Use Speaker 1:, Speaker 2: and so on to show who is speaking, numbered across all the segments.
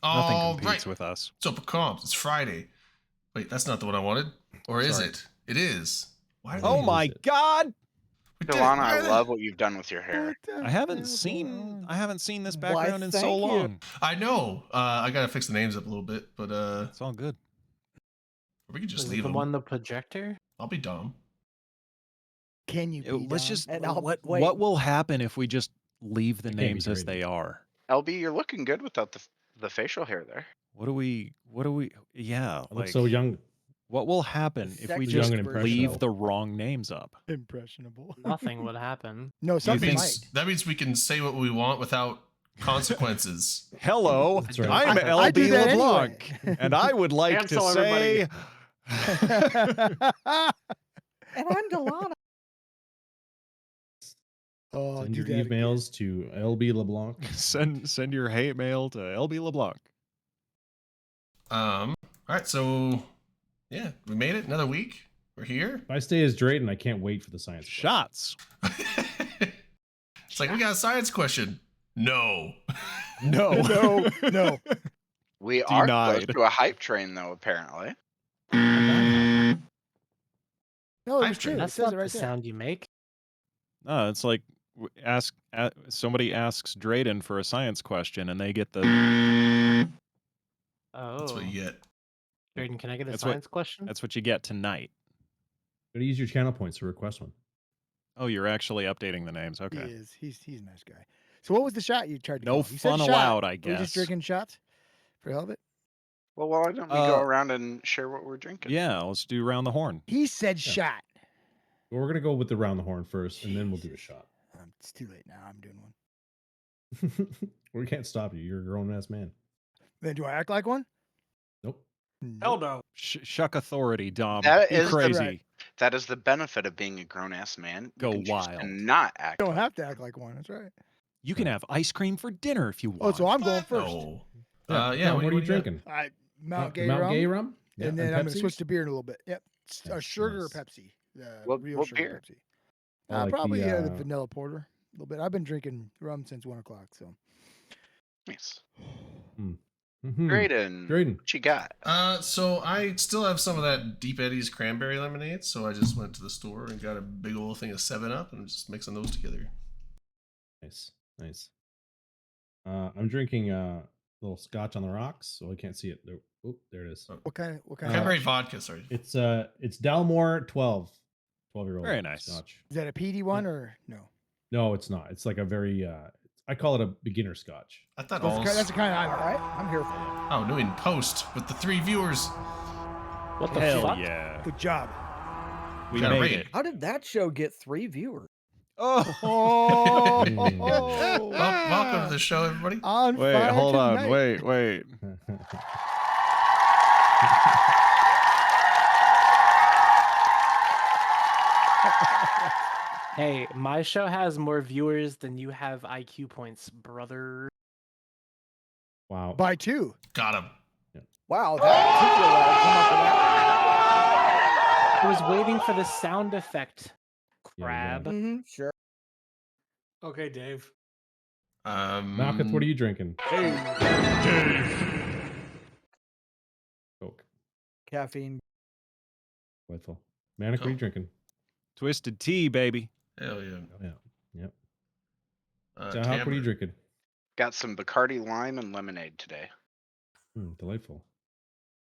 Speaker 1: Nothing
Speaker 2: All
Speaker 1: competes
Speaker 2: right.
Speaker 1: with us.
Speaker 2: So Comps, it's Friday. Wait, that's not the one I wanted. Or is
Speaker 1: Sorry.
Speaker 2: it? It is. Why are
Speaker 1: Oh
Speaker 2: they?
Speaker 1: my God!
Speaker 2: We did it.
Speaker 3: Delana,
Speaker 2: Why
Speaker 3: I
Speaker 2: are they-
Speaker 3: love what you've done with your hair.
Speaker 1: I haven't seen this
Speaker 4: Why,
Speaker 1: background in so
Speaker 4: thank you.
Speaker 1: long.
Speaker 2: I know. I gotta fix the names up a little bit, but
Speaker 1: It's all good.
Speaker 2: we can just
Speaker 5: Is it
Speaker 2: leave
Speaker 5: the
Speaker 2: them.
Speaker 5: one the projector?
Speaker 2: I'll be dumb.
Speaker 4: Can you be
Speaker 1: Let's
Speaker 4: dumb?
Speaker 1: just.
Speaker 4: And I'll
Speaker 1: What
Speaker 4: wait.
Speaker 1: will happen if we just leave the
Speaker 6: I can't be
Speaker 1: names as
Speaker 6: trading.
Speaker 1: they are?
Speaker 3: LB, you're looking good without the facial hair there.
Speaker 1: What do we? Yeah,
Speaker 6: I look so young.
Speaker 1: What will happen if we
Speaker 4: sexy
Speaker 1: just
Speaker 6: young and
Speaker 1: leave
Speaker 6: impressionable.
Speaker 1: the wrong names up?
Speaker 4: Impressionable.
Speaker 5: Nothing would happen.
Speaker 4: No,
Speaker 2: That
Speaker 4: something
Speaker 2: means
Speaker 4: might.
Speaker 2: that means we can say what we want without consequences.
Speaker 1: Hello,
Speaker 6: That's right.
Speaker 1: I'm
Speaker 4: I do
Speaker 1: LB
Speaker 4: that
Speaker 1: LeBlanc,
Speaker 4: anyway.
Speaker 1: and I would like to
Speaker 5: Cancel
Speaker 1: say.
Speaker 5: everybody.
Speaker 4: And I'm Delana. Oh,
Speaker 6: Send
Speaker 4: do
Speaker 6: your
Speaker 4: that again.
Speaker 6: emails to LB LeBlanc.
Speaker 1: Send your hate mail to LB LeBlanc.
Speaker 2: All right, so yeah, we made it. Another week. We're here.
Speaker 6: If I stay as Drayden, I can't wait for the science. question.
Speaker 1: Shots.
Speaker 2: It's like we got a science question. No.
Speaker 1: No.
Speaker 4: No, no.
Speaker 3: We are close
Speaker 1: Denied.
Speaker 3: to a hype train, though, apparently.
Speaker 4: No, it
Speaker 2: Hype
Speaker 4: was
Speaker 2: train.
Speaker 4: true. It
Speaker 5: That's
Speaker 4: says
Speaker 5: not
Speaker 4: it
Speaker 5: the
Speaker 4: right there.
Speaker 5: sound you make.
Speaker 1: No, it's like somebody asks Drayden for a science question, and they get the.
Speaker 5: Oh.
Speaker 2: That's what you get.
Speaker 5: Drayden, can I get a
Speaker 1: That's what-
Speaker 5: science question?
Speaker 1: That's what you get tonight.
Speaker 6: Gotta use your channel points to request one.
Speaker 1: Oh, you're actually updating the names.
Speaker 4: He
Speaker 1: Okay.
Speaker 4: is. He's a nice guy. So what was the shot you tried to
Speaker 1: No
Speaker 4: call? You said
Speaker 1: fun
Speaker 4: shot.
Speaker 1: allowed, I
Speaker 4: Were we
Speaker 1: guess.
Speaker 4: just drinking shots for hell of it?
Speaker 3: Well, why don't we go around and share what we're drinking?
Speaker 1: Yeah, let's do round the horn.
Speaker 4: He said
Speaker 6: Yeah.
Speaker 4: shot.
Speaker 6: Well, we're gonna go with the round the horn first, and then we'll do a shot.
Speaker 4: It's too late now. I'm doing one.
Speaker 6: We can't stop you. You're a grown ass man.
Speaker 4: Then do I act like one?
Speaker 6: Nope.
Speaker 5: Hell no.
Speaker 1: Shuck authority, Dom.
Speaker 3: That
Speaker 1: Be
Speaker 3: is the-
Speaker 1: crazy.
Speaker 4: right.
Speaker 3: That is the benefit of being a grown-ass man. You
Speaker 1: Go
Speaker 3: can choose to
Speaker 1: wild.
Speaker 3: not act.
Speaker 4: You don't have to act like one. That's right.
Speaker 1: You can have ice cream for dinner if you want.
Speaker 4: Oh, so I'm going first.
Speaker 2: No.
Speaker 6: Yeah.
Speaker 2: What
Speaker 6: what are you
Speaker 2: got?
Speaker 6: drinking?
Speaker 4: Mount Gay
Speaker 6: Mount
Speaker 4: rum.
Speaker 6: Gay rum. Yeah,
Speaker 4: And then I'm going to
Speaker 6: Pepsi?
Speaker 4: switch to beer in a little bit. Yep.
Speaker 6: Yeah,
Speaker 4: A sugar
Speaker 6: nice.
Speaker 4: Pepsi.
Speaker 3: What
Speaker 4: Real sugar
Speaker 3: beer?
Speaker 4: Pepsi.
Speaker 6: I like
Speaker 4: Probably
Speaker 6: the,
Speaker 4: the vanilla porter. A little bit. I've been drinking rum since 1 o'clock. So
Speaker 3: Nice.
Speaker 6: Mhm.
Speaker 3: Drayden,
Speaker 6: Drayden.
Speaker 3: what you got?
Speaker 2: So I still have some of that Deep Eddy's cranberry lemonade, so I just went to the store and got a big old thing of 7-Up and I'm just mixing those together.
Speaker 6: Nice. I'm drinking a little scotch on the rocks, so I can't see it. There, there it is.
Speaker 4: what kind of
Speaker 2: Cranberry vodka, sorry.
Speaker 6: It's Dalmore 12-year-old.
Speaker 1: Very nice.
Speaker 6: Scotch.
Speaker 4: is that a peaty one or no?
Speaker 6: No, it's not. It's like a very I call it a beginner scotch.
Speaker 2: I thought
Speaker 4: That's the kind I'm right. I'm here for it.
Speaker 2: Oh, new in post with the 3 viewers.
Speaker 5: What the
Speaker 1: Hell
Speaker 5: fuck?
Speaker 1: yeah.
Speaker 4: Good job.
Speaker 1: We
Speaker 2: Got a
Speaker 1: made
Speaker 2: rate.
Speaker 1: it.
Speaker 7: How did that show get 3 viewers?
Speaker 1: Oh.
Speaker 2: Well, welcome to the show, everybody.
Speaker 4: On
Speaker 1: Wait,
Speaker 4: fire
Speaker 1: hold on.
Speaker 4: tonight.
Speaker 1: Wait.
Speaker 5: Hey, my show has more viewers than you have IQ points, brother.
Speaker 6: Wow.
Speaker 4: By 2.
Speaker 2: Got him.
Speaker 7: Wow, that took you a while to come up with that.
Speaker 5: I was waiting for the sound effect.
Speaker 6: Yeah,
Speaker 5: Crab.
Speaker 7: Mm-hmm, sure.
Speaker 8: Okay, Dave.
Speaker 6: Malcolm, what are you drinking? Coke.
Speaker 7: Caffeine.
Speaker 6: Delightful. Manic, what are you drinking?
Speaker 1: Twisted tea, baby.
Speaker 2: Hell yeah.
Speaker 6: Oh, yeah. Yep.
Speaker 2: Uh,
Speaker 6: So, how, what are you
Speaker 2: Tamara.
Speaker 6: drinking?
Speaker 3: Got some Bacardi lime and lemonade today.
Speaker 6: Delightful.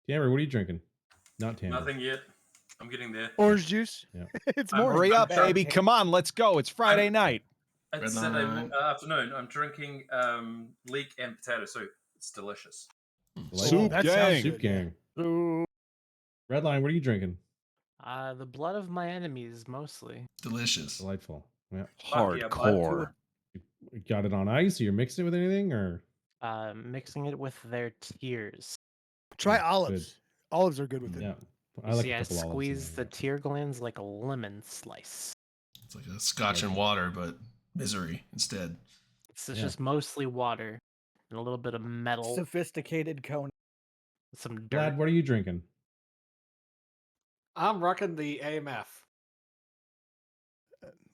Speaker 6: Tamara, what are you drinking? Not Tamara.
Speaker 8: Nothing yet. I'm getting there.
Speaker 4: Orange juice.
Speaker 6: Yeah.
Speaker 4: It's
Speaker 8: I'm
Speaker 4: morning.
Speaker 1: Hurry up,
Speaker 8: drunk.
Speaker 1: baby. Come on, let's go. It's Friday night.
Speaker 8: It's
Speaker 2: Red
Speaker 8: Saturday
Speaker 2: line.
Speaker 8: afternoon. I'm drinking leek and potato soup. It's delicious.
Speaker 6: Delightful.
Speaker 1: Soup
Speaker 4: that
Speaker 1: gang.
Speaker 4: sounds
Speaker 6: Soup
Speaker 4: good, yeah.
Speaker 6: gang. Redline, what are you drinking?
Speaker 5: The blood of my enemies, mostly.
Speaker 2: Delicious.
Speaker 6: Delightful. Yeah.
Speaker 8: Fuck yeah, bud.
Speaker 1: Hardcore.
Speaker 6: You got it on ice? Or you're mixing it with anything? Or
Speaker 5: Mixing it with their tears.
Speaker 4: Try
Speaker 6: Good.
Speaker 4: olives. Olives are good with it.
Speaker 6: yeah.
Speaker 5: You
Speaker 6: I like
Speaker 5: see,
Speaker 6: a
Speaker 5: I
Speaker 6: couple olives in
Speaker 5: squeeze the
Speaker 6: there,
Speaker 5: tear glands like a lemon slice.
Speaker 2: It's like a scotch and water, but misery instead.
Speaker 5: It's
Speaker 6: Yeah.
Speaker 5: just mostly water and a little bit of metal,
Speaker 7: Sophisticated cone.
Speaker 5: some
Speaker 6: yeah.
Speaker 5: dirt.
Speaker 6: Lad, what are you drinking?
Speaker 8: I'm rocking the AMF.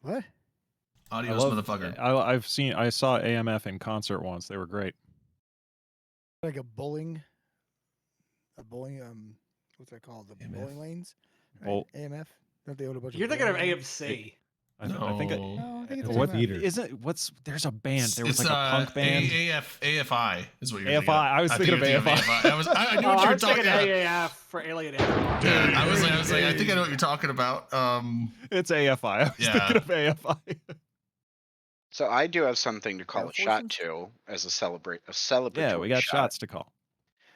Speaker 4: What?
Speaker 2: Adios, motherfucker.
Speaker 1: I saw AMF in concert once. They were great.
Speaker 4: Like a bowling, what's that called? The
Speaker 2: AMF?
Speaker 4: bowling lanes. Right?
Speaker 1: Bowl-
Speaker 4: AMF. Don't they own a bunch
Speaker 5: You're
Speaker 4: of
Speaker 5: thinking of
Speaker 4: bowling lanes?
Speaker 5: AMC.
Speaker 1: I think
Speaker 2: No.
Speaker 4: No, I think it's
Speaker 6: That's
Speaker 1: what
Speaker 6: a
Speaker 4: AMF.
Speaker 6: theater.
Speaker 1: isn't what's there's a band. There was
Speaker 2: It's,
Speaker 1: like a punk band.
Speaker 2: AFI is what you're
Speaker 1: AFI,
Speaker 2: thinking of.
Speaker 1: I was thinking of
Speaker 2: you're
Speaker 1: AFI.
Speaker 2: I knew
Speaker 5: Oh,
Speaker 2: what you
Speaker 5: I
Speaker 2: were
Speaker 5: was
Speaker 2: talking
Speaker 5: thinking
Speaker 2: about.
Speaker 5: AAF for Alien Aircraft.
Speaker 2: Yeah, I was like, I think I know what you're talking about.
Speaker 1: It's AFI. I was
Speaker 2: Yeah.
Speaker 1: thinking of AFI.
Speaker 3: So I do have something to call
Speaker 7: Air
Speaker 3: a shot
Speaker 7: Forces?
Speaker 3: to as a celebratory
Speaker 1: Yeah, we got
Speaker 3: shot.
Speaker 1: shots to call.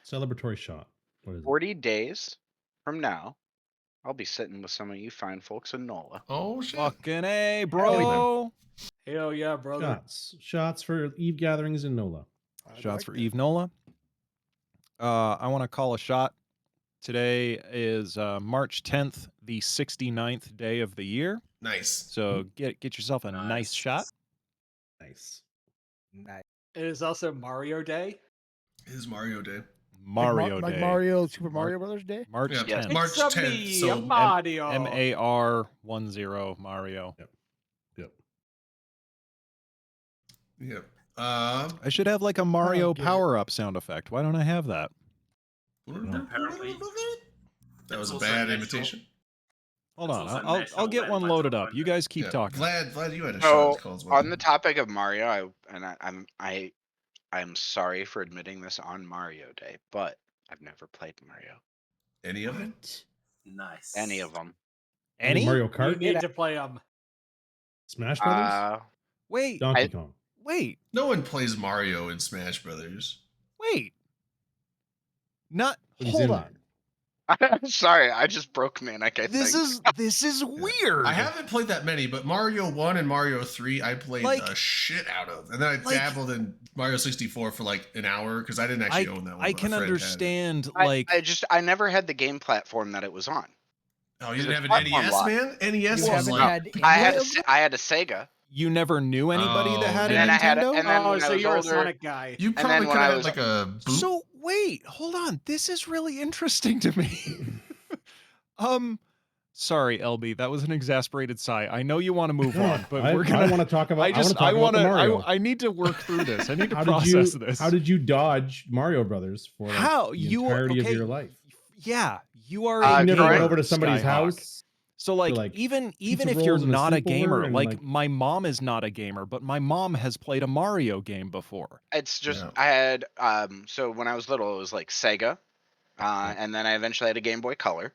Speaker 6: Celebratory shot. What is it?
Speaker 3: 40 days from now, I'll be sitting with some of you fine folks in NOLA.
Speaker 2: Oh shit!
Speaker 1: Fucking A, bro.
Speaker 5: Hell yeah, brother.
Speaker 6: Shots for Eve gatherings in NOLA.
Speaker 4: I
Speaker 1: Shots
Speaker 4: like
Speaker 1: for
Speaker 4: that.
Speaker 1: Eve Nola. I want to call a shot. Today is March 10th, the 69th day of the year.
Speaker 2: Nice.
Speaker 1: So get yourself a nice shot.
Speaker 6: Nice.
Speaker 7: Nice.
Speaker 5: It is also Mario Day.
Speaker 2: It is Mario Day.
Speaker 1: Mario
Speaker 4: like
Speaker 1: Day.
Speaker 4: Mario, Super Mario Brothers Day.
Speaker 1: March
Speaker 2: Yeah.
Speaker 1: 10th.
Speaker 2: March
Speaker 5: It's a
Speaker 2: 10th,
Speaker 5: me,
Speaker 2: so
Speaker 5: a Mario.
Speaker 1: MAR10 Mario.
Speaker 6: Yep.
Speaker 2: Yep.
Speaker 1: I should have like a Mario
Speaker 4: get it.
Speaker 1: power up sound effect. Why don't I have that?
Speaker 8: Apparently,
Speaker 2: that was
Speaker 8: it's
Speaker 2: a
Speaker 8: also
Speaker 2: bad
Speaker 8: national-
Speaker 2: imitation.
Speaker 1: Hold
Speaker 8: It's
Speaker 1: on.
Speaker 8: also
Speaker 1: I'll
Speaker 8: National
Speaker 1: get one
Speaker 8: Landmine
Speaker 1: loaded up.
Speaker 8: Day.
Speaker 1: You guys keep
Speaker 2: Yeah,
Speaker 1: talking.
Speaker 2: Vlad, you had a
Speaker 3: So
Speaker 2: shot called as well.
Speaker 3: on the topic of Mario, I'm sorry for admitting this on Mario Day, but I've never played Mario.
Speaker 2: Any of them?
Speaker 8: Nice.
Speaker 3: Any of them.
Speaker 1: Any?
Speaker 6: Mario
Speaker 5: You
Speaker 6: Kart?
Speaker 5: need to play them.
Speaker 6: Smash Brothers?
Speaker 1: Wait.
Speaker 6: Donkey Kong.
Speaker 1: Wait.
Speaker 2: No one plays Mario in Smash Brothers.
Speaker 1: Wait. Not.
Speaker 6: But he's
Speaker 1: Hold
Speaker 6: in
Speaker 1: on.
Speaker 6: there.
Speaker 3: Sorry, I just broke Manic, I
Speaker 1: This
Speaker 3: think.
Speaker 1: is weird.
Speaker 2: I haven't played that many, but Mario 1 and Mario 3 I played
Speaker 1: Like-
Speaker 2: the shit out of. And then I
Speaker 1: like-
Speaker 2: dabbled in Mario 64 for like an hour because I didn't actually own that one.
Speaker 1: I
Speaker 2: but a
Speaker 1: can
Speaker 2: friend had it.
Speaker 1: understand like
Speaker 3: I never had the game platform that it was on.
Speaker 2: Oh, you didn't have an
Speaker 3: platform
Speaker 2: NES,
Speaker 3: lock.
Speaker 2: man? NES
Speaker 7: You
Speaker 2: was
Speaker 7: haven't
Speaker 2: like
Speaker 7: had
Speaker 3: I had
Speaker 7: any
Speaker 3: a,
Speaker 7: of
Speaker 3: Se- I had a Sega.
Speaker 1: you never knew anybody
Speaker 2: Oh,
Speaker 1: that had a
Speaker 2: yeah.
Speaker 3: And then I had a-
Speaker 1: Nintendo.
Speaker 3: and then
Speaker 5: Oh,
Speaker 3: when I
Speaker 5: so
Speaker 3: was
Speaker 5: you're a
Speaker 3: older-
Speaker 5: Sonic guy.
Speaker 2: you
Speaker 3: then
Speaker 2: probably
Speaker 3: when
Speaker 2: could
Speaker 3: I
Speaker 2: have
Speaker 3: was-
Speaker 2: like a boot.
Speaker 1: So wait, hold on. This is really interesting to me. Sorry, LB. That was an exasperated sigh. I know you want to move
Speaker 6: No,
Speaker 1: on, but
Speaker 6: I,
Speaker 1: we're
Speaker 6: I
Speaker 1: gonna.
Speaker 6: want to talk about.
Speaker 1: I
Speaker 6: want to. Mario.
Speaker 1: I need to work through this. I need to
Speaker 6: How
Speaker 1: process
Speaker 6: did you?
Speaker 1: this.
Speaker 6: How did you dodge Mario Brothers for like,
Speaker 1: How?
Speaker 6: the
Speaker 1: You-
Speaker 6: entirety
Speaker 1: okay.
Speaker 6: of your life?
Speaker 1: Yeah, you are.
Speaker 3: You
Speaker 1: a
Speaker 6: You never went
Speaker 3: Troy?
Speaker 6: over to somebody's
Speaker 1: Skyhawk.
Speaker 6: house.
Speaker 1: So like,
Speaker 6: like,
Speaker 1: even
Speaker 6: pizza
Speaker 1: if you're
Speaker 6: rolls and a
Speaker 1: not a
Speaker 6: sleepover
Speaker 1: gamer,
Speaker 6: and,
Speaker 1: like
Speaker 6: like-
Speaker 1: my mom is not a gamer, but my mom has played a Mario game before.
Speaker 3: It's just
Speaker 2: Yeah.
Speaker 3: I had so when I was little it was like Sega, and then I eventually had a Game Boy Color.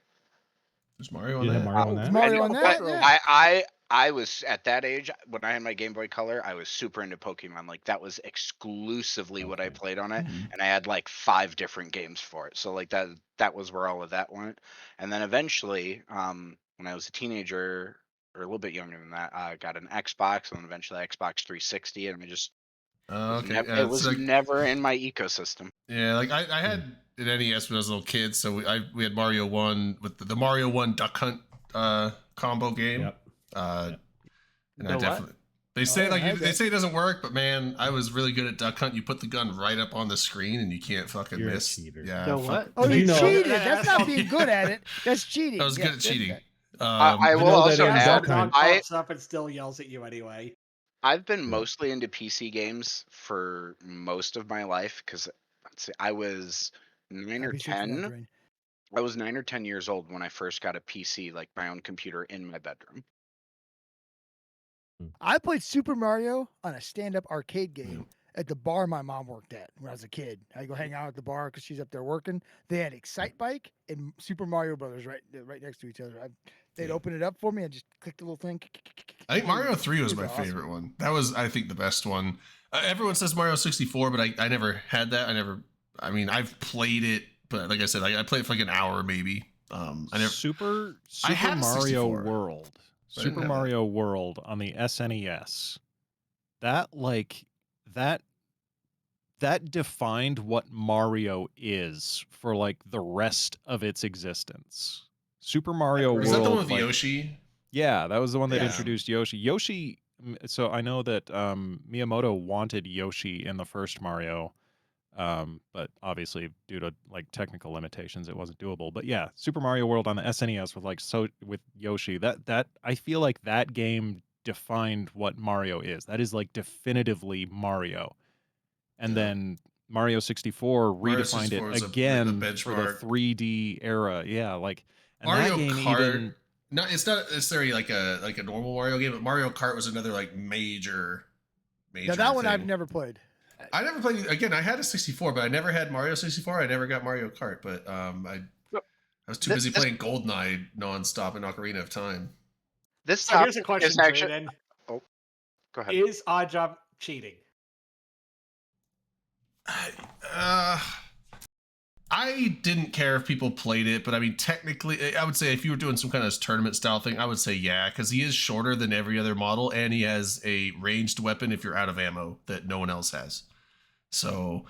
Speaker 2: There's Mario
Speaker 6: You
Speaker 2: on
Speaker 6: didn't
Speaker 2: that.
Speaker 6: have Mario on
Speaker 4: There's
Speaker 6: that.
Speaker 4: Mario
Speaker 3: And-
Speaker 4: on that.
Speaker 3: but
Speaker 4: Yeah.
Speaker 3: I was at that age when I had my Game Boy Color. I was super into Pokemon. Like that was exclusively what I
Speaker 6: Okay.
Speaker 3: played on it,
Speaker 2: Mhm.
Speaker 3: and I had like 5 different games for it. So like that was where all of that went. And then eventually, when I was a teenager or a little bit younger than that, I got an Xbox and then eventually Xbox 360, and I just
Speaker 2: Okay.
Speaker 3: it
Speaker 2: yeah,
Speaker 3: was
Speaker 2: it's like-
Speaker 3: never in my ecosystem.
Speaker 2: Yeah, like I had an NES when I was a little kid, so we had Mario 1 with the Mario 1 Duck Hunt combo game.
Speaker 6: Yep.
Speaker 2: And
Speaker 5: The
Speaker 2: I
Speaker 5: what?
Speaker 2: definitely they say
Speaker 4: yeah,
Speaker 2: like
Speaker 4: I had
Speaker 2: they
Speaker 4: that.
Speaker 2: say it doesn't work, but man, I was really good at Duck Hunt. You put the gun right up on the screen and you can't fucking
Speaker 6: You're a
Speaker 2: miss.
Speaker 6: cheater.
Speaker 2: Yeah.
Speaker 5: The
Speaker 2: fuck-
Speaker 5: what?
Speaker 4: Oh,
Speaker 6: Did
Speaker 4: you
Speaker 6: you know-
Speaker 4: cheated. That's not being good at it. That's cheating.
Speaker 2: I was good
Speaker 4: Yeah,
Speaker 2: at
Speaker 4: that's
Speaker 2: cheating.
Speaker 4: that.
Speaker 3: I will
Speaker 6: know that
Speaker 3: also
Speaker 6: in
Speaker 5: Yeah,
Speaker 6: Duck
Speaker 3: add,
Speaker 6: Hunt-
Speaker 5: dog
Speaker 3: I
Speaker 5: pops up and still yells at you anyway.
Speaker 3: I've been
Speaker 6: Yeah.
Speaker 3: mostly into PC games for most of my life because I was 9 or
Speaker 4: Happy 6 month
Speaker 3: 10.
Speaker 4: rain.
Speaker 3: I was 9 or 10 years old when I first got a PC, like my own computer in my bedroom.
Speaker 4: I played Super Mario on a stand-up arcade game at the bar my mom worked at when I was a kid. I go hang out at the bar because she's up there working. They had Excite Bike and Super Mario Brothers right next to each other. They'd open it up for me and just click the little thing.
Speaker 2: I think Mario 3 was
Speaker 4: It
Speaker 2: my
Speaker 4: awesome.
Speaker 2: favorite one. That was, I think, the best one. Everyone says Mario 64, but I never had that. I mean, I've played it, but like I said, I played it for like an hour maybe. I never.
Speaker 1: Super
Speaker 2: I had a
Speaker 1: Mario
Speaker 2: 64,
Speaker 1: World.
Speaker 2: but I didn't
Speaker 1: Super
Speaker 2: have that.
Speaker 1: Mario World on the SNES. That defined what Mario is for like the rest of its existence. Super Mario
Speaker 2: Is
Speaker 1: World.
Speaker 2: that the one with
Speaker 1: like-
Speaker 2: Yoshi?
Speaker 1: Yeah, that was the one that
Speaker 2: Yeah.
Speaker 1: introduced Yoshi. Yoshi. So I know that Miyamoto wanted Yoshi in the first Mario, but obviously due to like technical limitations, it wasn't doable. But yeah, Super Mario World on the SNES with Yoshi. That I feel like that game defined what Mario is. That is like definitively Mario. And
Speaker 2: Yeah.
Speaker 1: then Mario 64
Speaker 2: Mario
Speaker 1: redefined
Speaker 2: 64
Speaker 1: it
Speaker 2: is a
Speaker 1: again for the
Speaker 2: benchmark.
Speaker 1: 3D era. Yeah, like and
Speaker 2: Mario
Speaker 1: that game
Speaker 2: Kart.
Speaker 1: even
Speaker 2: It's not necessarily like a normal Mario game, but Mario Kart was another like major.
Speaker 4: Now that one I've
Speaker 2: thing.
Speaker 4: never played.
Speaker 2: I never played. Again, I had a 64, but I never had Mario 64. I never got Mario Kart, but I was too busy playing GoldenEye nonstop and Ocarina of Time.
Speaker 3: This
Speaker 5: So here's a
Speaker 3: topic
Speaker 5: question,
Speaker 3: is actually.
Speaker 5: Brandon.
Speaker 3: Oh, go ahead.
Speaker 5: Is Oddjob cheating?
Speaker 2: I didn't care if people played it, but I mean, technically, I would say if you were doing some kind of tournament style thing, I would say yeah, because he is shorter than every other model, and he has a ranged weapon if you're out of ammo that no one else has. So,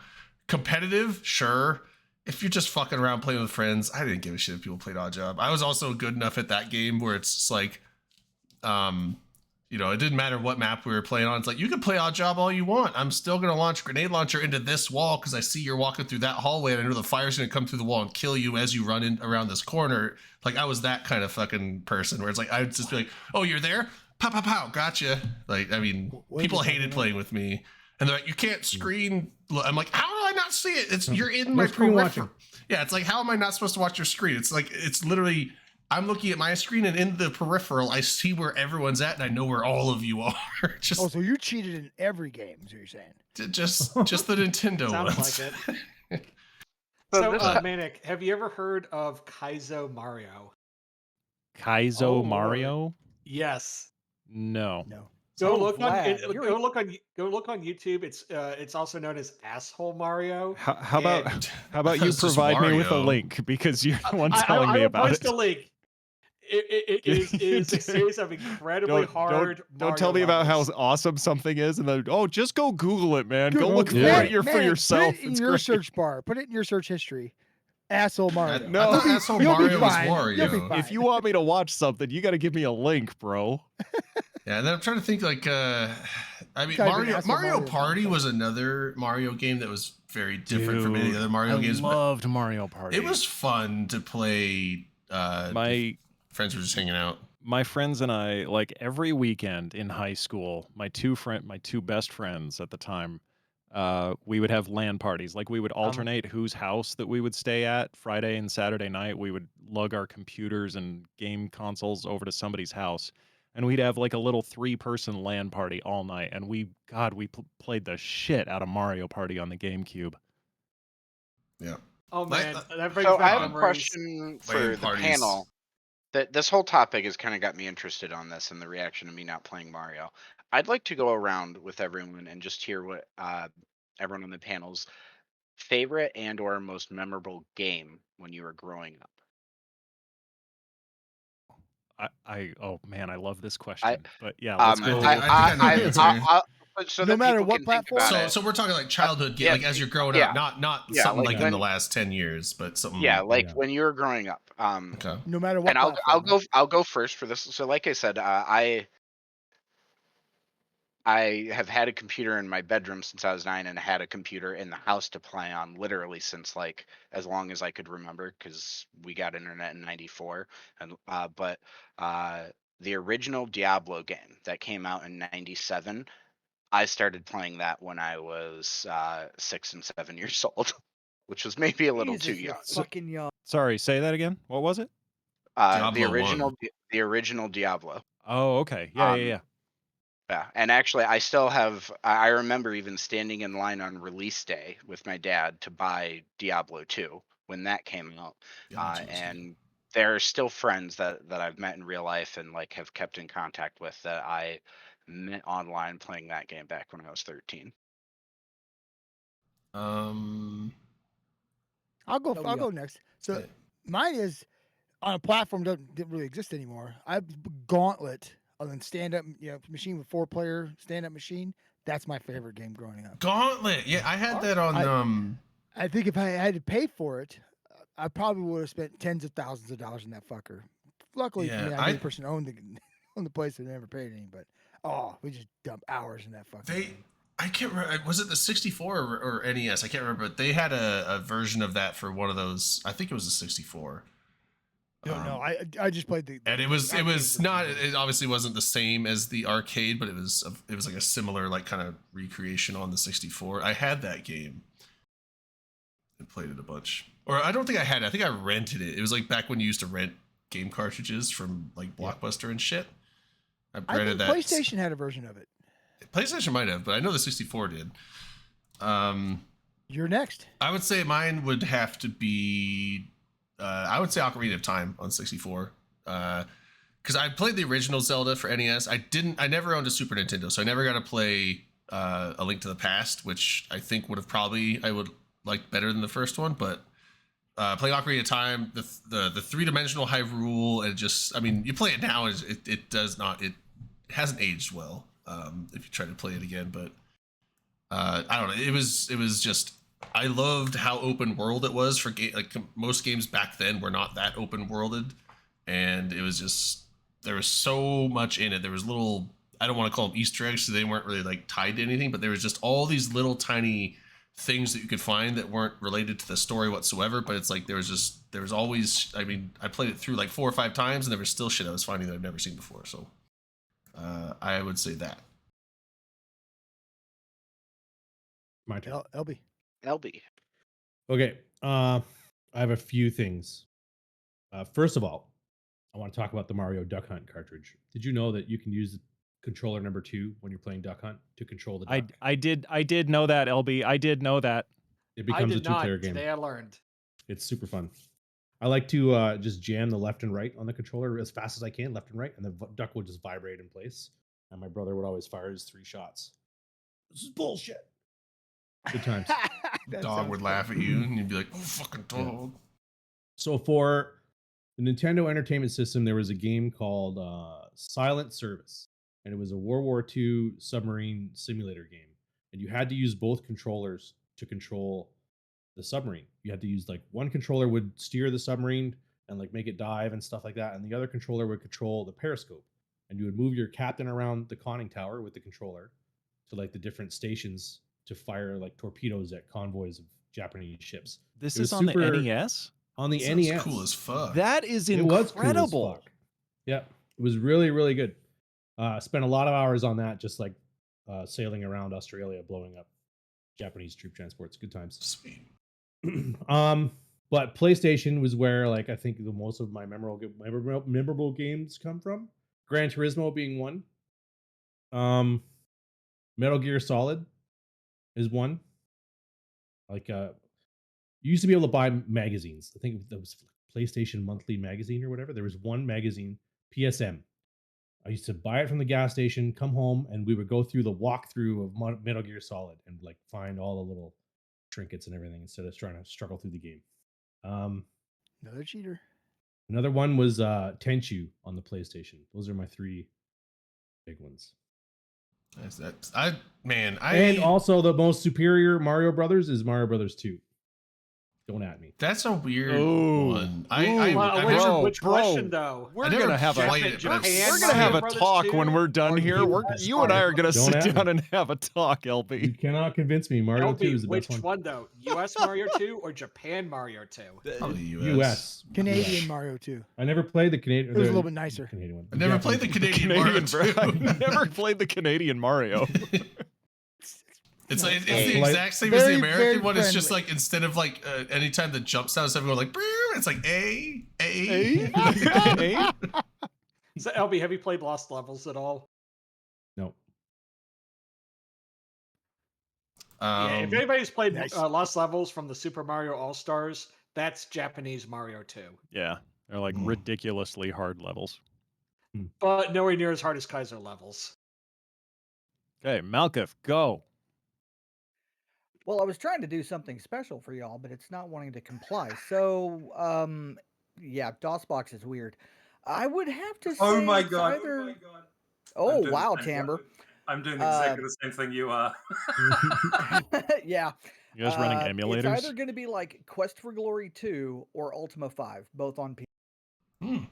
Speaker 2: competitive, sure. If you're just fucking around playing with friends, I didn't give a shit if people played Oddjob. I was also good enough at that game where it's just like, you know, it didn't matter what map we were playing on. It's like, you can play Oddjob all you want. I'm still going to launch a grenade launcher into this wall because I see you're walking through that hallway and I know the fire's going to come through the wall and kill you as you run in around this corner. Like, I was that kind of fucking person where it's like, I would just be like, oh, you're there? Pow, pow, pow, gotcha. Like, I mean, people hated playing with me. And they're like, you can't screen. I'm like, how do I not see it? It's you're in my
Speaker 6: screen
Speaker 2: peripheral.
Speaker 6: watching.
Speaker 2: Yeah, it's like, how am I not supposed to watch your screen? It's like, it's literally... I'm looking at my screen, and in the peripheral, I see where everyone's at, and I know where all of you are. Just,
Speaker 4: Oh, so you cheated in every game, is what you're saying?
Speaker 2: just the Nintendo
Speaker 5: Sounds
Speaker 2: ones.
Speaker 5: like it.
Speaker 3: So
Speaker 5: So,
Speaker 3: this-
Speaker 5: Manic, have you ever heard of Kaizo Mario?
Speaker 1: Kaizo
Speaker 5: Oh, Lord.
Speaker 1: Mario?
Speaker 5: Yes.
Speaker 1: No.
Speaker 4: No.
Speaker 5: Go
Speaker 7: Oh,
Speaker 5: look on
Speaker 7: Vlad,
Speaker 5: go
Speaker 7: you're-
Speaker 5: look on YouTube. It's also known as Asshole Mario.
Speaker 1: How about
Speaker 5: And
Speaker 1: how about you
Speaker 2: It's just
Speaker 1: provide me with a
Speaker 2: Mario.
Speaker 1: link because you're the one
Speaker 5: I
Speaker 1: telling me
Speaker 5: will
Speaker 1: about
Speaker 5: post
Speaker 1: it.
Speaker 5: a link. It is a series of incredibly hard.
Speaker 1: Don't tell me
Speaker 5: Mario
Speaker 1: about how
Speaker 5: levels.
Speaker 1: awesome something is, and then just go Google it, man. Go
Speaker 4: Dude,
Speaker 1: look
Speaker 6: yeah.
Speaker 1: for it for
Speaker 4: Man,
Speaker 1: yourself.
Speaker 4: Put it in
Speaker 1: It's
Speaker 4: your
Speaker 1: great.
Speaker 4: search bar. Put it in your search history. Asshole Mario.
Speaker 2: I
Speaker 1: No.
Speaker 2: thought Asshole
Speaker 4: You'll be
Speaker 2: Mario was
Speaker 4: fine. You'll be
Speaker 2: Wario.
Speaker 4: fine.
Speaker 1: If you want me to watch something, you got to give me a link, bro.
Speaker 2: Yeah, and then I'm trying to think like, I mean,
Speaker 4: Type in
Speaker 2: Mario
Speaker 4: Asshole Mario.
Speaker 2: Party was another Mario game that was very different from any of the other Mario
Speaker 1: I
Speaker 2: games. But
Speaker 1: loved Mario Party.
Speaker 2: it was fun to play.
Speaker 1: my
Speaker 2: Friends were just hanging out.
Speaker 1: my friends and I, like every weekend in high school, my two best friends at the time, we would have LAN parties. Like we would alternate whose house that we would stay at Friday and Saturday night. We would lug our computers and game consoles over to somebody's house, and we'd have like a little 3-person LAN party all night. And we played the shit out of Mario Party on the GameCube.
Speaker 2: Yeah.
Speaker 5: Oh
Speaker 2: Like,
Speaker 5: man, that brings
Speaker 3: So
Speaker 5: back
Speaker 3: I have a
Speaker 5: memories.
Speaker 3: question for
Speaker 2: LAN
Speaker 3: the
Speaker 2: parties.
Speaker 3: panel. That this whole topic has kind of got me interested on this and the reaction to me not playing Mario. I'd like to go around with everyone and just hear what everyone on the panel's favorite and or most memorable game when you were growing up.
Speaker 1: Oh man, I love this question. But yeah, let's
Speaker 3: Um,
Speaker 1: go.
Speaker 2: I think I know the answer.
Speaker 3: so
Speaker 4: No
Speaker 3: that
Speaker 4: matter
Speaker 3: people
Speaker 4: what
Speaker 3: can think
Speaker 4: platform?
Speaker 3: about
Speaker 2: So,
Speaker 3: it.
Speaker 2: so we're talking like childhood game,
Speaker 3: yeah,
Speaker 2: like as you're growing
Speaker 3: yeah.
Speaker 2: up, not
Speaker 3: Yeah,
Speaker 2: something
Speaker 3: like
Speaker 2: like in the
Speaker 3: when-
Speaker 2: last 10 years, but something.
Speaker 3: Yeah, like
Speaker 6: Yeah.
Speaker 3: when you were growing up.
Speaker 2: Okay.
Speaker 4: No matter what.
Speaker 3: And I'll
Speaker 4: platform,
Speaker 3: I'll go first for this. So like I said, I have had a computer in my bedroom since I was 9, and I had a computer in the house to play on literally since like as long as I could remember, because we got internet in '94. And but the original Diablo game that came out in '97, I started playing that when I was 6 and 7 years old, which was maybe a little too
Speaker 7: Jesus, you're
Speaker 3: young.
Speaker 7: fucking young.
Speaker 1: Sorry, say that again. What was it?
Speaker 3: The
Speaker 2: Diablo 1.
Speaker 3: original Diablo.
Speaker 1: Oh, okay. Yeah.
Speaker 3: Yeah, and actually, I still have. I remember even standing in line on release day with my dad to buy Diablo 2 when that came out.
Speaker 2: Diablo 2 was
Speaker 3: And there are still friends that I've met in real life and like have kept in contact with that I met online playing that game back when I was 13.
Speaker 2: Um,
Speaker 4: I'll go.
Speaker 7: Oh,
Speaker 4: I'll
Speaker 7: yeah.
Speaker 4: go next. So
Speaker 2: yeah.
Speaker 4: mine is on a platform that didn't really exist anymore. I Gauntlet on a stand-up, machine with 4-player stand-up machine. That's my favorite game growing up.
Speaker 2: Gauntlet. Yeah, I had that on.
Speaker 4: I think if I had to pay for it, I probably would have spent tens of thousands of dollars in that fucker. Luckily for
Speaker 2: Yeah,
Speaker 4: me, I knew the person who owned the place and never paid any. But we just dumped hours in that fucker.
Speaker 2: I can't remember. Was it the 64 or NES? I can't remember. But they had a version of that for one of those. I think it was a 64.
Speaker 4: No, I just played the.
Speaker 2: And it was
Speaker 4: arcade
Speaker 2: not.
Speaker 4: version.
Speaker 2: It obviously wasn't the same as the arcade, but it was like a similar like kind of recreation on the 64. I had that game. I played it a bunch. Or I don't think I had it. I think I rented it. It was like back when you used to rent game cartridges from like Blockbuster and shit. I
Speaker 4: I
Speaker 2: rented
Speaker 4: think
Speaker 2: that.
Speaker 4: PlayStation had a version of it.
Speaker 2: PlayStation might have, but I know the 64 did.
Speaker 4: You're next.
Speaker 2: I would say mine would have to be. I would say Ocarina of Time on 64. Because I played the original Zelda for NES. I never owned a Super Nintendo, so I never got to play A Link to the Past, which I think I would like better than the first one. But playing Ocarina of Time, the 3-dimensional Hyrule, and just, I mean, you play it now, it hasn't aged well. If you try to play it again, but I don't know. It was just, I loved how open world it was for like most games back then were not that open worlded, and it was just, there was so much in it. There was little, I don't want to call them Easter eggs, so they weren't really like tied to anything, but there was just all these little tiny things that you could find that weren't related to the story whatsoever. But it's like there was always, I mean, I played it through like 4 or 5 times, and there was still shit I was finding that I've never seen before. So I would say that.
Speaker 6: My turn.
Speaker 4: LB.
Speaker 3: LB.
Speaker 6: Okay. I have a few things. First of all, I want to talk about the Mario Duck Hunt cartridge. Did you know that you can use controller number 2 when you're playing Duck Hunt to control the duck?
Speaker 1: I did know that, LB. I did know that.
Speaker 6: It
Speaker 5: I
Speaker 6: becomes a
Speaker 5: did not.
Speaker 6: 2-player game.
Speaker 5: Today I learned.
Speaker 6: It's super fun. I like to just jam the left and right on the controller as fast as I can, left and right, and the duck will just vibrate in place. And my brother would always fire his 3 shots. This is bullshit. Good times.
Speaker 4: That
Speaker 2: Dog
Speaker 4: sounds
Speaker 2: would
Speaker 4: fun.
Speaker 2: laugh at you, and you'd be like, "Oh, fucking dog!"
Speaker 6: So for the Nintendo Entertainment System, there was a game called Silent Service, and it was a World War II submarine simulator game. And you had to use both controllers to control the submarine. You had to use, like, one controller would steer the submarine and like make it dive and stuff like that, and the other controller would control the periscope. And you would move your captain around the conning tower with the controller to like the different stations to fire like torpedoes at convoys of Japanese ships.
Speaker 1: This
Speaker 6: It was
Speaker 1: is on
Speaker 6: super-
Speaker 1: the NES?
Speaker 6: On the
Speaker 2: Sounds
Speaker 6: NES.
Speaker 2: cool as fuck.
Speaker 1: That is
Speaker 6: It was cool as
Speaker 1: incredible.
Speaker 6: fuck. Yeah, it was really, really good. Spent a lot of hours on that, just like sailing around Australia, blowing up Japanese troop transports. Good times.
Speaker 2: Sweet.
Speaker 6: But PlayStation was where, like, I think the most of my memorable games come from. Gran Turismo being one. Metal Gear Solid is one. Like, you used to be able to buy magazines. I think that was PlayStation Monthly Magazine or whatever. There was one magazine, PSM. I used to buy it from the gas station, come home, and we would go through the walkthrough of Metal Gear Solid and like find all the little trinkets and everything instead of trying to struggle through the game.
Speaker 4: Another cheater.
Speaker 6: Another one was Tenchu on the PlayStation. Those are my 3 big ones.
Speaker 2: And
Speaker 6: also the most superior Mario Brothers is Mario Brothers 2. Don't at me.
Speaker 2: That's a weird
Speaker 1: Ooh.
Speaker 2: one.
Speaker 5: Which
Speaker 1: bro.
Speaker 5: question though?
Speaker 1: We're
Speaker 2: I never
Speaker 1: gonna have
Speaker 2: played it, but I've
Speaker 5: Japan,
Speaker 1: we're gonna have a
Speaker 5: Mario Brothers
Speaker 1: talk
Speaker 5: 2,
Speaker 1: when we're done
Speaker 5: or
Speaker 1: here.
Speaker 5: US
Speaker 1: You and I are gonna
Speaker 6: Don't
Speaker 1: sit
Speaker 6: at me.
Speaker 1: down and have a talk,
Speaker 6: You
Speaker 1: LB.
Speaker 6: cannot convince me. Mario 2 is the
Speaker 5: which
Speaker 6: best
Speaker 5: one though? US Mario 2 or Japan Mario 2?
Speaker 2: Probably
Speaker 6: US.
Speaker 4: Canadian Mario 2.
Speaker 6: I never played the Canadian.
Speaker 4: It was a little bit nicer.
Speaker 6: Canadian one.
Speaker 2: I never played the
Speaker 6: Japanese one.
Speaker 2: Canadian,
Speaker 1: Canadian,
Speaker 2: Mario
Speaker 1: bro.
Speaker 2: 2.
Speaker 1: I never played the Canadian Mario.
Speaker 2: It's like it's the
Speaker 6: Hey.
Speaker 2: exact same as the
Speaker 4: Very,
Speaker 2: American
Speaker 4: very
Speaker 2: one. It's just
Speaker 4: friendly.
Speaker 2: like instead of like anytime the jump sound stuff going like "Brrr," it's like a.
Speaker 1: Eh?
Speaker 5: So LB, have you played Lost Levels at all?
Speaker 6: No.
Speaker 5: Yeah, if anybody's played
Speaker 4: nice.
Speaker 5: Lost Levels from the Super Mario All Stars, that's Japanese Mario 2,
Speaker 1: Yeah, they're like ridiculously hard levels.
Speaker 5: but nowhere near as hard as Kaiser levels.
Speaker 1: Okay, Malkif, go.
Speaker 7: Well, I was trying to do something special for y'all, but it's not wanting to comply. So, yeah, DOSBox is weird. I would have to say
Speaker 8: Oh my
Speaker 7: it's
Speaker 8: god.
Speaker 7: either-
Speaker 8: I'm
Speaker 7: Oh,
Speaker 8: doing
Speaker 7: wow,
Speaker 8: the same
Speaker 7: Timber.
Speaker 8: thing. I'm doing exactly the same thing you are.
Speaker 7: Yeah.
Speaker 1: You guys running
Speaker 7: It's
Speaker 1: emulators?
Speaker 7: either going to be like Quest for Glory 2 or Ultima 5, both on PC.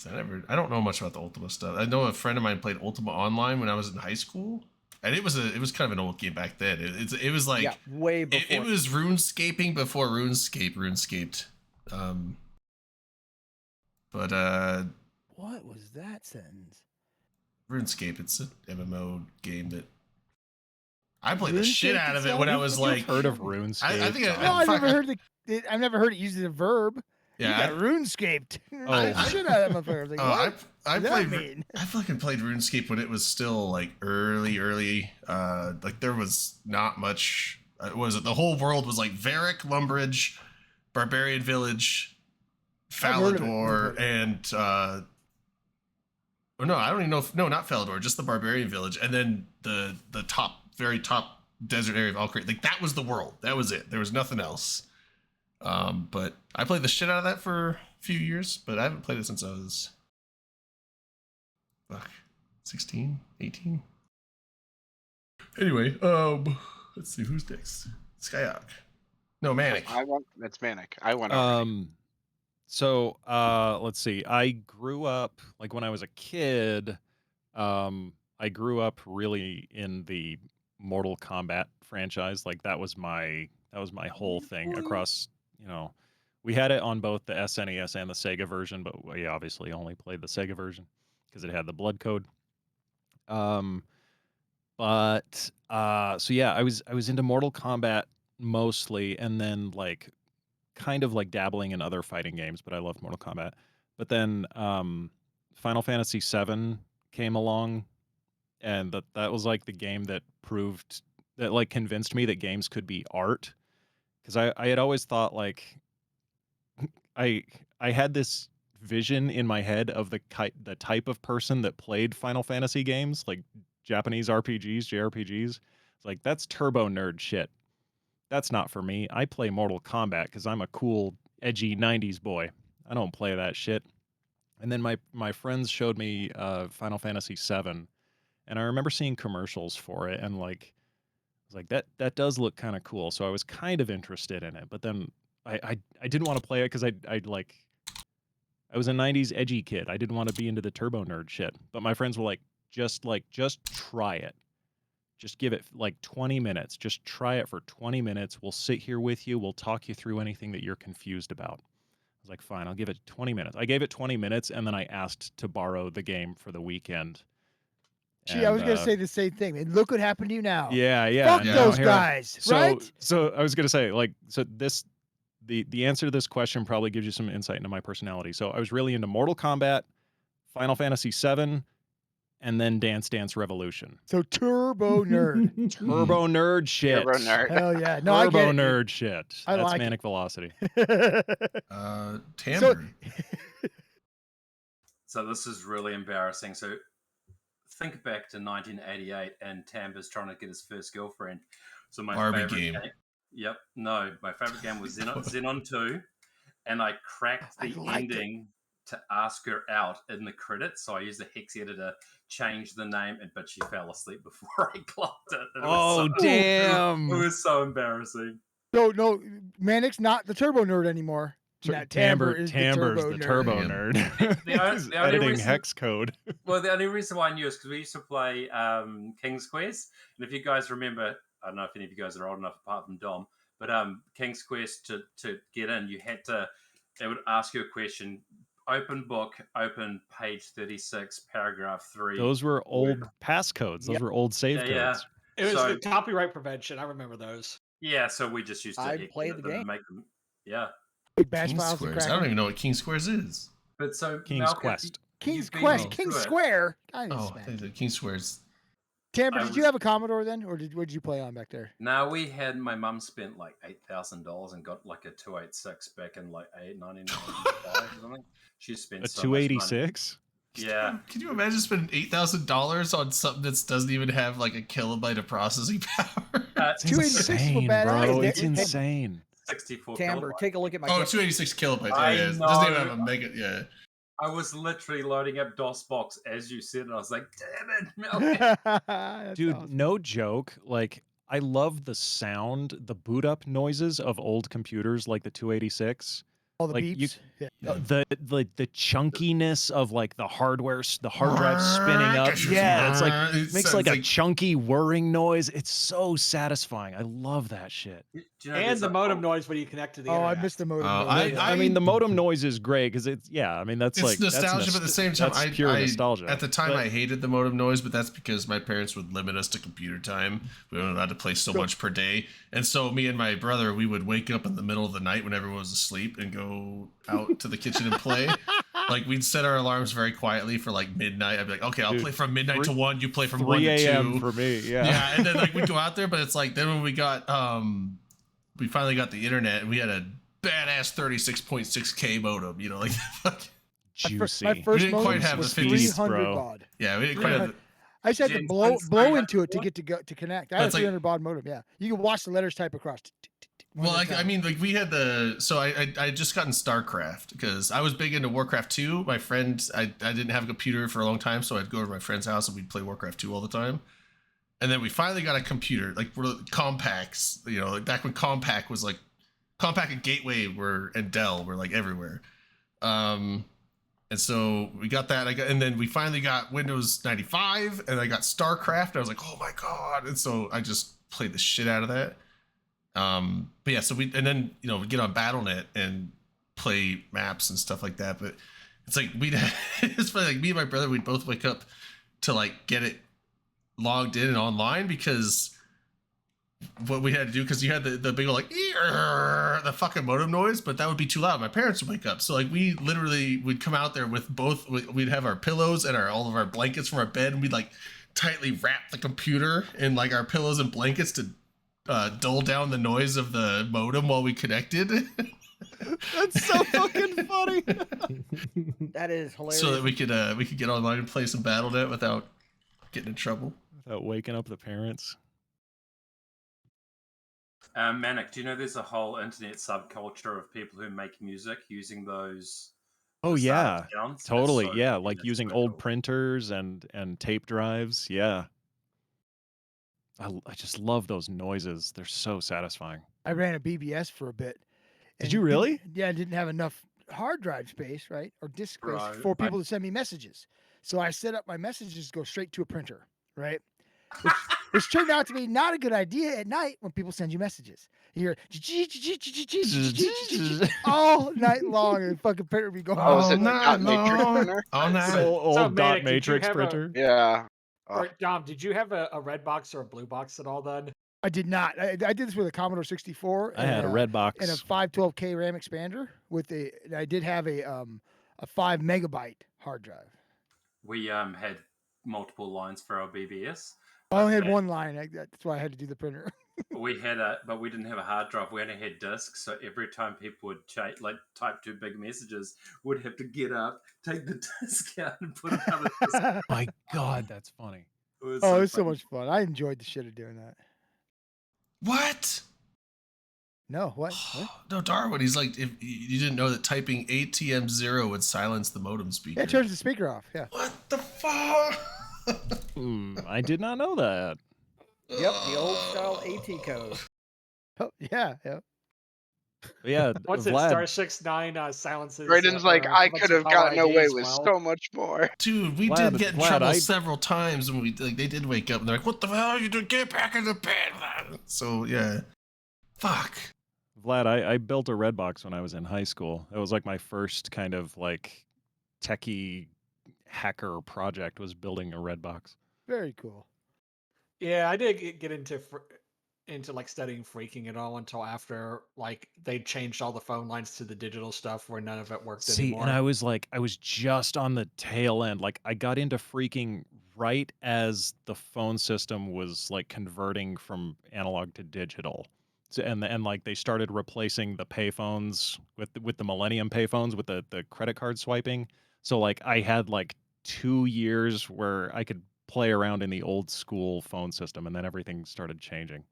Speaker 2: I don't know much about the Ultima stuff. I know a friend of mine played Ultima Online when I was in high school, and it was kind of an old game back then. It was like
Speaker 7: Yeah, way before.
Speaker 2: it was RuneScaping before RuneScaped. But
Speaker 4: What was that sentence?
Speaker 2: RuneScape, it's an MMO game that I played the shit
Speaker 4: RuneScape
Speaker 2: out of it
Speaker 4: itself?
Speaker 2: when I was
Speaker 1: You've
Speaker 2: like,
Speaker 1: heard of RuneScape?
Speaker 2: I think I-
Speaker 4: No, I've
Speaker 2: fuck,
Speaker 4: never
Speaker 2: I-
Speaker 4: heard I've never heard it used as a verb.
Speaker 2: yeah,
Speaker 4: You got RuneScaped.
Speaker 1: Oh.
Speaker 4: Shit out of that motherfucker. I was like, what?
Speaker 2: I
Speaker 4: does that
Speaker 2: played.
Speaker 4: mean?
Speaker 2: I fucking played RuneScape when it was still like early. Like there was not much. What was it? The whole world was like Varric, Lumbridge, Barbarian Village,
Speaker 4: I've heard of it.
Speaker 2: Falador, and or no, I don't even know. No, not Falador, just the Barbarian Village, and then the very top desert area of Valkyrie. Like that was the world. That was it. There was nothing else. But I played the shit out of that for a few years, but I haven't played it since I was 16, 18. Anyway, let's see who's next. Skyok. No, Manic.
Speaker 3: That's Manic. I went already.
Speaker 1: So let's see. I grew up like when I was a kid. I grew up really in the Mortal Kombat franchise. Like that was my whole thing across. We had it on both the SNES and the Sega version, but we obviously only played the Sega version because it had the blood code. So yeah, I was into Mortal Kombat mostly, and then like kind of like dabbling in other fighting games, but I loved Mortal Kombat. But then Final Fantasy VII came along, and that was like the game that proved that like convinced me that games could be art. Because I had always thought like I had this vision in my head of the type of person that played Final Fantasy games, like Japanese RPGs, JRPGs. It's like that's turbo nerd shit. That's not for me. I play Mortal Kombat because I'm a cool, edgy 90s boy. I don't play that shit. And then my friends showed me Final Fantasy VII, and I remember seeing commercials for it, and like I was like, that does look kind of cool. So I was kind of interested in it, but then I didn't want to play it because I was a 90s edgy kid. I didn't want to be into the turbo nerd shit. But my friends were like, just try it. Just give it like 20 minutes. Just try it for 20 minutes. We'll sit here with you. We'll talk you through anything that you're confused about. I was like, fine, I'll give it 20 minutes. I gave it 20 minutes, and then I asked to borrow the game for the weekend.
Speaker 4: Gee, I was going to say the same thing. And look what happened to you now.
Speaker 1: Yeah.
Speaker 4: Fuck
Speaker 1: no,
Speaker 4: those
Speaker 1: here-
Speaker 4: guys, right?
Speaker 1: So I was going to say, like, so this, the answer to this question probably gives you some insight into my personality. So I was really into Mortal Kombat, Final Fantasy VII, and then Dance Dance Revolution.
Speaker 4: So turbo nerd.
Speaker 1: Turbo nerd shit.
Speaker 3: Turbo nerd.
Speaker 4: Hell yeah. No, I
Speaker 1: Turbo
Speaker 4: get it.
Speaker 1: nerd shit.
Speaker 4: I
Speaker 1: That's
Speaker 4: like it.
Speaker 1: Manic Velocity.
Speaker 2: Tambour.
Speaker 8: So this is really embarrassing. So think back to 1988 and Tambour's trying to get his first girlfriend. So my
Speaker 2: Barbie
Speaker 8: favorite
Speaker 2: game.
Speaker 8: Yep. No, my favorite game was Xenon 2. And I cracked
Speaker 4: I
Speaker 8: the
Speaker 4: liked it.
Speaker 8: ending to ask her out in the credits. So I used the hex editor to change the name, but she fell asleep before I clocked it. And it was
Speaker 1: Oh, damn.
Speaker 8: It was so embarrassing.
Speaker 4: No, Manic's not the turbo nerd anymore. Now, Tambour is
Speaker 1: Tambour's
Speaker 4: the
Speaker 1: the
Speaker 4: turbo
Speaker 1: turbo
Speaker 2: nerd.
Speaker 1: nerd.
Speaker 8: The only
Speaker 1: He's editing
Speaker 8: reason-
Speaker 1: hex code.
Speaker 8: Well, the only reason why I knew is because we used to play King's Quest. And if you guys remember, I don't know if any of you guys are old enough apart from Dom, but King's Quest to get in, they would ask you a question, open book, open page 36, paragraph 3.
Speaker 1: Those were old passcodes. Those
Speaker 7: Yep.
Speaker 1: were old save codes.
Speaker 8: Yeah.
Speaker 9: It was
Speaker 8: So-
Speaker 9: the copyright prevention. I remember those.
Speaker 8: Yeah, so we just used to
Speaker 7: I'd
Speaker 8: hex
Speaker 7: play
Speaker 8: edit
Speaker 7: the
Speaker 8: them and
Speaker 7: game.
Speaker 8: make them. Yeah.
Speaker 4: Big bash
Speaker 2: King
Speaker 4: files and
Speaker 2: Squares. I
Speaker 4: crack
Speaker 2: don't even know what King Squares is.
Speaker 8: But so
Speaker 1: King's
Speaker 8: Malcolm,
Speaker 1: Quest.
Speaker 4: King's
Speaker 8: you've been
Speaker 4: Quest,
Speaker 8: into
Speaker 4: King's
Speaker 8: it.
Speaker 4: Square. I
Speaker 2: Oh,
Speaker 4: understand.
Speaker 2: I think the King Squares.
Speaker 4: Tambour,
Speaker 8: I
Speaker 4: did you
Speaker 8: was-
Speaker 4: have a Commodore then, or what did you play on back there?
Speaker 8: Now my mum spent like $8,000 and got like a 286 back in like 1995 or something. She spent
Speaker 1: A
Speaker 8: so much money.
Speaker 1: 286?
Speaker 8: Yeah.
Speaker 2: Can you imagine spending $8,000 on something that doesn't even have like a kilobyte of processing power?
Speaker 8: It's
Speaker 4: 286 is
Speaker 1: Insane,
Speaker 4: badass.
Speaker 1: bro.
Speaker 4: Hey,
Speaker 1: It's
Speaker 4: hey,
Speaker 1: insane.
Speaker 8: 64
Speaker 7: Tambour,
Speaker 8: kilobytes.
Speaker 7: take a look at my
Speaker 2: Oh,
Speaker 7: camera.
Speaker 2: 286 kilobytes.
Speaker 8: I
Speaker 2: Yeah, it doesn't even
Speaker 8: know.
Speaker 2: have a mega. Yeah.
Speaker 8: I was literally loading up DOSBox as you said, and I was like, damn it, Malcolm.
Speaker 4: That's
Speaker 1: Dude,
Speaker 4: awesome.
Speaker 1: no joke. Like, I love the sound, the boot up noises of old computers like the 286.
Speaker 4: All the
Speaker 1: Like, you
Speaker 4: beeps. Yeah.
Speaker 1: the chunkiness of like the hard drive spinning up. Yeah, it's like makes like a chunky whirring noise. It's so satisfying. I love that shit.
Speaker 8: Do you know
Speaker 9: And
Speaker 8: there's
Speaker 9: the
Speaker 8: a
Speaker 9: modem
Speaker 8: whole-
Speaker 9: noise when you connect to the
Speaker 4: Oh, I
Speaker 9: internet.
Speaker 4: missed the modem.
Speaker 2: Oh,
Speaker 4: noise.
Speaker 1: I mean, the modem noise is great because it's I mean, that's
Speaker 2: it's
Speaker 1: like
Speaker 2: nostalgia,
Speaker 1: that's
Speaker 2: but at the same time,
Speaker 1: that's pure nostalgia.
Speaker 2: At the time,
Speaker 1: But-
Speaker 2: I hated the modem noise, but that's because my parents would limit us to computer time. We weren't allowed to play so much per day, and so me and my brother, we would wake up in the middle of the night when everyone was asleep and go out to the kitchen and play. Like we'd set our alarms very quietly for like midnight. I'd be like, okay, I'll
Speaker 1: Dude,
Speaker 2: play from midnight to 1. You play from
Speaker 1: 3
Speaker 2: 1 to 2.
Speaker 1: a.m. for me. Yeah.
Speaker 2: Yeah, and then like we'd go out there, but it's like then when we got we finally got the internet and we had a badass 36.6K modem, you know, like
Speaker 1: Juicy.
Speaker 4: My first
Speaker 2: didn't quite
Speaker 4: modem
Speaker 2: have the
Speaker 4: was
Speaker 2: 50s,
Speaker 4: 300
Speaker 1: bro.
Speaker 4: baud.
Speaker 2: yeah, we didn't quite have.
Speaker 4: I just had to
Speaker 8: James
Speaker 4: blow
Speaker 8: Bond's
Speaker 4: blow
Speaker 8: 300
Speaker 4: into it to
Speaker 8: baud?
Speaker 4: get to connect. I had a
Speaker 2: That's like-
Speaker 4: 300 baud modem. Yeah, you can watch the letters type across. one
Speaker 2: Well,
Speaker 4: at a
Speaker 2: I
Speaker 4: time.
Speaker 2: mean, like we had so I just gotten StarCraft because I was big into Warcraft 2. My friend, I didn't have a computer for a long time, so I'd go to my friend's house and we'd play Warcraft 2 all the time. And then we finally got a computer, like compacts, you know, like back when Compaq was like Compaq and Gateway and Dell were like everywhere. And so we got that. And then we finally got Windows 95 and I got StarCraft. I was like, oh my God. And so I just played the shit out of that. But yeah, so we would get on BattleNet and play maps and stuff like that. But it's like it's funny, like me and my brother, we'd both wake up to like get it logged in and online because what we had to do, because you had the big old like the fucking modem noise, but that would be too loud. My parents would wake up, so like we literally would come out there with we'd have our pillows and all of our blankets from our bed, and we'd like tightly wrap the computer in like our pillows and blankets to dull down the noise of the modem while we connected.
Speaker 1: That's so fucking funny.
Speaker 7: That is hilarious.
Speaker 2: So that we could get online and play some BattleNet without getting in trouble.
Speaker 1: Without waking up the parents.
Speaker 8: Manic, do you know there's a whole internet subculture of people who make music using those?
Speaker 1: Oh yeah,
Speaker 8: sounds? That's
Speaker 1: totally.
Speaker 8: so-
Speaker 1: Yeah, like
Speaker 8: that's
Speaker 1: using
Speaker 8: so
Speaker 1: old
Speaker 8: cool.
Speaker 1: printers and tape drives. Yeah. I just love those noises. They're so satisfying.
Speaker 4: I ran a BBS for a bit.
Speaker 1: Did
Speaker 4: and
Speaker 1: you really?
Speaker 4: Yeah, I didn't have enough hard drive space, right, or disk space
Speaker 8: Right.
Speaker 4: for people to send me messages. So I set up my messages to go straight to a printer, right? Which turned out to be not a good idea at night when people send you messages. You hear all night long, and the fucking printer would be going.
Speaker 3: Oh, is it
Speaker 2: All night
Speaker 3: dot matrix
Speaker 2: long.
Speaker 3: printer?
Speaker 2: All night.
Speaker 1: So old
Speaker 9: Manic,
Speaker 1: dot
Speaker 9: did you
Speaker 1: matrix
Speaker 9: have a-
Speaker 1: printer.
Speaker 3: Yeah.
Speaker 9: Or, Dom, did you have a red box or a blue box at all then?
Speaker 4: I did not. I did this with a Commodore 64.
Speaker 1: I had a red box.
Speaker 4: and a 512K RAM expander with and I did have a 5 megabyte hard drive.
Speaker 8: We had multiple lines for our BBS.
Speaker 4: I only had
Speaker 8: Okay.
Speaker 4: one line. That's why I had to do the printer.
Speaker 8: We had but we didn't have a hard drive. We only had discs. So every time people would type 2 big messages, we'd have to get up, take the disc out, and put another disc.
Speaker 1: My God, that's funny.
Speaker 8: It was
Speaker 4: Oh, it was so
Speaker 8: funny.
Speaker 4: much fun. I enjoyed the shit of doing that.
Speaker 2: What?
Speaker 4: No, what?
Speaker 2: No, Darwin. He's like, if you didn't know that typing ATM0 would silence the modem speaker.
Speaker 4: Yeah, it turns the speaker off. Yeah.
Speaker 2: What the fuck?
Speaker 1: I did not know that.
Speaker 7: Yep, the old style AT code.
Speaker 4: Oh, yeah, yeah.
Speaker 1: But yeah,
Speaker 9: What's it?
Speaker 1: Vlad.
Speaker 9: Star 69 silences.
Speaker 3: Brayden's like, I could have gotten away with
Speaker 9: well.
Speaker 3: so much more.
Speaker 2: Dude, we
Speaker 1: Vlad-
Speaker 2: did get in
Speaker 1: Vlad,
Speaker 2: trouble
Speaker 1: I-
Speaker 2: several times when they did wake up and they're like, "What the hell are you doing? Get back in the bed!" So yeah, fuck.
Speaker 1: Vlad, I built a red box when I was in high school. It was like my first kind of like techie hacker project was building a red box.
Speaker 4: Very cool.
Speaker 9: Yeah, I did get into like studying phreaking and all until after like they changed all the phone lines to the digital stuff where none of it worked
Speaker 1: See,
Speaker 9: anymore.
Speaker 1: and I was just on the tail end. Like I got into freaking right as the phone system was like converting from analog to digital. So, and like they started replacing the payphones with the Millennium payphones with the credit card swiping. So like I had like 2 years where I could play around in the old school phone system, and then everything started changing.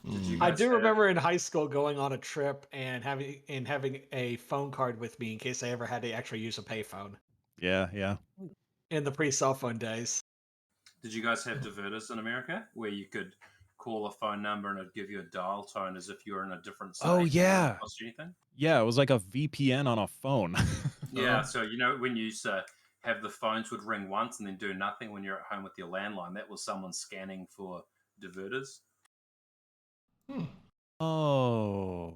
Speaker 8: Did you
Speaker 9: I
Speaker 8: guys
Speaker 9: do
Speaker 8: have-
Speaker 9: remember in high school going on a trip and having a phone card with me in case I ever had to actually use a payphone
Speaker 1: Yeah.
Speaker 9: in the pre-cell phone days.
Speaker 8: Did you guys have diverters in America where you could call a phone number and it'd give you a dial tone as if you were in a different state.
Speaker 1: Oh,
Speaker 8: It wouldn't
Speaker 1: yeah.
Speaker 8: cost you anything.
Speaker 1: Yeah, it was like a VPN on a phone.
Speaker 8: Yeah, so you know when you used to have the phones would ring once and then do nothing when you're at home with your landline, that was someone scanning for diverters.
Speaker 1: Oh.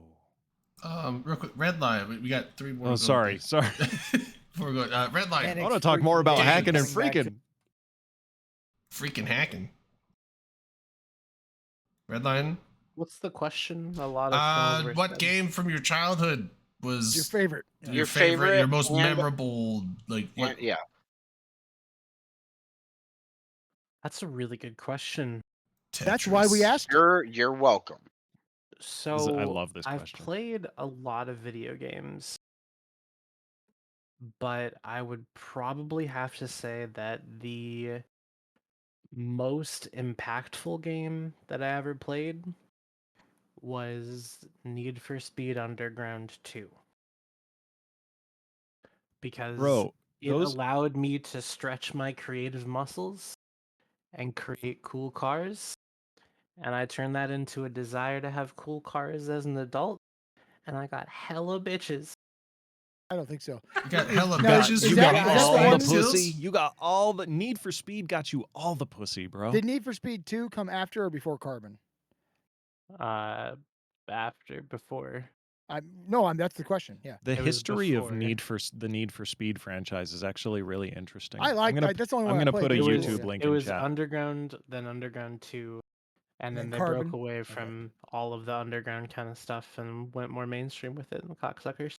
Speaker 2: Real quick, Redline. We got 3 more.
Speaker 1: Oh,
Speaker 2: to go.
Speaker 1: sorry.
Speaker 2: Before we go, Redline.
Speaker 4: And
Speaker 1: I want to talk more about
Speaker 2: Games
Speaker 1: hacking and
Speaker 7: coming back to-
Speaker 1: freaking.
Speaker 2: Freaking hacking. Redline.
Speaker 5: What's the question? A lot of things were
Speaker 2: What
Speaker 5: said.
Speaker 2: game from your childhood was
Speaker 4: Your favorite.
Speaker 2: your favorite, your most
Speaker 3: and-
Speaker 2: memorable? Like what?
Speaker 3: Yeah.
Speaker 5: That's a really good question.
Speaker 4: That's why we
Speaker 2: Tetris.
Speaker 4: asked.
Speaker 3: You're welcome.
Speaker 5: So
Speaker 1: I love this
Speaker 5: I've
Speaker 1: question.
Speaker 5: played a lot of video games, but I would probably have to say that the most impactful game that I ever played was Need for Speed Underground 2. Because
Speaker 1: Bro,
Speaker 5: it
Speaker 1: those
Speaker 5: allowed me to stretch my creative muscles and create cool cars. And I turned that into a desire to have cool cars as an adult. And I got hella bitches.
Speaker 4: I don't think so.
Speaker 2: You got hella
Speaker 4: Now,
Speaker 2: bitches.
Speaker 4: is
Speaker 2: You
Speaker 4: that-
Speaker 2: got
Speaker 4: is that
Speaker 2: all
Speaker 4: the
Speaker 2: the
Speaker 4: one-
Speaker 2: pussy.
Speaker 1: You got all the Need for Speed got you all the pussy, bro.
Speaker 4: Did Need for Speed 2 come after or before Carbon?
Speaker 5: Before.
Speaker 4: That's the question. Yeah.
Speaker 1: The
Speaker 5: It was
Speaker 1: history of
Speaker 5: before.
Speaker 1: the Need for Speed franchise is actually really interesting.
Speaker 4: I like
Speaker 1: I'm gonna,
Speaker 4: that's the only
Speaker 1: I'm
Speaker 4: one I
Speaker 1: gonna put a
Speaker 4: played.
Speaker 5: was-
Speaker 1: YouTube link
Speaker 5: It
Speaker 1: in
Speaker 5: was
Speaker 1: chat.
Speaker 5: Underground, then Underground 2, and then
Speaker 4: then
Speaker 5: they
Speaker 4: Carbon.
Speaker 5: broke away from all of the Underground kind of stuff and went more mainstream with it, and cocksuckers.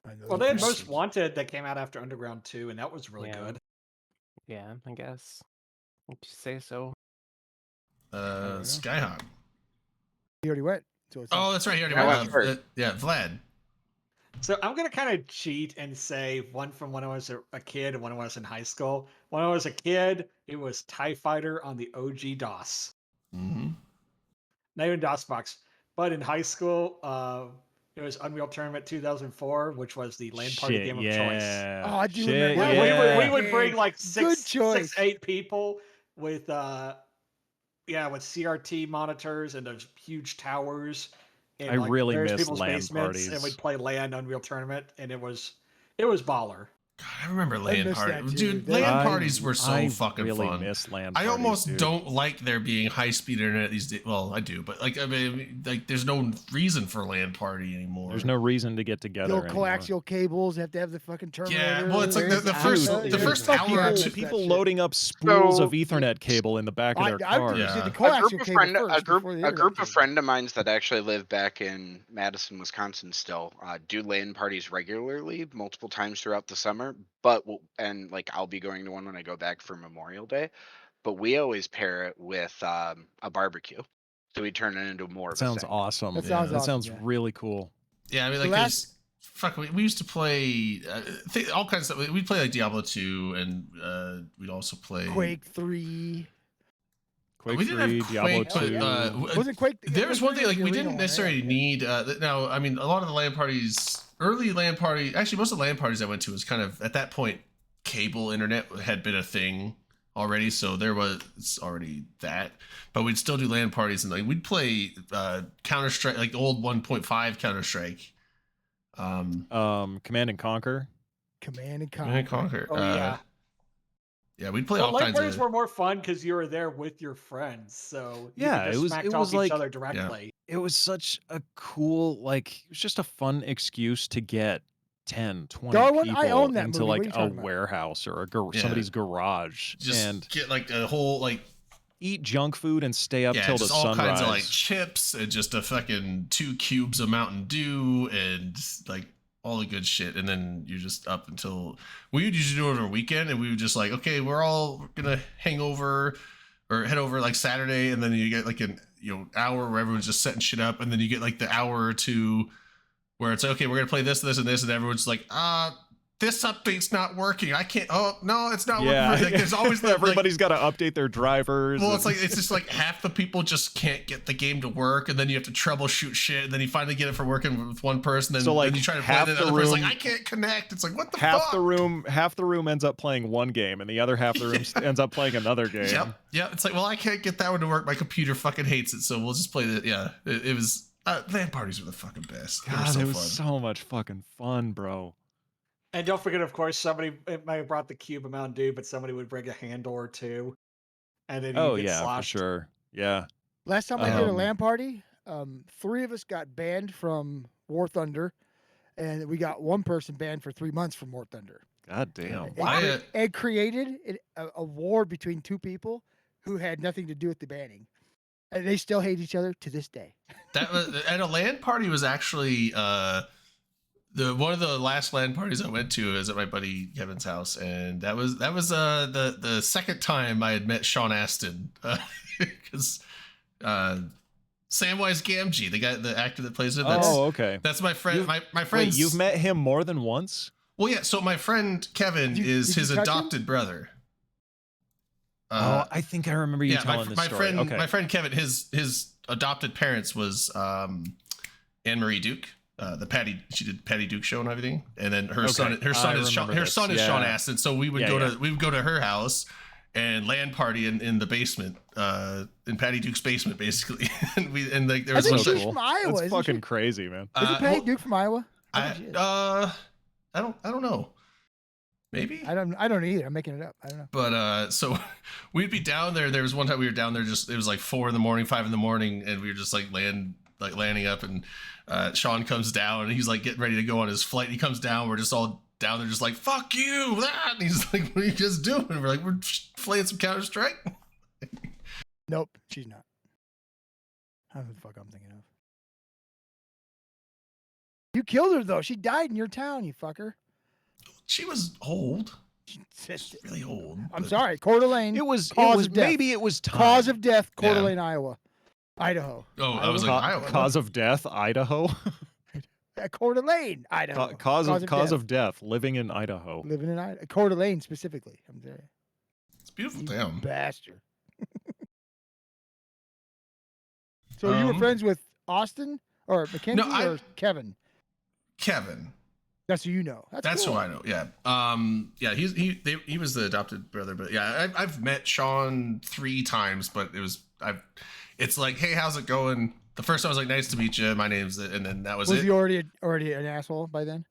Speaker 4: I know
Speaker 9: Well,
Speaker 4: the
Speaker 9: they had
Speaker 4: best.
Speaker 9: Most Wanted that came out after Underground 2, and that was really
Speaker 5: Yeah.
Speaker 9: good.
Speaker 5: Yeah, I guess. If you say so.
Speaker 4: know.
Speaker 2: Skyhawk.
Speaker 4: He already went. So it's
Speaker 2: Oh, that's right. He already
Speaker 3: I
Speaker 2: went.
Speaker 3: went first.
Speaker 2: Yeah, Vlad.
Speaker 9: So I'm gonna kind of cheat and say one from when I was a kid and when I was in high school. When I was a kid, it was TIE Fighter on the OG DOS.
Speaker 2: Mm-hmm.
Speaker 9: Not even DOSBox. But in high school, it was Unreal Tournament 2004, which was the LAN party
Speaker 1: Shit,
Speaker 9: game of
Speaker 1: yeah.
Speaker 9: choice.
Speaker 4: Oh, I do
Speaker 1: Shit,
Speaker 4: remember
Speaker 9: We,
Speaker 4: that.
Speaker 9: we,
Speaker 1: yeah.
Speaker 9: would bring like
Speaker 4: Good choice.
Speaker 9: 8 people with with CRT monitors and those huge towers. And,
Speaker 1: I really
Speaker 9: various
Speaker 1: miss
Speaker 9: people's
Speaker 1: LAN
Speaker 9: basements, and
Speaker 1: parties.
Speaker 9: we'd play LAN Unreal Tournament, and it was baller.
Speaker 2: God, I remember LAN
Speaker 4: miss that
Speaker 2: parties.
Speaker 4: too.
Speaker 2: Dude,
Speaker 4: They-
Speaker 2: LAN parties were so
Speaker 1: I
Speaker 2: fucking
Speaker 1: really
Speaker 2: fun.
Speaker 1: miss LAN
Speaker 2: I
Speaker 1: parties,
Speaker 2: almost
Speaker 1: dude.
Speaker 2: don't like there being high-speed internet these days. Well, I do, but like, I mean, like, there's no reason for LAN party anymore.
Speaker 1: There's no reason to get together
Speaker 4: Little
Speaker 1: anymore.
Speaker 4: coaxial cables. Have to have the fucking Terminator.
Speaker 2: Yeah, well, it's like
Speaker 1: There's
Speaker 2: the first
Speaker 1: absolutely-
Speaker 2: the
Speaker 1: dude,
Speaker 2: first
Speaker 4: fuck
Speaker 2: hour
Speaker 4: yeah, I
Speaker 2: or
Speaker 4: miss
Speaker 2: two.
Speaker 4: that
Speaker 1: People
Speaker 4: shit.
Speaker 1: loading up spools of
Speaker 3: So-
Speaker 1: Ethernet cable in the back of their
Speaker 4: I
Speaker 1: cars.
Speaker 2: Yeah.
Speaker 4: did the
Speaker 3: A
Speaker 4: coaxial
Speaker 3: group of
Speaker 4: cable
Speaker 3: friend,
Speaker 4: first before the
Speaker 3: a group
Speaker 4: internet
Speaker 3: of
Speaker 4: came.
Speaker 3: friend of mine that actually live back in Madison, Wisconsin, still do LAN parties regularly, multiple times throughout the summer. But and like I'll be going to one when I go back for Memorial Day. But we always pair it with a barbecue, so we turn it into more
Speaker 1: That
Speaker 3: of a
Speaker 1: sounds
Speaker 3: thing.
Speaker 1: awesome.
Speaker 4: That sounds
Speaker 1: That
Speaker 4: awesome,
Speaker 1: sounds
Speaker 4: yeah.
Speaker 1: really cool.
Speaker 2: Yeah, I mean,
Speaker 4: The
Speaker 2: like,
Speaker 4: last-
Speaker 2: we used to play all kinds of stuff. We'd play like Diablo 2, and we'd also play
Speaker 4: Quake 3.
Speaker 1: Quake
Speaker 2: We didn't
Speaker 1: 3,
Speaker 2: have
Speaker 1: Diablo
Speaker 2: Quake,
Speaker 1: 2.
Speaker 2: but
Speaker 4: Wasn't Quake?
Speaker 2: there was
Speaker 4: Quake
Speaker 2: one
Speaker 4: 3
Speaker 2: thing, like,
Speaker 4: the
Speaker 2: we
Speaker 4: original
Speaker 2: didn't
Speaker 4: one, right?
Speaker 2: necessarily
Speaker 4: Yeah.
Speaker 2: need now, I mean, a lot of the LAN parties, early LAN party, actually most of the LAN parties I went to was kind of at that point cable internet had been a thing already, so there was already that, but we'd still do LAN parties, and like we'd play Counter-Strike, like old 1.5 Counter-Strike,
Speaker 1: Command and Conquer.
Speaker 4: Command and
Speaker 2: Command and
Speaker 4: Conquer.
Speaker 2: Conquer.
Speaker 9: Oh yeah.
Speaker 2: Yeah, we'd play
Speaker 9: Well,
Speaker 2: all
Speaker 9: LAN
Speaker 2: kinds
Speaker 9: parties
Speaker 2: of
Speaker 9: were more fun because you were there with your friends, so you
Speaker 1: Yeah,
Speaker 9: could
Speaker 1: it
Speaker 9: just
Speaker 1: was-
Speaker 9: smack
Speaker 1: it
Speaker 9: talk
Speaker 1: was
Speaker 9: each
Speaker 1: like-
Speaker 9: other directly.
Speaker 1: It was such a cool, like, it was just a fun excuse to get 10, 20
Speaker 4: Darwin,
Speaker 1: people
Speaker 4: I own that
Speaker 1: into
Speaker 4: movie. What are
Speaker 1: like
Speaker 4: you
Speaker 1: a
Speaker 4: talking about?
Speaker 1: warehouse or
Speaker 2: Yeah.
Speaker 1: somebody's garage
Speaker 2: just
Speaker 1: and
Speaker 2: get like a whole like
Speaker 1: eat junk food and stay up till the
Speaker 2: just all
Speaker 1: sunrise.
Speaker 2: kinds of like chips and just a fucking 2 cubes of Mountain Dew and like all the good shit, and then you're just up until we would usually do it over a weekend, and we would just like, okay, we're gonna hang over or head over like Saturday, and then you get like an hour where everyone's just setting shit up, and then you get like the hour or two where it's like, okay, we're gonna play this, this, and this, and everyone's like, this update's not working. I can't. Oh no, it's not
Speaker 1: Yeah,
Speaker 2: working. Like, there's always the,
Speaker 1: everybody's got to update their drivers.
Speaker 2: Well,
Speaker 1: and-
Speaker 2: it's like it's just like half the people just can't get the game to work, and then you have to troubleshoot shit, and then you finally get it for working with one person, then,
Speaker 1: So, like,
Speaker 2: then you try to play
Speaker 1: half
Speaker 2: it, and the
Speaker 1: the
Speaker 2: other person's like,
Speaker 1: room-
Speaker 2: I can't connect. It's like, what the
Speaker 1: half
Speaker 2: fuck?
Speaker 1: the room ends up playing one game, and the other half of the room ends up playing another game.
Speaker 2: Yep. It's like, well, I can't get that one to work. My computer fucking hates it, so we'll just play the. Yeah, it was. LAN parties were the fucking best. They were
Speaker 1: God,
Speaker 2: so
Speaker 1: it was
Speaker 2: fun.
Speaker 1: so much fucking fun, bro.
Speaker 9: And don't forget, of course, somebody might have brought the cube of Mountain Dew, but somebody would bring a handle or two, and then
Speaker 1: Oh
Speaker 9: you get
Speaker 1: yeah,
Speaker 9: sloshed.
Speaker 1: for sure. Yeah.
Speaker 4: Last time I did a
Speaker 1: Um,
Speaker 4: LAN party, 3 of us got banned from War Thunder, and we got one person banned for 3 months from War Thunder.
Speaker 1: God damn.
Speaker 4: It created a war between 2 people who had nothing to do with the banning, and they still hate each other to this day.
Speaker 2: That was at a LAN party was actually the one of the last LAN parties I went to was at my buddy Kevin's house, and that was the second time I had met Sean Astin, because Samwise Gamgee, the actor that plays him.
Speaker 1: Oh, okay.
Speaker 2: That's my friend.
Speaker 1: You've-
Speaker 2: My friend.
Speaker 1: Wait, you've met him more than once?
Speaker 2: Well, yeah. So my friend Kevin is
Speaker 4: did you
Speaker 2: his
Speaker 4: touch him?
Speaker 2: adopted brother.
Speaker 1: I think I remember you telling this
Speaker 2: my
Speaker 1: story.
Speaker 2: friend,
Speaker 1: Okay.
Speaker 2: my friend Kevin, his adopted parents was Anne Marie Duke, she did Patty Duke show and everything, and then her son
Speaker 1: I
Speaker 2: is Sean,
Speaker 1: remember
Speaker 2: her
Speaker 1: this.
Speaker 2: son is Sean
Speaker 1: Yeah.
Speaker 2: Astin. So we would go to her house and LAN party in the basement, in Patty Duke's basement, basically. and like there
Speaker 4: I
Speaker 2: was
Speaker 4: think
Speaker 2: one
Speaker 4: she's
Speaker 2: time.
Speaker 4: from Iowa.
Speaker 1: That's
Speaker 4: isn't
Speaker 1: fucking
Speaker 4: she?
Speaker 1: crazy, man.
Speaker 4: Isn't Patty
Speaker 2: well,
Speaker 4: Duke from Iowa? I think she is.
Speaker 2: I don't know. Maybe
Speaker 4: I don't either. I'm making it up. I don't know.
Speaker 2: But so we'd be down there. There was one time we were down there, just it was like 4 a.m, 5 a.m, and we were just like landing up, and Sean comes down and he's like getting ready to go on his flight. He comes down, we're just all down there just like, fuck you, that, and he's like, what are you just doing? And we're like, we're playing some Counter-Strike.
Speaker 4: Nope, she's not. I don't know who the fuck I'm thinking of. You killed her though. She died in your town, you fucker.
Speaker 2: She was old.
Speaker 4: Just-
Speaker 2: Really old.
Speaker 4: I'm
Speaker 2: but-
Speaker 4: sorry, Coeur d'Alene.
Speaker 1: It was
Speaker 4: Cause of death.
Speaker 1: maybe it was time.
Speaker 4: Cause of death, Coeur
Speaker 2: Yeah.
Speaker 4: d'Alene, Iowa. Idaho.
Speaker 2: Oh, I was like, Iowa.
Speaker 1: Cause of death, Idaho.
Speaker 4: Coeur d'Alene, Idaho.
Speaker 1: Cause
Speaker 4: death.
Speaker 1: of death, living in Idaho.
Speaker 4: Living in Idaho. Coeur d'Alene specifically. I'm there.
Speaker 2: It's a beautiful
Speaker 4: You
Speaker 2: town.
Speaker 4: bastard. So you were friends with Austin or Mackenzie or Kevin?
Speaker 2: Kevin.
Speaker 4: That's who you know.
Speaker 2: That's
Speaker 4: cool.
Speaker 2: who I know. Yeah. Yeah. He was the adopted brother, but yeah, I've met Sean 3 times, but it's like, hey, how's it going? The first time I was like, nice to meet you. My name's, and then that was it.
Speaker 4: Was he already an asshole by then?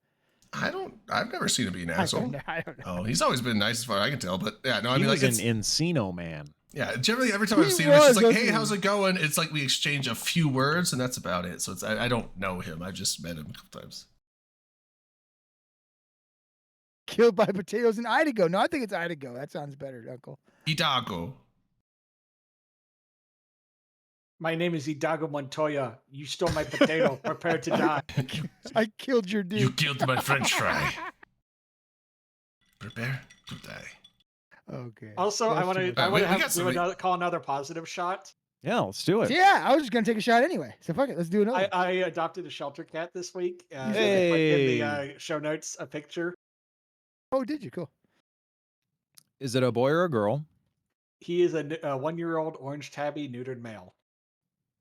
Speaker 2: I've never seen him be an asshole.
Speaker 4: I don't know.
Speaker 2: Oh, he's always been nice as far as I can tell. But yeah, no, I
Speaker 1: He
Speaker 2: mean,
Speaker 1: was
Speaker 2: like,
Speaker 1: an Encino man.
Speaker 2: yeah, generally every time
Speaker 4: He
Speaker 2: I've seen him, it's just
Speaker 4: was,
Speaker 2: like, hey,
Speaker 4: wasn't
Speaker 2: how's
Speaker 4: he?
Speaker 2: it going? It's like we exchange a few words, and that's about it. So I don't know him. I just met him a couple times.
Speaker 4: Killed by potatoes in Idaho. No, I think it's Idaho. That sounds better, Uncle.
Speaker 2: Hidalgo.
Speaker 9: My name is Hidalgo Montoya. You stole my potato. Prepare to die.
Speaker 4: I killed your dude.
Speaker 2: You killed my French fry. Prepare to die.
Speaker 4: Okay.
Speaker 9: Also, I
Speaker 4: That's
Speaker 9: want
Speaker 4: too
Speaker 9: to.
Speaker 4: much.
Speaker 9: I
Speaker 2: we-
Speaker 9: want
Speaker 2: we
Speaker 9: to
Speaker 2: got some-
Speaker 9: call another positive shot.
Speaker 1: Yeah, let's do it.
Speaker 4: Yeah, I was just gonna take a shot anyway. So fuck it, let's do another.
Speaker 9: I adopted a shelter cat this week.
Speaker 1: Hey.
Speaker 9: In the show notes, a picture.
Speaker 4: Oh, did you? Cool.
Speaker 1: Is it a boy or a girl?
Speaker 9: He is a 1-year-old orange tabby neutered male.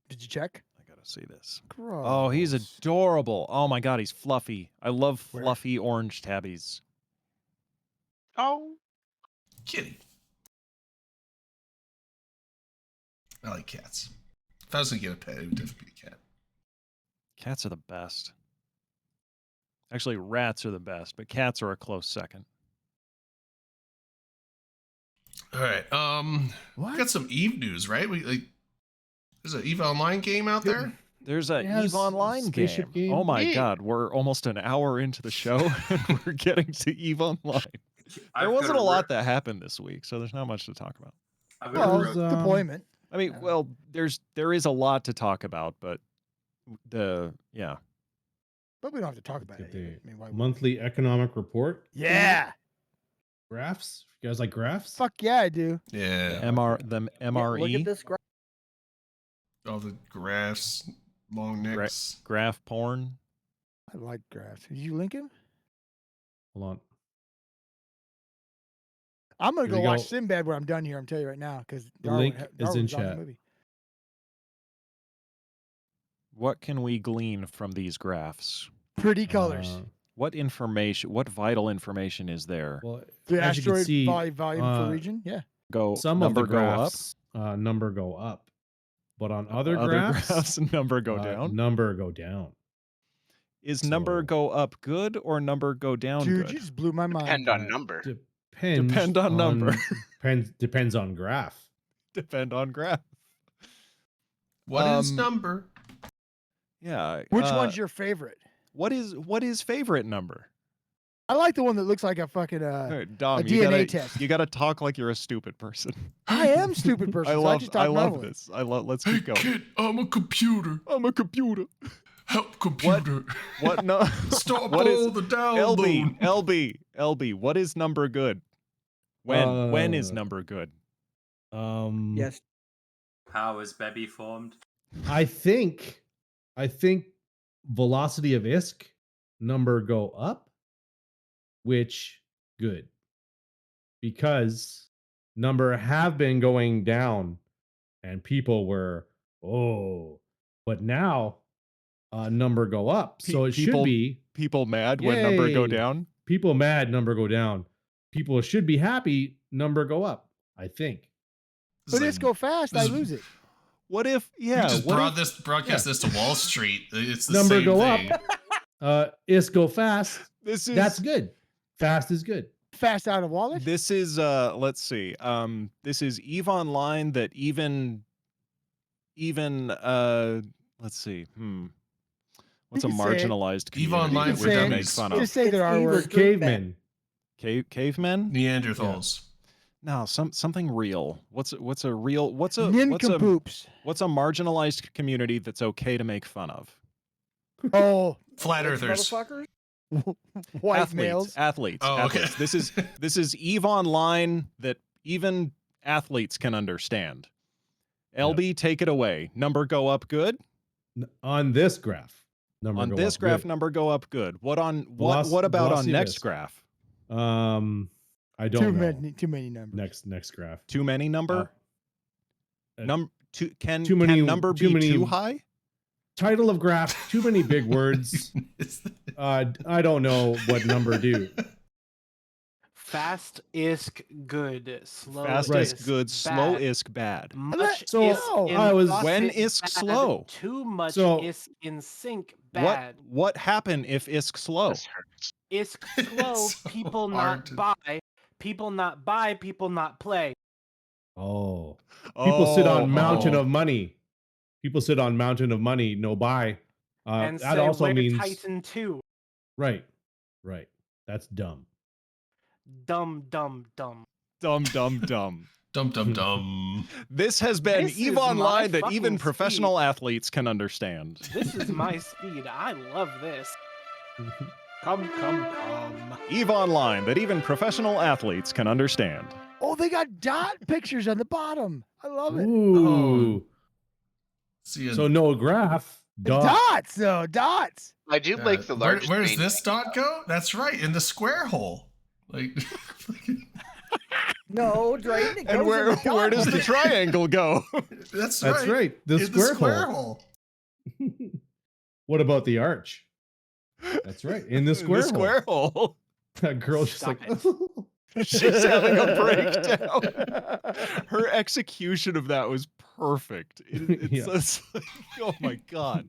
Speaker 4: Did you check?
Speaker 1: I gotta see this.
Speaker 4: Gross.
Speaker 1: Oh, he's adorable. Oh my god, he's fluffy. I love
Speaker 4: Where?
Speaker 1: fluffy orange tabbies.
Speaker 3: Oh,
Speaker 2: Kitty. I like cats. If I was gonna get a pet, it would definitely be a cat.
Speaker 1: Cats are the best. Actually, rats are the best, but cats are a close second.
Speaker 2: All right. We
Speaker 4: What?
Speaker 2: got some Eve news, right? There's an Eve Online game out there.
Speaker 1: There's a
Speaker 6: Yes,
Speaker 1: EVE Online game.
Speaker 6: spaceship game.
Speaker 1: Oh my
Speaker 2: Yeah.
Speaker 1: god, we're almost an hour into the show and we're getting to EVE Online. There wasn't a lot that happened this week, so there's not much to talk about.
Speaker 8: I've
Speaker 4: Well,
Speaker 8: got a
Speaker 6: There's,
Speaker 4: deployment.
Speaker 1: I mean, well, there is a lot to talk about, but yeah.
Speaker 4: But we don't have to talk about
Speaker 6: Get
Speaker 4: it.
Speaker 6: the
Speaker 4: I mean, why would we?
Speaker 6: monthly economic report.
Speaker 4: Yeah.
Speaker 6: Graphs. You guys like graphs?
Speaker 4: Fuck yeah, I do.
Speaker 2: Yeah.
Speaker 1: The
Speaker 7: Yeah,
Speaker 1: MRE
Speaker 7: look at this graph.
Speaker 2: All the graphs, long necks.
Speaker 1: graph porn.
Speaker 4: I like graphs. Did you link him?
Speaker 6: Hold on.
Speaker 4: I'm gonna
Speaker 6: Here
Speaker 4: go
Speaker 6: we
Speaker 4: watch
Speaker 6: go.
Speaker 4: Sinbad when I'm done here. I'm telling you right now because
Speaker 6: The link is in
Speaker 4: Darwin's on the
Speaker 6: chat.
Speaker 4: movie.
Speaker 1: What can we glean from these graphs?
Speaker 4: Pretty colors.
Speaker 1: What information? What vital information is there?
Speaker 6: Well,
Speaker 4: The
Speaker 6: as you can
Speaker 4: asteroid
Speaker 6: see,
Speaker 4: volume for region. Yeah.
Speaker 1: Go
Speaker 6: some of the
Speaker 1: number go up.
Speaker 6: graphs number go up, but on other
Speaker 1: Other
Speaker 6: graphs,
Speaker 1: number go down.
Speaker 6: number go down.
Speaker 1: Is number
Speaker 6: So-
Speaker 1: go up good or number go down
Speaker 4: Dude,
Speaker 1: good?
Speaker 4: you just blew my mind.
Speaker 3: Depend on number.
Speaker 6: Depend
Speaker 1: on number.
Speaker 6: Depends on graph.
Speaker 1: Depend on graph.
Speaker 2: What is number?
Speaker 1: Yeah.
Speaker 4: Which one's your favorite?
Speaker 1: What is favorite number?
Speaker 4: I like the one that looks like a fucking
Speaker 1: Dom,
Speaker 4: a
Speaker 1: you gotta,
Speaker 4: DNA test.
Speaker 1: You gotta talk like you're a stupid person.
Speaker 4: I am stupid person. so I just talk
Speaker 1: love
Speaker 4: normally.
Speaker 1: this. Let's
Speaker 2: Hey
Speaker 1: keep going.
Speaker 2: kid, I'm a computer.
Speaker 1: I'm a computer.
Speaker 2: Help computer.
Speaker 1: What no?
Speaker 2: Stop
Speaker 1: What is
Speaker 2: all the download.
Speaker 1: LB? What is number good? When is number good?
Speaker 7: Yes.
Speaker 8: How is Bebby formed?
Speaker 6: I think velocity of ISK number go up, which good, because number have been going down and people were but now number go up. So it should be
Speaker 1: people mad when number go
Speaker 6: Yay.
Speaker 1: down.
Speaker 6: People mad, number go down. People should be happy, number go up, I think.
Speaker 4: But it's go fast. I
Speaker 2: this is-
Speaker 4: lose it.
Speaker 1: What if
Speaker 2: You just broadcast this to Wall Street. It's the
Speaker 6: Number
Speaker 2: same
Speaker 6: go
Speaker 2: thing.
Speaker 6: up. Is go fast.
Speaker 1: That's
Speaker 6: good. Fast is good.
Speaker 4: Fast out of wallet.
Speaker 1: This is let's see. This is EVE Online that even let's see. What's a
Speaker 4: You can say it.
Speaker 1: marginalized
Speaker 2: EVE
Speaker 1: community
Speaker 2: Online
Speaker 1: that
Speaker 2: for
Speaker 1: we can
Speaker 2: dummies.
Speaker 1: make fun of?
Speaker 4: Just say there are
Speaker 7: It's
Speaker 4: words.
Speaker 6: Cavemen.
Speaker 1: Cavemen?
Speaker 2: Neanderthals.
Speaker 1: No, something real. What's a real what's a
Speaker 4: Nincompoops.
Speaker 1: what's a marginalized community that's okay to make fun of?
Speaker 4: Oh,
Speaker 2: Flat
Speaker 7: Rich
Speaker 2: earthers.
Speaker 7: motherfuckers?
Speaker 4: white males.
Speaker 1: Athletes.
Speaker 2: Oh, okay.
Speaker 1: Athletes. This is EVE Online that even athletes can understand. LB, take it away. Number go up good?
Speaker 6: On this graph, number
Speaker 1: On
Speaker 6: go
Speaker 1: this
Speaker 6: up
Speaker 1: graph,
Speaker 6: good.
Speaker 1: what about
Speaker 6: Veloc-
Speaker 1: on
Speaker 6: velocity of
Speaker 1: next
Speaker 6: ISK.
Speaker 1: graph?
Speaker 6: I don't know.
Speaker 4: Too many numbers.
Speaker 6: Next graph.
Speaker 1: Too many number? Can
Speaker 6: too many-
Speaker 1: number
Speaker 6: too
Speaker 1: be
Speaker 6: many-
Speaker 1: too high?
Speaker 6: Title of graph, too many big words. I don't know what number do.
Speaker 5: Fast isk good. Slow
Speaker 1: Fast
Speaker 6: Right.
Speaker 1: is good, slow isk bad.
Speaker 5: Much
Speaker 6: So,
Speaker 5: isk in
Speaker 6: I was-
Speaker 5: process
Speaker 1: When isk
Speaker 5: bad,
Speaker 1: slow?
Speaker 5: Too much
Speaker 6: So-
Speaker 5: isk in sync bad.
Speaker 1: What happened if isk slow?
Speaker 3: This hurts.
Speaker 5: Isk slow.
Speaker 2: so
Speaker 5: People
Speaker 2: hard
Speaker 5: not buy. People not buy. People not play.
Speaker 6: Oh. People sit on mountain
Speaker 2: oh.
Speaker 6: of money. People sit on mountain of money, no buy.
Speaker 5: And
Speaker 6: That
Speaker 5: say
Speaker 6: also
Speaker 5: we're
Speaker 6: means
Speaker 5: Titan 2.
Speaker 6: right. That's dumb.
Speaker 5: Dumb, dumb, dumb.
Speaker 1: Dumb.
Speaker 2: Dum dum dum.
Speaker 1: This has been
Speaker 5: This
Speaker 1: EVE
Speaker 5: is my
Speaker 1: Online that even
Speaker 5: fucking
Speaker 1: professional athletes can understand.
Speaker 5: This is my speed. I love this. Come.
Speaker 1: EVE Online that even professional athletes can understand.
Speaker 4: Oh, they got dot pictures on the bottom. I love it.
Speaker 6: Ooh.
Speaker 2: See,
Speaker 6: So no graph. Dot.
Speaker 4: Dots, though. Dots.
Speaker 3: I do like the largest.
Speaker 2: Where does
Speaker 3: main
Speaker 2: this
Speaker 3: thing,
Speaker 2: dot go? That's right, in the square hole. Like,
Speaker 7: No, Drayton. It
Speaker 1: And
Speaker 7: goes
Speaker 1: where
Speaker 7: in the dot
Speaker 1: does the
Speaker 7: hole.
Speaker 1: triangle go?
Speaker 2: that's
Speaker 6: That's right. The
Speaker 2: in
Speaker 6: square, hole. What about the arch? That's right. In the square,
Speaker 1: the square hole.
Speaker 6: That girl's just
Speaker 5: Stop
Speaker 6: like
Speaker 1: She's having a breakdown. Her execution of that was perfect. It's
Speaker 6: Yeah.
Speaker 1: it's like, oh my god.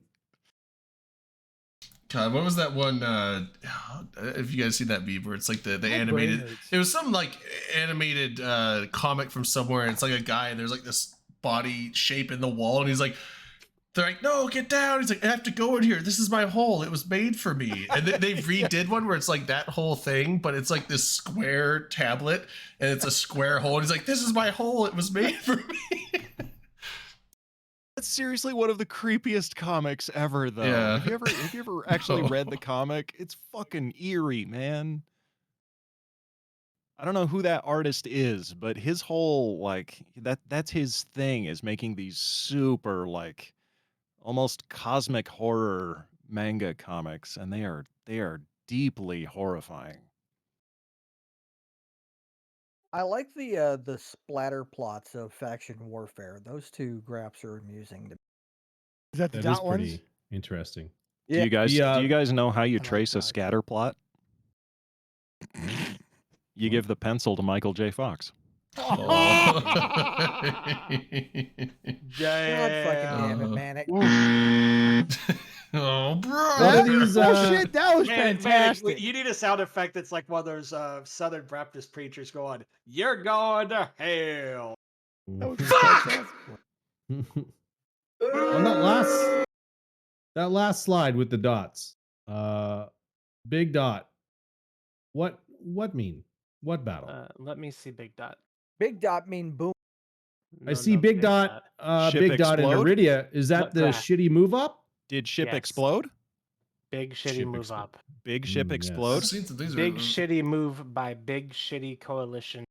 Speaker 2: God, what was that one? If you guys see that meme where it's like the
Speaker 4: My brain
Speaker 2: animated,
Speaker 4: hurts.
Speaker 2: it was some like animated comic from somewhere. And it's like a guy, and there's like this body shape in the wall, and he's like, they're like, no, get down. He's like, I have to go in here. This is my hole. It was made for me. And they redid one where it's like that whole thing, but it's like this square tablet, and it's a square hole. And he's like, this is my hole. It was made for me.
Speaker 1: That's seriously one of the creepiest comics ever, though.
Speaker 2: Yeah.
Speaker 1: Have you ever actually
Speaker 2: No.
Speaker 1: read the comic? It's fucking eerie, man. I don't know who that artist is, but his whole like that's his thing, is making these super like almost cosmic horror manga comics, and they are deeply horrifying.
Speaker 7: I like the splatter plots of faction warfare. Those two graphs are amusing to me.
Speaker 4: Is that the
Speaker 6: That is
Speaker 4: dot ones?
Speaker 6: pretty interesting.
Speaker 1: Do you guys
Speaker 6: The,
Speaker 1: do you guys know how you
Speaker 4: I like
Speaker 1: trace a
Speaker 4: dots.
Speaker 1: scatter plot? You give the pencil to Michael J. Fox.
Speaker 7: God fucking damn it, Manic.
Speaker 2: Oh, bro.
Speaker 6: What are these,
Speaker 4: Bullshit, that was
Speaker 9: Manic,
Speaker 4: fantastic.
Speaker 9: you need a sound effect that's like one of those Southern Baptist preachers going, "You're going to hell."
Speaker 4: That was
Speaker 2: Fuck!
Speaker 4: fantastic.
Speaker 6: On that last slide with the dots, big dot. What mean? What battle?
Speaker 5: Let me see Big Dot.
Speaker 7: Big dot mean boom.
Speaker 6: I see big dot,
Speaker 1: Ship
Speaker 6: big dot in
Speaker 1: explode?
Speaker 6: Iridia. Is that
Speaker 5: What
Speaker 6: the
Speaker 5: graph?
Speaker 6: shitty move up?
Speaker 1: Did ship
Speaker 5: Yes.
Speaker 1: explode?
Speaker 5: Big shitty
Speaker 6: Ship
Speaker 5: move
Speaker 6: explode.
Speaker 5: up.
Speaker 1: Big ship
Speaker 6: Yes.
Speaker 1: explode?
Speaker 2: I've seen some things
Speaker 5: Big
Speaker 2: where-
Speaker 5: shitty move by big shitty coalition.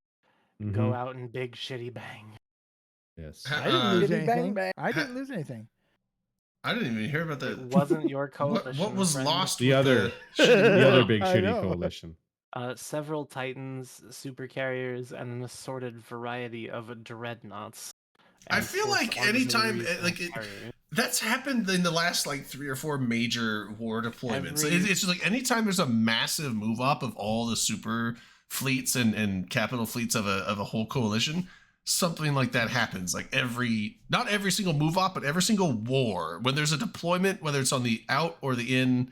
Speaker 5: Go
Speaker 6: Mhm.
Speaker 5: out and big shitty bang.
Speaker 6: Yes.
Speaker 4: I didn't lose
Speaker 7: Shitty bang
Speaker 4: anything.
Speaker 7: bang.
Speaker 4: I didn't lose anything.
Speaker 2: I didn't even hear about
Speaker 5: It
Speaker 2: that.
Speaker 5: wasn't your
Speaker 2: What,
Speaker 5: coalition.
Speaker 2: what was
Speaker 5: friend.
Speaker 2: lost
Speaker 6: The
Speaker 2: with
Speaker 6: other,
Speaker 2: the shitty
Speaker 6: the
Speaker 2: move
Speaker 6: other
Speaker 2: up?
Speaker 6: big
Speaker 4: I
Speaker 6: shitty
Speaker 4: know.
Speaker 6: coalition.
Speaker 5: Several Titans, super carriers, and an assorted variety of dreadnoughts.
Speaker 2: I
Speaker 5: and
Speaker 2: feel
Speaker 5: force
Speaker 2: like anytime,
Speaker 5: auxiliaries and
Speaker 2: like,
Speaker 5: carriers.
Speaker 2: that's happened in the last like 3 or 4 major war deployments.
Speaker 5: Every-
Speaker 2: It's just like anytime there's a massive move up of all the super fleets and capital fleets of a whole coalition, something like that happens. Like not every single move up, but every single war, when there's a deployment, whether it's on the out or the in,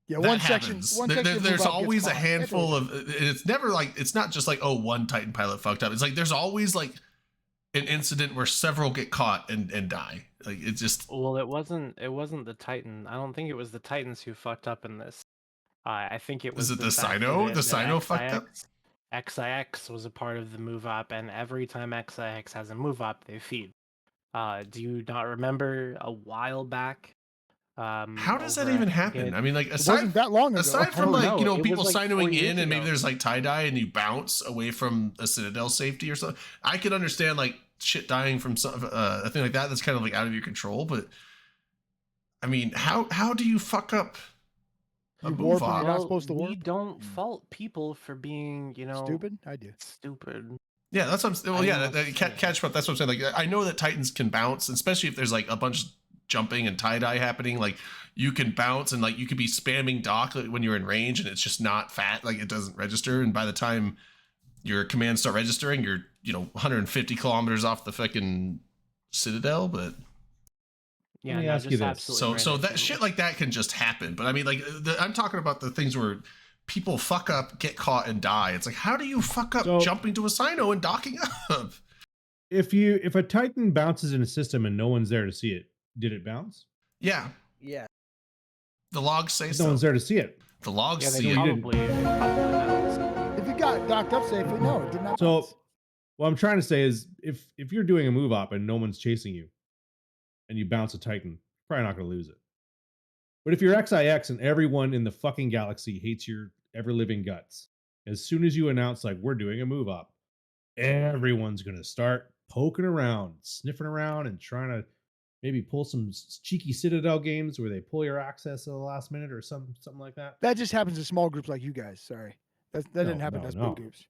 Speaker 4: Yeah,
Speaker 2: that
Speaker 4: one section.
Speaker 2: happens.
Speaker 4: One section.
Speaker 2: There's
Speaker 4: move up
Speaker 2: always
Speaker 4: gets
Speaker 2: a
Speaker 4: caught.
Speaker 2: handful
Speaker 4: Everywhere.
Speaker 2: of. It's never like it's not just like, oh, one Titan pilot fucked up. It's like there's always like an incident where several get caught and die. Like it's just
Speaker 5: Well, it wasn't the Titan. I don't think it was the Titans who fucked up in this. I think it was.
Speaker 2: it the
Speaker 5: fact
Speaker 2: Sino?
Speaker 5: that
Speaker 2: The
Speaker 5: it-
Speaker 2: Sino
Speaker 5: that
Speaker 2: fucked up?
Speaker 5: XIX was a part of the move up, and every time XIX has a move up, they feed. Do you not remember a while back?
Speaker 2: How does that
Speaker 5: over
Speaker 2: even
Speaker 5: at
Speaker 2: happen?
Speaker 5: Get-
Speaker 2: I mean, like
Speaker 4: It
Speaker 2: aside
Speaker 4: wasn't that long ago.
Speaker 2: aside
Speaker 5: I
Speaker 2: from
Speaker 5: don't
Speaker 2: like
Speaker 5: know.
Speaker 2: you know
Speaker 5: It
Speaker 2: people
Speaker 5: was like 4
Speaker 2: sinoing
Speaker 5: years
Speaker 2: in and maybe
Speaker 5: ago.
Speaker 2: there's like tie dye and you bounce away from a Citadel safety or something. I could understand like shit dying from some a thing like that. That's kind of like out of your control. But I mean, how do you fuck up a
Speaker 4: You
Speaker 2: move
Speaker 4: warp when
Speaker 2: op?
Speaker 4: you're not supposed to
Speaker 5: we
Speaker 4: warp.
Speaker 5: don't fault people for being,
Speaker 4: Stupid. I do.
Speaker 5: stupid.
Speaker 2: Yeah, that's what I'm. Well,
Speaker 5: I
Speaker 2: yeah,
Speaker 5: know
Speaker 2: that,
Speaker 5: what
Speaker 2: catch,
Speaker 5: you're
Speaker 2: catch up. That's what I'm saying. Like, I know that Titans can bounce, especially if there's like a bunch of jumping and tie dye happening. Like, you can bounce and like you could be spamming dock when you're in range, and it's just not fat. Like, it doesn't register. And by the time your commands start registering, you're 150 kilometers off the fucking Citadel. But
Speaker 5: Yeah,
Speaker 6: me
Speaker 5: no,
Speaker 6: ask you
Speaker 5: just
Speaker 6: this.
Speaker 5: absolutely
Speaker 2: so that
Speaker 5: random.
Speaker 2: shit like that can just happen. But I mean, like, I'm talking about the things where people fuck up, get caught, and die. It's like, how do you fuck up
Speaker 6: So-
Speaker 2: jumping to a Sino and docking up?
Speaker 6: If a Titan bounces in a system and no one's there to see it, did it bounce?
Speaker 2: Yeah,
Speaker 7: Yeah.
Speaker 2: the logs say
Speaker 6: If
Speaker 2: so.
Speaker 6: no one's there to see it.
Speaker 2: The logs
Speaker 5: Yeah, they
Speaker 2: see
Speaker 6: you
Speaker 2: it.
Speaker 6: didn't.
Speaker 5: probably bounced.
Speaker 4: If it got docked up safely, no, it did not.
Speaker 6: So,
Speaker 4: bounce.
Speaker 6: what I'm trying to say is, if you're doing a move op and no one's chasing you, and you bounce a Titan, you're probably not going to lose it. But if you're XIX and everyone in the fucking galaxy hates your ever living guts, as soon as you announce like we're doing a move op, everyone's going to start poking around, sniffing around, and trying to maybe pull some cheeky Citadel games where they pull your access at the last minute or something like that.
Speaker 4: That just happens to small groups like you guys. Sorry, that didn't
Speaker 6: No,
Speaker 4: happen
Speaker 6: no,
Speaker 4: to us
Speaker 6: no.
Speaker 4: big groups.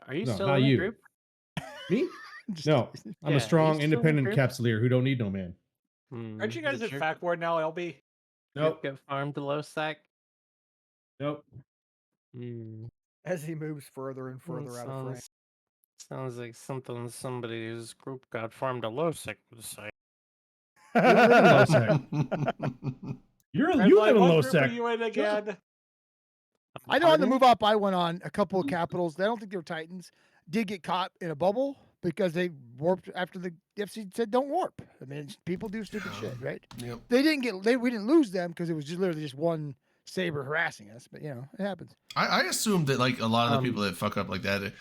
Speaker 5: Are you
Speaker 6: No,
Speaker 5: still
Speaker 6: not
Speaker 5: in a
Speaker 6: you.
Speaker 5: group?
Speaker 6: Me?
Speaker 4: Just-
Speaker 6: No, I'm
Speaker 5: Yeah,
Speaker 6: a strong,
Speaker 5: you still in the
Speaker 6: independent
Speaker 5: group?
Speaker 6: capsuleer who don't need no man.
Speaker 9: Aren't you guys
Speaker 5: Did
Speaker 9: at
Speaker 5: your
Speaker 9: Fact Ward now, LB?
Speaker 6: Nope.
Speaker 5: Get farmed to low stack?
Speaker 6: Nope.
Speaker 7: As he moves further and further out of frame.
Speaker 5: Sounds like something somebody whose group got farmed to low sec would say.
Speaker 6: You live in low sec. You
Speaker 9: Red
Speaker 6: live
Speaker 9: Light,
Speaker 6: in
Speaker 9: what
Speaker 6: low
Speaker 9: group
Speaker 6: sec.
Speaker 9: are you in again?
Speaker 4: I know on the
Speaker 5: Pardon?
Speaker 4: move up I went on, a couple of capitals. I don't think they were Titans. Did get caught in a bubble because they warped after the FC said don't warp. I mean, people do stupid shit, right?
Speaker 2: Yep.
Speaker 4: They didn't get. We didn't lose them because it was just literally just one saber harassing us. But it happens.
Speaker 2: I assume that like a lot of the people that fuck up like that.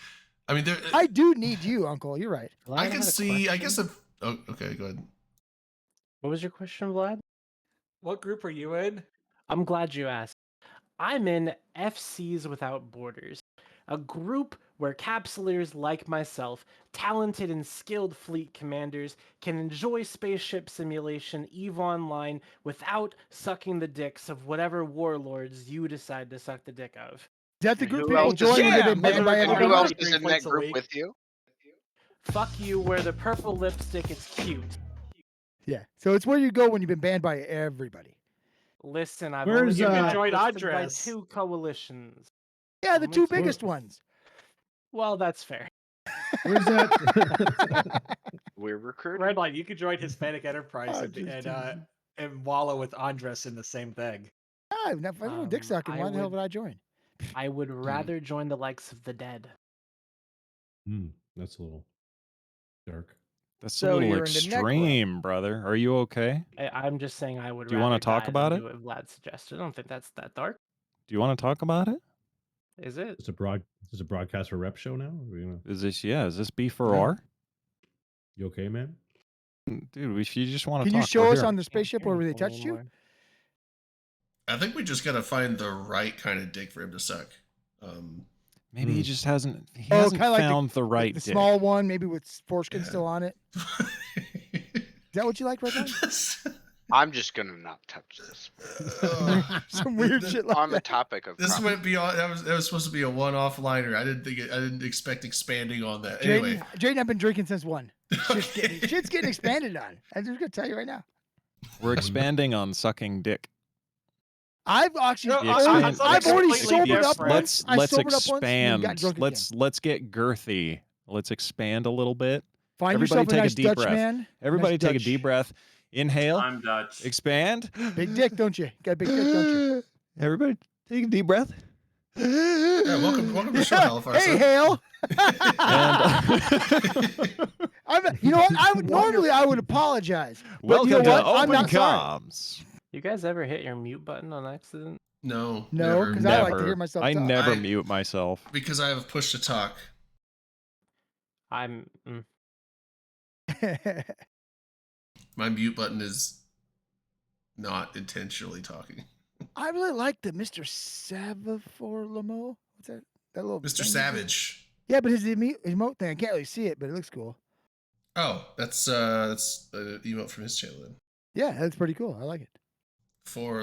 Speaker 2: I mean,
Speaker 4: I do need you, Uncle. You're right.
Speaker 5: Vlad
Speaker 2: I
Speaker 5: had
Speaker 2: can
Speaker 5: a
Speaker 2: see. I
Speaker 5: question.
Speaker 2: guess if. Oh, okay, go ahead.
Speaker 5: What was your question, Vlad?
Speaker 9: What group are you in?
Speaker 5: I'm glad you asked. I'm in FCs Without Borders, a group where capsuleers like myself, talented and skilled fleet commanders, can enjoy spaceship simulation EVE Online without sucking the dicks of whatever warlords you decide to suck the dick of.
Speaker 4: that the
Speaker 3: And
Speaker 4: group
Speaker 3: who
Speaker 4: people
Speaker 3: else is
Speaker 4: join when
Speaker 3: in
Speaker 4: they've
Speaker 3: that-
Speaker 4: been banned by
Speaker 3: and
Speaker 4: everybody?
Speaker 3: who else
Speaker 9: Three
Speaker 3: is in that
Speaker 9: points a
Speaker 3: group
Speaker 9: week.
Speaker 3: with you?
Speaker 5: Fuck you, wear the purple lipstick, it's cute.
Speaker 4: Yeah. So it's where you go when you've been banned by everybody.
Speaker 5: Listen, I've
Speaker 6: Where's,
Speaker 5: only been
Speaker 6: uh,
Speaker 9: join
Speaker 5: blacklisted by
Speaker 9: Andres.
Speaker 5: 2 coalitions.
Speaker 4: Yeah, the
Speaker 5: Only
Speaker 4: two
Speaker 5: 2.
Speaker 4: biggest ones.
Speaker 5: Well, that's fair.
Speaker 6: Where's that?
Speaker 3: We're recruiting.
Speaker 9: Redline, you could join Hispanic Enterprise
Speaker 4: Oh,
Speaker 9: and,
Speaker 4: just
Speaker 9: and wallow with Andres in the same thing.
Speaker 4: Ah, if I don't dick sucking,
Speaker 5: I
Speaker 4: why the hell
Speaker 5: would-
Speaker 4: would I join?
Speaker 5: I would rather join the likes of the dead.
Speaker 6: That's a little dark.
Speaker 1: That's
Speaker 7: So
Speaker 1: a little
Speaker 7: you're into Necro.
Speaker 1: extreme, brother. Are you okay?
Speaker 5: I'm just saying I would
Speaker 1: Do you wanna
Speaker 5: rather
Speaker 1: talk
Speaker 5: die
Speaker 1: about
Speaker 5: than
Speaker 1: it?
Speaker 5: do what Vlad suggested. I don't think that's that dark.
Speaker 1: Do you want to talk about it?
Speaker 5: Is it?
Speaker 6: It's a broadcast for rep show now. Are we gonna,
Speaker 1: Is this B for
Speaker 6: Yeah.
Speaker 1: R?
Speaker 6: you okay, man?
Speaker 1: Dude, if you just want to
Speaker 4: Can
Speaker 1: talk,
Speaker 4: you show
Speaker 1: we're
Speaker 4: us
Speaker 1: here.
Speaker 4: on the
Speaker 5: Can't
Speaker 4: spaceship
Speaker 5: hear
Speaker 4: where they
Speaker 5: anything
Speaker 4: touched you?
Speaker 5: anymore.
Speaker 2: I think we just gotta find the right kind of dick for him to suck.
Speaker 1: Maybe he just hasn't. He
Speaker 4: Oh,
Speaker 1: hasn't
Speaker 4: kinda like
Speaker 1: found the right
Speaker 4: The
Speaker 1: dick.
Speaker 4: small one, maybe with foreskin
Speaker 2: Yeah.
Speaker 4: still on it. Is that what you like, Redline?
Speaker 3: I'm just gonna not touch this.
Speaker 4: Some weird shit like
Speaker 3: On the
Speaker 4: that.
Speaker 3: topic of
Speaker 2: This
Speaker 3: crop-
Speaker 2: went beyond. That was supposed to be a one-off liner. I didn't expect expanding on that. Anyway,
Speaker 4: Jaden, I've been drinking since 1. Shit's getting expanded on. I'm just gonna tell you right now.
Speaker 1: We're expanding on sucking dick.
Speaker 4: I've actually,
Speaker 1: The
Speaker 4: I've
Speaker 1: expand-
Speaker 4: already
Speaker 1: the-
Speaker 4: sobered up
Speaker 1: let's
Speaker 4: once. I
Speaker 1: let's
Speaker 4: sobered up once and then got
Speaker 1: expand.
Speaker 4: drunk again.
Speaker 1: Let's get girthy. Let's expand a little bit.
Speaker 4: Find
Speaker 1: Everybody
Speaker 4: yourself a
Speaker 1: take a
Speaker 4: nice
Speaker 1: deep
Speaker 4: Dutch
Speaker 1: breath.
Speaker 4: man.
Speaker 1: Everybody
Speaker 4: Nice
Speaker 1: take a
Speaker 4: Dutch.
Speaker 1: deep breath. Inhale.
Speaker 8: I'm Dutch.
Speaker 1: Expand.
Speaker 4: Big dick, don't you? Got a big dick, don't you?
Speaker 1: Everybody take a deep breath.
Speaker 2: yeah, welcome to the show, Halifax.
Speaker 4: Hey, Hale.
Speaker 1: And,
Speaker 4: You know what? I would normally apologize. But
Speaker 1: welcome
Speaker 4: you know
Speaker 1: to
Speaker 4: what? I'm
Speaker 1: Open
Speaker 4: not sorry.
Speaker 1: Comms.
Speaker 5: You guys ever hit your mute button on accident?
Speaker 2: No,
Speaker 4: No,
Speaker 2: never.
Speaker 4: 'cause I like to hear myself
Speaker 1: I
Speaker 4: talk.
Speaker 1: never
Speaker 2: I-
Speaker 1: mute myself.
Speaker 2: Because I have a push to talk.
Speaker 5: I'm.
Speaker 2: My mute button is not intentionally talking.
Speaker 4: I really like the Mr. Savafor Lamo. What's that? That little
Speaker 2: Mr.
Speaker 4: thing he did?
Speaker 2: Savage.
Speaker 4: Yeah, but his emote thing, I can't really see it, but it looks cool.
Speaker 2: Oh, that's an emote from his channel then.
Speaker 4: Yeah, that's pretty cool. I like it.
Speaker 2: For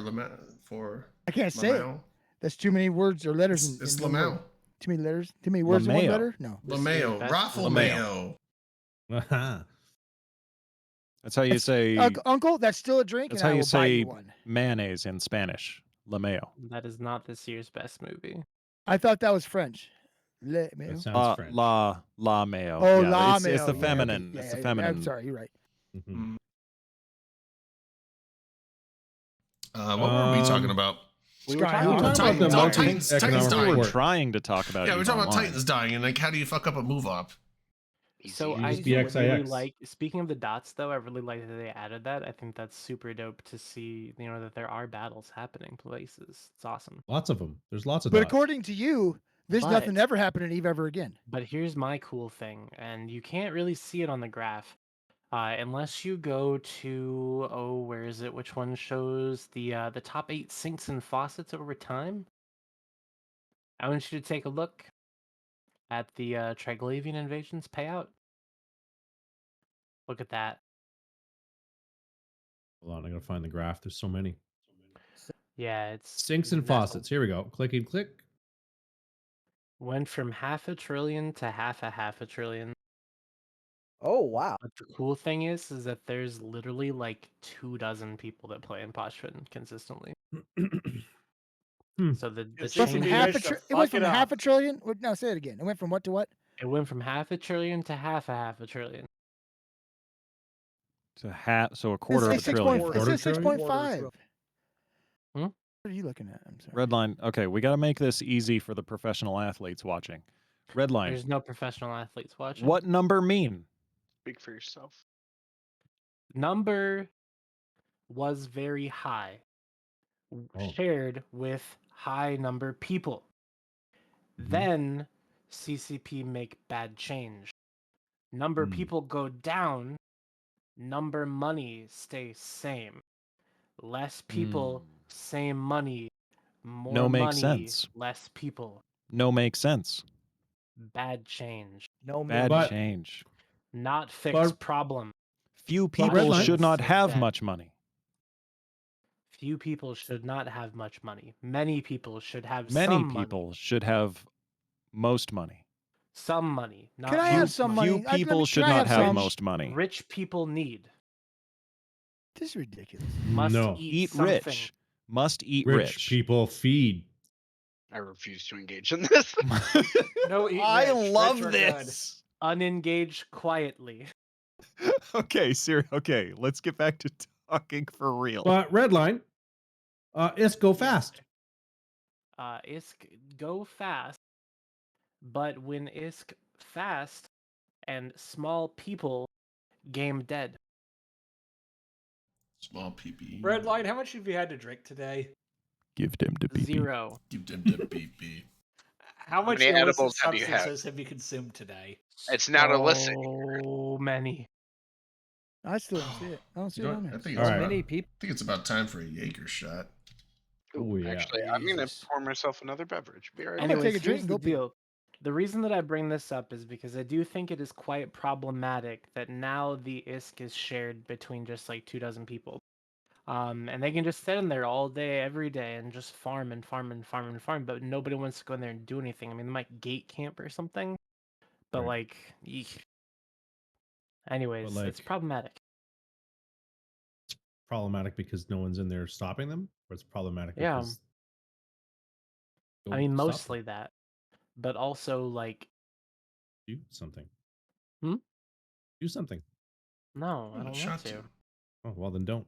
Speaker 4: I can't say it.
Speaker 2: Lamau.
Speaker 4: That's too many words or letters.
Speaker 2: It's
Speaker 4: in one word.
Speaker 2: Lamau.
Speaker 4: Too many letters. Too many words in one
Speaker 1: LaMayo.
Speaker 4: letter. No.
Speaker 2: LaMayo.
Speaker 5: That's
Speaker 2: Raffle
Speaker 1: LaMayo.
Speaker 2: Mayo.
Speaker 1: That's how you say
Speaker 4: Uncle, that's still a drink,
Speaker 1: That's
Speaker 4: and
Speaker 1: how
Speaker 4: I
Speaker 1: you
Speaker 4: will buy
Speaker 1: say
Speaker 4: you one.
Speaker 1: mayonnaise in Spanish. LaMayo.
Speaker 5: That is not this year's best movie.
Speaker 4: I thought that was French. Le
Speaker 6: That
Speaker 4: mayo.
Speaker 6: sounds French.
Speaker 1: La mayo.
Speaker 4: Oh,
Speaker 1: Yeah,
Speaker 4: la
Speaker 1: it's
Speaker 4: mayo.
Speaker 1: the
Speaker 4: Yeah, okay.
Speaker 1: feminine.
Speaker 4: Yeah,
Speaker 1: It's the
Speaker 4: yeah,
Speaker 1: feminine.
Speaker 4: I'm sorry, you're right.
Speaker 6: Mhm.
Speaker 2: What were we talking about?
Speaker 5: We
Speaker 4: Sky,
Speaker 5: were talking
Speaker 4: we were
Speaker 5: about
Speaker 4: talking
Speaker 6: about the
Speaker 4: Titans.
Speaker 2: Titans
Speaker 6: economic
Speaker 2: dying.
Speaker 1: We were
Speaker 6: report.
Speaker 1: trying to talk about
Speaker 2: Yeah,
Speaker 1: it.
Speaker 2: we're talking about
Speaker 1: online.
Speaker 2: Titans dying and like how do you fuck up a move op?
Speaker 5: So
Speaker 2: Easy.
Speaker 5: I
Speaker 6: Use
Speaker 5: do really
Speaker 6: BXIX.
Speaker 5: like. Speaking of the dots, though, I really like that they added that. I think that's super dope to see. You know that there are battles happening places. It's awesome.
Speaker 6: Lots of them. There's lots of
Speaker 4: But
Speaker 6: dots.
Speaker 4: according to you, there's nothing
Speaker 5: But-
Speaker 4: ever happened in Eve ever again.
Speaker 5: But here's my cool thing, and you can't really see it on the graph, unless you go to where is it? Which one shows the top 8 sinks and faucets over time? I want you to take a look at the Triglavian invasions payout. Look at that.
Speaker 6: Hold on, I gotta find the graph. There's so many.
Speaker 5: Yeah, it's
Speaker 6: Sinks and
Speaker 5: mental.
Speaker 6: faucets. Here we go. Click and click.
Speaker 5: Went from $500 billion to half a trillion.
Speaker 7: Oh wow.
Speaker 5: But the cool thing is that there's literally like 24 people that play in Poshpin consistently. So the
Speaker 9: It's
Speaker 4: It went
Speaker 9: Change
Speaker 4: from
Speaker 9: it.
Speaker 4: half a
Speaker 9: Guys,
Speaker 4: tri-
Speaker 9: shut
Speaker 4: it went
Speaker 9: fuck it
Speaker 4: from half
Speaker 9: up.
Speaker 4: a trillion. No, say it again. It went from what to what?
Speaker 5: it went from $500 billion to half a trillion.
Speaker 1: So a quarter of a
Speaker 4: It says
Speaker 1: trillion.
Speaker 4: 6.5. It
Speaker 6: Quarter
Speaker 4: says
Speaker 6: trillion?
Speaker 4: 6.5.
Speaker 5: Hmm?
Speaker 4: What are you looking at? I'm sorry.
Speaker 1: Redline. Okay, we got to make this easy for the professional athletes watching. Redline.
Speaker 5: There's no professional athletes watching.
Speaker 1: What number mean?
Speaker 3: Speak for yourself.
Speaker 5: Number was very high,
Speaker 6: Oh.
Speaker 5: shared with high number people. Then CCP make bad change. Number
Speaker 6: Hmm.
Speaker 5: people go down, number money stay same. Less people, same money. More
Speaker 1: No,
Speaker 5: money,
Speaker 1: makes sense.
Speaker 5: less people.
Speaker 1: No, makes sense.
Speaker 5: Bad change.
Speaker 7: No
Speaker 1: Bad
Speaker 6: But-
Speaker 1: change.
Speaker 5: Not fixed
Speaker 6: But-
Speaker 5: problem.
Speaker 1: Few
Speaker 6: But
Speaker 1: people
Speaker 6: Redline-
Speaker 1: should not
Speaker 5: Says
Speaker 1: have
Speaker 5: that.
Speaker 1: much money.
Speaker 5: few people should not have much money. Many people should have
Speaker 1: Many
Speaker 5: some money.
Speaker 1: people should have most money.
Speaker 5: Some money, not
Speaker 4: Can I
Speaker 1: Few,
Speaker 4: have
Speaker 5: most
Speaker 4: some
Speaker 5: money.
Speaker 1: few
Speaker 4: money? Let me-
Speaker 1: people
Speaker 4: can
Speaker 1: should
Speaker 4: I
Speaker 1: not
Speaker 4: have
Speaker 1: have
Speaker 4: some?
Speaker 1: most money.
Speaker 5: Rich people need.
Speaker 4: This is ridiculous.
Speaker 5: Must
Speaker 6: No.
Speaker 5: eat,
Speaker 1: Eat
Speaker 5: something.
Speaker 1: rich. Must eat
Speaker 6: Rich people feed.
Speaker 3: I refuse to engage in this.
Speaker 9: No, eat
Speaker 1: I
Speaker 9: rich.
Speaker 1: love
Speaker 9: Rich are good.
Speaker 1: this.
Speaker 5: Unengaged quietly.
Speaker 1: Okay, okay, let's get back to talking for real.
Speaker 6: But Redline, ISK go fast.
Speaker 5: ISK go fast, but when ISK fast and small people, game dead.
Speaker 2: Small PP.
Speaker 9: Red Light, how much have you had to drink today?
Speaker 1: Give them to PP.
Speaker 5: 0.
Speaker 2: Give them the PP.
Speaker 9: How much
Speaker 3: many
Speaker 9: illicit
Speaker 3: edibles have you had?
Speaker 9: substances have you consumed today?
Speaker 3: It's not illicit.
Speaker 5: So many.
Speaker 4: I still don't see it. I don't see
Speaker 2: You
Speaker 4: it
Speaker 2: know
Speaker 4: on
Speaker 2: what?
Speaker 4: there.
Speaker 2: I think
Speaker 6: All
Speaker 2: it's
Speaker 6: right.
Speaker 2: about,
Speaker 7: Many people.
Speaker 2: I think it's about time for a Jaeger shot.
Speaker 6: Oh, yeah.
Speaker 3: Actually, I'm gonna
Speaker 4: Jesus.
Speaker 3: pour myself another beverage. Be right
Speaker 4: I'm gonna
Speaker 3: back.
Speaker 4: take
Speaker 5: Anyways,
Speaker 4: a drink
Speaker 5: here's
Speaker 4: and
Speaker 5: the
Speaker 4: go pee.
Speaker 5: deal. The reason that I bring this up is because I do think it is quite problematic that now the ISK is shared between just like 24 people. And they can just sit in there all day, every day, and just farm and farm and farm and farm, but nobody wants to go in there and do anything. I mean, they might gate camp or something, but
Speaker 6: Right.
Speaker 5: like, eek. Anyways, it's
Speaker 6: like-
Speaker 5: problematic.
Speaker 6: Problematic because no one's in there stopping them, or it's problematic
Speaker 5: Yeah.
Speaker 6: because
Speaker 5: I mean,
Speaker 6: Go stop
Speaker 5: mostly that, but also like,
Speaker 6: do something.
Speaker 5: Hmm?
Speaker 6: Do something.
Speaker 5: no, I
Speaker 2: Oh,
Speaker 5: don't
Speaker 2: shot
Speaker 5: want to.
Speaker 2: you.
Speaker 6: Oh well, then don't.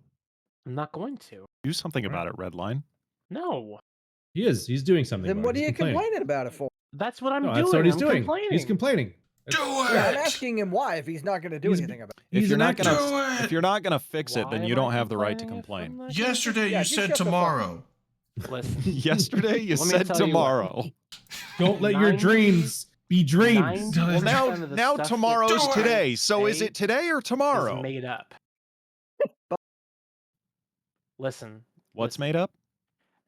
Speaker 5: I'm not going to.
Speaker 1: Do something about
Speaker 6: Right.
Speaker 1: it, Redline.
Speaker 5: No,
Speaker 6: He is. He's doing something.
Speaker 7: Then
Speaker 6: about
Speaker 7: what
Speaker 6: it.
Speaker 7: are
Speaker 6: He's
Speaker 7: you
Speaker 6: complaining.
Speaker 7: complaining about it for?
Speaker 5: that's what I'm
Speaker 6: No,
Speaker 5: doing.
Speaker 6: that's what he's
Speaker 5: I'm
Speaker 6: doing.
Speaker 5: complaining.
Speaker 6: He's complaining.
Speaker 2: Do it!
Speaker 7: Yeah, I'm asking him why if he's not going to do
Speaker 6: He's-
Speaker 7: anything about it.
Speaker 1: If
Speaker 6: He's
Speaker 1: you're
Speaker 6: an
Speaker 1: not gonna,
Speaker 2: activist. Do
Speaker 1: if you're not gonna fix it,
Speaker 5: Why
Speaker 1: then you
Speaker 5: am
Speaker 1: don't
Speaker 5: I
Speaker 1: have the right to
Speaker 5: complaining if I'm
Speaker 1: complain.
Speaker 5: not gonna fix
Speaker 2: Yesterday
Speaker 7: Yeah,
Speaker 2: you
Speaker 7: just
Speaker 2: said
Speaker 7: shut the fuck up.
Speaker 2: tomorrow.
Speaker 5: it? Listen.
Speaker 1: Yesterday you
Speaker 5: Let me
Speaker 1: said
Speaker 5: tell you what.
Speaker 1: tomorrow.
Speaker 6: Don't let your
Speaker 5: 90
Speaker 6: dreams be dreams.
Speaker 5: 90%
Speaker 2: Well,
Speaker 1: Well,
Speaker 5: of the
Speaker 1: now
Speaker 5: stuff that
Speaker 1: tomorrow's
Speaker 2: Do it.
Speaker 1: today. So is
Speaker 5: say
Speaker 1: it today or
Speaker 5: is
Speaker 1: tomorrow?
Speaker 5: made up. Listen,
Speaker 1: What's made up?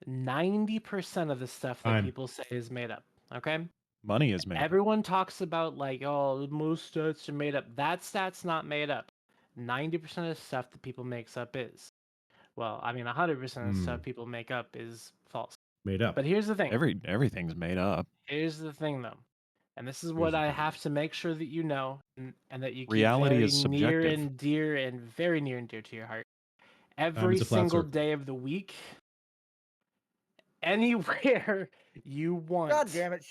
Speaker 5: 90% of the stuff that
Speaker 6: Time.
Speaker 5: people say is made up. Okay.
Speaker 1: Money is made up.
Speaker 5: Everyone talks about like, oh, most stats are made up. That stat's not made up. 90% of the stuff that people makes up is. Well, I mean, 100% of the stuff people make up is false.
Speaker 6: Made up.
Speaker 5: But here's the thing.
Speaker 1: Everything's made up.
Speaker 5: Here's the thing, though, and this is
Speaker 6: Here's
Speaker 5: what
Speaker 6: the
Speaker 5: I
Speaker 6: thing.
Speaker 5: have to make sure that you know, and that you keep
Speaker 1: Reality
Speaker 5: very
Speaker 1: is
Speaker 5: near
Speaker 1: subjective.
Speaker 5: and dear and very near and dear to your heart.
Speaker 6: Time
Speaker 5: Every
Speaker 6: is a flat
Speaker 5: single
Speaker 6: circle.
Speaker 5: day of the week, anywhere you want,
Speaker 7: God damn it.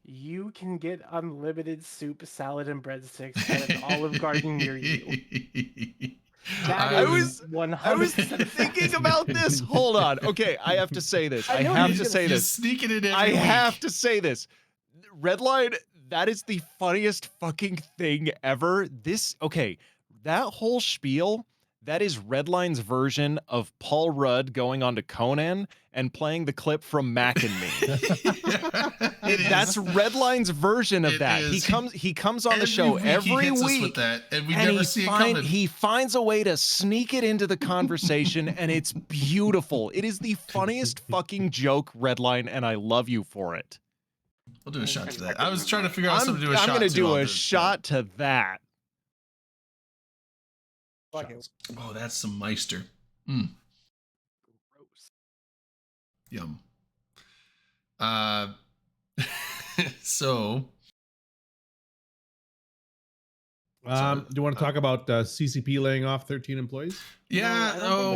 Speaker 5: you can get unlimited soup, salad, and breadsticks at an Olive Garden near you. That
Speaker 1: I
Speaker 5: is
Speaker 1: was
Speaker 5: 100%
Speaker 1: thinking
Speaker 5: fact.
Speaker 1: about this. Hold on. Okay, I have to say this.
Speaker 7: I
Speaker 1: I
Speaker 7: know
Speaker 1: have
Speaker 7: he's
Speaker 1: to
Speaker 7: gonna-
Speaker 1: say
Speaker 2: You're
Speaker 1: this.
Speaker 2: sneaking it in
Speaker 1: I
Speaker 2: every
Speaker 1: have
Speaker 2: week.
Speaker 1: to say this. Redline, that is the funniest fucking thing ever. Okay, that whole spiel, that is Redline's version of Paul Rudd going on to Conan and playing the clip from Mac and Me.
Speaker 2: It is.
Speaker 1: That's Redline's version of
Speaker 2: It
Speaker 1: that.
Speaker 2: is.
Speaker 1: He comes on the show
Speaker 2: week
Speaker 1: every
Speaker 2: he hits us with
Speaker 1: week.
Speaker 2: that, and we
Speaker 1: And
Speaker 2: never see it coming.
Speaker 1: he finds a way to sneak it into the conversation, and it's beautiful. It is the funniest fucking joke, Redline, and I love you for it.
Speaker 2: We'll do a shot to that. I was trying to figure out something to do a
Speaker 1: I'm
Speaker 2: shot
Speaker 1: gonna
Speaker 2: to
Speaker 1: do
Speaker 2: on
Speaker 1: a
Speaker 2: this,
Speaker 1: shot to that.
Speaker 7: Fuck it.
Speaker 2: Oh, that's some Meister. Mm,
Speaker 5: Gross.
Speaker 2: yum. So
Speaker 6: Do you want to talk about CCP laying off 13 employees?
Speaker 2: yeah.
Speaker 5: No,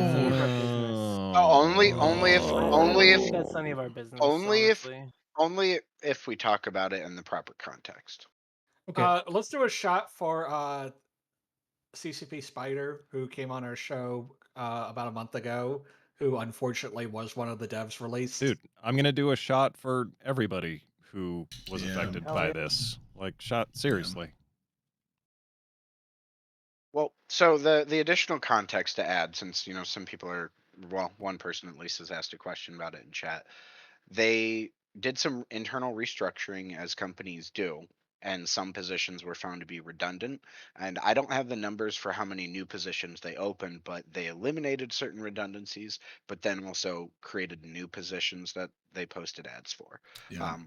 Speaker 5: I don't think that's any of our business.
Speaker 3: Only
Speaker 5: I
Speaker 3: if
Speaker 5: don't think that's any of our business.
Speaker 3: only if-
Speaker 5: honestly.
Speaker 3: only if we talk about it in the proper context.
Speaker 6: Okay.
Speaker 9: Let's do a shot for CCP Spider, who came on our show about a month ago, who unfortunately was one of the devs released.
Speaker 1: Dude, I'm gonna do a shot for everybody who was
Speaker 2: Yeah.
Speaker 1: affected
Speaker 7: Hell
Speaker 1: by
Speaker 7: yeah.
Speaker 1: this. Like, shot seriously.
Speaker 3: Well, so the additional context to add, since some people are, well, one person at least has asked a question about it in chat. They did some internal restructuring as companies do, and some positions were found to be redundant. And I don't have the numbers for how many new positions they opened, but they eliminated certain redundancies, but then also created new positions that they posted ads for.
Speaker 2: Yeah.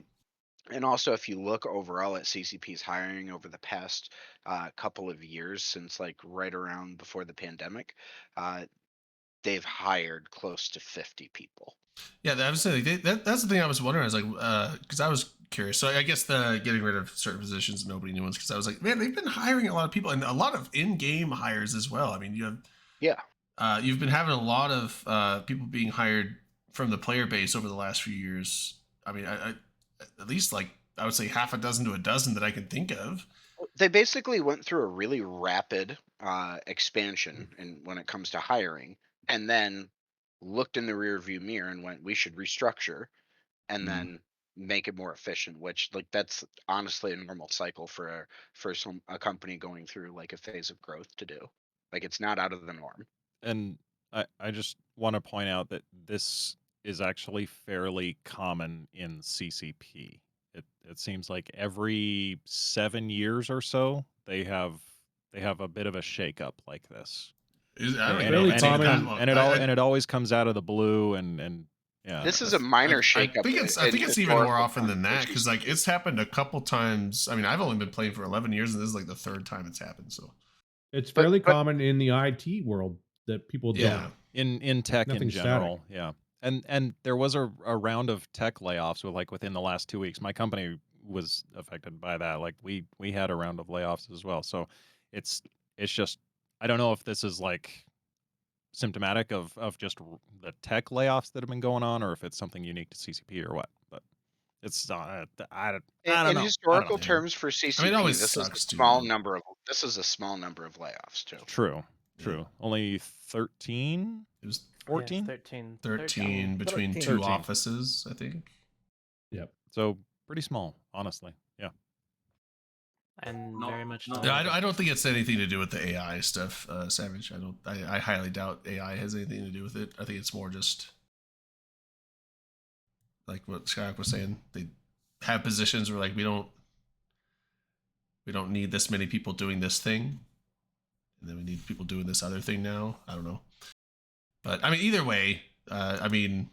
Speaker 3: And also, if you look overall at CCP's hiring over the past couple of years, since like right around before the pandemic, they've hired close to 50 people.
Speaker 2: Yeah, I was saying that's the thing I was wondering. I was like, because I was curious. So I guess the getting rid of certain positions and opening new ones. Because I was like, man, they've been hiring a lot of people and a lot of in-game hires as well. I mean, you've been having a lot of people being hired from the player base over the last few years. I mean, I at least like I would say half a dozen to a dozen that I can think of.
Speaker 3: They basically went through a really rapid expansion when it comes to hiring, and then looked in the rearview mirror and went, we should restructure and then make it more efficient, which like that's honestly a normal cycle for a company going through like a phase of growth to do. Like it's not out of the norm.
Speaker 1: And I just want to point out that this is actually fairly common in CCP. It seems like every 7 years or so they have a bit of a shakeup like this.
Speaker 2: I don't
Speaker 1: And
Speaker 2: even know
Speaker 6: really
Speaker 2: if it's even
Speaker 6: common.
Speaker 2: that long.
Speaker 1: and it always comes out of the blue and yeah.
Speaker 3: This is a minor shakeup.
Speaker 2: I think
Speaker 3: in
Speaker 2: it's even more
Speaker 3: historical
Speaker 2: often than
Speaker 3: terms for
Speaker 2: that because like it's happened a couple times. I mean, I've only been playing for 11 years, and this is like the third time it's happened. So
Speaker 6: It's
Speaker 3: But-
Speaker 6: fairly
Speaker 3: but-
Speaker 6: common in the IT world that people
Speaker 2: yeah,
Speaker 6: don't.
Speaker 1: in tech in
Speaker 6: Nothing
Speaker 1: general, yeah. And there was a round of tech layoffs within the last 2 weeks. My company was affected by that. Like we had a round of layoffs as well. So it's just I don't know if this is like symptomatic of just the tech layoffs that have been going on, or if it's something unique to CCP or what. But it's I don't
Speaker 3: in
Speaker 1: know.
Speaker 3: historical
Speaker 2: know.
Speaker 3: terms for CCP,
Speaker 2: it always
Speaker 3: this is a
Speaker 2: sucks too,
Speaker 3: small
Speaker 2: man.
Speaker 3: number of layoffs too.
Speaker 1: True.
Speaker 2: Yeah.
Speaker 1: Only 13,
Speaker 2: it was
Speaker 1: 14.
Speaker 5: 13.
Speaker 2: 13 between
Speaker 7: 13.
Speaker 2: 2 offices, I think.
Speaker 6: Yep.
Speaker 1: So pretty small, honestly. Yeah.
Speaker 5: And
Speaker 8: Not-
Speaker 5: very much
Speaker 8: not-
Speaker 5: to
Speaker 2: Yeah,
Speaker 5: the-
Speaker 2: I don't think it's anything to do with the AI stuff, Savage. I highly doubt AI has anything to do with it. I think it's more just like what Skyrock was saying. They have positions where like we don't need this many people doing this thing, and then we need people doing this other thing now. I don't know, but I mean either way, I mean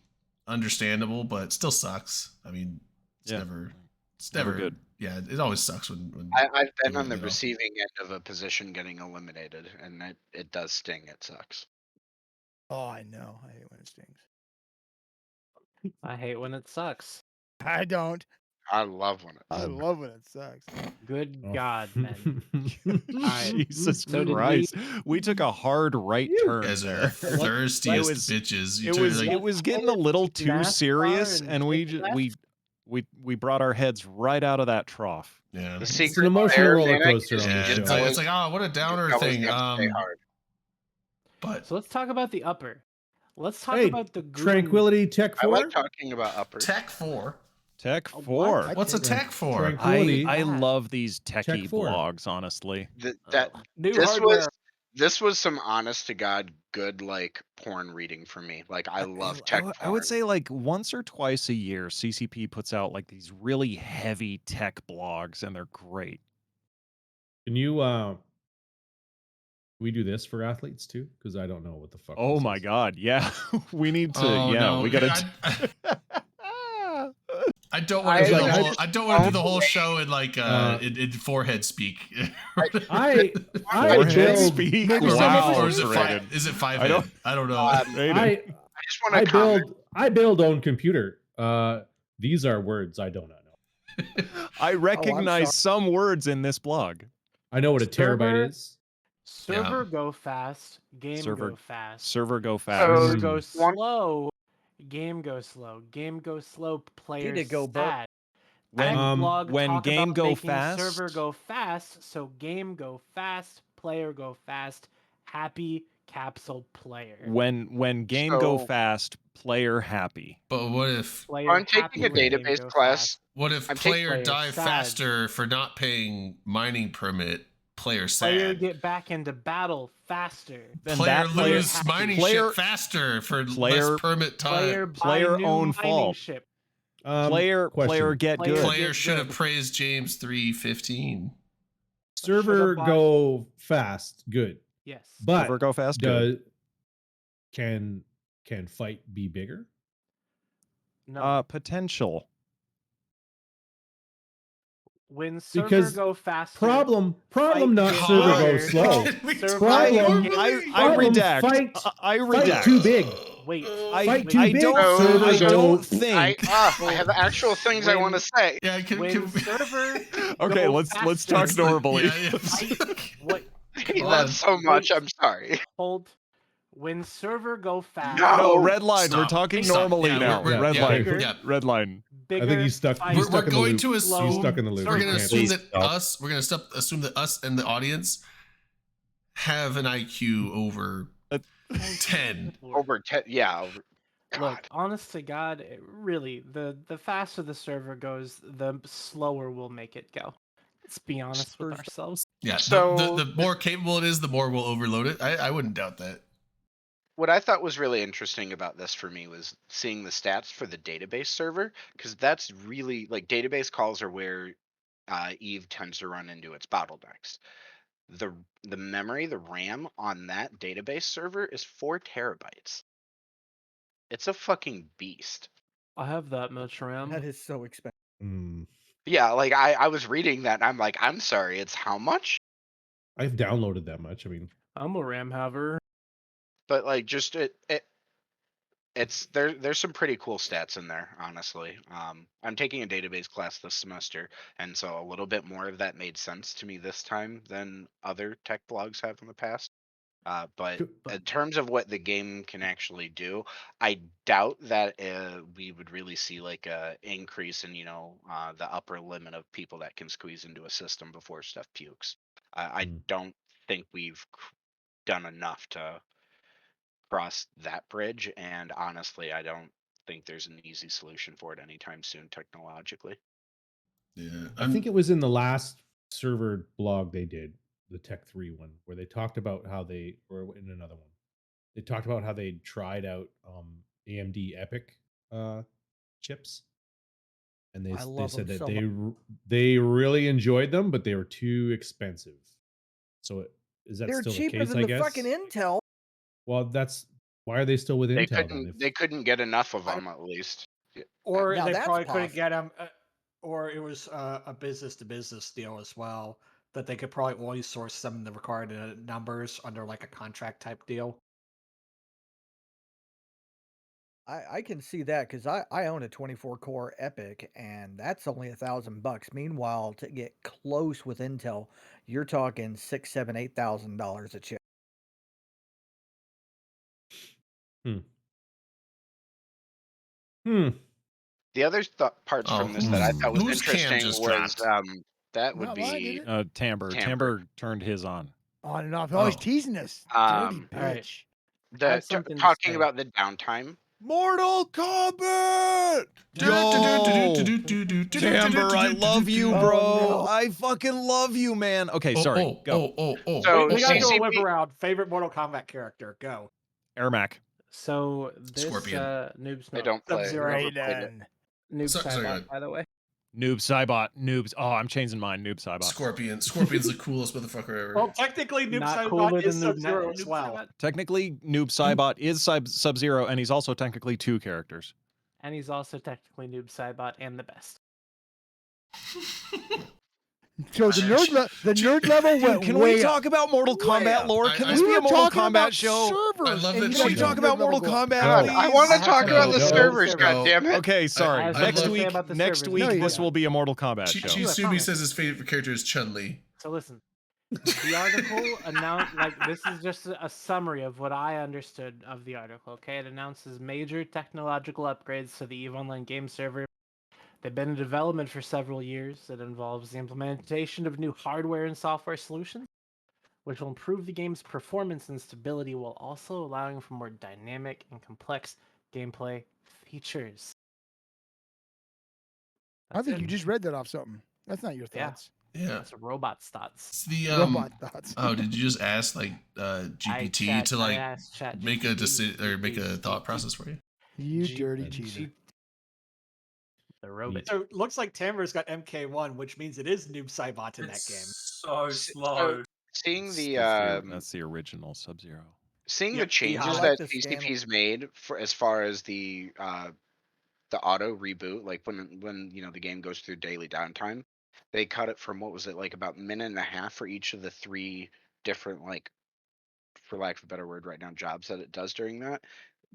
Speaker 2: understandable, but it still sucks. I mean it's
Speaker 1: Yeah.
Speaker 2: never
Speaker 1: Never good.
Speaker 2: Yeah, it always sucks when
Speaker 3: I've been
Speaker 2: people
Speaker 3: on the
Speaker 2: get off.
Speaker 3: receiving end of a position getting eliminated, and it does sting. It sucks.
Speaker 4: Oh, I know. I hate when it stings.
Speaker 5: I hate when it sucks.
Speaker 4: I don't.
Speaker 3: I love when it.
Speaker 4: I love when it sucks.
Speaker 5: Good
Speaker 6: Oh.
Speaker 5: God, man. Alright,
Speaker 1: Jesus
Speaker 5: so did we-
Speaker 1: Christ. We took a hard right
Speaker 6: You
Speaker 1: turn
Speaker 2: Guys are
Speaker 1: there.
Speaker 2: the thirstiest
Speaker 1: was-
Speaker 2: bitches. You
Speaker 1: It
Speaker 2: turn,
Speaker 1: was
Speaker 2: like,
Speaker 1: it was getting a little too
Speaker 5: NASCAR
Speaker 1: serious,
Speaker 5: and
Speaker 1: and we
Speaker 5: take
Speaker 1: just,
Speaker 5: left?
Speaker 1: we brought our heads right out of that trough.
Speaker 2: yeah.
Speaker 3: The
Speaker 6: It's
Speaker 3: secret
Speaker 6: an emotional
Speaker 3: there,
Speaker 6: roller
Speaker 3: Vanek,
Speaker 6: coaster
Speaker 3: is
Speaker 6: on
Speaker 3: you
Speaker 6: this
Speaker 2: Yeah,
Speaker 3: just
Speaker 6: show.
Speaker 2: it's
Speaker 3: always-
Speaker 2: like, oh, what a downer
Speaker 3: always
Speaker 2: thing.
Speaker 3: have to stay hard.
Speaker 2: But
Speaker 5: So let's talk about the upper. Let's talk
Speaker 6: Hey,
Speaker 5: about the goon.
Speaker 6: Tranquility Tech
Speaker 3: I
Speaker 6: 4.
Speaker 3: like talking about uppers.
Speaker 2: Tech 4.
Speaker 1: Tech
Speaker 5: A what?
Speaker 1: 4.
Speaker 4: I
Speaker 2: What's a
Speaker 4: think-
Speaker 2: Tech 4?
Speaker 6: Tranquility.
Speaker 1: I
Speaker 5: Yeah.
Speaker 1: love these techie
Speaker 6: Tech 4.
Speaker 1: blogs, honestly.
Speaker 3: That
Speaker 5: New
Speaker 3: this
Speaker 5: hardware.
Speaker 3: this was some honest to god good like porn reading for me. Like I love tech.
Speaker 1: I would
Speaker 3: porn.
Speaker 1: say like once or twice a year, CCP puts out like these really heavy tech blogs, and they're great.
Speaker 6: Can you we do this for athletes too? Because I don't know what the fuck.
Speaker 1: Oh
Speaker 6: this
Speaker 1: my
Speaker 6: is.
Speaker 1: God, yeah, we need to.
Speaker 2: Oh,
Speaker 1: yeah,
Speaker 2: no.
Speaker 1: we gotta.
Speaker 2: I don't want to do
Speaker 6: like,
Speaker 2: the
Speaker 6: I
Speaker 2: whole.
Speaker 6: just-
Speaker 2: I don't want to do the whole show in like in forehead speak.
Speaker 6: I
Speaker 1: Forehead
Speaker 6: build
Speaker 1: speak.
Speaker 2: Or
Speaker 1: Wow,
Speaker 2: or is it
Speaker 1: Reagan.
Speaker 2: five? Is it five?
Speaker 1: I don't-
Speaker 2: I don't know.
Speaker 1: Raiden.
Speaker 6: I
Speaker 3: just want to comment.
Speaker 6: build own computer. These are words I do not know.
Speaker 1: I recognize
Speaker 4: sorry.
Speaker 1: some words in this blog.
Speaker 6: I know what a
Speaker 5: Server-
Speaker 6: terabyte is.
Speaker 5: Server go fast. Game
Speaker 1: Server-
Speaker 5: go fast.
Speaker 1: Server go fast.
Speaker 5: Server
Speaker 2: Mm.
Speaker 5: go
Speaker 3: One-
Speaker 5: slow. Game go slow. Game go slow. Players
Speaker 7: go burp.
Speaker 5: sad.
Speaker 1: When
Speaker 5: Tech blog
Speaker 1: when
Speaker 5: talk
Speaker 1: game
Speaker 5: about
Speaker 1: go
Speaker 5: making
Speaker 1: fast,
Speaker 5: server go fast, so game go fast, player go fast, happy capsule player.
Speaker 1: when game go
Speaker 3: So-
Speaker 1: fast, player happy.
Speaker 2: But what if
Speaker 5: Player
Speaker 3: I'm taking
Speaker 5: happy
Speaker 3: a
Speaker 5: when game
Speaker 3: database
Speaker 5: go
Speaker 3: class.
Speaker 5: fast.
Speaker 2: what if
Speaker 3: I'm taking
Speaker 2: player
Speaker 5: player
Speaker 2: die
Speaker 5: sad.
Speaker 2: faster for not paying mining permit? Player
Speaker 5: Player
Speaker 2: sad.
Speaker 5: get back into battle faster.
Speaker 1: Then
Speaker 2: Player
Speaker 1: that player
Speaker 2: lose mining
Speaker 1: player-
Speaker 2: ship faster for
Speaker 1: player-
Speaker 2: less permit time.
Speaker 5: Player buy
Speaker 1: Player
Speaker 5: new
Speaker 1: own
Speaker 5: mining
Speaker 1: fault.
Speaker 5: ship.
Speaker 1: player
Speaker 6: question.
Speaker 1: get
Speaker 5: Player-
Speaker 1: good.
Speaker 2: Player
Speaker 5: get
Speaker 2: should have
Speaker 5: good.
Speaker 2: praised James 3:15.
Speaker 6: Server
Speaker 5: bought-
Speaker 6: go fast, good.
Speaker 5: Yes.
Speaker 6: But
Speaker 1: Server go fast, good.
Speaker 6: can fight be bigger?
Speaker 5: no.
Speaker 1: Potential.
Speaker 5: when server
Speaker 6: Because
Speaker 5: go faster.
Speaker 6: Problem
Speaker 5: fight
Speaker 6: not
Speaker 5: gets
Speaker 6: server
Speaker 2: God.
Speaker 6: go
Speaker 5: bigger,
Speaker 6: slow.
Speaker 2: Can we
Speaker 5: server
Speaker 2: talk
Speaker 6: Problem-
Speaker 5: get-
Speaker 2: normally?
Speaker 1: I
Speaker 6: Problem,
Speaker 1: redact.
Speaker 6: fight-
Speaker 1: I
Speaker 6: Fight
Speaker 1: redact.
Speaker 6: too big.
Speaker 5: Wait,
Speaker 6: Fight too
Speaker 1: I
Speaker 6: big.
Speaker 1: don't.
Speaker 3: So-
Speaker 1: I
Speaker 6: server
Speaker 1: don't
Speaker 6: go.
Speaker 1: think.
Speaker 3: I have actual things I want to say.
Speaker 2: Yeah,
Speaker 5: when server
Speaker 1: Okay,
Speaker 5: go
Speaker 1: let's
Speaker 5: faster,
Speaker 1: talk normally.
Speaker 2: Yeah,
Speaker 5: what
Speaker 3: I hate
Speaker 2: Hold
Speaker 3: that
Speaker 2: on.
Speaker 3: so much.
Speaker 5: Wait.
Speaker 3: I'm sorry.
Speaker 5: hold when server go fast.
Speaker 3: No.
Speaker 1: No, red line. We're
Speaker 2: Stop.
Speaker 1: talking
Speaker 2: Stop.
Speaker 1: normally
Speaker 2: Yeah,
Speaker 1: now.
Speaker 2: we're-
Speaker 1: red
Speaker 6: yeah,
Speaker 1: line.
Speaker 5: bigger.
Speaker 2: yeah.
Speaker 1: Red line.
Speaker 5: Bigger,
Speaker 6: I think he's stuck.
Speaker 5: fight-
Speaker 6: He's
Speaker 2: We're
Speaker 6: stuck in the
Speaker 2: going
Speaker 6: loop.
Speaker 2: to assume.
Speaker 6: He's stuck in the loop.
Speaker 2: We're
Speaker 6: He
Speaker 2: going to
Speaker 6: can't
Speaker 2: assume
Speaker 6: leave.
Speaker 2: that we're going to assume that us and the audience have an IQ over 10.
Speaker 3: Over 10. Yeah. Over,
Speaker 5: Look,
Speaker 3: God.
Speaker 5: honest to God, really, the faster the server goes, the slower we'll make it go. Let's be honest with
Speaker 7: First-
Speaker 5: ourselves.
Speaker 2: Yeah.
Speaker 3: So-
Speaker 2: the more capable it is, the more we'll overload it. I wouldn't doubt that.
Speaker 3: What I thought was really interesting about this for me was seeing the stats for the database server, because that's really like database calls are where Eve tends to run into its bottlenecks. The memory, the RAM on that database server is 4 terabytes. It's a fucking beast.
Speaker 5: I have that much RAM.
Speaker 7: That is so expensive.
Speaker 3: Yeah, like I was reading that and I'm like, I'm sorry, it's how much?
Speaker 6: I've downloaded that much. I mean,
Speaker 5: I'm a RAM haver.
Speaker 3: But like just it's there's some pretty cool stats in there, honestly. I'm taking a database class this semester, and so a little bit more of that made sense to me this time than other tech blogs have in the past. But in terms of what the game can actually do, I doubt that we would really see like a increase in the upper limit of people that can squeeze into a system before stuff pukes. I don't think we've done enough to cross that bridge, and honestly, I don't think there's an easy solution for it anytime soon technologically.
Speaker 2: Yeah.
Speaker 6: I think it was in the last server blog they did, the Tech 3 one, where they talked about how they, or in another one, they talked about how they tried out AMD EPYC chips, and they
Speaker 7: I love
Speaker 6: said
Speaker 7: them
Speaker 6: that
Speaker 7: so
Speaker 6: they really enjoyed them, but they were too expensive. So is that
Speaker 7: They're
Speaker 6: still the
Speaker 7: cheaper
Speaker 6: case?
Speaker 7: than
Speaker 6: I
Speaker 7: the
Speaker 6: guess.
Speaker 7: fucking Intel.
Speaker 6: Well, that's why are they still with
Speaker 3: They
Speaker 6: Intel then?
Speaker 3: couldn't. They couldn't get enough of them, at least.
Speaker 9: Or
Speaker 7: Now
Speaker 9: they
Speaker 7: that's
Speaker 9: probably couldn't
Speaker 7: possible.
Speaker 9: get them, or it was a business-to-business deal as well, that they could probably only source some of the required numbers under like a contract type deal.
Speaker 7: I can see that because I own a 24 core EPYC and that's only $1,000. Meanwhile, to get close with Intel, you're talking $6,000, $7,000, $8,000 a chip.
Speaker 3: The other parts from this that I thought was
Speaker 2: whose cam
Speaker 3: interesting
Speaker 2: just
Speaker 3: was
Speaker 2: dropped?
Speaker 3: that would
Speaker 4: Not mine,
Speaker 3: be
Speaker 4: did it?
Speaker 1: Timbre. Timbre turned his on.
Speaker 4: On and off. Always
Speaker 2: Oh.
Speaker 4: teasing us. Dirty
Speaker 3: Um,
Speaker 5: Alright.
Speaker 4: bitch.
Speaker 5: have something to
Speaker 3: talking
Speaker 5: say.
Speaker 3: about the downtime.
Speaker 1: Mortal Kombat! Yo! Timbre, I love you,
Speaker 4: Oh,
Speaker 1: bro.
Speaker 4: no.
Speaker 1: I fucking love you, man. Okay, sorry. Go.
Speaker 3: So
Speaker 9: We gotta do a
Speaker 3: CCP
Speaker 9: whip around. Favorite Mortal Kombat character, go.
Speaker 1: Ermac.
Speaker 5: So this
Speaker 2: Scorpion.
Speaker 5: noobs
Speaker 3: I don't play.
Speaker 9: Sub-Zero.
Speaker 3: Never played it.
Speaker 4: Raiden.
Speaker 5: noob
Speaker 2: Sorry,
Speaker 5: Cybot,
Speaker 2: go ahead.
Speaker 5: by the way.
Speaker 1: Noob Saibot. Noobs. Oh, I'm changing mine. Noob Saibot.
Speaker 2: Scorpion's the coolest motherfucker ever.
Speaker 9: Well, technically, Noob
Speaker 5: Not cooler
Speaker 9: Saibot
Speaker 5: than
Speaker 9: is
Speaker 5: Noob
Speaker 9: Sub-Zero as
Speaker 5: Noob
Speaker 9: well.
Speaker 5: Saibot.
Speaker 1: Technically, Noob Saibot is Sub-Zero, and he's also technically 2 characters.
Speaker 5: And he's also technically Noob Saibot and the best.
Speaker 4: So the nerd level went
Speaker 1: Can
Speaker 4: way
Speaker 1: we
Speaker 4: up.
Speaker 1: talk about Mortal Kombat
Speaker 2: up.
Speaker 1: lore?
Speaker 2: I-
Speaker 1: Can
Speaker 2: I-
Speaker 1: this
Speaker 4: We
Speaker 1: be
Speaker 4: were
Speaker 1: a Mortal
Speaker 4: talking
Speaker 1: Kombat
Speaker 4: about
Speaker 1: show?
Speaker 4: servers.
Speaker 2: I love
Speaker 4: and
Speaker 2: that
Speaker 4: you
Speaker 2: she-
Speaker 1: Can we
Speaker 4: guys
Speaker 1: talk
Speaker 4: nerd
Speaker 1: about
Speaker 4: level
Speaker 1: Mortal
Speaker 4: go up.
Speaker 1: Kombat,
Speaker 6: No.
Speaker 1: please?
Speaker 3: I want
Speaker 9: I
Speaker 3: to
Speaker 9: have
Speaker 3: talk
Speaker 9: to
Speaker 3: about
Speaker 9: go.
Speaker 3: the
Speaker 9: No.
Speaker 3: servers,
Speaker 9: No.
Speaker 3: goddammit.
Speaker 1: Okay, sorry.
Speaker 2: I
Speaker 5: have
Speaker 1: Next
Speaker 5: something to say
Speaker 1: week,
Speaker 5: about the
Speaker 1: next
Speaker 5: servers.
Speaker 1: week,
Speaker 4: No, you
Speaker 1: this
Speaker 4: don't.
Speaker 1: will be a Mortal Kombat show.
Speaker 2: Chi
Speaker 5: I
Speaker 2: Sumi
Speaker 5: promise.
Speaker 2: says his favorite character is Chun-Li.
Speaker 5: So listen, the article announced this is just a summary of what I understood of the article. Okay, it announces major technological upgrades to the EVE Online game server. They've been in development for several years. It involves the implementation of new hardware and software solutions, which will improve the game's performance and stability while also allowing for more dynamic and complex gameplay features.
Speaker 4: I
Speaker 5: That's
Speaker 4: think
Speaker 5: it.
Speaker 4: you just read that off something. That's not your
Speaker 5: Yeah.
Speaker 4: thoughts.
Speaker 2: Yeah.
Speaker 5: That's robot stats.
Speaker 2: It's the
Speaker 4: Robot thoughts.
Speaker 2: Oh, did you just ask like GPT to like make a decision or make a thought process for you?
Speaker 4: You dirty cheater.
Speaker 5: The robot.
Speaker 9: So it looks like Tamara's got MK1, which means it is Noob Saibot in that game.
Speaker 8: So slow.
Speaker 3: Seeing the
Speaker 1: That's the original Sub-Zero.
Speaker 3: seeing the
Speaker 9: Yep,
Speaker 3: changes
Speaker 7: I like
Speaker 3: that
Speaker 7: the scan-
Speaker 3: CCP's made for as far as the auto reboot, like when the game goes through daily downtime, they cut it from, what was it, like about a minute and a half for each of the 3 different, like, for lack of a better word right now, jobs that it does during that,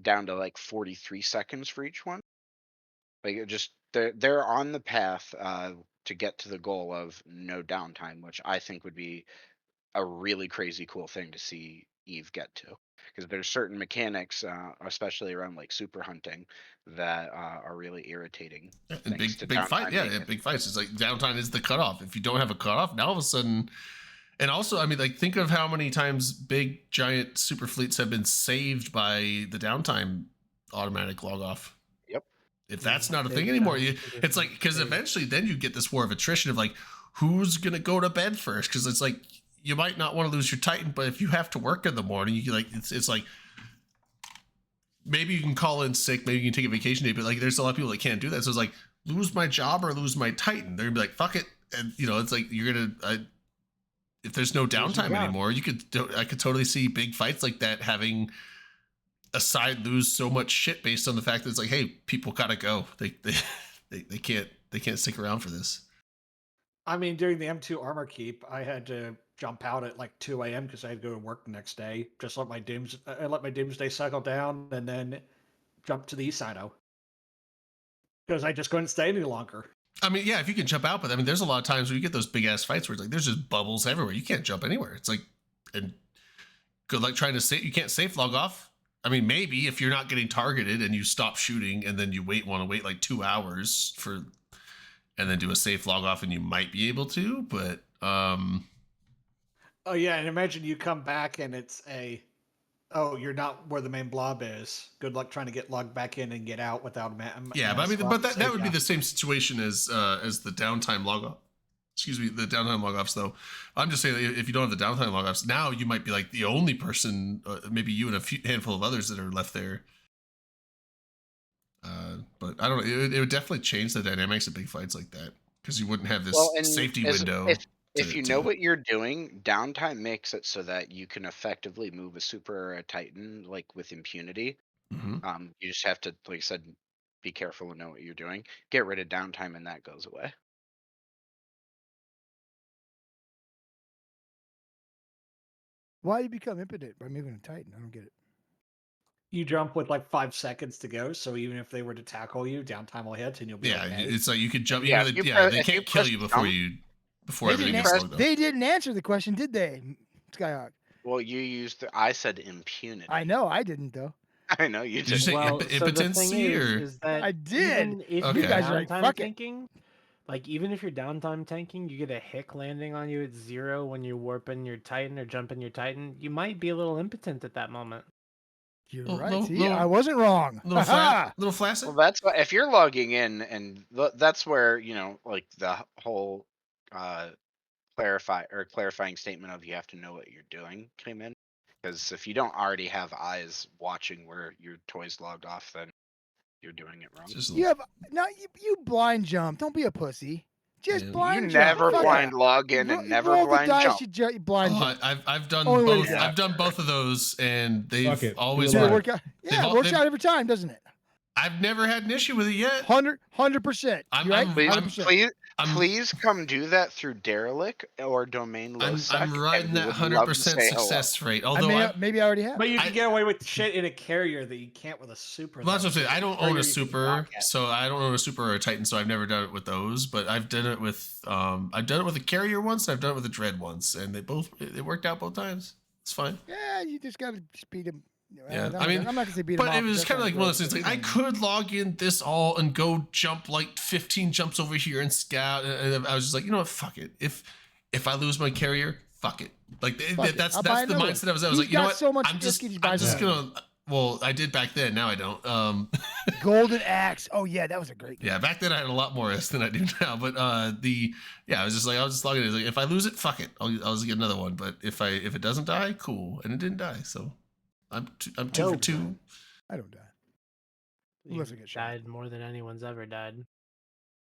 Speaker 3: down to like 43 seconds for each one. Like, it just they're on the path to get to the goal of no downtime, which I think would be a really crazy cool thing to see Eve get to. Because there's certain mechanics, especially around like super hunting, that are really irritating.
Speaker 2: And
Speaker 3: thanks to
Speaker 2: big fight,
Speaker 3: downtime
Speaker 2: yeah,
Speaker 3: being-
Speaker 2: big fights. It's like downtime is the cutoff. If you don't have a cutoff, now all of a sudden, and also, I mean, like think of how many times big giant super fleets have been saved by the downtime automatic log off.
Speaker 3: Yep.
Speaker 2: If that's not a
Speaker 5: Big
Speaker 2: thing anymore,
Speaker 5: time,
Speaker 2: it's like because
Speaker 5: big.
Speaker 2: eventually then you get this war of attrition of like who's gonna go to bed first, because it's like you might not want to lose your Titan, but if you have to work in the morning, you like it's like maybe you can call in sick, maybe you can take a vacation day, but like there's a lot of people that can't do that. So it's like lose my job or lose my Titan. They're gonna be like fuck it, and you know it's like you're gonna if there's no downtime
Speaker 9: job.
Speaker 2: anymore, I could totally see big fights like that having a side lose so much shit based on the fact that it's like, hey, people gotta go. They can't stick around for this.
Speaker 9: I mean, during the M2 armor keep, I had to jump out at like 2 a.m. because I had to go to work the next day. Just let my doomsday cycle down, and then jump to the Isino because I just couldn't stay any longer.
Speaker 2: I mean, yeah, if you can jump out, but I mean, there's a lot of times where you get those big ass fights where it's like there's just bubbles everywhere. You can't jump anywhere. It's like, and good luck trying to save. You can't safe log off. I mean, maybe if you're not getting targeted and you stop shooting and then you want to wait like 2 hours for, and then do a safe log off, and you might be able to, but
Speaker 9: Oh yeah, and imagine you come back and it's you're not where the main blob is. Good luck trying to get logged back in and get out without
Speaker 2: yeah, but I mean, but that would be the same situation as the downtime log off. Excuse me, the downtime log offs though. I'm just saying if you don't have the downtime log offs, now you might be like the only person, maybe you and a handful of others that are left there. But I don't know. It would definitely change the dynamics of big fights like that because you wouldn't have this
Speaker 3: and
Speaker 2: safety
Speaker 3: as-
Speaker 2: window.
Speaker 3: If you know what you're doing, downtime makes it so that you can effectively move a super or a Titan like with impunity.
Speaker 2: Mhm.
Speaker 3: You just have to, like I said, be careful and know what you're doing. Get rid of downtime, and that goes away.
Speaker 4: Why do you become impotent by moving a Titan? I don't get it.
Speaker 9: You jump with like 5 seconds to go, so even if they were to tackle you, downtime will hit and you'll be
Speaker 2: Yeah,
Speaker 9: okay.
Speaker 2: it's like you could jump.
Speaker 3: Yeah,
Speaker 2: Yeah,
Speaker 3: if you
Speaker 2: they
Speaker 3: if you
Speaker 2: can't kill
Speaker 3: press
Speaker 2: you before
Speaker 3: jump-
Speaker 2: everything gets
Speaker 3: press-
Speaker 2: slogged off.
Speaker 4: They didn't answer the question, did they, Skyhawk?
Speaker 3: Well, you used I said impunity.
Speaker 4: I know I didn't though.
Speaker 3: I know you
Speaker 2: Did you
Speaker 3: did.
Speaker 2: say
Speaker 5: Well, so the thing
Speaker 2: impotency or?
Speaker 5: is that
Speaker 4: I did.
Speaker 5: even if
Speaker 2: Okay.
Speaker 5: you're
Speaker 2: You
Speaker 4: guys are like,
Speaker 5: downtime
Speaker 4: "Fuck it."
Speaker 5: tanking, like even if you're downtime tanking, you get a hick landing on you at 0 when you're warping your Titan or jumping your Titan. You might be a little impotent at that moment.
Speaker 4: You're
Speaker 2: Little-
Speaker 4: right.
Speaker 2: little-
Speaker 4: See,
Speaker 2: little-
Speaker 4: I wasn't wrong.
Speaker 2: Little
Speaker 4: Ha-ha!
Speaker 2: little flaccid.
Speaker 3: Well, that's why if you're logging in, and that's where like the whole clarifying statement of you have to know what you're doing came in. Because if you don't already have eyes watching where your toy's logged off, then you're doing it wrong.
Speaker 2: Just a
Speaker 4: You
Speaker 2: little-
Speaker 4: have you blind jump. Don't be a pussy. Just
Speaker 2: Yeah. You
Speaker 4: blind
Speaker 3: You
Speaker 4: jump.
Speaker 3: never
Speaker 4: Fuck it.
Speaker 3: blind log in
Speaker 4: You
Speaker 3: and never
Speaker 4: roll
Speaker 3: blind
Speaker 4: the dice,
Speaker 3: jump.
Speaker 4: You blind
Speaker 2: Oh,
Speaker 4: jump.
Speaker 2: I've done
Speaker 4: Only way to
Speaker 2: both.
Speaker 4: do it.
Speaker 2: I've done both of those, and they've
Speaker 6: Fuck it.
Speaker 2: always
Speaker 6: Do
Speaker 4: Did
Speaker 6: it
Speaker 4: it
Speaker 2: worked.
Speaker 4: work out?
Speaker 2: They've
Speaker 4: Yeah,
Speaker 2: all-
Speaker 4: it works
Speaker 2: they've-
Speaker 4: out every time, doesn't it?
Speaker 2: I've never had an issue with it yet.
Speaker 4: 100%.
Speaker 2: I'm-
Speaker 4: You right?
Speaker 2: I'm-
Speaker 3: Please,
Speaker 4: 100%.
Speaker 2: I'm-
Speaker 3: please come do that through Derelict or Domain
Speaker 2: I'm
Speaker 3: Lowsec. and
Speaker 2: riding
Speaker 3: we
Speaker 2: that
Speaker 3: would
Speaker 2: 100%
Speaker 3: love to say hello.
Speaker 2: success rate.
Speaker 4: I
Speaker 2: Although
Speaker 4: maybe I already have.
Speaker 9: But you can
Speaker 2: I-
Speaker 9: get away with shit in a carrier that you can't with a super.
Speaker 2: well, that's
Speaker 9: though,
Speaker 2: what I'm saying.
Speaker 9: so
Speaker 2: I don't
Speaker 9: carrier
Speaker 2: own a
Speaker 9: you can
Speaker 2: super,
Speaker 9: knock at.
Speaker 2: so I don't own a super or a Titan, so I've never done it with those. But I've done it with a carrier once, and I've done it with a Dread once, and it worked out both times. It's fine.
Speaker 4: Yeah, you just gotta beat him.
Speaker 2: Yeah,
Speaker 4: I'm
Speaker 2: I mean,
Speaker 4: not gonna say beat him
Speaker 2: But
Speaker 4: off.
Speaker 2: it was
Speaker 4: That's
Speaker 2: kind of
Speaker 4: not
Speaker 2: like one of
Speaker 4: gross,
Speaker 2: those things.
Speaker 4: but
Speaker 2: Like I
Speaker 4: beat him.
Speaker 2: could log in this all and go jump like 15 jumps over here and scout, and I was just like, you know what, fuck it. If I lose my carrier, fuck it. Like
Speaker 4: Fuck it.
Speaker 2: that's
Speaker 4: I'll buy
Speaker 2: the
Speaker 4: another
Speaker 2: mindset
Speaker 4: one.
Speaker 2: I was. I was
Speaker 4: He's
Speaker 2: like, you know
Speaker 4: got
Speaker 2: what,
Speaker 4: so much
Speaker 2: I'm just
Speaker 4: biscuit, he buys
Speaker 2: gonna. Well, I did back then. Now I don't.
Speaker 4: Golden Axe. Oh yeah, that was a great game.
Speaker 2: Yeah, back then I had a lot more S than I do now. But I was just logging in. Like, if I lose it, fuck it. I'll just get another one. But if it doesn't die, cool. And it didn't die, so I'm two for two.
Speaker 4: I don't die.
Speaker 5: You
Speaker 4: Unless I get shot.
Speaker 5: died more than anyone's ever died.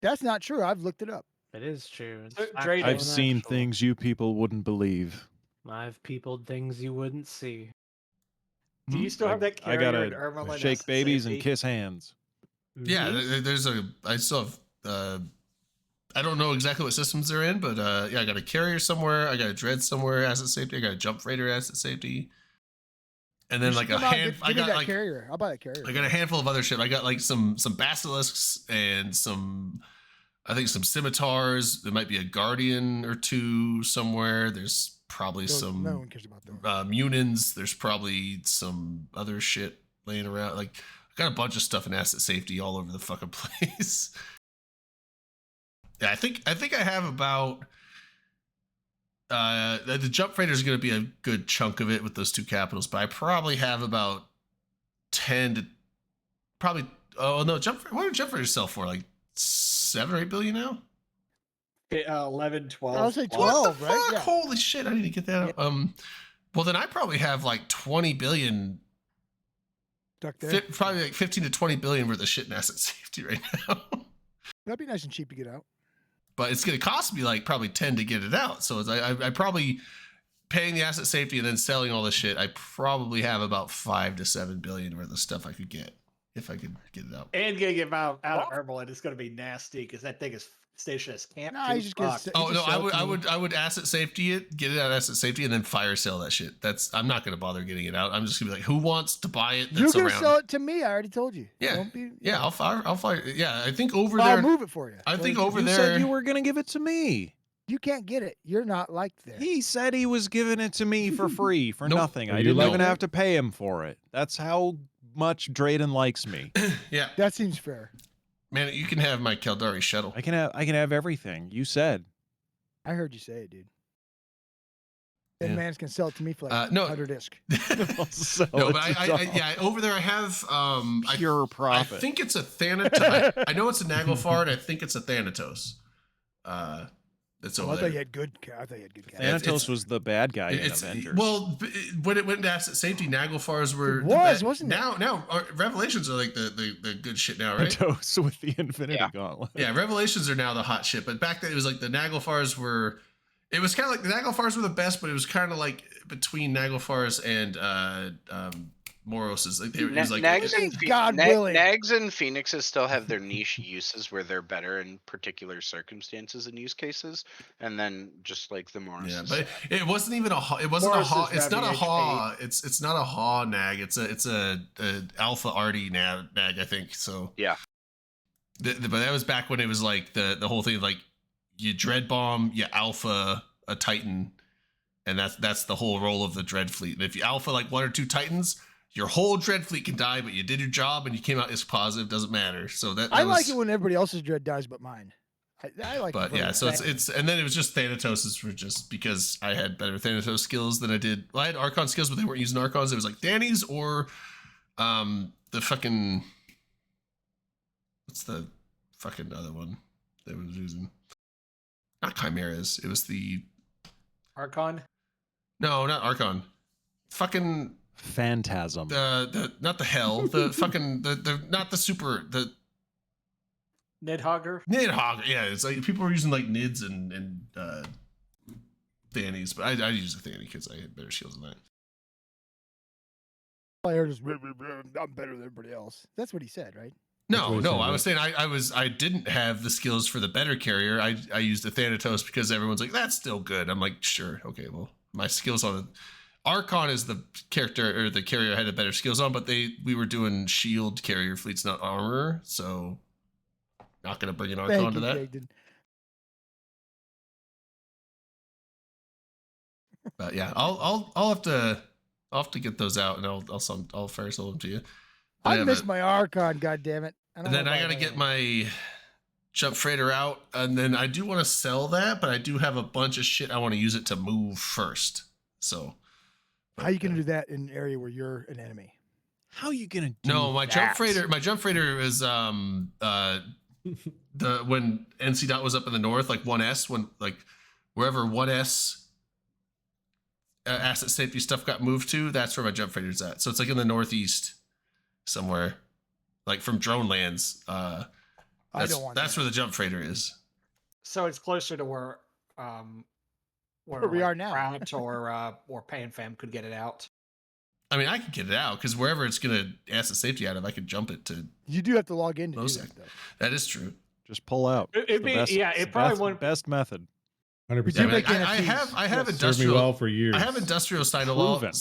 Speaker 4: That's not true. I've looked it up.
Speaker 5: It is true. It's
Speaker 9: So,
Speaker 5: factual
Speaker 9: Drake-
Speaker 1: I've
Speaker 5: and
Speaker 1: seen
Speaker 5: actual.
Speaker 1: things you people wouldn't believe.
Speaker 5: I've peopled things you wouldn't see.
Speaker 9: Do you still have that
Speaker 1: I
Speaker 9: carrier in
Speaker 1: gotta
Speaker 9: Ermelin
Speaker 1: shake
Speaker 9: as
Speaker 1: babies and
Speaker 9: safety?
Speaker 1: kiss hands.
Speaker 2: Yeah,
Speaker 5: Me?
Speaker 2: I still have I don't know exactly what systems they're in, but yeah, I got a carrier somewhere, I got a dread somewhere, asset safety, I got a jump freighter asset safety, and then
Speaker 4: You
Speaker 2: like
Speaker 4: should
Speaker 2: a
Speaker 4: come out,
Speaker 2: hand.
Speaker 4: give
Speaker 2: I
Speaker 4: me
Speaker 2: got
Speaker 4: that
Speaker 2: like
Speaker 4: carrier. I'll buy that carrier.
Speaker 2: I got a handful of other shit. I got like some basilisks and I think some scimitars. There might be a guardian or two somewhere. There's probably
Speaker 4: No
Speaker 2: some
Speaker 4: one cares about those.
Speaker 2: munins. There's probably some other shit laying around. Like I got a bunch of stuff in asset safety all over the fucking place. Yeah, I think I have about the jump freighter is going to be a good chunk of it with those two capitals, but I probably have about 10 to probably. Oh no, what do jump freighters sell for? Like 7 or 8 billion now?
Speaker 9: 11, 12.
Speaker 4: I would say
Speaker 9: plus.
Speaker 4: 12.
Speaker 2: What the
Speaker 4: right?
Speaker 2: fuck?
Speaker 4: Yeah.
Speaker 2: Holy shit! I need to get that. Well then I probably have like 20 billion.
Speaker 4: Stuck there.
Speaker 2: Probably like 15 to 20 billion worth of shit in asset safety right now.
Speaker 4: That'd be nice and cheap to get out.
Speaker 2: But it's going to cost me like probably 10 to get it out. So I probably paying the asset safety and then selling all this shit. I probably have about 5 to 7 billion worth of stuff I could get if I could get it out.
Speaker 9: And getting it out of herbal, and it's going to be nasty because that thing is stationed as camp.
Speaker 4: Nah,
Speaker 9: too.
Speaker 4: you just get
Speaker 9: Fuck.
Speaker 2: Oh
Speaker 4: just
Speaker 2: no,
Speaker 4: sell it to me.
Speaker 2: I would asset safety it, get it out of asset safety, and then fire sale that shit. I'm not gonna bother getting it out. I'm just gonna be like, who wants to buy it?
Speaker 4: You're
Speaker 2: That's
Speaker 4: gonna
Speaker 2: around.
Speaker 4: sell it to me. I already told you.
Speaker 2: Yeah.
Speaker 4: Don't be,
Speaker 2: Yeah, I'll fire. Yeah, I think over
Speaker 4: I'll
Speaker 2: there.
Speaker 4: move it for you.
Speaker 2: I think
Speaker 4: Don't-
Speaker 2: over
Speaker 1: You
Speaker 2: there.
Speaker 1: said you were gonna give it to me.
Speaker 4: You can't get it. You're not liked there.
Speaker 1: He said he was giving it to me for free, for
Speaker 2: Nope.
Speaker 1: nothing.
Speaker 6: Are
Speaker 1: I
Speaker 6: you
Speaker 1: didn't
Speaker 6: like
Speaker 1: even
Speaker 6: that?
Speaker 1: have to pay him for it. That's how much Drayden likes me.
Speaker 2: Yeah,
Speaker 4: That seems fair.
Speaker 2: man, you can have my Caldari shuttle.
Speaker 1: I can have everything. You said.
Speaker 4: I heard you say it, dude. That
Speaker 1: Yeah.
Speaker 4: man's can sell it to me for like
Speaker 2: No.
Speaker 4: 100 disc.
Speaker 1: So
Speaker 2: No, but
Speaker 1: it's all
Speaker 2: yeah, over there I have
Speaker 1: pure
Speaker 2: I
Speaker 1: profit.
Speaker 2: think it's a Thanatos. I know it's a Naglfar, and I think it's a Thanatos. That's
Speaker 4: Oh,
Speaker 2: over
Speaker 4: I thought
Speaker 2: there.
Speaker 4: you had good. I thought you had good.
Speaker 2: Yeah,
Speaker 1: Thanatos was the bad guy in
Speaker 2: It's
Speaker 1: Avengers.
Speaker 2: well, when it went into asset safety, Naglfars were
Speaker 4: It
Speaker 2: the
Speaker 4: was,
Speaker 2: bad-
Speaker 4: wasn't it?
Speaker 2: Now Revelations are like the good shit now, right?
Speaker 1: Thanatos with the Infinity
Speaker 3: Yeah.
Speaker 1: Gauntlet.
Speaker 2: Yeah, Revelations are now the hot shit, but back then it was like the Naglfars were. It was kind of like the Naglfars were the best, but it was kind of like between Naglfars and Moroses. Like it was like
Speaker 3: Nags and
Speaker 4: God willing.
Speaker 3: Nags and Phoenixes still have their niche uses where they're better in particular circumstances and use cases, and then just like the Morris.
Speaker 2: yeah, but it wasn't even it wasn't
Speaker 9: Morris
Speaker 2: a haw.
Speaker 9: is
Speaker 2: It's not a
Speaker 9: Ravi
Speaker 2: haw. It's not a haw nag. It's a alpha arty nag. I think so.
Speaker 3: Yeah.
Speaker 2: But that was back when it was like the whole thing, like you dread bomb, you alpha a Titan, and that's the whole role of the dread fleet. And if you alpha like 1 or 2 Titans, your whole dread fleet can die, but you did your job and you came out as positive. Doesn't matter. So that
Speaker 4: I
Speaker 2: was,
Speaker 4: like it when everybody else's dread dies but mine. I like.
Speaker 2: But
Speaker 4: it
Speaker 2: yeah, so
Speaker 4: that.
Speaker 2: it's and then it was just Thanatoses for just because I had better Thanatos skills than I did. Well, I had Archon skills, but they weren't using Archons. It was like Danny's or the fucking what's the fucking other one they was using? Not Chimeras. It was the
Speaker 9: Archon.
Speaker 2: no, not Archon. Fucking
Speaker 1: Phantasm.
Speaker 2: the not the hell the fucking the not the super the
Speaker 9: Nidhogger.
Speaker 2: Nidhogg. Yeah, it's like people were using like Nids and Thannies, but I use a Thanny because I had better shields than that.
Speaker 4: All I heard is I'm better than everybody else. That's what he said, right?
Speaker 2: No,
Speaker 6: what he
Speaker 2: no,
Speaker 6: said,
Speaker 2: I
Speaker 6: yeah.
Speaker 2: was saying I didn't have the skills for the better carrier. I used the Thanatos because everyone's like, that's still good. I'm like, sure, okay, well, my skills on the Archon is the character or the carrier I had the better skills on, but we were doing shield carrier fleets, not armor, so not gonna bring an Archon
Speaker 4: Thank
Speaker 2: to
Speaker 4: you,
Speaker 2: that.
Speaker 4: Jagden.
Speaker 2: But yeah, I'll have to get those out and I'll fire sell them to you.
Speaker 4: I
Speaker 2: have
Speaker 4: miss
Speaker 2: it.
Speaker 4: my Archon. God damn it!
Speaker 2: And then I gotta get my jump freighter out, and then I do want to sell that, but I do have a bunch of shit I want to use it to move first. So
Speaker 4: How you gonna do that in an area where you're an enemy?
Speaker 1: How you gonna do
Speaker 2: No, my jump
Speaker 1: that?
Speaker 2: freighter is the when NC Dot was up in the north, like 1S, when like wherever 1S asset safety stuff got moved to, that's where my jump freighter's at. So it's like in the northeast somewhere, like from drone lands.
Speaker 4: I
Speaker 2: That's
Speaker 4: don't want.
Speaker 2: that's
Speaker 4: that.
Speaker 2: where the jump freighter is.
Speaker 9: So it's closer to where
Speaker 4: Where we are now.
Speaker 9: Pratt or Pan Fam could get it out.
Speaker 2: I mean, I could get it out because wherever it's gonna asset safety out of, I could jump it to.
Speaker 4: You do have to log in to do
Speaker 2: Most
Speaker 4: that, though.
Speaker 2: That is true.
Speaker 1: Just pull out.
Speaker 9: It'd
Speaker 1: It's the
Speaker 9: be-
Speaker 1: best,
Speaker 9: yeah,
Speaker 1: it's
Speaker 9: it
Speaker 1: the
Speaker 9: probably
Speaker 1: best,
Speaker 9: wouldn't-
Speaker 1: best method.
Speaker 6: 100%.
Speaker 2: Yeah, I, mean,
Speaker 4: make
Speaker 2: I
Speaker 4: NFTs.
Speaker 2: have
Speaker 6: Served me
Speaker 2: industrial
Speaker 6: well for years.
Speaker 2: I have industrial side
Speaker 1: Proven.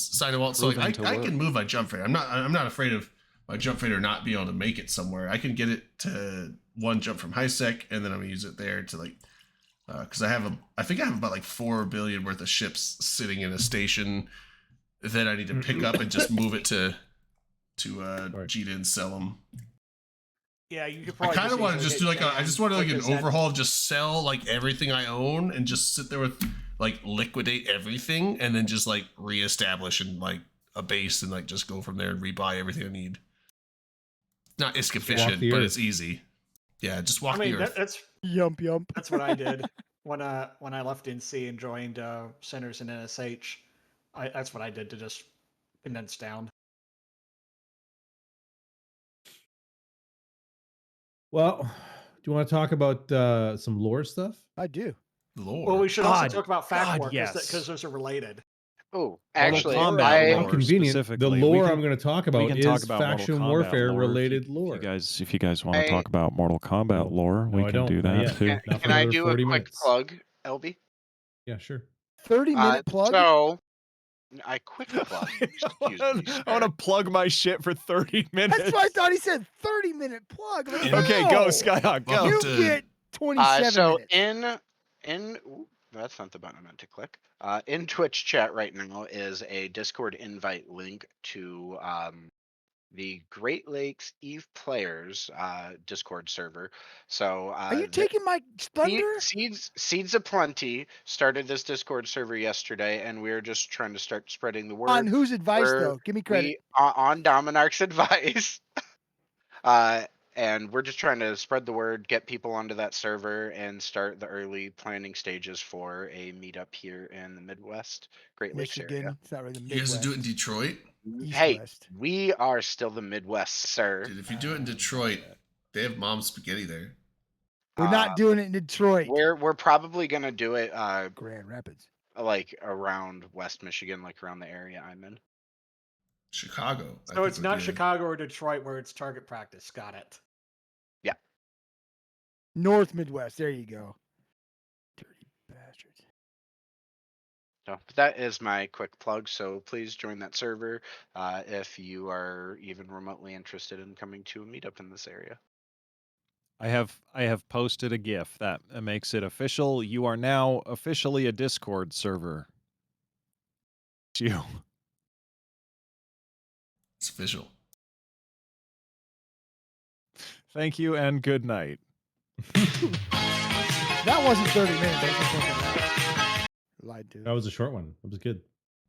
Speaker 2: wall, so like
Speaker 1: Proven to
Speaker 2: I
Speaker 1: work.
Speaker 2: can move my jump freighter. I'm not afraid of my jump freighter not being able to make it somewhere. I can get it to one jump from HiSec, and then I'm gonna use it there to like because I think I have about like 4 billion worth of ships sitting in a station that I need to pick up and just move it to Jita and sell them.
Speaker 9: Yeah, you could
Speaker 2: I
Speaker 9: probably.
Speaker 2: kind of want to just do like I just want to like an
Speaker 9: overhaul.
Speaker 2: overhaul, just sell like everything I own and just sit there with like liquidate everything and then just like reestablish and like a base and like just go from there and rebuy everything I need. Not ISK efficient,
Speaker 6: the
Speaker 2: but
Speaker 6: earth.
Speaker 2: it's easy. Yeah, just walk
Speaker 9: I mean,
Speaker 2: the earth.
Speaker 9: that's
Speaker 4: Yump.
Speaker 9: that's what I did when I left NC and joined Centers and NSH. That's what I did to just condense down.
Speaker 6: Well, do you want to talk about some lore stuff?
Speaker 4: I do.
Speaker 2: Lord.
Speaker 9: Well, we should also
Speaker 1: God,
Speaker 9: talk about fact
Speaker 1: God,
Speaker 9: war because
Speaker 1: yes.
Speaker 9: those are related.
Speaker 3: Oh,
Speaker 1: Mortal
Speaker 3: actually,
Speaker 1: Kombat
Speaker 3: I
Speaker 1: lore
Speaker 6: How convenient. The
Speaker 1: specifically. We
Speaker 6: lore
Speaker 1: can-
Speaker 6: I'm going to talk
Speaker 1: we
Speaker 6: about
Speaker 1: can
Speaker 6: is
Speaker 1: talk about Mortal
Speaker 6: faction
Speaker 1: Kombat
Speaker 6: warfare
Speaker 1: lore
Speaker 6: related
Speaker 1: if
Speaker 6: lore.
Speaker 1: if you guys want to
Speaker 3: I-
Speaker 1: talk about Mortal Kombat lore,
Speaker 6: No,
Speaker 1: we
Speaker 6: I
Speaker 1: can
Speaker 6: don't.
Speaker 1: do
Speaker 6: Not
Speaker 1: that
Speaker 6: yet.
Speaker 1: too.
Speaker 6: Not for
Speaker 3: can I
Speaker 6: another
Speaker 3: do a
Speaker 6: 40
Speaker 3: quick
Speaker 6: minutes.
Speaker 3: plug, LB?
Speaker 6: Yeah, sure.
Speaker 4: 30-minute plug.
Speaker 3: So, I quick plug.
Speaker 1: I
Speaker 3: Excuse me, sir.
Speaker 1: want to plug my shit for 30 minutes.
Speaker 4: That's what I thought he said. 30-minute plug. I'm like,
Speaker 1: Okay,
Speaker 4: no,
Speaker 1: go Skyhawk, go.
Speaker 2: Welcome
Speaker 4: You
Speaker 2: to-
Speaker 4: get 27
Speaker 3: So
Speaker 4: minutes.
Speaker 3: ooh, that's not the button I meant to click. In Twitch chat right now is a Discord invite link to the Great Lakes Eve Players Discord server. So
Speaker 4: Are you taking my thunder?
Speaker 3: Seeds of Plenty started this Discord server yesterday, and we're just trying to start spreading the word.
Speaker 4: On whose advice,
Speaker 3: We're-
Speaker 4: though? Give me credit.
Speaker 3: On Dominarch's advice. And we're just trying to spread the word, get people onto that server, and start the early planning stages for a meetup here in the Midwest, Great Lakes area.
Speaker 4: Michigan. It's not really the
Speaker 2: You guys
Speaker 4: Midwest.
Speaker 2: do it in Detroit?
Speaker 4: East
Speaker 3: Hey,
Speaker 4: West.
Speaker 3: we are still the Midwest, sir.
Speaker 2: Dude, if you do it in Detroit, they have mom's spaghetti there.
Speaker 4: We're not doing it in Detroit.
Speaker 3: We're probably gonna do it
Speaker 4: Grand Rapids.
Speaker 3: like around West Michigan, like around the area I'm in.
Speaker 2: Chicago. I
Speaker 9: So
Speaker 2: think
Speaker 9: it's
Speaker 2: would
Speaker 9: not
Speaker 2: be a-
Speaker 9: Chicago or Detroit where it's target practice. Got it.
Speaker 4: North Midwest. There you go. Dirty bastards.
Speaker 3: So that is my quick plug. So please join that server if you are even remotely interested in coming to a meetup in this area.
Speaker 1: I have posted a GIF that makes it official. You are now officially a Discord server. It's you.
Speaker 2: It's official.
Speaker 1: Thank you and good night.
Speaker 4: That wasn't 30 minutes. I just fucking lied to.
Speaker 6: That was a short one. That was good.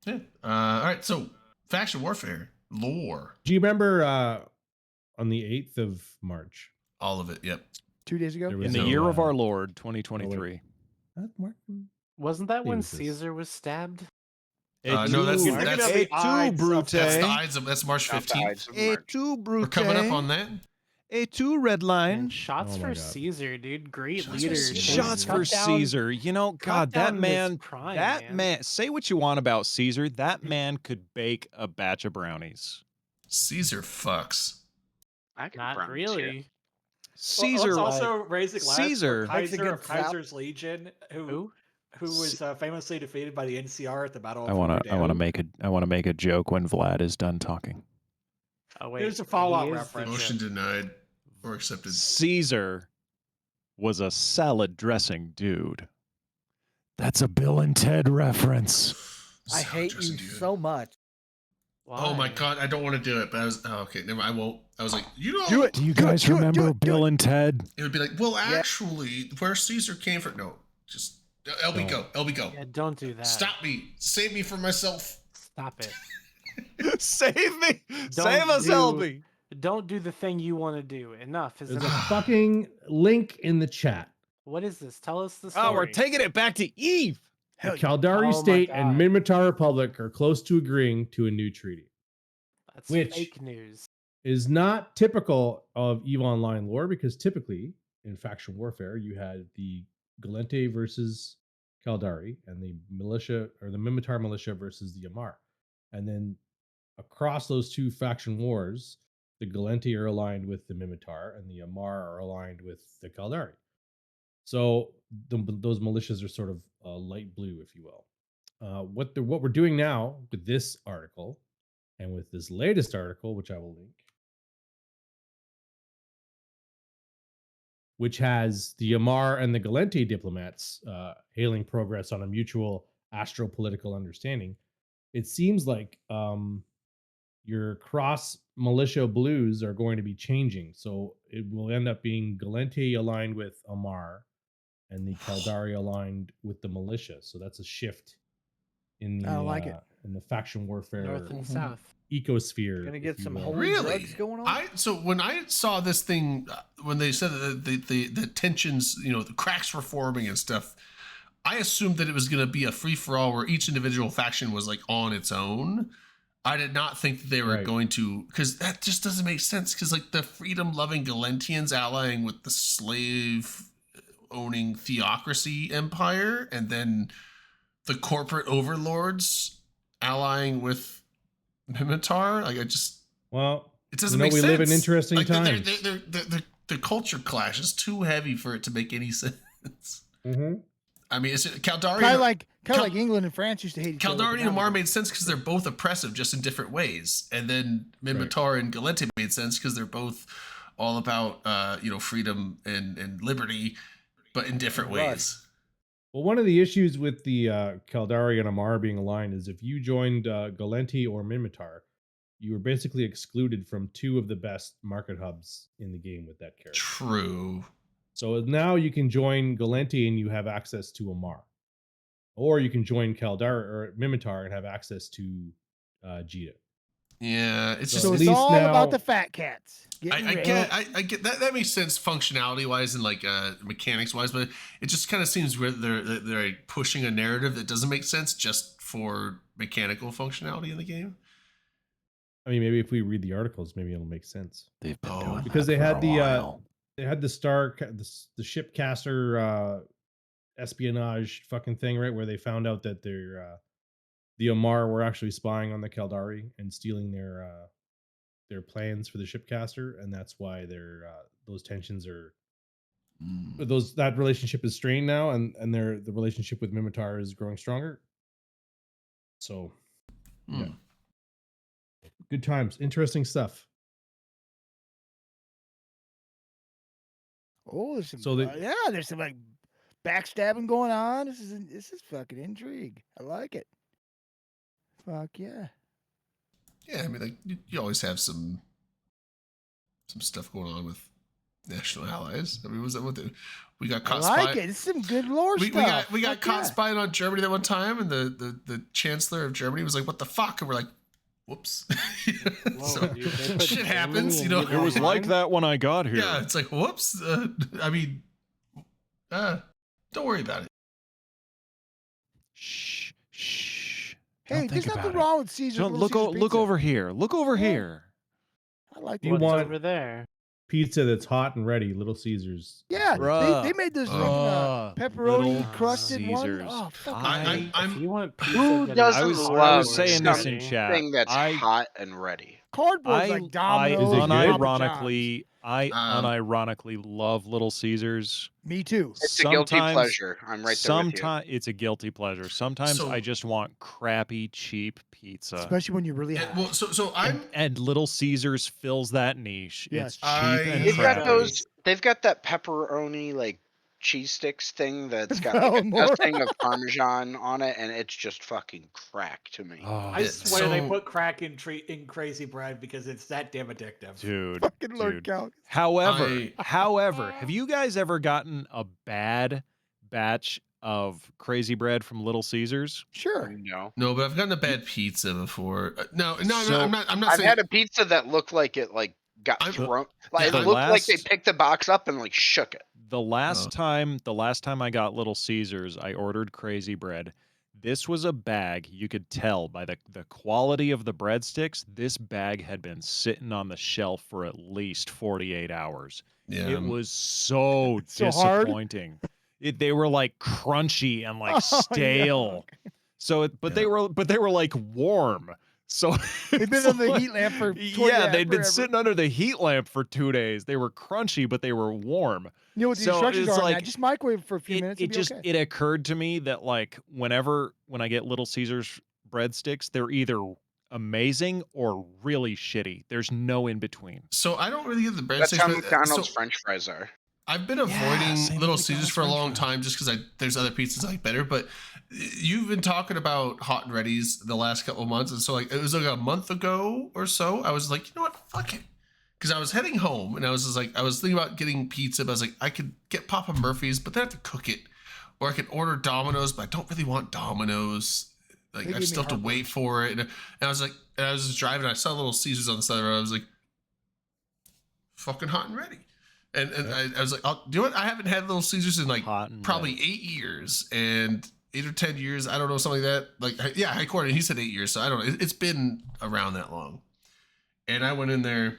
Speaker 2: Yeah. All right. So, faction warfare lore,
Speaker 6: Do you remember on the 8th of March?
Speaker 2: all of it. Yep.
Speaker 4: 2 days ago.
Speaker 6: There
Speaker 1: In
Speaker 6: was
Speaker 1: the
Speaker 6: no,
Speaker 1: year of
Speaker 6: uh,
Speaker 1: our Lord, 2023.
Speaker 6: Martin?
Speaker 5: Wasn't that when
Speaker 6: Who's this?
Speaker 5: Caesar was stabbed?
Speaker 2: No, that's
Speaker 9: You're thinking of the
Speaker 1: Et tu,
Speaker 9: Ides of-
Speaker 1: Brute.
Speaker 2: That's the Ides of that's March
Speaker 3: Not the
Speaker 2: 15th.
Speaker 3: Ides of March.
Speaker 1: tu, Brute.
Speaker 2: We're coming up on that.
Speaker 1: Et tu, Red Line.
Speaker 5: And shots
Speaker 6: Oh
Speaker 5: for
Speaker 6: my God.
Speaker 5: Caesar, dude. Great
Speaker 2: Shots for
Speaker 5: leader.
Speaker 2: Caesar.
Speaker 5: dude.
Speaker 1: Shots
Speaker 5: Cut
Speaker 1: for
Speaker 5: down-
Speaker 1: Caesar. You know,
Speaker 5: cut
Speaker 1: God, that
Speaker 5: down his
Speaker 1: man,
Speaker 5: prime,
Speaker 1: that man, say what you want about Caesar. That man could bake a batch of brownies.
Speaker 2: Caesar fucks.
Speaker 3: I can
Speaker 5: Not
Speaker 3: promise you.
Speaker 5: really.
Speaker 1: Caesar,
Speaker 9: Well, let's also raise a glass
Speaker 1: Caesar.
Speaker 9: for Kaiser of
Speaker 7: Mexican Sal-
Speaker 9: Kaiser's Legion, who was famously defeated by the NCR at the Battle of
Speaker 1: I want to
Speaker 9: Verdun.
Speaker 1: make a joke when Vlad is done talking.
Speaker 5: Oh wait,
Speaker 9: Here's a Fallout
Speaker 5: he is the
Speaker 9: reference.
Speaker 2: Motion
Speaker 5: joke.
Speaker 2: denied or accepted.
Speaker 1: Caesar was a salad dressing dude. That's a Bill and Ted reference.
Speaker 7: I
Speaker 2: Salad
Speaker 7: hate you
Speaker 2: dressing, dude.
Speaker 7: so much.
Speaker 2: Oh my
Speaker 5: Why?
Speaker 2: god, I don't want to do it, but I was okay. Never, I won't. I was like, you know,
Speaker 4: Do it.
Speaker 1: Do you
Speaker 4: Do it,
Speaker 1: guys
Speaker 4: do it, do
Speaker 1: remember
Speaker 4: it, do
Speaker 1: Bill
Speaker 4: it.
Speaker 1: and Ted?
Speaker 2: it would be like, well,
Speaker 7: Yeah.
Speaker 2: actually, where Caesar came from. No, just LB go, LB go.
Speaker 5: Yeah, don't do that.
Speaker 2: Stop me, save me from myself.
Speaker 5: Stop it.
Speaker 1: Save me!
Speaker 5: Don't
Speaker 1: Save us,
Speaker 5: do-
Speaker 1: LB!
Speaker 5: Don't do the thing you want to do. Enough is
Speaker 6: There's a
Speaker 5: enough.
Speaker 6: fucking link in the chat.
Speaker 5: What is this? Tell us the story.
Speaker 1: Oh, we're taking it back to Eve.
Speaker 6: The
Speaker 4: Hell yeah.
Speaker 6: Caldari
Speaker 5: Oh my
Speaker 6: State and
Speaker 5: God.
Speaker 6: Minmatar Republic are close to agreeing to a new treaty.
Speaker 5: That's
Speaker 6: which-
Speaker 5: fake news.
Speaker 6: Is not typical of EVE Online lore because typically in faction warfare you had the Galente versus Caldari and the militia or the Minmatar militia versus the Yamar. And then across those two faction wars, The Galenti are aligned with the Mimitar, and the Amar are aligned with the Caldari. So those militias are sort of light blue, if you will. What we're doing now with this article and with this latest article, which I will link, which has the Amar and the Galenti diplomats hailing progress on a mutual astro-political understanding. It seems like your cross militia blues are going to be changing. So it will end up being Galenti aligned with Amar and the Caldari aligned with the militia. So that's a shift in the
Speaker 4: I don't like it.
Speaker 6: in the faction warfare
Speaker 5: North and south.
Speaker 6: ecosphere.
Speaker 7: Gonna
Speaker 6: if
Speaker 7: get
Speaker 6: you
Speaker 7: some
Speaker 6: will.
Speaker 7: holy
Speaker 2: Really?
Speaker 7: drugs going on.
Speaker 2: So when I saw this thing, when they said that the tensions, the cracks were forming and stuff, I assumed that it was going to be a free for all where each individual faction was like on its own. I did not think that they were
Speaker 6: Right.
Speaker 2: going to, because that just doesn't make sense. Because like the freedom loving Galentians allying with the slave owning theocracy empire, and then the corporate overlords allying with Mimitar. Like
Speaker 6: Well,
Speaker 2: it doesn't
Speaker 6: we
Speaker 2: make sense.
Speaker 6: live in interesting
Speaker 2: Like,
Speaker 6: times.
Speaker 2: the culture clash is too heavy for it to make any sense.
Speaker 6: Mm-hmm.
Speaker 2: I mean, it's Caldari.
Speaker 4: Kind of like
Speaker 2: Cal-
Speaker 4: England and France used to hate each other.
Speaker 2: Caldari
Speaker 4: but
Speaker 2: and
Speaker 4: now
Speaker 2: Amar
Speaker 4: they
Speaker 2: made sense because they're both oppressive, just in different ways. And then Mimitar and Galenti made sense because they're both all about freedom and liberty, but in different
Speaker 7: Right.
Speaker 2: ways.
Speaker 6: Well, one of the issues with the Caldari and Amar being aligned is if you joined Galenti or Mimitar, you were basically excluded from two of the best market hubs in the game with that character.
Speaker 2: True.
Speaker 6: So now you can join Galenti and you have access to Amar. Or you can join Caldari or Mimitar and have access to Jita.
Speaker 2: Yeah, it's
Speaker 6: So
Speaker 2: just
Speaker 4: So
Speaker 6: at
Speaker 4: it's
Speaker 6: least
Speaker 4: all
Speaker 6: now-
Speaker 4: about the fat cats.
Speaker 2: I
Speaker 4: Getting rich.
Speaker 2: get that. That makes sense functionality wise and like mechanics wise, but it just kind of seems where they're like, pushing a narrative that doesn't make sense just for mechanical functionality in the game.
Speaker 6: I mean, maybe if we read the articles, maybe it'll make sense.
Speaker 1: They've been
Speaker 2: Oh,
Speaker 1: doing
Speaker 6: because
Speaker 1: that
Speaker 6: they
Speaker 1: for
Speaker 6: had
Speaker 1: a
Speaker 6: the,
Speaker 1: while.
Speaker 6: They had the the shipcaster espionage fucking thing, right? Where they found out that the Amar were actually spying on the Caldari and stealing their plans for the shipcaster, and that's why those tensions are that relationship is strained now, and the relationship with Mimitar is growing stronger. So yeah. Good times, interesting stuff.
Speaker 4: Oh, there's some,
Speaker 6: So
Speaker 4: there's some like backstabbing going on. This is fucking intrigue. I like it. Fuck yeah.
Speaker 2: Yeah, I mean, like you always have some stuff going on with national allies. I mean, was that what we got
Speaker 4: I
Speaker 2: caught
Speaker 4: like
Speaker 2: spying?
Speaker 4: it. It's some good lore
Speaker 2: We
Speaker 4: stuff.
Speaker 2: got
Speaker 4: Fuck
Speaker 2: caught
Speaker 4: yeah.
Speaker 2: spying on Germany that one time, and the chancellor of Germany was like, "What the fuck?" And we're like, "Whoops." So,
Speaker 5: dude, they put
Speaker 2: shit
Speaker 5: Germany
Speaker 2: happens,
Speaker 5: in
Speaker 2: you know.
Speaker 5: Europe.
Speaker 1: It was like that when I got here.
Speaker 2: Yeah, it's like, whoops. I mean, don't worry about it.
Speaker 1: Shh.
Speaker 4: Hey,
Speaker 1: Don't think
Speaker 4: there's nothing
Speaker 1: about it.
Speaker 4: wrong with Caesar.
Speaker 1: Don't
Speaker 4: Little Caesar
Speaker 1: look
Speaker 4: pizza.
Speaker 1: over here. Look over
Speaker 4: Yeah.
Speaker 1: here.
Speaker 4: I like
Speaker 6: You
Speaker 4: that.
Speaker 5: What's
Speaker 6: want-
Speaker 5: over there?
Speaker 6: Pizza that's hot and ready, Little Caesars.
Speaker 4: Yeah,
Speaker 1: Bruh.
Speaker 4: they made this
Speaker 2: Bruh.
Speaker 4: pepperoni
Speaker 1: Little
Speaker 4: crusted one.
Speaker 1: Caesars.
Speaker 4: Oh, fuck.
Speaker 5: If you want pizza
Speaker 3: Who
Speaker 5: that
Speaker 3: doesn't
Speaker 5: is
Speaker 1: I
Speaker 3: love
Speaker 1: was saying this in
Speaker 5: ready,
Speaker 1: chat.
Speaker 3: something that's
Speaker 1: I
Speaker 3: hot and ready?
Speaker 4: Cardboard's like Domino's.
Speaker 6: Is it
Speaker 4: and
Speaker 6: good?
Speaker 4: Papa John's.
Speaker 1: unironically love Little Caesars.
Speaker 4: Me too.
Speaker 3: It's a guilty pleasure. I'm right there with you.
Speaker 1: Sometimes it's a guilty pleasure. Sometimes
Speaker 2: So-
Speaker 1: I just want crappy, cheap pizza.
Speaker 4: Especially when you're really high.
Speaker 2: Well, so I'm
Speaker 1: And Little Caesars fills that niche.
Speaker 4: Yes.
Speaker 1: It's cheap and
Speaker 3: They've got
Speaker 1: crappy.
Speaker 3: they've got that pepperoni like cheese sticks thing that's got
Speaker 4: Oh,
Speaker 3: like a
Speaker 4: more.
Speaker 3: dusting of Parmesan on it, and it's just fucking crack to me.
Speaker 1: Oh,
Speaker 9: I swear they
Speaker 2: so-
Speaker 9: put crack in Crazy Bread because it's that damn addictive.
Speaker 1: dude.
Speaker 4: Fucking Lord
Speaker 1: dude.
Speaker 4: Calc.
Speaker 1: However, have you guys ever gotten a bad batch of Crazy Bread from Little Caesars?
Speaker 4: Sure.
Speaker 2: no, but I've gotten a bad pizza before. No,
Speaker 1: So-
Speaker 2: I'm not
Speaker 3: I've
Speaker 2: saying.
Speaker 3: had a pizza that looked like it got
Speaker 2: I'm-
Speaker 3: thrown. Like
Speaker 2: the
Speaker 3: it looked like they
Speaker 1: last-
Speaker 3: picked the box up and like shook it.
Speaker 1: The last time I got Little Caesars, I ordered Crazy Bread. This was a bag. You could tell by the quality of the breadsticks. This bag had been sitting on the shelf for at least 48 hours.
Speaker 2: Yeah,
Speaker 1: It was so
Speaker 4: So hard?
Speaker 1: disappointing. They were like crunchy and like
Speaker 4: Oh,
Speaker 1: stale. So, but they were like warm. So
Speaker 4: They've been
Speaker 1: it's
Speaker 4: on the
Speaker 1: like-
Speaker 4: heat lamp for 20
Speaker 1: yeah, they'd been
Speaker 4: forever.
Speaker 1: sitting under the heat lamp for 2 days. They were crunchy, but they were warm.
Speaker 4: You know what the
Speaker 1: So
Speaker 4: instructions
Speaker 1: it's
Speaker 4: are on
Speaker 1: like-
Speaker 4: that? Just microwave for a few
Speaker 1: It,
Speaker 4: minutes.
Speaker 1: it
Speaker 4: It'll be
Speaker 1: just
Speaker 4: okay.
Speaker 1: it occurred to me that like when I get Little Caesars breadsticks, they're either amazing or really shitty. There's no in between.
Speaker 2: So I don't really get the
Speaker 3: That's
Speaker 2: breadsticks.
Speaker 3: how
Speaker 2: but,
Speaker 3: McDonald's
Speaker 2: so
Speaker 3: French fries are.
Speaker 2: I've been
Speaker 1: Yeah,
Speaker 2: avoiding
Speaker 1: same
Speaker 2: Little
Speaker 1: with
Speaker 2: Caesars
Speaker 1: McDonald's
Speaker 2: for a
Speaker 1: French
Speaker 2: long
Speaker 1: fries.
Speaker 2: time just because there's other pizzas I like better. But you've been talking about Hot and Ready's the last couple of months, and so like it was like a month ago or so. I was like, you know what, fuck it, because I was heading home and I was just like, I was thinking about getting pizza, but I was like, I could get Papa Murphy's, but then I have to cook it, or I could order Domino's, but I don't really want Domino's. Like
Speaker 4: They
Speaker 2: I
Speaker 4: gave
Speaker 2: still
Speaker 4: me
Speaker 2: have to wait for it, and I was like, and I was just driving, and I saw Little Caesars on the side of the road. I was like, fucking Hot and Ready. And I was like, oh, do you know what? I haven't had Little Caesars in like
Speaker 1: Hot and
Speaker 2: probably 8 years, and 8 or 10 years. I don't know, something like that. Like, yeah, High Court, and he said 8 years, so I don't know. It's been around that long. And I went in there,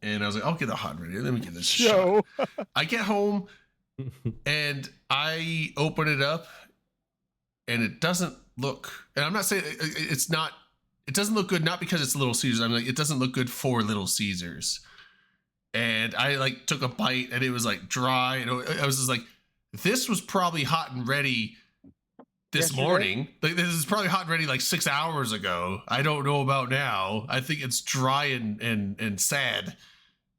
Speaker 2: and I was like, I'll get a Hot and Ready. Let me get this shot.
Speaker 4: Joe.
Speaker 2: I get home, and I open it up, and it doesn't look. And I'm not saying it's not. It doesn't look good, not because it's Little Caesars. I'm like, it doesn't look good for Little Caesars. And I like took a bite, and it was like dry, and I was just like, this was probably Hot and Ready this
Speaker 4: Yesterday?
Speaker 2: morning. Like, this is probably Hot and Ready like 6 hours ago. I don't know about now. I think it's dry and sad.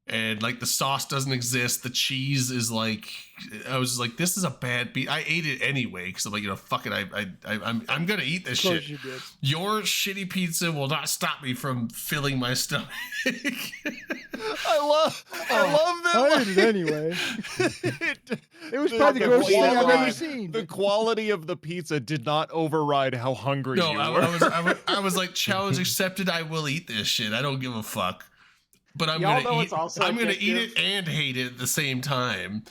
Speaker 2: And like the sauce doesn't exist. The cheese is like, I was like, this is a bad beat. I ate it anyway because I'm like, you know, fuck it. I'm gonna eat this
Speaker 4: Of course
Speaker 2: shit.
Speaker 4: you did.
Speaker 2: Your shitty pizza will not stop me from filling my stomach.
Speaker 1: I love that.
Speaker 4: I ate it anyway. It was
Speaker 1: the-
Speaker 4: probably the
Speaker 1: the
Speaker 4: grossest thing I've ever
Speaker 1: quality-
Speaker 4: seen.
Speaker 1: The quality of the pizza did not override how hungry
Speaker 2: No,
Speaker 1: you
Speaker 2: I,
Speaker 1: were.
Speaker 2: I was like, challenge accepted. I will eat this shit. I don't give a fuck. But I'm
Speaker 9: Y'all know
Speaker 2: gonna eat.
Speaker 9: it's also
Speaker 2: I'm gonna eat it
Speaker 9: addictive.
Speaker 2: and hate it at the same time.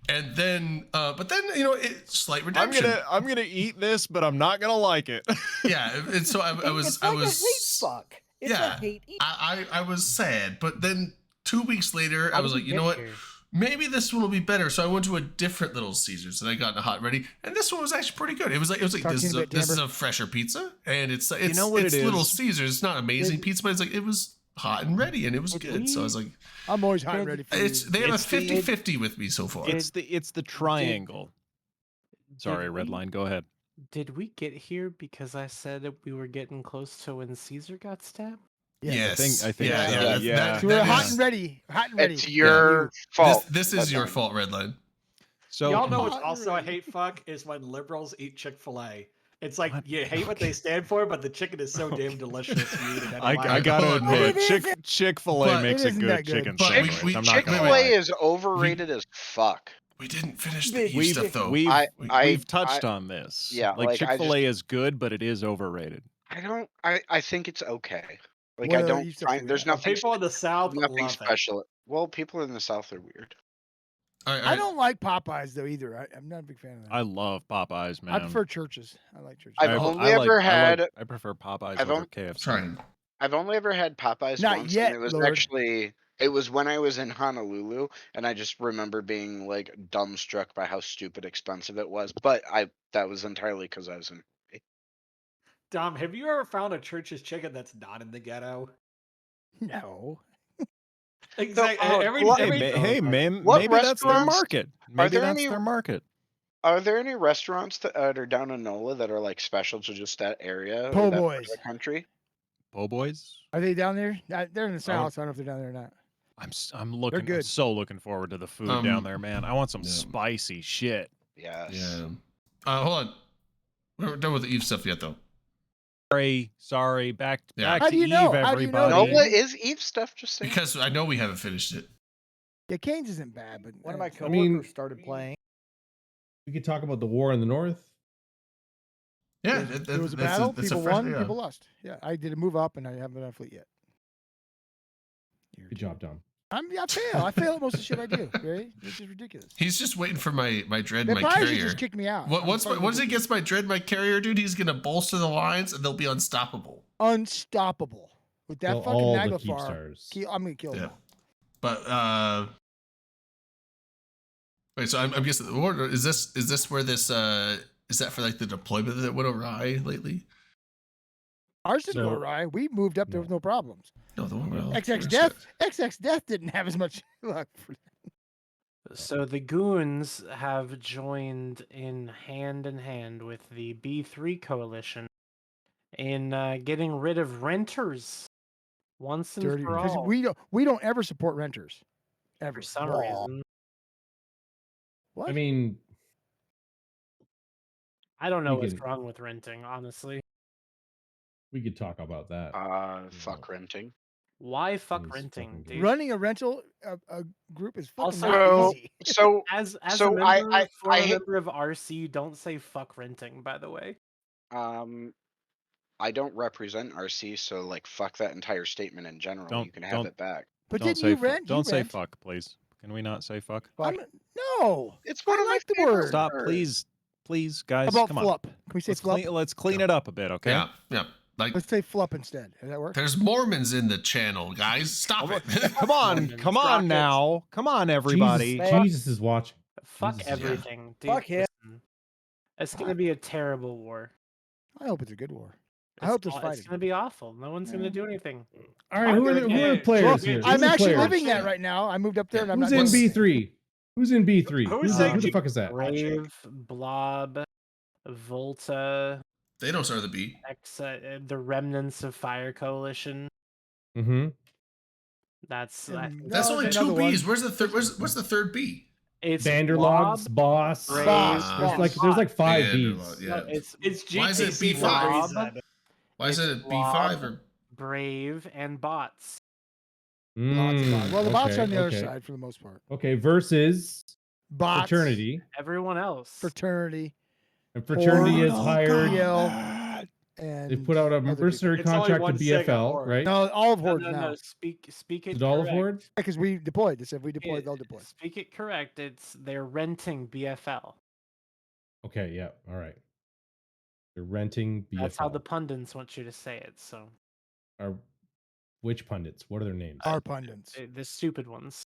Speaker 2: And then, but then you know, it's slight redemption.
Speaker 1: I'm gonna eat this, but I'm not gonna like it.
Speaker 2: Yeah, and so I was
Speaker 7: It's
Speaker 2: I
Speaker 7: like
Speaker 2: was
Speaker 7: a hate fuck. It's
Speaker 2: yeah,
Speaker 7: a hate eat.
Speaker 2: I was sad. But then 2 weeks later, I was like, you know what? Maybe this one will be better. So I went to a different Little Caesars and I got a Hot and Ready, and this one was actually pretty good. It was like
Speaker 4: Talk
Speaker 2: this
Speaker 4: to
Speaker 2: is
Speaker 4: you in a
Speaker 2: a,
Speaker 4: bit,
Speaker 2: this is
Speaker 4: Timber.
Speaker 2: a fresher pizza, and it's
Speaker 1: know what
Speaker 2: it's
Speaker 1: it
Speaker 2: Little
Speaker 1: is?
Speaker 2: Caesars. It's not amazing pizza, but it's like it was hot and ready, and it was good. So I was like,
Speaker 4: I'm always hot and ready for
Speaker 2: it's
Speaker 4: you.
Speaker 2: they have a
Speaker 1: It's the-
Speaker 2: 50-50 with me so far.
Speaker 1: it's the triangle. Sorry,
Speaker 5: we-
Speaker 1: Redline. Go ahead.
Speaker 5: Did we get here because I said that we were getting close to when Caesar got stabbed?
Speaker 4: Yeah.
Speaker 2: Yes,
Speaker 1: I think
Speaker 2: yeah,
Speaker 1: so,
Speaker 2: yeah,
Speaker 1: yeah.
Speaker 4: So we're
Speaker 2: that
Speaker 4: hot
Speaker 2: is-
Speaker 4: and ready. Hot and ready.
Speaker 3: It's your fault.
Speaker 2: This is your
Speaker 3: Redline.
Speaker 2: fault, Redline.
Speaker 1: So
Speaker 9: Y'all know what's
Speaker 4: Hot
Speaker 9: also a
Speaker 4: and
Speaker 9: hate fuck is when liberals eat Chick-fil-A. It's like
Speaker 1: What?
Speaker 9: you hate what they stand for, but the chicken is so damn delicious. You eat it
Speaker 1: I
Speaker 9: anyway.
Speaker 1: gotta
Speaker 2: Hold on,
Speaker 1: admit,
Speaker 4: hold on.
Speaker 1: Chick-fil-A
Speaker 2: But-
Speaker 1: makes
Speaker 4: It
Speaker 1: a
Speaker 4: isn't
Speaker 1: good
Speaker 4: that good.
Speaker 1: chicken
Speaker 2: But
Speaker 1: sandwich.
Speaker 2: we-
Speaker 1: I'm not gonna
Speaker 3: Chick-fil-A
Speaker 1: lie.
Speaker 3: is overrated as fuck.
Speaker 2: We didn't finish the
Speaker 7: Big
Speaker 2: Eve
Speaker 1: We've
Speaker 2: stuff though.
Speaker 1: we've
Speaker 3: I-
Speaker 1: we've touched on this.
Speaker 3: yeah,
Speaker 1: like
Speaker 3: like, I
Speaker 1: Chick-fil-A is good, but it is overrated.
Speaker 3: I think it's okay. Like
Speaker 4: What
Speaker 3: I
Speaker 4: other
Speaker 3: don't
Speaker 4: East stuff do
Speaker 3: find
Speaker 4: we
Speaker 3: there's
Speaker 4: have?
Speaker 3: nothing
Speaker 9: People in the South
Speaker 3: nothing
Speaker 9: love it.
Speaker 3: special. Well, people in the South are weird.
Speaker 2: All right,
Speaker 4: I don't like Popeyes though either. I'm not a big fan of that.
Speaker 1: I love Popeyes, man.
Speaker 4: I prefer churches. I like churches.
Speaker 3: I've only ever had-
Speaker 1: I prefer Popeyes
Speaker 3: I've
Speaker 1: over
Speaker 3: on-
Speaker 1: KFC.
Speaker 2: trying.
Speaker 3: I've only ever had Popeyes
Speaker 4: Not
Speaker 3: once,
Speaker 4: yet,
Speaker 3: and it was
Speaker 4: Lord.
Speaker 3: actually it was when I was in Honolulu, and I just remember being like dumbstruck by how stupid expensive it was. But that was entirely because I was in.
Speaker 9: Dom, have you ever found a church's chicken that's not in the ghetto?
Speaker 4: No.
Speaker 9: Exactly.
Speaker 3: oh,
Speaker 9: every,
Speaker 3: what-
Speaker 1: Hey,
Speaker 9: every,
Speaker 1: hey, man,
Speaker 3: What
Speaker 1: maybe that's their
Speaker 3: restaurants-
Speaker 1: market. Maybe
Speaker 3: there
Speaker 1: that's
Speaker 3: any-
Speaker 1: their market.
Speaker 3: Are there any restaurants that are down in NOLA that are like special to just that area
Speaker 4: Po'
Speaker 3: or that part
Speaker 4: Boys.
Speaker 3: of the country?
Speaker 1: Po' boys.
Speaker 4: Are they down there? They're in the
Speaker 1: Oh.
Speaker 4: south. So I don't know if they're down there or not.
Speaker 1: I'm looking. I'm
Speaker 4: good.
Speaker 1: so looking forward to the food down
Speaker 2: Um,
Speaker 1: there, man. I want some
Speaker 2: yeah.
Speaker 1: spicy shit.
Speaker 3: Yes.
Speaker 2: Yeah. Hold on. We're done with the Eve stuff yet, though.
Speaker 1: Sorry. Back
Speaker 2: Yeah.
Speaker 1: back
Speaker 4: How
Speaker 1: to
Speaker 4: do you know?
Speaker 1: Eve,
Speaker 4: How do you know?
Speaker 1: everybody.
Speaker 3: NOLA is Eve stuff. Just saying.
Speaker 2: Because I know we haven't finished it.
Speaker 4: Yeah, Canes isn't bad, but
Speaker 7: One of my
Speaker 4: it's-
Speaker 7: coworkers
Speaker 6: mean-
Speaker 7: started playing.
Speaker 6: We could talk about the war in the north.
Speaker 2: Yeah,
Speaker 4: It was a
Speaker 2: that's
Speaker 4: battle.
Speaker 2: that's
Speaker 4: People
Speaker 2: fresh-
Speaker 4: won.
Speaker 2: yeah.
Speaker 4: People lost. Yeah, I did a move up, and I haven't been on fleet yet.
Speaker 6: Good job, Dom.
Speaker 4: I fail. I fail at most of the shit I do. Right? It's just ridiculous.
Speaker 2: He's just waiting for my dread,
Speaker 4: They
Speaker 2: my
Speaker 4: probably should
Speaker 2: carrier.
Speaker 4: just kick me out.
Speaker 2: Once
Speaker 4: I'm
Speaker 2: he
Speaker 4: fucking
Speaker 2: gets my dread, my carrier, dude, he's gonna bolster the lines and they'll be unstoppable.
Speaker 4: unstoppable with that
Speaker 6: Kill
Speaker 4: fucking
Speaker 6: all the
Speaker 4: Naglfar.
Speaker 6: Keepstars.
Speaker 4: I'm gonna kill
Speaker 2: Yeah.
Speaker 4: him.
Speaker 2: But wait, so I'm guessing the order is this where this is that for like the deployment that went awry lately?
Speaker 4: Ours didn't go
Speaker 6: So-
Speaker 4: awry. We moved up there
Speaker 6: No.
Speaker 4: with no problems.
Speaker 2: No, the one where
Speaker 4: XX Death didn't have as much luck.
Speaker 5: So the goons have joined in hand with the B3 coalition in getting rid of renters once and
Speaker 4: Dirty,
Speaker 5: for
Speaker 4: because
Speaker 5: all.
Speaker 4: we don't ever support renters, ever.
Speaker 5: For some reason,
Speaker 4: What?
Speaker 6: I mean,
Speaker 5: I don't know
Speaker 6: We
Speaker 5: what's
Speaker 6: can-
Speaker 5: wrong with renting. Honestly,
Speaker 6: we could talk about that.
Speaker 3: Fuck renting.
Speaker 5: why fuck
Speaker 6: These
Speaker 5: renting,
Speaker 6: fucking
Speaker 5: dude?
Speaker 4: running a rental a group is fucking
Speaker 5: Also,
Speaker 4: not
Speaker 3: Well,
Speaker 4: easy.
Speaker 3: so
Speaker 5: As
Speaker 3: So
Speaker 5: a member,
Speaker 3: I
Speaker 5: former
Speaker 3: hate-
Speaker 5: member of RC, don't say fuck renting. By the way,
Speaker 3: I don't represent RC, so like fuck that entire statement in general.
Speaker 1: Don't-
Speaker 3: You can have
Speaker 1: don't-
Speaker 3: it back.
Speaker 4: But
Speaker 1: Don't
Speaker 4: didn't
Speaker 1: say
Speaker 4: you
Speaker 1: fu-
Speaker 4: rent?
Speaker 1: Don't
Speaker 4: you
Speaker 1: say
Speaker 4: rent.
Speaker 1: fuck, please. Can we not say fuck?
Speaker 4: I'm, no.
Speaker 3: It's
Speaker 4: I
Speaker 3: one of my
Speaker 4: like the
Speaker 3: favorite
Speaker 4: word.
Speaker 1: Stop,
Speaker 3: words.
Speaker 1: please,
Speaker 4: How
Speaker 1: guys.
Speaker 4: about
Speaker 1: Come on.
Speaker 4: flup? Can we say flup?
Speaker 1: Let's clean it up a bit, okay?
Speaker 2: Yeah, yeah. Like
Speaker 4: Let's say flup instead. Does that work?
Speaker 2: there's Mormons in the channel, guys. Stop it.
Speaker 1: Come on,
Speaker 5: Mormons,
Speaker 1: come on
Speaker 5: rockets.
Speaker 1: now. Come on, everybody.
Speaker 6: Jesus is watching.
Speaker 5: fuck
Speaker 6: Jesus, yeah.
Speaker 5: everything, dude.
Speaker 7: Fuck him.
Speaker 5: listen. It's gonna be a terrible war.
Speaker 4: I hope it's a good war. I
Speaker 5: It's
Speaker 4: hope there's
Speaker 5: It's
Speaker 4: fighting.
Speaker 5: gonna be awful. No one's gonna do anything.
Speaker 6: All right, who are the players here?
Speaker 4: I'm
Speaker 6: Who's the
Speaker 4: actually
Speaker 6: players?
Speaker 4: living that right now. I moved up there and I'm
Speaker 6: Who's
Speaker 4: not.
Speaker 6: in
Speaker 4: doing
Speaker 2: What's-
Speaker 6: B3? Who's in B3?
Speaker 9: Who
Speaker 6: Who's
Speaker 9: is
Speaker 6: the,
Speaker 9: that?
Speaker 6: who the fuck is that?
Speaker 5: Brave, Blob, Volta,
Speaker 2: They don't start with the B.
Speaker 5: the remnants of Fire Coalition.
Speaker 6: Mm-hmm.
Speaker 5: That's
Speaker 4: And
Speaker 5: I think
Speaker 2: That's
Speaker 4: No,
Speaker 2: only
Speaker 4: there's
Speaker 2: two
Speaker 4: another one.
Speaker 2: B's. Where's the third? What's the third B?
Speaker 5: it's
Speaker 6: Vanderlogs,
Speaker 5: Blob,
Speaker 6: Boss.
Speaker 5: Brave,
Speaker 6: There's like 5
Speaker 2: Vanderlog,
Speaker 6: Bs.
Speaker 2: yeah.
Speaker 5: no, it's
Speaker 9: It's
Speaker 2: Why is it
Speaker 9: GTC for
Speaker 2: B5?
Speaker 9: a reason.
Speaker 2: Why is
Speaker 5: it's
Speaker 2: it B5
Speaker 5: Blob.
Speaker 2: or?
Speaker 5: Brave, and Bots.
Speaker 4: Lots of bots. Well, the bots are on the other
Speaker 6: okay.
Speaker 4: side for the most part.
Speaker 6: Okay, versus
Speaker 4: Bots,
Speaker 6: Fraternity.
Speaker 5: Everyone else.
Speaker 4: fraternity,
Speaker 6: And Fraternity
Speaker 4: Horde.
Speaker 6: has hired.
Speaker 4: PL, and
Speaker 6: They put out a
Speaker 4: other people.
Speaker 6: mercenary
Speaker 9: It's only
Speaker 6: contract
Speaker 9: one
Speaker 6: to
Speaker 9: Sega
Speaker 6: BFL,
Speaker 9: Horde.
Speaker 6: right?
Speaker 4: No, all of
Speaker 5: No,
Speaker 4: Horde
Speaker 5: no,
Speaker 4: now.
Speaker 5: no. Speak it.
Speaker 6: Is it all of
Speaker 5: correct.
Speaker 6: Horde?
Speaker 4: Because we deployed. They said we deploy,
Speaker 5: It-
Speaker 4: they'll deploy.
Speaker 5: Speak it correct. They're renting BFL.
Speaker 6: Okay, yeah, all right. They're renting BFL.
Speaker 5: That's how the pundits want you to say it. So
Speaker 6: Are which pundits? What are their names?
Speaker 4: Our pundits.
Speaker 5: the stupid ones.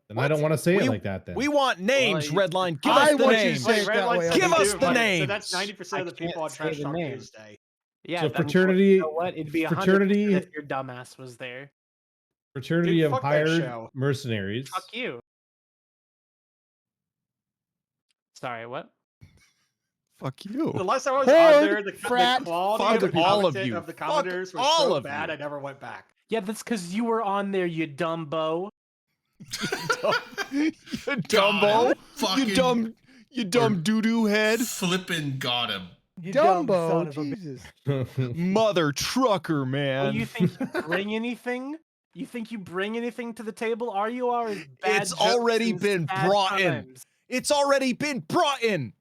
Speaker 6: And I don't want to say
Speaker 1: We-
Speaker 6: it like that then.
Speaker 1: We want names,
Speaker 5: you-
Speaker 1: Redline. Give
Speaker 4: I
Speaker 1: us the
Speaker 4: want you to
Speaker 1: names.
Speaker 4: say it that way.
Speaker 1: Give us the
Speaker 9: So
Speaker 1: names.
Speaker 9: that's 90% of the
Speaker 5: I can't
Speaker 9: people on
Speaker 5: say
Speaker 9: Trash
Speaker 5: the
Speaker 9: Talk
Speaker 5: name.
Speaker 9: Tuesday.
Speaker 5: Yeah.
Speaker 6: So
Speaker 5: then
Speaker 6: fraternity-
Speaker 5: You know what? It'd be
Speaker 6: fraternity-
Speaker 5: 100% if your dumbass was there.
Speaker 6: Fraternity
Speaker 9: Dude,
Speaker 6: have
Speaker 9: fuck that
Speaker 6: hired
Speaker 9: show.
Speaker 6: mercenaries.
Speaker 5: Fuck you. Sorry, what?
Speaker 1: Fuck you.
Speaker 9: The last time I was
Speaker 4: Horde,
Speaker 9: on there, the
Speaker 4: frat,
Speaker 9: quality of the
Speaker 1: fuck all of
Speaker 9: content
Speaker 1: you.
Speaker 9: of the
Speaker 1: Fuck
Speaker 9: commenters was
Speaker 1: all
Speaker 9: so
Speaker 1: of
Speaker 9: bad
Speaker 1: you.
Speaker 9: I never went back.
Speaker 5: Yeah, that's because you were on there, you Dumbo.
Speaker 1: You Dumbo.
Speaker 2: Fucking
Speaker 1: You dumb doo-doo head.
Speaker 2: flipping got him.
Speaker 7: You dumb son
Speaker 4: Dumbo,
Speaker 7: of a bitch.
Speaker 4: Jesus.
Speaker 1: Mother trucker,
Speaker 5: Well,
Speaker 1: man.
Speaker 5: you think you bring anything? You think you bring anything to the table? Are you always bad
Speaker 1: It's
Speaker 5: jokes
Speaker 1: already
Speaker 5: and
Speaker 1: been
Speaker 5: sad
Speaker 1: brought in.
Speaker 5: times?
Speaker 1: It's already been brought in.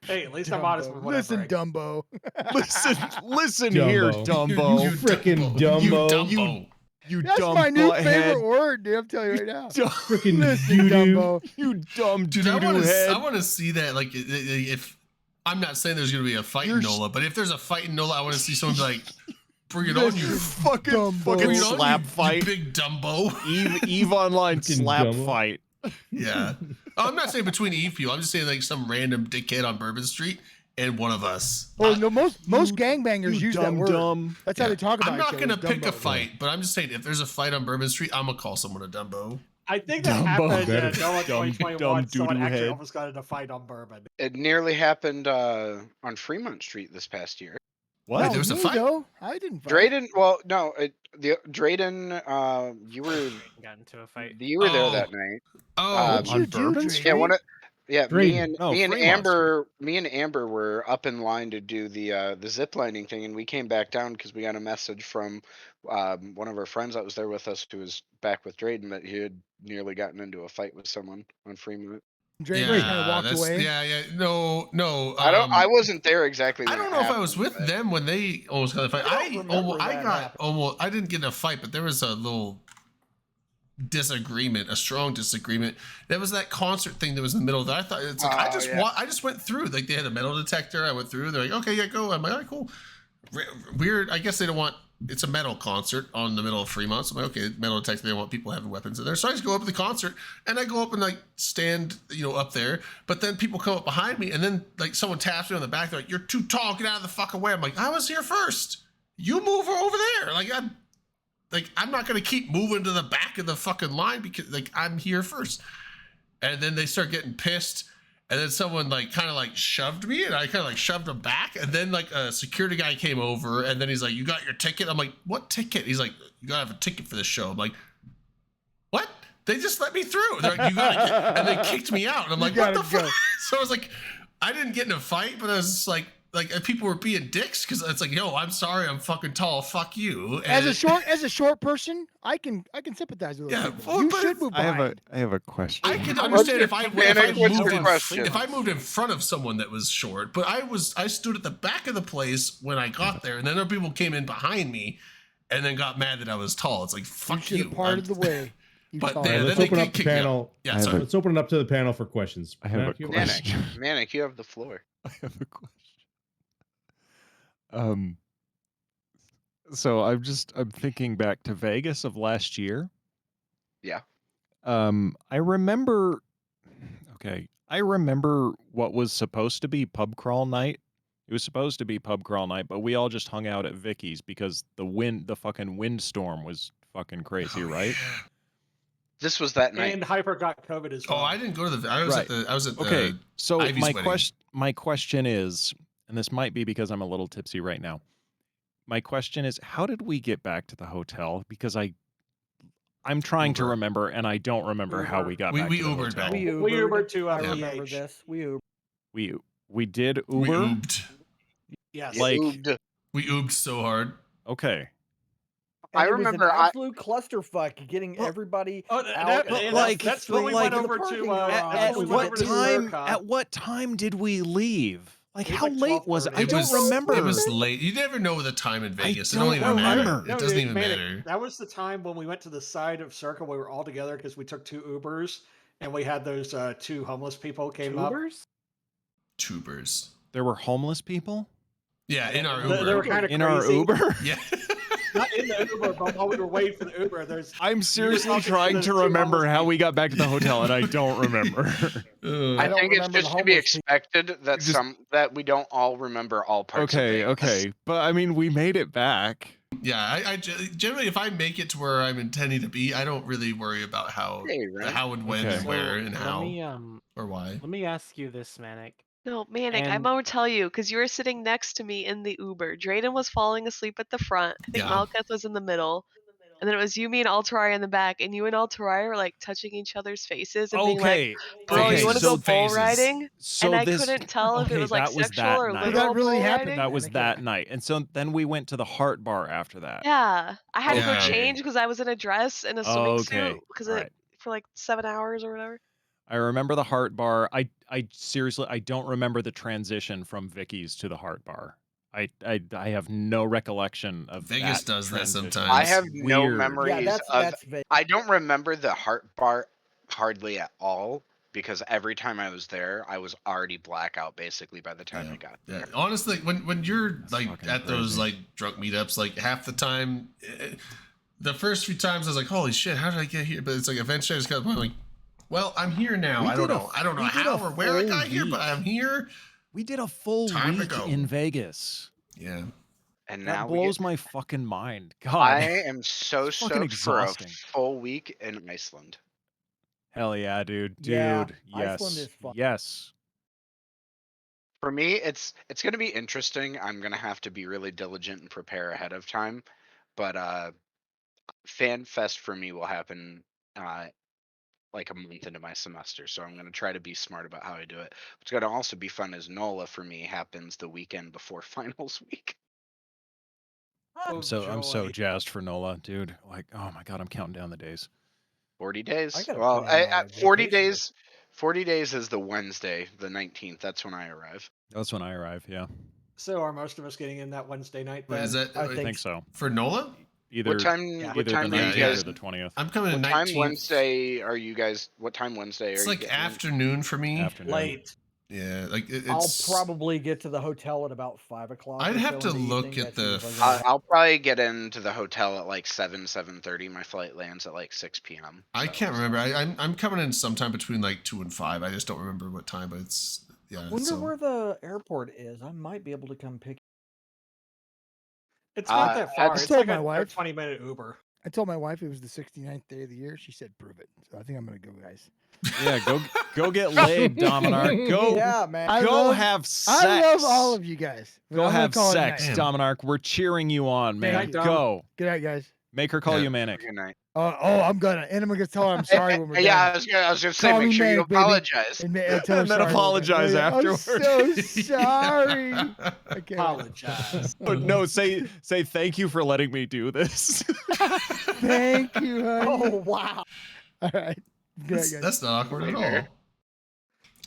Speaker 9: Hey, at least I'm honest with
Speaker 4: Dumbo.
Speaker 9: what I
Speaker 4: Listen,
Speaker 9: bring.
Speaker 4: Dumbo.
Speaker 1: listen here, Dumbo.
Speaker 6: You frickin' Dumbo.
Speaker 2: You Dumbo.
Speaker 1: You
Speaker 4: That's
Speaker 1: dumb
Speaker 4: my new
Speaker 1: butthead.
Speaker 4: favorite word, dude. I'm telling you right now.
Speaker 6: Freaking
Speaker 4: Listen,
Speaker 6: doo-doo.
Speaker 4: Dumbo.
Speaker 1: You dumb
Speaker 2: Dude, I
Speaker 1: doo-doo head.
Speaker 2: want to see that. Like, if I'm not saying there's gonna be a fight in
Speaker 1: You're
Speaker 2: NOLA, but if there's a fight in NOLA, I want to see someone be like, "Bring it on, you
Speaker 1: fucking
Speaker 4: Dumbo.
Speaker 1: fucking
Speaker 2: bring it on,
Speaker 1: slap
Speaker 2: you
Speaker 1: fight.
Speaker 2: big Dumbo."
Speaker 1: Eve Online
Speaker 6: Fucking
Speaker 1: slap
Speaker 6: Dumbo.
Speaker 1: fight.
Speaker 2: Yeah. I'm not saying between Eve people. I'm just saying like some random dickhead on Bourbon Street and one of us.
Speaker 4: Well, no, most gangbangers use that
Speaker 1: dumb
Speaker 4: word.
Speaker 1: dumb.
Speaker 4: That's how
Speaker 2: Yeah.
Speaker 4: they talk about
Speaker 2: I'm
Speaker 4: each
Speaker 2: not
Speaker 4: other,
Speaker 2: gonna
Speaker 4: is
Speaker 2: pick a
Speaker 4: Dumbo.
Speaker 2: fight, but I'm just saying if there's a fight on Bourbon Street, I'm gonna call someone a Dumbo.
Speaker 9: I think that
Speaker 1: Dumbo.
Speaker 9: happened
Speaker 6: Better.
Speaker 9: in NOLA
Speaker 1: Dumb
Speaker 9: 2021. Someone
Speaker 1: doo-doo
Speaker 9: actually
Speaker 1: head.
Speaker 9: almost got in a fight on Bourbon.
Speaker 3: It nearly happened on Fremont Street this past year.
Speaker 2: Wait,
Speaker 4: Not
Speaker 2: there was a
Speaker 4: me,
Speaker 2: fight?
Speaker 4: though. I didn't fight.
Speaker 3: Drayden, well, no, Drayden, you were
Speaker 5: Got into a fight.
Speaker 3: there
Speaker 2: Oh.
Speaker 3: that night.
Speaker 2: Oh,
Speaker 4: What'd
Speaker 1: on
Speaker 4: you do,
Speaker 1: Bourbon
Speaker 4: Drake?
Speaker 3: Yeah, me
Speaker 6: Drayden.
Speaker 3: and
Speaker 1: No,
Speaker 3: me and
Speaker 1: Fremont
Speaker 3: Amber were up in line to do the zip lining thing, and we came back down because we got a message from one of our friends that was there with us, who was back with Drayden, that he had nearly gotten into a fight with someone on Fremont.
Speaker 4: Drake just kind of walked
Speaker 2: that's-
Speaker 4: away.
Speaker 2: Yeah. No.
Speaker 3: I wasn't there exactly.
Speaker 2: I
Speaker 3: when
Speaker 2: don't
Speaker 3: it
Speaker 2: know if I
Speaker 3: happened,
Speaker 2: was with
Speaker 3: but-
Speaker 2: them when they almost got a fight.
Speaker 7: I don't remember that happening.
Speaker 2: I didn't get in a fight, but there was a little disagreement, a strong disagreement. That was that concert thing that was in the middle. That I thought it's like I
Speaker 3: Oh,
Speaker 2: just
Speaker 3: yeah.
Speaker 2: I just went through. Like they had a metal detector. I went through. They're like, okay, yeah, go. I'm like, all right, cool. Weird. I guess they don't want it's a metal concert on the middle of Fremont. So I'm like, okay, metal detector, they want people having weapons in there. So I just go up to the concert and I go up and like stand, up there. But then people come up behind me and then like someone taps me on the back. They're like, you're too tall, get out of the fucking way. I'm like, I was here first. You move over there. I'm not gonna keep moving to the back of the fucking line because like I'm here first. And then they start getting pissed. And then someone kind of shoved me and I kind of shoved them back. And then like a security guy came over and then he's like, you got your ticket? I'm like, what ticket? He's like, you gotta have a ticket for this show. I'm like, what? They just let me through. They're like, you gotta get, and they kicked me out. And I'm like, what the fuck? So I was like, I didn't get in a fight, but I was just like people were being dicks because it's like, yo, I'm sorry, I'm fucking tall. Fuck you. And
Speaker 4: As a short person, I can sympathize with those people.
Speaker 2: well,
Speaker 4: You
Speaker 2: but
Speaker 4: should move behind.
Speaker 1: I have a question.
Speaker 2: I can understand if I
Speaker 3: question?
Speaker 2: moved in front of someone that was short, but I stood at the back of the place when I got there, and then other people came in behind me, and then got mad that I was tall. It's like fuck
Speaker 4: You
Speaker 2: you.
Speaker 4: should have parted the way. You
Speaker 2: But
Speaker 4: tall.
Speaker 2: then
Speaker 6: Let's
Speaker 2: they
Speaker 6: open up the
Speaker 2: kicked me out.
Speaker 6: panel.
Speaker 2: Yeah, sorry.
Speaker 6: Let's open it up to the panel for questions.
Speaker 1: I have a
Speaker 6: Matt, you
Speaker 1: question.
Speaker 3: Manic, you have the floor.
Speaker 1: I have a question. So I'm thinking back to Vegas of last year.
Speaker 3: Yeah.
Speaker 1: I remember what was supposed to be pub crawl night. It was supposed to be pub crawl night, but we all just hung out at Vicky's because the fucking windstorm was fucking crazy, right?
Speaker 3: This was that night.
Speaker 9: And Hyper got COVID as well.
Speaker 2: Oh, I didn't go to the. I was
Speaker 1: Right.
Speaker 2: at the.
Speaker 1: Okay, so
Speaker 2: Ivy's wedding.
Speaker 1: my question is, and this might be because I'm a little tipsy right now. My question is, how did we get back to the hotel? Because I'm trying to
Speaker 2: Uber.
Speaker 1: remember, and I don't remember how we got back
Speaker 2: We
Speaker 1: to the
Speaker 2: Ubered
Speaker 1: hotel.
Speaker 2: back.
Speaker 7: We
Speaker 9: We Ubered to
Speaker 7: I remember
Speaker 9: PH.
Speaker 7: this. We Ubered.
Speaker 1: We did Uber.
Speaker 2: We Ubed.
Speaker 9: Yes.
Speaker 3: You
Speaker 1: like-
Speaker 3: moved.
Speaker 2: We Ubed so hard.
Speaker 1: Okay.
Speaker 7: And
Speaker 3: I
Speaker 7: it was
Speaker 3: remember
Speaker 7: an
Speaker 3: I-
Speaker 7: absolute clusterfuck getting
Speaker 1: Well-
Speaker 7: everybody
Speaker 9: Oh,
Speaker 7: out.
Speaker 9: that's when we went over to.
Speaker 1: At
Speaker 9: we went
Speaker 1: what
Speaker 9: over to
Speaker 1: time?
Speaker 9: Zerka.
Speaker 1: At what time did we leave? Like,
Speaker 9: It was
Speaker 1: how
Speaker 9: like
Speaker 1: late was it? I
Speaker 9: 12:30.
Speaker 1: don't remember.
Speaker 2: It was late. You never know the time in Vegas. It don't
Speaker 1: don't
Speaker 2: even matter.
Speaker 1: remember.
Speaker 2: It doesn't
Speaker 9: dude,
Speaker 2: even
Speaker 9: man,
Speaker 2: matter.
Speaker 9: That was the time when we went to the side of Circle. We were all together because we took 2 Ubers, and we had those 2 homeless people came up.
Speaker 5: Tubers?
Speaker 2: Tubers.
Speaker 1: There were homeless people
Speaker 2: Yeah, in our
Speaker 9: They were
Speaker 2: Uber.
Speaker 9: kind of
Speaker 1: in our Uber.
Speaker 2: Yeah.
Speaker 9: Not in the Uber, but while we were waiting for the Uber, there's
Speaker 1: I'm seriously
Speaker 9: talking to
Speaker 1: trying
Speaker 9: those
Speaker 1: to
Speaker 9: two
Speaker 1: remember
Speaker 9: homeless
Speaker 1: how we got back to the hotel, and I don't remember.
Speaker 3: I
Speaker 7: don't
Speaker 3: think it's
Speaker 7: remember
Speaker 3: just
Speaker 7: the
Speaker 3: to be
Speaker 7: homeless people.
Speaker 3: expected that
Speaker 1: Just-
Speaker 3: that we don't all remember all parts.
Speaker 1: Okay,
Speaker 3: of Vegas.
Speaker 1: okay, but I mean, we made it back.
Speaker 2: Yeah, I generally, if I make it to where I'm intending to be, I don't really worry about how
Speaker 3: Hey, Ren.
Speaker 2: how and when
Speaker 1: Okay.
Speaker 2: and where and how
Speaker 5: Let
Speaker 2: or why.
Speaker 5: me ask you this, Manic.
Speaker 10: No, Manic, I'm
Speaker 5: And-
Speaker 10: gonna tell you because you were sitting next to me in the Uber. Drayden was falling asleep at the front. I think
Speaker 2: Yeah.
Speaker 10: Malkath was in the middle. And then it was you, me, and Altaria in the back. And you and Altaria were like touching each other's faces and being like,
Speaker 1: Okay,
Speaker 10: bro,
Speaker 2: okay,
Speaker 10: you want to
Speaker 2: so
Speaker 10: go bull
Speaker 2: phases.
Speaker 10: riding?
Speaker 1: so
Speaker 10: And I
Speaker 1: this
Speaker 10: couldn't tell if it
Speaker 1: okay,
Speaker 10: was like
Speaker 1: that was
Speaker 10: sexual
Speaker 1: that
Speaker 10: or
Speaker 1: night.
Speaker 10: literal
Speaker 4: That really
Speaker 10: bull
Speaker 4: happened.
Speaker 10: riding.
Speaker 1: That was
Speaker 4: Manic,
Speaker 1: that night, and so then we went to the Heart Bar after that.
Speaker 10: Yeah. I had to go
Speaker 2: Okay.
Speaker 10: change because I was in a dress and a swimming suit
Speaker 1: Okay,
Speaker 10: because
Speaker 1: alright.
Speaker 10: for like 7 hours or whatever.
Speaker 1: I remember the Heart Bar. I seriously, I don't remember the transition from Vicky's to the Heart Bar. I have no recollection of
Speaker 2: Vegas
Speaker 1: that
Speaker 2: does that
Speaker 1: transition.
Speaker 2: sometimes.
Speaker 3: I have
Speaker 1: It's
Speaker 3: no
Speaker 1: weird.
Speaker 3: memories
Speaker 7: Yeah, that's
Speaker 3: of.
Speaker 7: that's vague.
Speaker 3: I don't remember the Heart Bar hardly at all because every time I was there, I was already blackout basically by the time I got
Speaker 2: Yeah,
Speaker 3: there.
Speaker 2: honestly, when you're
Speaker 1: That's
Speaker 2: like
Speaker 1: fucking
Speaker 2: at those
Speaker 1: crazy.
Speaker 2: like drunk meetups, like half the time, the first few times I was like, "Holy shit, how did I get here?" But it's like eventually I just got like, "Well, I'm here now.
Speaker 1: We
Speaker 2: I don't
Speaker 1: did a-
Speaker 2: know. I don't know
Speaker 1: we did
Speaker 2: how
Speaker 1: a
Speaker 2: or where I
Speaker 1: full
Speaker 2: got here, but
Speaker 1: week.
Speaker 2: I'm here."
Speaker 1: We did a full
Speaker 2: Time to
Speaker 1: week
Speaker 2: go.
Speaker 1: in Vegas.
Speaker 2: Yeah.
Speaker 3: And
Speaker 1: That
Speaker 3: now we
Speaker 1: blows
Speaker 3: get,
Speaker 1: my fucking mind. God.
Speaker 3: I am so
Speaker 1: It's fucking
Speaker 3: stoked for a
Speaker 1: exhausting.
Speaker 3: full week in Iceland.
Speaker 1: Hell yeah, dude.
Speaker 7: Yeah,
Speaker 1: Dude,
Speaker 7: Iceland
Speaker 1: yes.
Speaker 7: is fun.
Speaker 1: Yes.
Speaker 3: For me, it's going to be interesting. I'm going to have to be really diligent and prepare ahead of time. But Fan Fest for me will happen like a month into my semester. So I'm going to try to be smart about how I do it. What's going to also be fun is NOLA for me happens the weekend before finals week.
Speaker 1: I'm so
Speaker 9: joy.
Speaker 1: jazzed for NOLA, dude. Like, oh my god, I'm counting down the days.
Speaker 3: 40 days.
Speaker 7: I got a
Speaker 3: Well,
Speaker 7: pretty long
Speaker 3: 40
Speaker 7: vacation.
Speaker 3: days. 40 days is the Wednesday, the 19th. That's when I arrive.
Speaker 1: That's when I arrive, yeah.
Speaker 9: So are most of us getting in that Wednesday night?
Speaker 2: Wait,
Speaker 9: Then?
Speaker 2: is that
Speaker 7: I
Speaker 1: I
Speaker 7: think
Speaker 1: think so.
Speaker 2: for NOLA?
Speaker 1: Either
Speaker 3: What time?
Speaker 9: yeah.
Speaker 3: What
Speaker 1: either
Speaker 3: time
Speaker 1: the
Speaker 3: are you
Speaker 1: 19th
Speaker 3: guys?
Speaker 1: or the 20th.
Speaker 2: I'm coming in
Speaker 3: What time
Speaker 2: 19th.
Speaker 3: Wednesday are you guys? What time Wednesday are
Speaker 2: It's
Speaker 3: you
Speaker 2: like
Speaker 3: getting in?
Speaker 2: afternoon for me.
Speaker 1: Afternoon.
Speaker 9: Late.
Speaker 2: Yeah, like
Speaker 7: I'll
Speaker 2: it's.
Speaker 7: probably get to the hotel at about 5 o'clock.
Speaker 2: I'd
Speaker 7: or
Speaker 2: have
Speaker 7: so
Speaker 2: to
Speaker 7: in the
Speaker 2: look
Speaker 7: evening.
Speaker 2: at
Speaker 7: That's
Speaker 2: the.
Speaker 7: usually when I
Speaker 3: I'll probably get into the hotel at like 7:30. My flight lands at like 6 p.m.
Speaker 2: I
Speaker 3: so-
Speaker 2: can't remember. I'm coming in sometime between like 2 and 5. I just don't remember what time, but it's
Speaker 7: Wonder
Speaker 2: so.
Speaker 7: where the airport is. I might be able to come pick.
Speaker 9: It's not that far.
Speaker 3: that's-
Speaker 9: It's
Speaker 4: told
Speaker 9: like
Speaker 4: my
Speaker 9: a
Speaker 4: wife.
Speaker 9: 20-minute Uber.
Speaker 4: I told my wife it was the 69th day of the year. She said, "Prove it." So I think I'm gonna go, guys.
Speaker 1: Yeah, go get laid, Dominark. Go
Speaker 7: Yeah, man.
Speaker 4: I
Speaker 1: go
Speaker 4: love-
Speaker 1: have sex.
Speaker 4: I love all of you guys. but
Speaker 1: Go
Speaker 4: I'm gonna
Speaker 1: have
Speaker 4: call it a
Speaker 1: sex,
Speaker 4: night.
Speaker 2: Damn.
Speaker 1: Dominark. We're cheering you on, man.
Speaker 4: Thank
Speaker 9: you.
Speaker 1: Go.
Speaker 4: Good night, guys.
Speaker 1: Make her call
Speaker 2: Yeah.
Speaker 1: you Manic.
Speaker 3: Good night.
Speaker 4: Oh, I'm gonna, and I'm gonna tell her I'm sorry when we're
Speaker 3: Yeah,
Speaker 4: done.
Speaker 3: I was gonna say,
Speaker 4: Call
Speaker 3: make
Speaker 4: me
Speaker 3: sure you
Speaker 4: Manic, baby.
Speaker 3: apologize.
Speaker 4: And, tell her
Speaker 1: And then
Speaker 4: sorry when we're done.
Speaker 1: apologize
Speaker 4: Yeah,
Speaker 1: afterward.
Speaker 4: I'm so sorry. Okay.
Speaker 9: Apologize.
Speaker 1: But no, say thank you for letting me do this.
Speaker 4: Thank you, honey.
Speaker 7: Oh wow.
Speaker 4: All right. Good night, guys.
Speaker 2: That's not awkward at
Speaker 3: Later.
Speaker 2: all.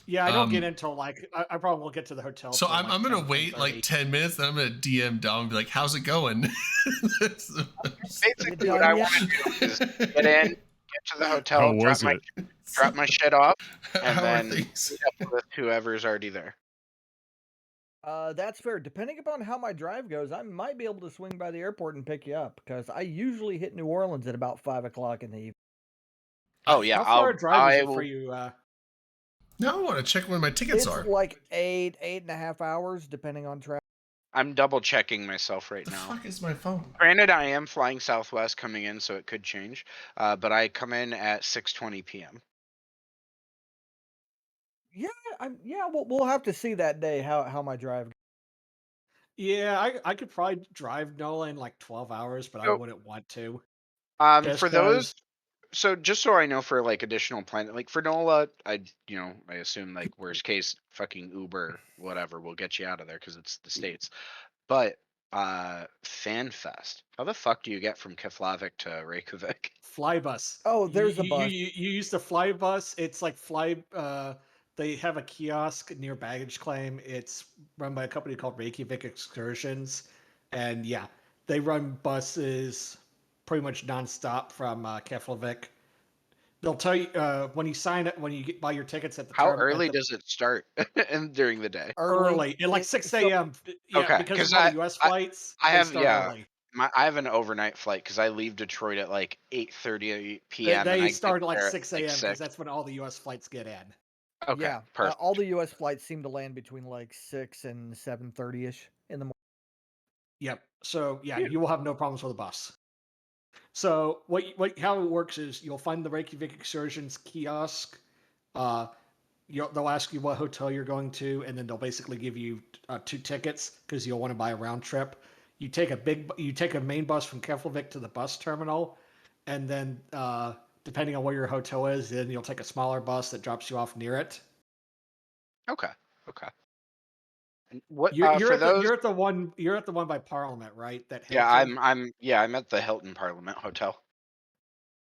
Speaker 9: Yeah, I don't get
Speaker 2: Um,
Speaker 9: until like I probably won't get to the hotel.
Speaker 2: So
Speaker 9: till,
Speaker 2: I'm
Speaker 9: like,
Speaker 2: gonna
Speaker 9: 10,
Speaker 2: wait like
Speaker 9: 10:30.
Speaker 2: 10 minutes, then I'm gonna DM Dom and be like, "How's it going?"
Speaker 3: Basically,
Speaker 7: Yeah,
Speaker 3: what I
Speaker 7: yeah.
Speaker 3: want to do is get in, get to the hotel,
Speaker 1: How was it?
Speaker 3: drop my shit off, and
Speaker 2: How are
Speaker 3: then
Speaker 2: things?
Speaker 3: meet up with whoever's already there.
Speaker 7: That's fair. Depending upon how my drive goes, I might be able to swing by the airport and pick you up because I usually hit New Orleans at about 5 o'clock in the evening.
Speaker 3: Oh yeah,
Speaker 9: How far a drive
Speaker 3: I
Speaker 9: is it
Speaker 3: will.
Speaker 9: for you?
Speaker 2: Now I want to check when my tickets
Speaker 7: It's
Speaker 2: are.
Speaker 7: like 8.5 hours, depending on traffic.
Speaker 3: I'm double checking myself right
Speaker 2: The
Speaker 3: now.
Speaker 2: fuck is my phone?
Speaker 3: Granted, I am flying Southwest coming in, so it could change. But I come in at 6:20 p.m.
Speaker 7: Yeah, we'll have to see that day how my drive.
Speaker 9: Yeah, I could probably drive NOLA in like 12 hours, but I
Speaker 3: So-
Speaker 9: wouldn't want to.
Speaker 3: For
Speaker 9: Just
Speaker 3: those, so just so I know for like additional plan, like for NOLA, I assume like worst case, fucking Uber, whatever, will get you out of there because it's the States. But FanFest, how the fuck do you get from Keflavik to Reykjavik?
Speaker 9: Flybus.
Speaker 7: Oh, there's a
Speaker 9: you,
Speaker 7: bus.
Speaker 9: You use the Flybus. It's like they have a kiosk near baggage claim. It's run by a company called Reykjavik Excursions, and yeah, they run buses pretty much nonstop from Keflavik. They'll tell you when you sign up, when you buy your tickets at the
Speaker 3: How
Speaker 9: term- at
Speaker 3: early
Speaker 9: the-
Speaker 3: does it start and during the day?
Speaker 9: early at like
Speaker 7: It-
Speaker 9: 6
Speaker 7: so-
Speaker 9: a.m. Yeah,
Speaker 3: Okay,
Speaker 9: because
Speaker 3: 'cause
Speaker 9: of all the U.S. flights.
Speaker 3: I
Speaker 9: they
Speaker 3: have-
Speaker 9: start
Speaker 3: yeah.
Speaker 9: early.
Speaker 3: I have an overnight flight because I leave Detroit at like 8:30
Speaker 9: They,
Speaker 3: p.m. and I
Speaker 9: they
Speaker 3: get
Speaker 9: start at like
Speaker 3: there
Speaker 9: 6
Speaker 3: like
Speaker 9: a.m. because
Speaker 3: 6.
Speaker 9: that's when all the U.S. flights get in.
Speaker 3: Okay,
Speaker 7: Yeah,
Speaker 3: perfect.
Speaker 7: all the U.S. flights seem to land between like 6 and 7:30 ish in the morning.
Speaker 9: Yep. So yeah, you will have no problems with a bus. So how it works is you'll find the Reykjavik Excursions kiosk. They'll ask you what hotel you're going to, and then they'll basically give you 2 tickets because you'll want to buy a round trip. You take a main bus from Keflavik to the bus terminal, and then depending on where your hotel is, then you'll take a smaller bus that drops you off near it.
Speaker 3: Okay. And what
Speaker 9: You're
Speaker 3: for
Speaker 9: at
Speaker 3: those?
Speaker 9: you're at the one by Parliament, right? That
Speaker 3: Yeah,
Speaker 9: Hilton?
Speaker 3: I'm at the Hilton Parliament Hotel.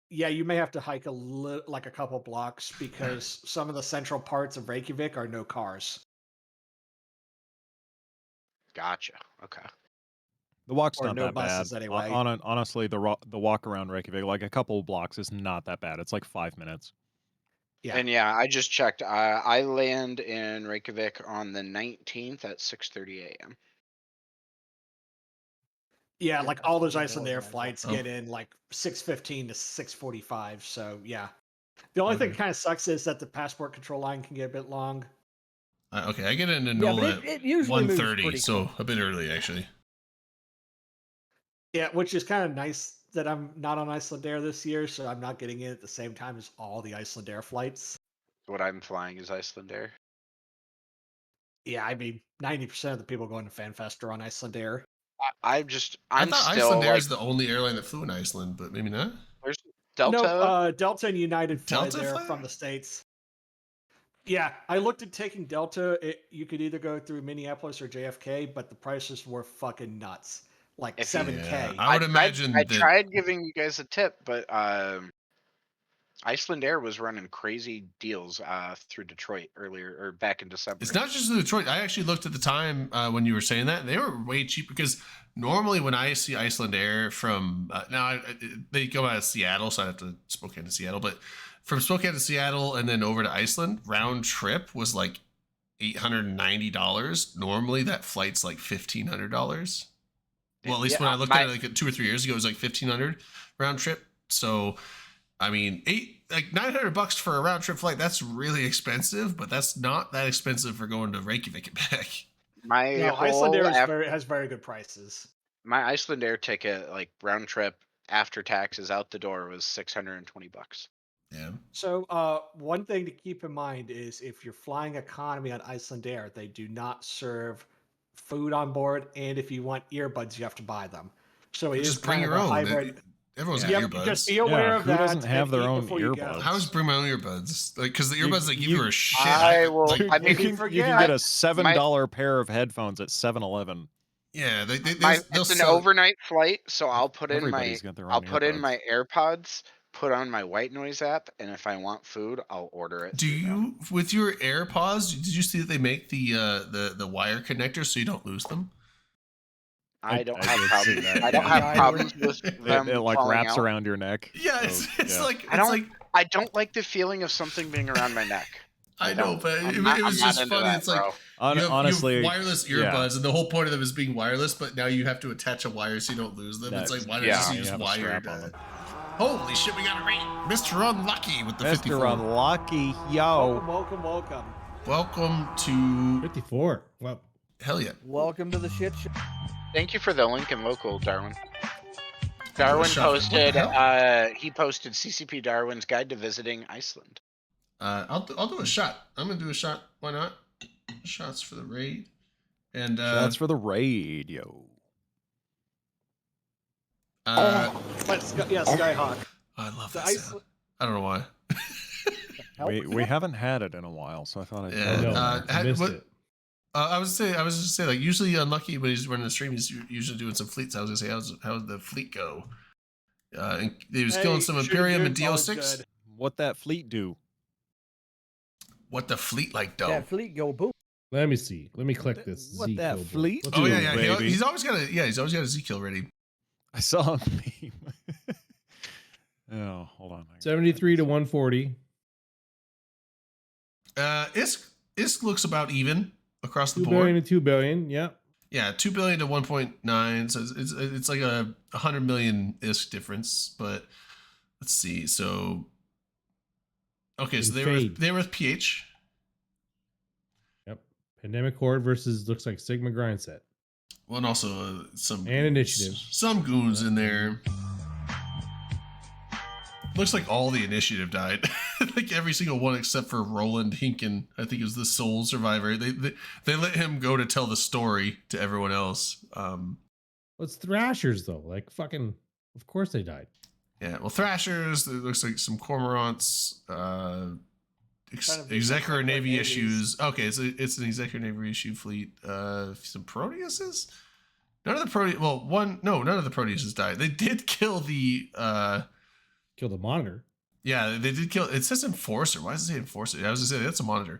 Speaker 9: Yeah, you may have to hike like a couple blocks because some of the central parts of Reykjavik are no cars.
Speaker 3: Gotcha. Okay.
Speaker 1: The walk's
Speaker 9: Or
Speaker 1: not
Speaker 9: no
Speaker 1: that bad.
Speaker 9: buses anyway.
Speaker 1: Honestly, the walk around Reykjavik, like a couple blocks, is not that bad. It's like 5 minutes.
Speaker 9: Yeah.
Speaker 3: And yeah, I just checked. I land in Reykjavik on the 19th at 6:30 a.m.
Speaker 9: Yeah,
Speaker 7: Yeah,
Speaker 9: like
Speaker 7: that's
Speaker 9: all those
Speaker 7: pretty
Speaker 9: Icelandair
Speaker 7: early, man.
Speaker 9: flights
Speaker 2: Oh.
Speaker 9: get in like 6:15 to 6:45. So yeah. The only thing
Speaker 2: Okay.
Speaker 9: kind of sucks is that the passport control line can get a bit long.
Speaker 2: Okay, I get into
Speaker 7: Yeah,
Speaker 2: NOLA
Speaker 7: but it usually moves
Speaker 2: 1:30,
Speaker 7: pretty
Speaker 2: so
Speaker 7: quick.
Speaker 2: a bit early actually.
Speaker 9: Yeah, which is kind of nice that I'm not on Icelandair this year, so I'm not getting in at the same time as all the Icelandair flights.
Speaker 3: What I'm flying is Icelandair.
Speaker 9: Yeah, I mean 90% of the people going to FanFest are on Icelandair.
Speaker 2: I
Speaker 3: I'm
Speaker 2: thought
Speaker 3: still
Speaker 2: Icelandair
Speaker 3: like,
Speaker 2: is the only airline that flew in Iceland, but maybe not.
Speaker 3: there's Delta.
Speaker 9: No, Delta and United fly
Speaker 2: Delta
Speaker 9: there
Speaker 2: fly?
Speaker 9: from the States. Yeah, I looked at taking Delta. You could either go through Minneapolis or JFK, but the prices were fucking nuts. Like
Speaker 3: If you-
Speaker 9: $7K.
Speaker 2: Yeah, I would imagine
Speaker 3: I
Speaker 2: that.
Speaker 3: tried giving you guys a tip, but Icelandair was running crazy deals through Detroit earlier or back in December.
Speaker 2: It's not just in Detroit. I actually looked at the time when you were saying that. They were way cheap because normally when I see Icelandair from they go out of Seattle, so I have to Spokane to Seattle. But from Spokane to Seattle and then over to Iceland, round trip was like $890. Normally that flight's like $1,500. Well, at least when I looked at it like 2 or 3 years ago, it was like $1,500 round trip. So, I mean, $900 for a round trip flight. That's really expensive, but that's not that expensive for going to Reykjavik and back.
Speaker 3: My
Speaker 9: No,
Speaker 3: whole
Speaker 9: Icelandair has very good prices.
Speaker 3: my Icelandair ticket, like round trip after taxes out the door, was $620.
Speaker 2: Yeah.
Speaker 9: So, one thing to keep in mind is if you're flying economy on Icelandair, they do not serve food on board, and if you want earbuds, you have to buy them. So it is
Speaker 2: Just bring
Speaker 9: kind of
Speaker 2: your
Speaker 9: a
Speaker 2: own.
Speaker 9: hybrid.
Speaker 2: Everyone's got
Speaker 9: Yep,
Speaker 2: earbuds.
Speaker 9: just be aware of
Speaker 1: who
Speaker 9: that.
Speaker 1: doesn't have
Speaker 9: and
Speaker 1: their
Speaker 9: eat
Speaker 1: own
Speaker 9: before you go.
Speaker 1: earbuds?
Speaker 2: I always bring my own earbuds, like because the
Speaker 1: You-
Speaker 2: earbuds they give
Speaker 1: you-
Speaker 2: you are shit.
Speaker 3: I will.
Speaker 1: Dude,
Speaker 3: I
Speaker 1: you
Speaker 3: mean,
Speaker 1: can get a $7 pair of headphones at 7-Eleven.
Speaker 2: Yeah, they'll
Speaker 3: it's an
Speaker 2: sell.
Speaker 3: overnight flight, so I'll put in my
Speaker 1: Everybody's got their own
Speaker 3: I'll put in
Speaker 1: earbuds.
Speaker 3: my AirPods, put on my white noise app, and if I want food, I'll order it.
Speaker 2: Do
Speaker 3: through them.
Speaker 2: you with your AirPods? Did you see that they make the wire connector so you don't lose them?
Speaker 3: I don't
Speaker 1: I
Speaker 3: have
Speaker 1: did see
Speaker 3: problems.
Speaker 1: that,
Speaker 3: I don't
Speaker 1: yeah.
Speaker 3: have problems with them.
Speaker 1: It like
Speaker 3: falling
Speaker 1: wraps
Speaker 3: out.
Speaker 1: around your neck.
Speaker 2: Yeah,
Speaker 1: so,
Speaker 2: it's
Speaker 1: yeah.
Speaker 2: like
Speaker 3: I don't. I don't like the feeling of something being around my neck.
Speaker 2: I know,
Speaker 3: don't.
Speaker 2: but
Speaker 3: I'm
Speaker 2: it
Speaker 3: not-
Speaker 2: was
Speaker 3: I'm not
Speaker 2: just
Speaker 3: into
Speaker 2: funny.
Speaker 3: that,
Speaker 2: It's like
Speaker 3: bro.
Speaker 2: you have
Speaker 1: honestly,
Speaker 2: wireless
Speaker 1: yeah.
Speaker 2: earbuds, and the whole point of them is being wireless. But now you have to attach a wire so you don't lose them. It's
Speaker 1: That's-
Speaker 2: like why not
Speaker 3: yeah.
Speaker 2: just
Speaker 1: You
Speaker 2: use
Speaker 1: have a
Speaker 2: wired?
Speaker 1: strap on them.
Speaker 2: Holy shit, we got a rate, Mr. Unlucky with the 54.
Speaker 1: Mr. Unlucky, yo.
Speaker 9: Welcome.
Speaker 2: Welcome to
Speaker 6: 54. Well,
Speaker 2: hell yeah.
Speaker 7: Welcome to the shit show.
Speaker 3: Thank you for the link and local, Darwin. Darwin
Speaker 2: Shut- what the
Speaker 3: posted.
Speaker 2: hell?
Speaker 3: He posted CCP Darwin's guide to visiting Iceland.
Speaker 2: I'll do a shot. I'm gonna do a shot. Why not? Shots for the raid. And
Speaker 1: That's for the raid, yo.
Speaker 9: Let's go. Yeah, Skyhawk.
Speaker 2: I love
Speaker 9: The
Speaker 2: that
Speaker 9: Ice-
Speaker 2: sound. I don't know why.
Speaker 1: We haven't had it in a while, so I thought I'd
Speaker 2: Yeah,
Speaker 6: I know, I
Speaker 2: had-
Speaker 6: missed
Speaker 2: what-
Speaker 6: it.
Speaker 2: I was just say like usually Unlucky when he's running the stream, he's usually doing some fleets. I was gonna say how's the fleet go? And he was killing some
Speaker 9: shooting
Speaker 2: Imperium and
Speaker 9: dudes, always
Speaker 2: DO6.
Speaker 9: good.
Speaker 1: What that fleet do?
Speaker 2: What the fleet like though?
Speaker 7: That fleet go boom.
Speaker 6: Let me see. Let me click this.
Speaker 1: What
Speaker 6: Z
Speaker 1: that
Speaker 6: code.
Speaker 1: fleet
Speaker 6: Let's
Speaker 2: Oh
Speaker 6: do
Speaker 2: yeah,
Speaker 6: it.
Speaker 2: yeah.
Speaker 1: baby.
Speaker 2: He's always got a Z kill ready.
Speaker 1: I saw a meme. Oh, hold on.
Speaker 6: 73 to 140.
Speaker 2: Isk looks about even across the
Speaker 6: 2
Speaker 2: board.
Speaker 6: billion to 2 billion. Yeah.
Speaker 2: Yeah, 2 billion to 1.9. So it's like a 100 million isk difference. But let's see. So okay, so
Speaker 6: And
Speaker 2: they were with PH.
Speaker 6: Yep. Pandemic Horde versus looks like Sigma Grind Set.
Speaker 2: Well, and also some
Speaker 6: And Initiative.
Speaker 2: some goons in there. Looks like all the initiative died. Like every single one except for Roland Hinken. I think it was the sole survivor. They let him go to tell the story to everyone else.
Speaker 6: Well, it's Thrashers though. Like fucking. Of course they died.
Speaker 2: Yeah, well, Thrashers. It looks like some Cormorants.
Speaker 9: Kind of
Speaker 2: Executor Navy
Speaker 9: navies.
Speaker 2: issues. Okay, it's an Executor Navy issue fleet. Some Proteuses. None of the none of the Proteuses died. They did kill the.
Speaker 6: Kill the monitor.
Speaker 2: Yeah, they did kill. It says Enforcer. Why does it say Enforcer? I was gonna say that's a monitor.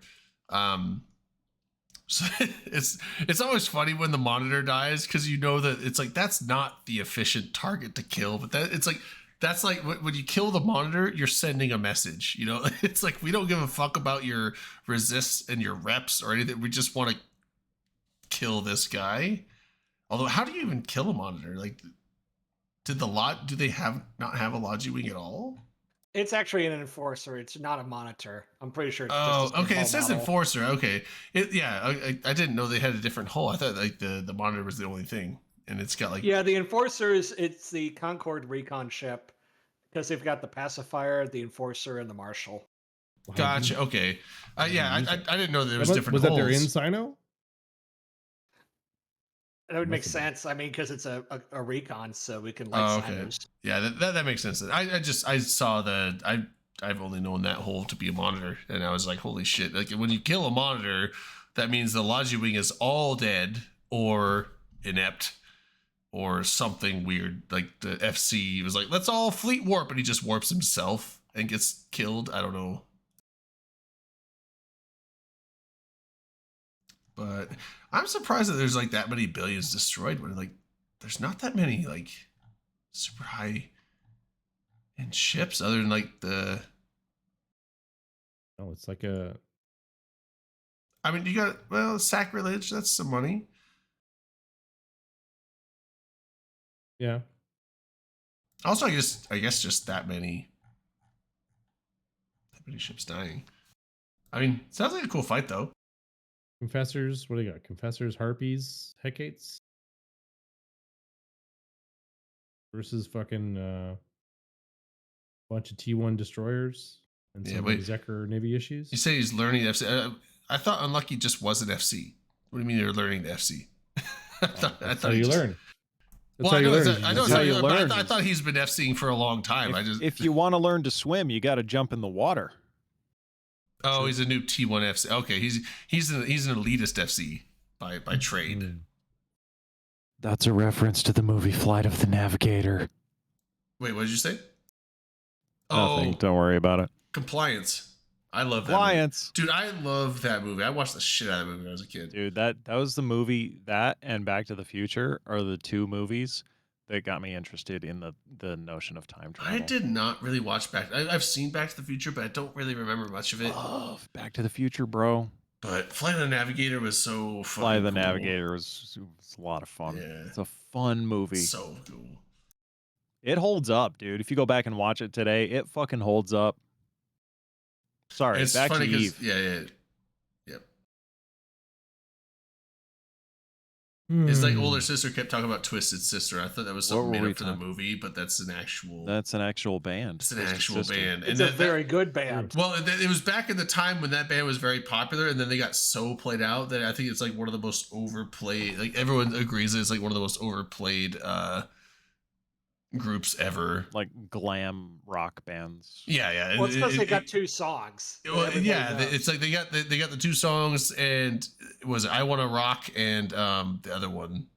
Speaker 2: So it's always funny when the monitor dies because you know that it's like that's not the efficient target to kill, but that's like when you kill the monitor, you're sending a message. You know, it's like we don't give a fuck about your resists and your reps or anything. We just want to kill this guy. Although, how do you even kill a monitor? Like, do they not have a Logi wing at all?
Speaker 9: It's actually an enforcer. It's not a monitor. I'm pretty sure. It's
Speaker 2: Oh,
Speaker 9: just a
Speaker 2: okay. It
Speaker 9: small
Speaker 2: says
Speaker 9: model.
Speaker 2: Enforcer. Okay. I didn't know they had a different hull. I thought like the monitor was the only thing, and it's got like
Speaker 9: Yeah, the enforcer it's the Concorde recon ship because they've got the pacifier, the enforcer, and the marshal.
Speaker 2: Gotcha. Okay. Yeah, I didn't know there was different.
Speaker 6: Was that their
Speaker 2: hulls.
Speaker 6: Insino?
Speaker 9: That would make
Speaker 6: Must have been.
Speaker 9: sense. I mean, because it's a recon, so we can light
Speaker 2: Oh, okay.
Speaker 9: signers.
Speaker 2: Yeah, that makes sense. I saw I've only known that hull to be a monitor, and I was like, holy shit! Like when you kill a monitor, that means the Logi wing is all dead or inept or something weird. Like the FC was like, let's all fleet warp, and he just warps himself and gets killed. I don't know. But I'm surprised that there's like that many billions destroyed when like there's not that many like super high end ships other than like the
Speaker 6: Oh, it's like a.
Speaker 2: I mean, you got sacrilege. That's some money.
Speaker 6: Yeah.
Speaker 2: Also, I guess just that many ships dying. I mean, sounds like a cool fight though.
Speaker 6: Confessors, what do you got? Confessors, Harpies, Hecates versus fucking bunch of T1 destroyers and
Speaker 2: Yeah,
Speaker 6: some
Speaker 2: wait.
Speaker 6: Executor Navy issues.
Speaker 2: You say he's learning FC. I thought Unlucky just wasn't FC. What do you mean you're learning the FC?
Speaker 6: That's how you learn. That's
Speaker 2: Well,
Speaker 6: how you learn.
Speaker 2: I know
Speaker 1: That's how you
Speaker 2: but
Speaker 1: learn.
Speaker 2: I thought he's been FCing for a long time.
Speaker 1: If you want to learn to swim, you got to jump in the water.
Speaker 2: Oh, he's a new T1 FC. Okay, he's an elitist FC by trade.
Speaker 6: Mm.
Speaker 1: That's a reference to the movie Flight of the Navigator.
Speaker 2: Wait, what did you say?
Speaker 1: Nothing. Don't worry about it.
Speaker 2: Compliance. I love that
Speaker 1: Compliance.
Speaker 2: movie. Dude, I love that movie. I watched the shit out of that movie when I was a kid.
Speaker 1: Dude, that was the movie. That and Back to the Future are the two movies that got me interested in the notion of time travel.
Speaker 2: I did not really watch I've seen Back to the Future, but I don't really remember much of it.
Speaker 1: Love Back to the Future, bro.
Speaker 2: But Flight of the Navigator was so fucking
Speaker 1: Flight of the
Speaker 2: cool.
Speaker 1: Navigator was a lot of fun.
Speaker 2: Yeah.
Speaker 1: It's a fun movie.
Speaker 2: So cool.
Speaker 1: It holds up, dude. If you go back and watch it today, it fucking holds up. Sorry,
Speaker 2: It's
Speaker 1: back
Speaker 2: funny
Speaker 1: to Eve.
Speaker 2: Yep. His like older sister kept talking about Twisted Sister. I thought that was something
Speaker 1: What were
Speaker 2: made
Speaker 1: we
Speaker 2: up for the
Speaker 1: talking-
Speaker 2: movie, but that's an actual.
Speaker 1: That's an actual band.
Speaker 2: It's an
Speaker 1: Twisted
Speaker 2: actual
Speaker 1: Sister.
Speaker 2: band,
Speaker 9: It's a very good band.
Speaker 2: Well, it was back in the time when that band was very popular, and then they got so played out that I think it's like one of the most overplayed. Like everyone agrees that it's like one of the most overplayed groups ever.
Speaker 1: Like glam rock bands.
Speaker 2: Yeah.
Speaker 9: Well, it's because they got two songs. that
Speaker 2: Well,
Speaker 9: everybody
Speaker 2: yeah,
Speaker 9: knows.
Speaker 2: it's like they got the two songs, and was it I Want to Rock and the other one.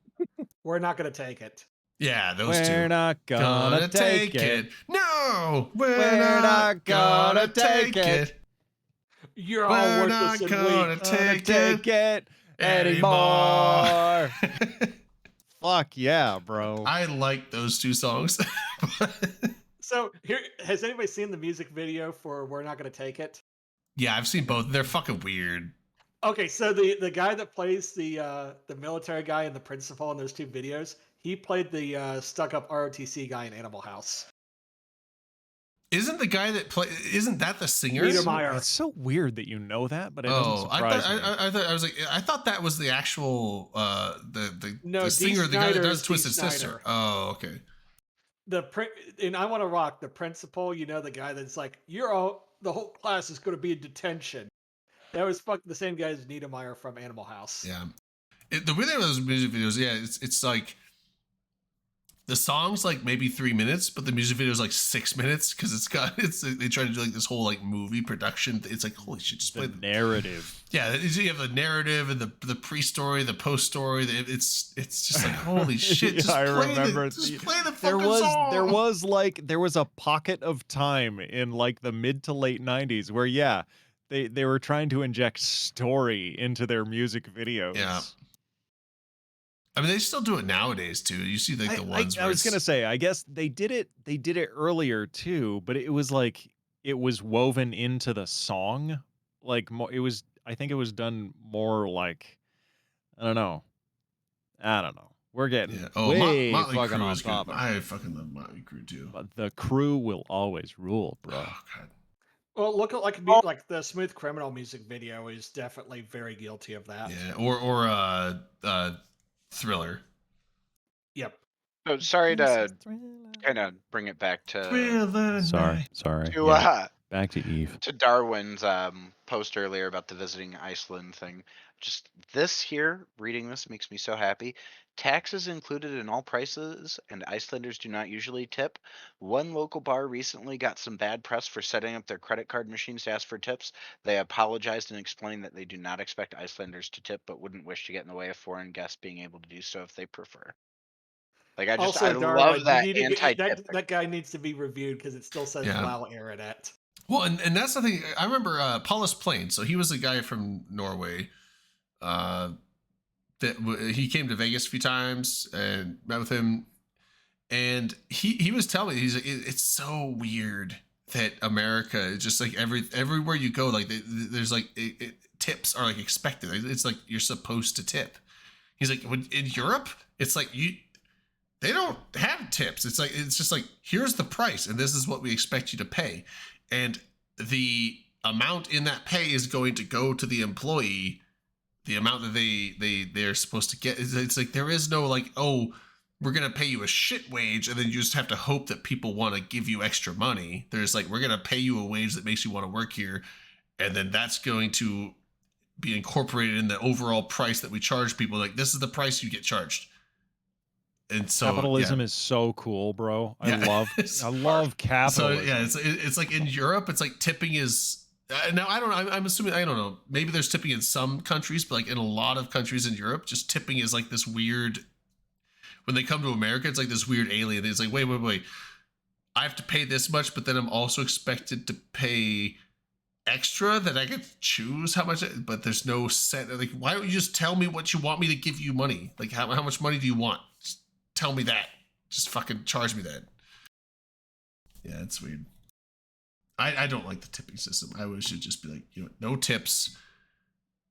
Speaker 9: We're not going to take it.
Speaker 2: Yeah, those
Speaker 1: We're
Speaker 2: two.
Speaker 1: not gonna take it.
Speaker 2: No, we're
Speaker 1: We're
Speaker 2: not gonna take it.
Speaker 9: You're all
Speaker 2: We're
Speaker 9: worthless
Speaker 2: not
Speaker 9: and
Speaker 2: gonna
Speaker 9: weak.
Speaker 2: take
Speaker 1: Take it anymore. Fuck yeah, bro.
Speaker 2: I like those two songs.
Speaker 9: So here, has anybody seen the music video for "We're Not Gonna Take It"?
Speaker 2: Yeah, I've seen both. They're fucking weird.
Speaker 9: Okay, so the guy that plays the military guy and the principal in those two videos, he played the stuck up ROTC guy in Animal House.
Speaker 2: Isn't the guy that isn't that the singer?
Speaker 9: Niedermeyer.
Speaker 1: It's so weird that you know that, but it
Speaker 2: Oh,
Speaker 1: doesn't surprise me.
Speaker 2: I was like, I thought that was the actual
Speaker 9: No,
Speaker 2: the singer, the guy that
Speaker 9: Snyder
Speaker 2: does
Speaker 9: is Dee
Speaker 2: Twisted
Speaker 9: Snyder.
Speaker 2: Sister. Oh, okay.
Speaker 9: In I Want to Rock, the principal, you know, the guy that's like, the whole class is going to be in detention. That was fucking the same guy as Niedermeyer from Animal House.
Speaker 2: Yeah. The way they have those music videos, yeah, it's like the song's like maybe 3 minutes, but the music video is like 6 minutes because they try to do like this whole like movie production. It's like holy shit, just play
Speaker 1: The narrative.
Speaker 2: Yeah, you have the narrative and the pre-story, the post-story. It's just like holy shit. Just
Speaker 1: I
Speaker 2: play
Speaker 1: remember
Speaker 2: just play the
Speaker 1: there
Speaker 2: fucking
Speaker 1: was
Speaker 2: song.
Speaker 1: there was a pocket of time in like the mid to late 90s where they were trying to inject story into their music videos.
Speaker 2: Yeah. I mean, they still do it nowadays too. You see like the ones.
Speaker 1: I was gonna say, I guess they did it earlier too, but it was like it was woven into the song. Like I think it was done more like I don't know. We're getting way
Speaker 2: Motley
Speaker 1: fucking
Speaker 2: Crue
Speaker 1: on
Speaker 2: is good.
Speaker 1: top of it.
Speaker 2: I fucking love Motley Crue too.
Speaker 1: But the crew will always rule, bro.
Speaker 2: Oh god.
Speaker 9: Well, look at like the Smooth Criminal music video is definitely very guilty of that.
Speaker 2: Yeah, or Thriller.
Speaker 9: Yep.
Speaker 3: So sorry to kind of bring it back to
Speaker 1: Sorry.
Speaker 3: to
Speaker 1: Yeah. Back to Eve.
Speaker 3: to Darwin's post earlier about the visiting Iceland thing. Just this here, reading this makes me so happy. Taxes included in all prices, and Icelanders do not usually tip. One local bar recently got some bad press for setting up their credit card machines to ask for tips. They apologized and explained that they do not expect Icelanders to tip, but wouldn't wish to get in the way of foreign guests being able to do so if they prefer. Like I
Speaker 9: Also, Darwin,
Speaker 3: love
Speaker 9: you
Speaker 3: that
Speaker 9: need to get-
Speaker 3: anti-tip.
Speaker 9: that guy needs to be reviewed because it still says
Speaker 2: Yeah.
Speaker 9: Wow Air in it.
Speaker 2: Well, and that's the thing. I remember Paulus Plain. So he was a guy from Norway. He came to Vegas a few times and met with him, and he was telling me he's like, it's so weird that America is just like everywhere you go, like there's like tips are like expected. It's like you're supposed to tip. He's like, in Europe, it's like they don't have tips. It's just like, here's the price and this is what we expect you to pay. And the amount in that pay is going to go to the employee, the amount that they're supposed to get. It's like, there is no like, oh, we're going to pay you a shit wage and then you just have to hope that people want to give you extra money. There's like, we're going to pay you a wage that makes you want to work here. And then that's going to be incorporated in the overall price that we charge people. Like, this is the price you get charged. And so
Speaker 1: capitalism is so cool, bro. I
Speaker 2: So
Speaker 1: love capitalism.
Speaker 2: yeah, it's like in Europe, it's like tipping is now I don't know. I'm assuming, I don't know. Maybe there's tipping in some countries, but like in a lot of countries in Europe, just tipping is like this weird. When they come to America, it's like this weird alien. It's like, wait. I have to pay this much, but then I'm also expected to pay extra that I could choose how much, but there's no set. Like, why don't you just tell me what you want me to give you money? Like, how much money do you want? Just tell me that. Just fucking charge me that. Yeah, it's weird. I don't like the tipping system. I wish it just be like, no tips.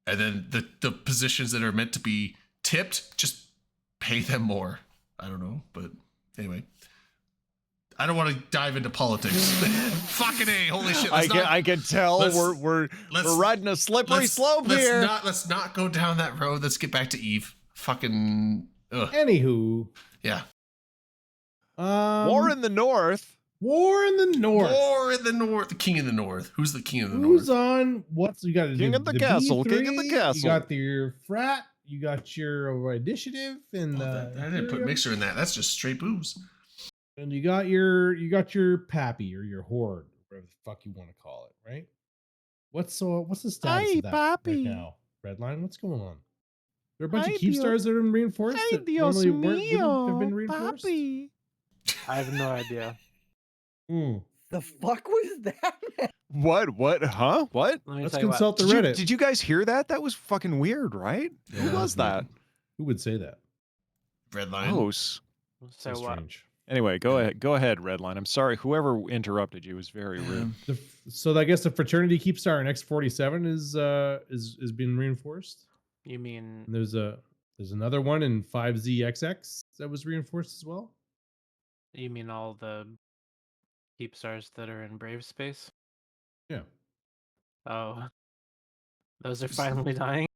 Speaker 2: And then the positions that are meant to be tipped, just pay them more. I don't know, but anyway. I don't want to dive into politics. Fucking A, holy shit.
Speaker 1: I can tell we're riding a slippery slope here.
Speaker 2: Let's not go down that road. Let's get back to Eve. Fucking
Speaker 6: Anywho.
Speaker 2: Yeah.
Speaker 1: War in the North.
Speaker 6: War in the North.
Speaker 2: War in the North. The King of the North. Who's the King of the North?
Speaker 6: Who's on? What's you got?
Speaker 1: King of the Castle. King of the Castle.
Speaker 6: You got your frat. You got your initiative, and
Speaker 2: I didn't put Mixer in that. That's just straight boobs.
Speaker 6: And you got your pappy or your horde, whatever the fuck you want to call it, right? What's the status of that
Speaker 1: pappy.
Speaker 6: right now? Redline, what's going on? There are a bunch of keep stars that have been reinforced that normally wouldn't have been reinforced.
Speaker 5: I have no idea.
Speaker 7: The fuck was that?
Speaker 1: What? Huh? What?
Speaker 6: Let's consult the Reddit.
Speaker 1: Did you guys hear that? That was fucking weird, right?
Speaker 2: Yeah,
Speaker 1: Who was that?
Speaker 6: Who would say that?
Speaker 2: Redline.
Speaker 1: Gross.
Speaker 5: So what?
Speaker 6: Strange.
Speaker 1: Anyway, go ahead, Redline. I'm sorry. Whoever interrupted you was very rude.
Speaker 6: So I guess the fraternity keep star in X47 is being reinforced.
Speaker 5: You mean
Speaker 6: And there's another one in 5ZXX that was reinforced as well.
Speaker 5: all the keep stars that are in Brave Space?
Speaker 6: Yeah.
Speaker 5: Oh, those are finally dying.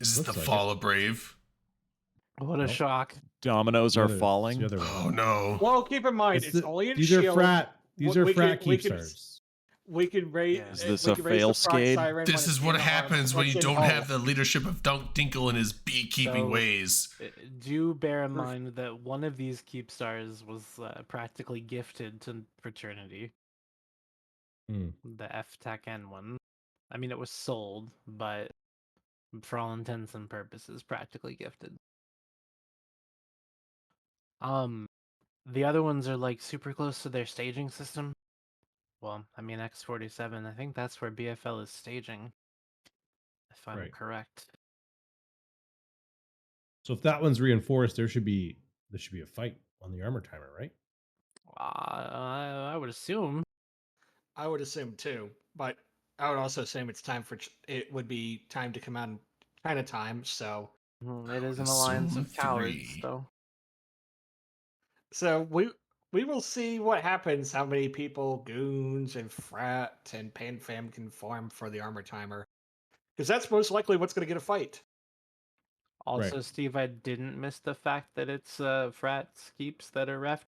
Speaker 2: Is this
Speaker 6: Looks
Speaker 2: the
Speaker 6: like
Speaker 2: fall of Brave?
Speaker 5: What a
Speaker 6: Nope.
Speaker 5: shock!
Speaker 1: Dominoes are falling.
Speaker 6: The other
Speaker 2: Oh
Speaker 6: one.
Speaker 2: no.
Speaker 9: Well, keep in mind, it's only in
Speaker 6: These
Speaker 9: Shield.
Speaker 6: are frat. These are
Speaker 9: We
Speaker 6: frat
Speaker 9: could- we
Speaker 6: keep
Speaker 9: could-
Speaker 6: stars.
Speaker 9: We could raise.
Speaker 5: Yeah.
Speaker 1: Is this
Speaker 9: we
Speaker 1: a
Speaker 9: could raise the frat
Speaker 1: fail-scade?
Speaker 9: siren
Speaker 2: This
Speaker 9: when
Speaker 2: is
Speaker 9: it's
Speaker 2: what
Speaker 9: in
Speaker 2: happens
Speaker 9: our-
Speaker 2: when you
Speaker 9: what's in
Speaker 2: don't
Speaker 9: home.
Speaker 2: have the leadership of Dunk Dinkle and his beekeeping
Speaker 5: So-
Speaker 2: ways.
Speaker 5: Do bear in mind that one of these keep stars was practically gifted to fraternity. The FTAC-N one. I mean, it was sold, but for all intents and purposes, practically gifted. The other ones are like super close to their staging system. Well, I mean, X47, I think that's where BFL is staging, if I'm
Speaker 6: Right.
Speaker 5: correct.
Speaker 6: So if that one's reinforced, there should be a fight on the armor timer, right?
Speaker 5: I would assume.
Speaker 9: I would assume too, but I would also assume it would be time to come out in Chinatime. So
Speaker 5: It is
Speaker 2: would
Speaker 5: an alliance
Speaker 2: assume
Speaker 5: of cowards,
Speaker 2: 3.
Speaker 5: though.
Speaker 9: we will see what happens. How many people, goons and frat and PanFam can form for the armor timer? Because that's most likely what's going to get a fight.
Speaker 5: Also, Steve, I didn't miss the fact that it's frats keeps that are ref.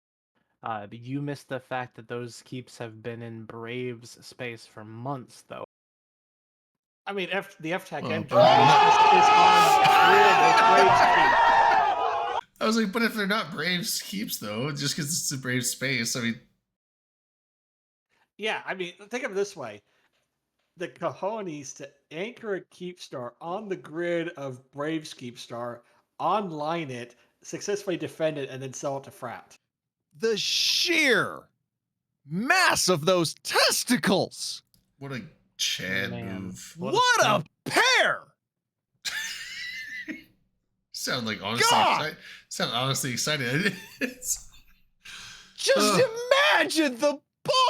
Speaker 5: But you missed the fact that those keeps have been in Braves space for months, though.
Speaker 9: I mean, the FTAC
Speaker 2: Well,
Speaker 9: engine is on grid with Braves keep.
Speaker 2: I was like, but if they're not Braves keeps though, just because it's a Brave space, I mean,
Speaker 9: Yeah, I mean, think of it this way. The cojones to anchor a Keepstar on the grid of Braves Keepstar, online it, successfully defend it, and then sell it to frat.
Speaker 1: The sheer mass of those testicles.
Speaker 2: what a Chad
Speaker 5: Man.
Speaker 2: move.
Speaker 5: What
Speaker 1: What
Speaker 5: a
Speaker 1: a pair.
Speaker 2: Sound like honestly
Speaker 1: God!
Speaker 2: excited. Sound honestly excited. It's
Speaker 1: Just
Speaker 2: Ugh.
Speaker 1: imagine the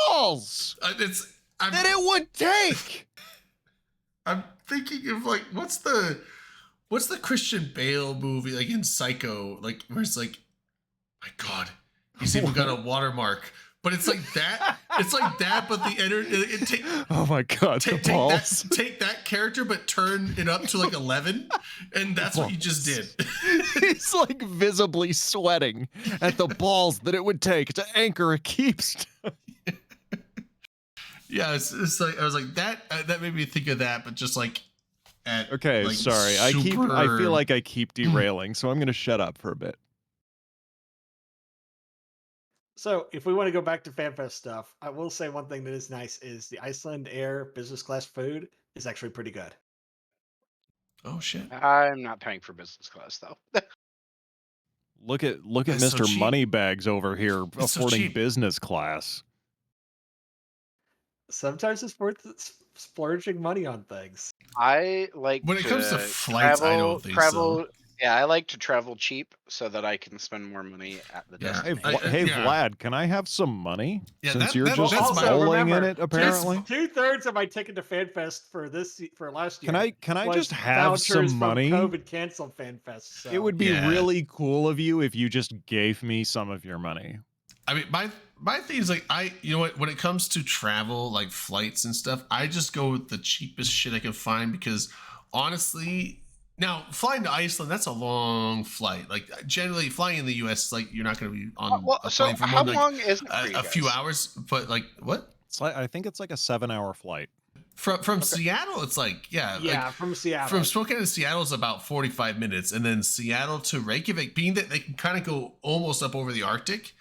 Speaker 1: balls
Speaker 2: it's
Speaker 1: that it would take.
Speaker 2: I'm thinking of like what's the Christian Bale movie like in Psycho, like where it's like, my God, he's even got a watermark. But it's like that. It's like that, but
Speaker 1: oh my God, the balls.
Speaker 2: take that character, but turn it up to like 11, and that's what you just did.
Speaker 1: He's like visibly sweating at the balls that it would take to anchor a keepstone.
Speaker 2: Yeah, it's like I was like that. That made me think of that, but just like.
Speaker 1: Okay,
Speaker 2: like
Speaker 1: sorry. I feel like I keep derailing, so I'm gonna shut up for a bit.
Speaker 9: So, if we want to go back to FanFest stuff, I will say one thing that is nice is the Iceland Air business class food is actually pretty good.
Speaker 2: Oh shit!
Speaker 3: I'm not paying for business class though.
Speaker 1: Look at
Speaker 2: That's so
Speaker 1: Mr.
Speaker 2: cheap.
Speaker 1: Moneybags over here
Speaker 2: It's so
Speaker 1: affording
Speaker 2: cheap.
Speaker 1: business class.
Speaker 9: Sometimes it's worth splurging money on things.
Speaker 3: I like
Speaker 2: When it
Speaker 3: to
Speaker 2: comes to flights, I don't think so.
Speaker 3: Yeah, I like to travel cheap so that I can spend more money at the
Speaker 2: Yeah.
Speaker 1: Hey,
Speaker 3: destination.
Speaker 1: hey Vlad, can I have some money?
Speaker 2: Yeah,
Speaker 1: Since
Speaker 2: that-
Speaker 1: you're
Speaker 2: that-
Speaker 1: just
Speaker 2: that's my-
Speaker 1: rolling in
Speaker 9: remember,
Speaker 1: it, apparently.
Speaker 9: 2/3 of my ticket to FanFest for last year.
Speaker 1: Can I
Speaker 9: was
Speaker 1: just have some
Speaker 9: vouchers from
Speaker 1: money?
Speaker 9: COVID canceled FanFest. So.
Speaker 1: It would be
Speaker 2: Yeah.
Speaker 1: really cool of you if you just gave me some of your money.
Speaker 2: I mean, my thing is like you know what? When it comes to travel, like flights and stuff, I just go with the cheapest shit I can find because honestly, now flying to Iceland, that's a long flight. Like generally, flying in the U.S., like you're not going to be on a
Speaker 3: So
Speaker 2: plane for
Speaker 3: how
Speaker 2: more than
Speaker 3: long is it for you
Speaker 2: a few
Speaker 3: guys?
Speaker 2: hours. But like what?
Speaker 1: It's like I think it's like a 7-hour flight.
Speaker 2: From Seattle, it's like
Speaker 9: Yeah, from Seattle.
Speaker 2: From Spokane to Seattle is about 45 minutes, and then Seattle to Reykjavik, being that they can kind of go almost up over the Arctic.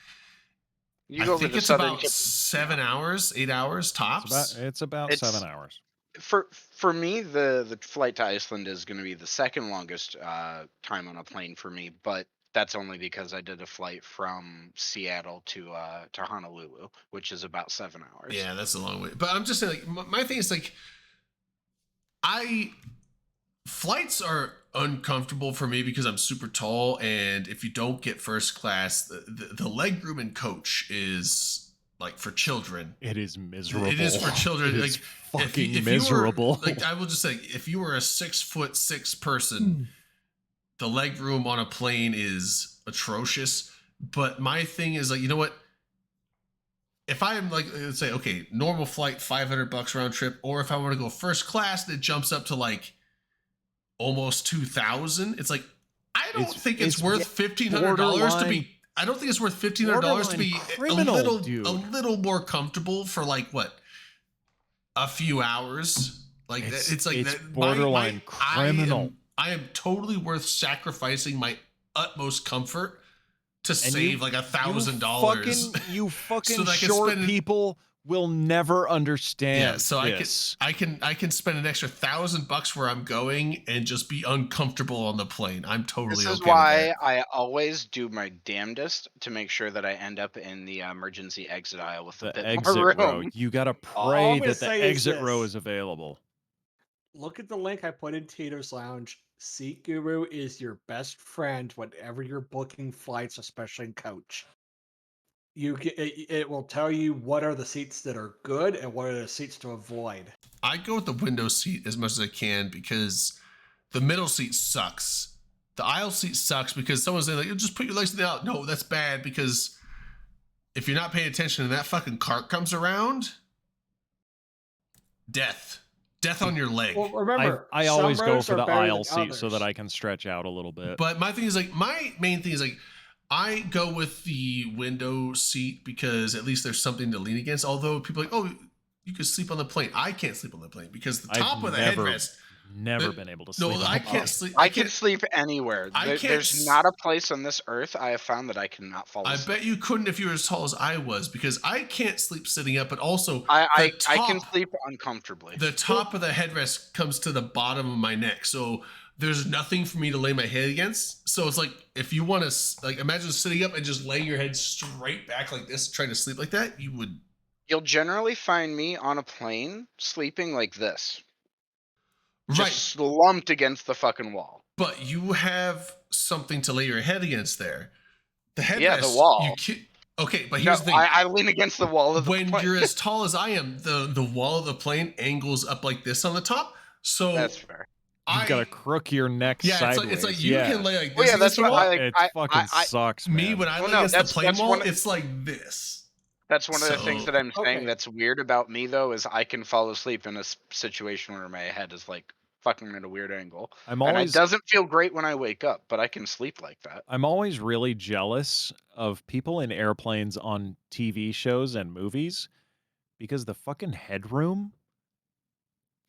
Speaker 3: You
Speaker 2: I
Speaker 3: go over
Speaker 2: think
Speaker 3: the
Speaker 2: it's
Speaker 3: southern
Speaker 2: about
Speaker 3: tip.
Speaker 2: 7 hours, 8 hours tops.
Speaker 1: It's about
Speaker 3: It's-
Speaker 1: 7 hours.
Speaker 3: For me, the flight to Iceland is going to be the second longest time on a plane for me, but that's only because I did a flight from Seattle to Honolulu, which is about 7 hours.
Speaker 2: Yeah, that's a long way. But I'm just saying, like, my thing is like, flights are uncomfortable for me because I'm super tall, and if you don't get first class, the leg room in coach is like for children.
Speaker 1: It is miserable.
Speaker 2: It is for children.
Speaker 1: It
Speaker 2: like
Speaker 1: is fucking
Speaker 2: if
Speaker 1: miserable.
Speaker 2: You were, like I will just say, if you were a 6'6" person, the leg room on a plane is atrocious. But my thing is like, you know what? If I am like, let's say, okay, normal flight, $500 round trip, or if I want to go first class and it jumps up to like almost 2,000, it's like I don't think it's worth $1,500 to be. I don't think it's worth $1,500 to be
Speaker 1: criminal, dude.
Speaker 2: a little more comfortable for like what, a few hours. Like it's like
Speaker 1: it's
Speaker 2: that,
Speaker 1: borderline criminal.
Speaker 2: I am totally worth sacrificing my utmost comfort to save like $1,000.
Speaker 1: You fucking
Speaker 2: so that I can
Speaker 1: short
Speaker 2: spend
Speaker 1: people will never understand.
Speaker 2: Yeah, so
Speaker 1: this.
Speaker 2: I can spend an extra $1,000 where I'm going and just be uncomfortable on the plane. I'm totally
Speaker 3: This is
Speaker 2: okay
Speaker 3: why
Speaker 2: with that.
Speaker 3: I always do my damnedest to make sure that I end up in the emergency exit aisle with a
Speaker 1: The
Speaker 3: bit
Speaker 1: exit
Speaker 3: more
Speaker 1: row.
Speaker 3: room.
Speaker 1: You gotta
Speaker 9: All
Speaker 1: pray
Speaker 9: I'm gonna
Speaker 1: that the
Speaker 9: say is
Speaker 1: exit row
Speaker 9: this.
Speaker 1: is available.
Speaker 9: Look at the link I put in Tito's Lounge. Seat Guru is your best friend whenever you're booking flights, especially in coach. It will tell you what are the seats that are good and what are the seats to avoid.
Speaker 2: I go with the window seat as much as I can because the middle seat sucks. The aisle seat sucks because someone's saying like, just put your legs in the aisle. No, that's bad because if you're not paying attention and that fucking cart comes around, death on your leg.
Speaker 9: Well, remember,
Speaker 1: I
Speaker 9: some
Speaker 1: always go
Speaker 9: rows
Speaker 1: for
Speaker 9: are
Speaker 1: the
Speaker 9: better than
Speaker 1: aisle seat so that
Speaker 9: others.
Speaker 1: I can stretch out a little bit.
Speaker 2: But my thing is like, my main thing is like, I go with the window seat because at least there's something to lean against. Although people are like, oh, you could sleep on the plane. I can't sleep on the plane because the top of the headrest.
Speaker 1: Never been able to sleep.
Speaker 2: No,
Speaker 1: on
Speaker 2: I
Speaker 1: the
Speaker 2: can't
Speaker 1: bus.
Speaker 2: sleep.
Speaker 3: I can sleep anywhere.
Speaker 2: I can't
Speaker 3: There's not a place on this earth I have found that I cannot fall
Speaker 2: I
Speaker 3: asleep.
Speaker 2: bet you couldn't if you were as tall as I was because I can't sleep sitting up, but also
Speaker 3: I
Speaker 2: the
Speaker 3: can
Speaker 2: top-
Speaker 3: sleep uncomfortably.
Speaker 2: The top of the headrest comes to the bottom of my neck, so there's nothing for me to lay my head against. So it's like if you want to, like, imagine sitting up and just laying your head straight back like this, trying to sleep like that, you would.
Speaker 3: You'll generally find me on a plane sleeping like this. Just
Speaker 2: Right,
Speaker 3: slumped against the fucking wall.
Speaker 2: but you have something to lay your head against there. The headrest.
Speaker 3: Yeah, the wall.
Speaker 2: You can't, okay, but
Speaker 3: No,
Speaker 2: here's the thing.
Speaker 3: I lean against the wall of the
Speaker 2: When
Speaker 3: plane.
Speaker 2: you're as tall as I am, the wall of the plane angles up like this on the top. So
Speaker 3: That's fair.
Speaker 1: You gotta crook your neck
Speaker 2: yeah,
Speaker 1: sideways.
Speaker 2: it's like you
Speaker 1: yeah.
Speaker 2: can lay like this.
Speaker 3: Well, yeah, that's
Speaker 2: against the
Speaker 3: what
Speaker 2: wall.
Speaker 3: I like.
Speaker 1: It
Speaker 3: I,
Speaker 1: fucking
Speaker 3: I,
Speaker 1: sucks,
Speaker 2: Me,
Speaker 1: man.
Speaker 2: when I
Speaker 3: Well,
Speaker 2: lay
Speaker 3: no,
Speaker 2: against the plane
Speaker 3: that's
Speaker 2: wall,
Speaker 3: one of-
Speaker 2: it's like this.
Speaker 3: That's one of the things
Speaker 2: So-
Speaker 3: that I'm saying
Speaker 9: Okay.
Speaker 3: that's weird about me though is I can fall asleep in a situation where my head is like fucking at a weird angle,
Speaker 1: I'm
Speaker 3: and it
Speaker 1: always
Speaker 3: doesn't feel great when I wake up, but I can sleep like that.
Speaker 1: I'm always really jealous of people in airplanes on TV shows and movies because the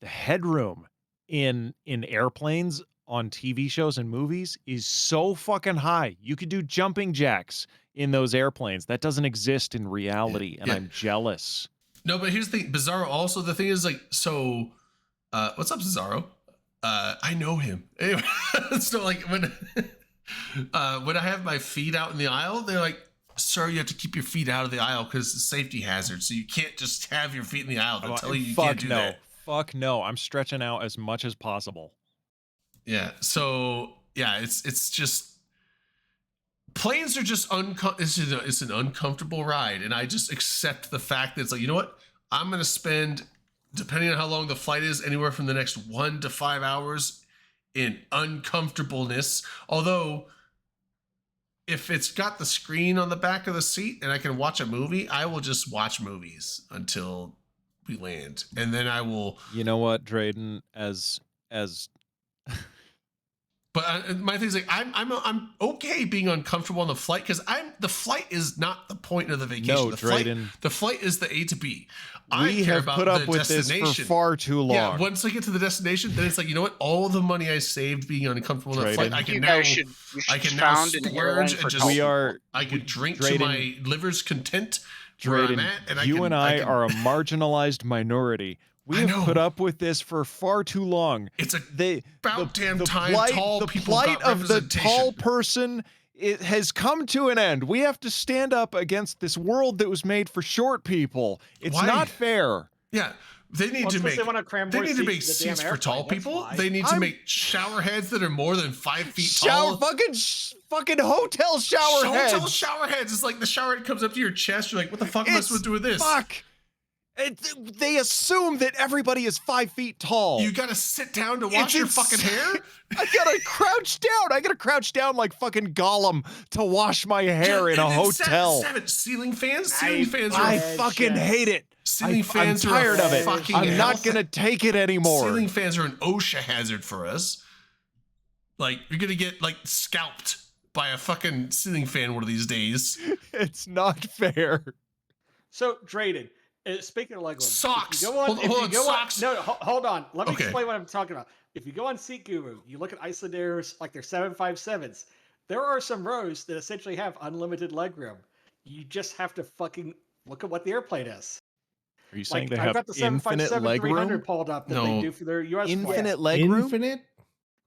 Speaker 1: headroom in airplanes on TV shows and movies is so fucking high. You could do jumping jacks in those airplanes. That doesn't exist in reality, and
Speaker 2: yeah.
Speaker 1: I'm jealous.
Speaker 2: No, but here's the thing. Bizarro also, the thing is like, so what's up, Bizarro? I know him. Anyway, so like when I have my feet out in the aisle, they're like, sir, you have to keep your feet out of the aisle because it's a safety hazard. So you can't just have your feet in the aisle. They'll tell you
Speaker 1: Fuck
Speaker 2: can't do
Speaker 1: no.
Speaker 2: that.
Speaker 1: Fuck no. I'm stretching out as much as possible.
Speaker 2: Yeah. So yeah, it's just planes are just it's an uncomfortable ride, and I just accept the fact that it's like, you know what? I'm gonna spend, depending on how long the flight is, anywhere from the next 1 to 5 hours in uncomfortableness. Although, if it's got the screen on the back of the seat and I can watch a movie, I will just watch movies until we land, and then I will.
Speaker 1: You know what, Drayden? As
Speaker 2: But my thing is like I'm okay being uncomfortable on the flight because the flight is not the point of the vacation.
Speaker 1: No,
Speaker 2: the
Speaker 1: Drayden.
Speaker 2: flight is the A to B.
Speaker 1: we
Speaker 2: care
Speaker 1: have
Speaker 2: about
Speaker 1: put up
Speaker 2: the
Speaker 1: with this for
Speaker 2: destination.
Speaker 1: far too long.
Speaker 2: Yeah, once I get to the destination, then it's like, you know what? All the money I saved being uncomfortable on the flight,
Speaker 1: Drayden.
Speaker 2: I can
Speaker 3: You
Speaker 2: now
Speaker 3: guys should
Speaker 2: I can now
Speaker 3: found an airline
Speaker 2: splurge
Speaker 3: for
Speaker 2: and just
Speaker 1: We are
Speaker 2: I can drink to
Speaker 1: Drayden-
Speaker 2: my liver's content where I'm
Speaker 1: Drayden,
Speaker 2: at, and
Speaker 1: you
Speaker 2: can,
Speaker 1: and I
Speaker 2: can,
Speaker 1: are a marginalized minority. We
Speaker 2: I
Speaker 1: have
Speaker 2: know.
Speaker 1: put up with this for far too long.
Speaker 2: It's a
Speaker 1: They
Speaker 2: about damn time
Speaker 1: plight,
Speaker 2: tall
Speaker 1: the
Speaker 2: people
Speaker 1: plight
Speaker 2: got
Speaker 1: of the tall
Speaker 2: representation.
Speaker 1: person, it has come to an end. We have to stand up against this world that was made for short people. It's
Speaker 2: Why?
Speaker 1: not fair.
Speaker 2: Yeah, they need
Speaker 9: Well,
Speaker 2: to
Speaker 9: it's 'cause
Speaker 2: make.
Speaker 9: they wanna cram
Speaker 2: They
Speaker 9: more
Speaker 2: need to make
Speaker 9: seats in the damn
Speaker 2: seats for tall
Speaker 9: airplane, that's
Speaker 2: people.
Speaker 9: why.
Speaker 2: They need to
Speaker 1: I'm-
Speaker 2: make shower heads that are more than 5 feet
Speaker 1: Shower
Speaker 2: tall.
Speaker 1: fucking hotel shower heads.
Speaker 2: Hotel shower heads. It's like the shower head comes up to your chest. You're like, what the fuck am I
Speaker 1: It's-
Speaker 2: supposed to do with this?
Speaker 1: Fuck. They assume that everybody is 5 feet tall.
Speaker 2: You gotta sit down to
Speaker 1: It's
Speaker 2: wash your
Speaker 1: ins-
Speaker 2: fucking hair.
Speaker 1: I gotta crouch down. I gotta crouch down like fucking Gollum to wash my hair in a
Speaker 2: And
Speaker 1: hotel.
Speaker 2: Seven ceiling fans. Ceiling fans
Speaker 1: I
Speaker 2: are
Speaker 1: fucking hate it.
Speaker 2: ceiling
Speaker 1: I'm
Speaker 2: fans.
Speaker 1: tired
Speaker 2: are
Speaker 1: of it.
Speaker 2: Fucking
Speaker 1: I'm not
Speaker 2: health-
Speaker 1: gonna take it anymore.
Speaker 2: Ceiling fans are an OSHA hazard for us. Like, you're gonna get like scalped by a fucking ceiling fan one of these days.
Speaker 1: It's not fair.
Speaker 9: So, Drayden, speaking of Legoland,
Speaker 2: Socks.
Speaker 9: If you go on,
Speaker 2: Hold
Speaker 9: if you
Speaker 2: on,
Speaker 9: go
Speaker 2: socks.
Speaker 9: On, no, hold on. Let me
Speaker 2: Okay.
Speaker 9: explain what I'm talking about. If you go on Seat Guru, you look at Icelanders like their 757s. There are some rows that essentially have unlimited legroom. You just have to fucking look at what the airplane is.
Speaker 1: Are you saying
Speaker 9: Like,
Speaker 1: they
Speaker 9: I've
Speaker 1: have
Speaker 9: got the
Speaker 1: infinite
Speaker 9: 757-300
Speaker 1: legroom?
Speaker 9: pulled up that
Speaker 2: No.
Speaker 9: they do for their US flights.
Speaker 1: Infinite legroom?
Speaker 6: Infinite.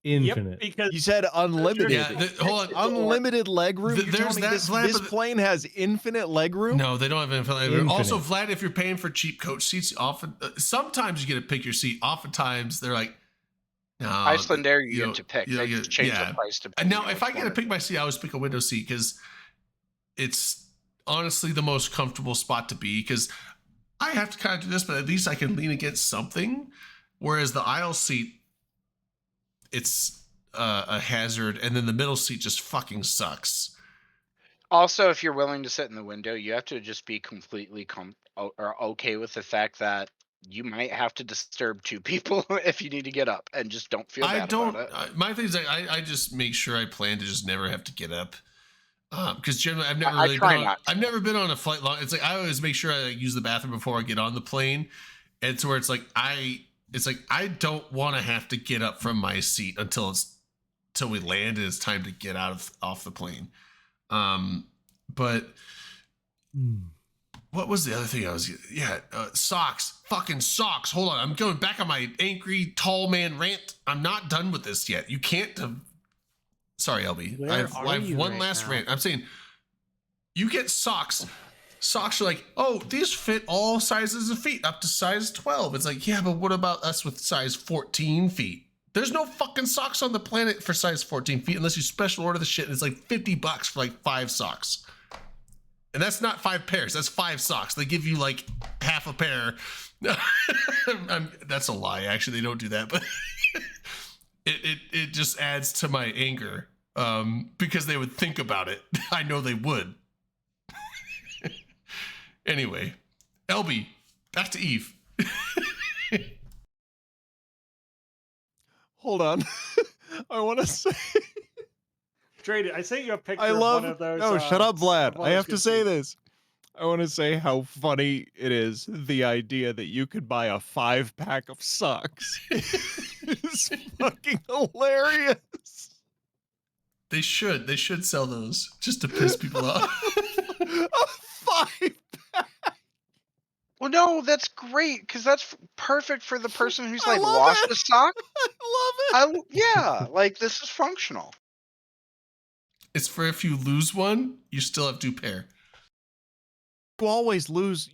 Speaker 9: Yep, because
Speaker 1: You said unlimited.
Speaker 2: Yeah, hold on.
Speaker 1: Unlimited legroom.
Speaker 2: Th-
Speaker 1: You're
Speaker 2: there's
Speaker 1: telling me
Speaker 2: that,
Speaker 1: this,
Speaker 2: Vlad,
Speaker 1: this
Speaker 2: but-
Speaker 1: plane has infinite legroom?
Speaker 2: No, they don't have infinite.
Speaker 6: Infinite.
Speaker 2: Also, Vlad, if you're paying for cheap coach seats, often sometimes you get to pick your seat. Oftentimes they're like, no,
Speaker 3: Iceland Air, you
Speaker 2: know,
Speaker 3: get to pick.
Speaker 2: you know,
Speaker 3: They just change the price to.
Speaker 2: And now, if I get to pick my seat, I always pick a window seat because it's honestly the most comfortable spot to be. Because I have to kind of do this, but at least I can lean against something. Whereas the aisle seat, it's a hazard, and then the middle seat just fucking sucks.
Speaker 3: Also, if you're willing to sit in the window, you have to just be completely or okay with the fact that you might have to disturb 2 people if you need to get up, and just don't feel bad
Speaker 2: I don't.
Speaker 3: about it.
Speaker 2: My thing is, I just make sure I plan to just never have to get up. Because generally, I've never
Speaker 3: I
Speaker 2: really
Speaker 3: try
Speaker 2: been on,
Speaker 3: not to.
Speaker 2: I've never been on a flight long. It's like I always make sure I like, use the bathroom before I get on the plane. It's where it's like I don't want to have to get up from my seat until we land and it's time to get off the plane. But what was the other thing I was? Yeah, socks. Fucking socks. Hold on, I'm going back on my angry tall man rant. I'm not done with this yet. You can't. Sorry, LB.
Speaker 5: Where
Speaker 2: I have
Speaker 5: are you
Speaker 2: one
Speaker 5: right
Speaker 2: last
Speaker 5: now?
Speaker 2: rant. I'm saying you get socks. Socks are like, oh, these fit all sizes of feet up to size 12. It's like, yeah, but what about us with size 14 feet? There's no fucking socks on the planet for size 14 feet unless you special order the shit. And it's like $50 for like 5 socks. And that's not 5 pairs. That's 5 socks. They give you like half a pair. That's a lie. Actually, they don't do that, but it just adds to my anger because they would think about it. I know they would. Anyway, LB, back to Eve.
Speaker 1: Hold on. I want to say.
Speaker 9: Drayden, I sent you a picture
Speaker 1: I
Speaker 9: of
Speaker 1: love.
Speaker 9: one of those.
Speaker 1: No, shut up, Vlad.
Speaker 9: of one
Speaker 1: I
Speaker 9: of
Speaker 1: have
Speaker 9: those
Speaker 1: to say
Speaker 9: good
Speaker 1: this. I want to say how funny it is. The idea that you could buy a 5-pack of socks is fucking hilarious.
Speaker 2: They should sell those just to piss people off.
Speaker 1: A 5-pack.
Speaker 3: Well, no, that's great because that's perfect for the person who's
Speaker 1: I
Speaker 3: like
Speaker 1: love
Speaker 3: lost
Speaker 1: it.
Speaker 3: a sock.
Speaker 1: I love it.
Speaker 3: Yeah, like this is functional.
Speaker 2: It's for if you lose one, you still have 2 pair.
Speaker 1: You always lose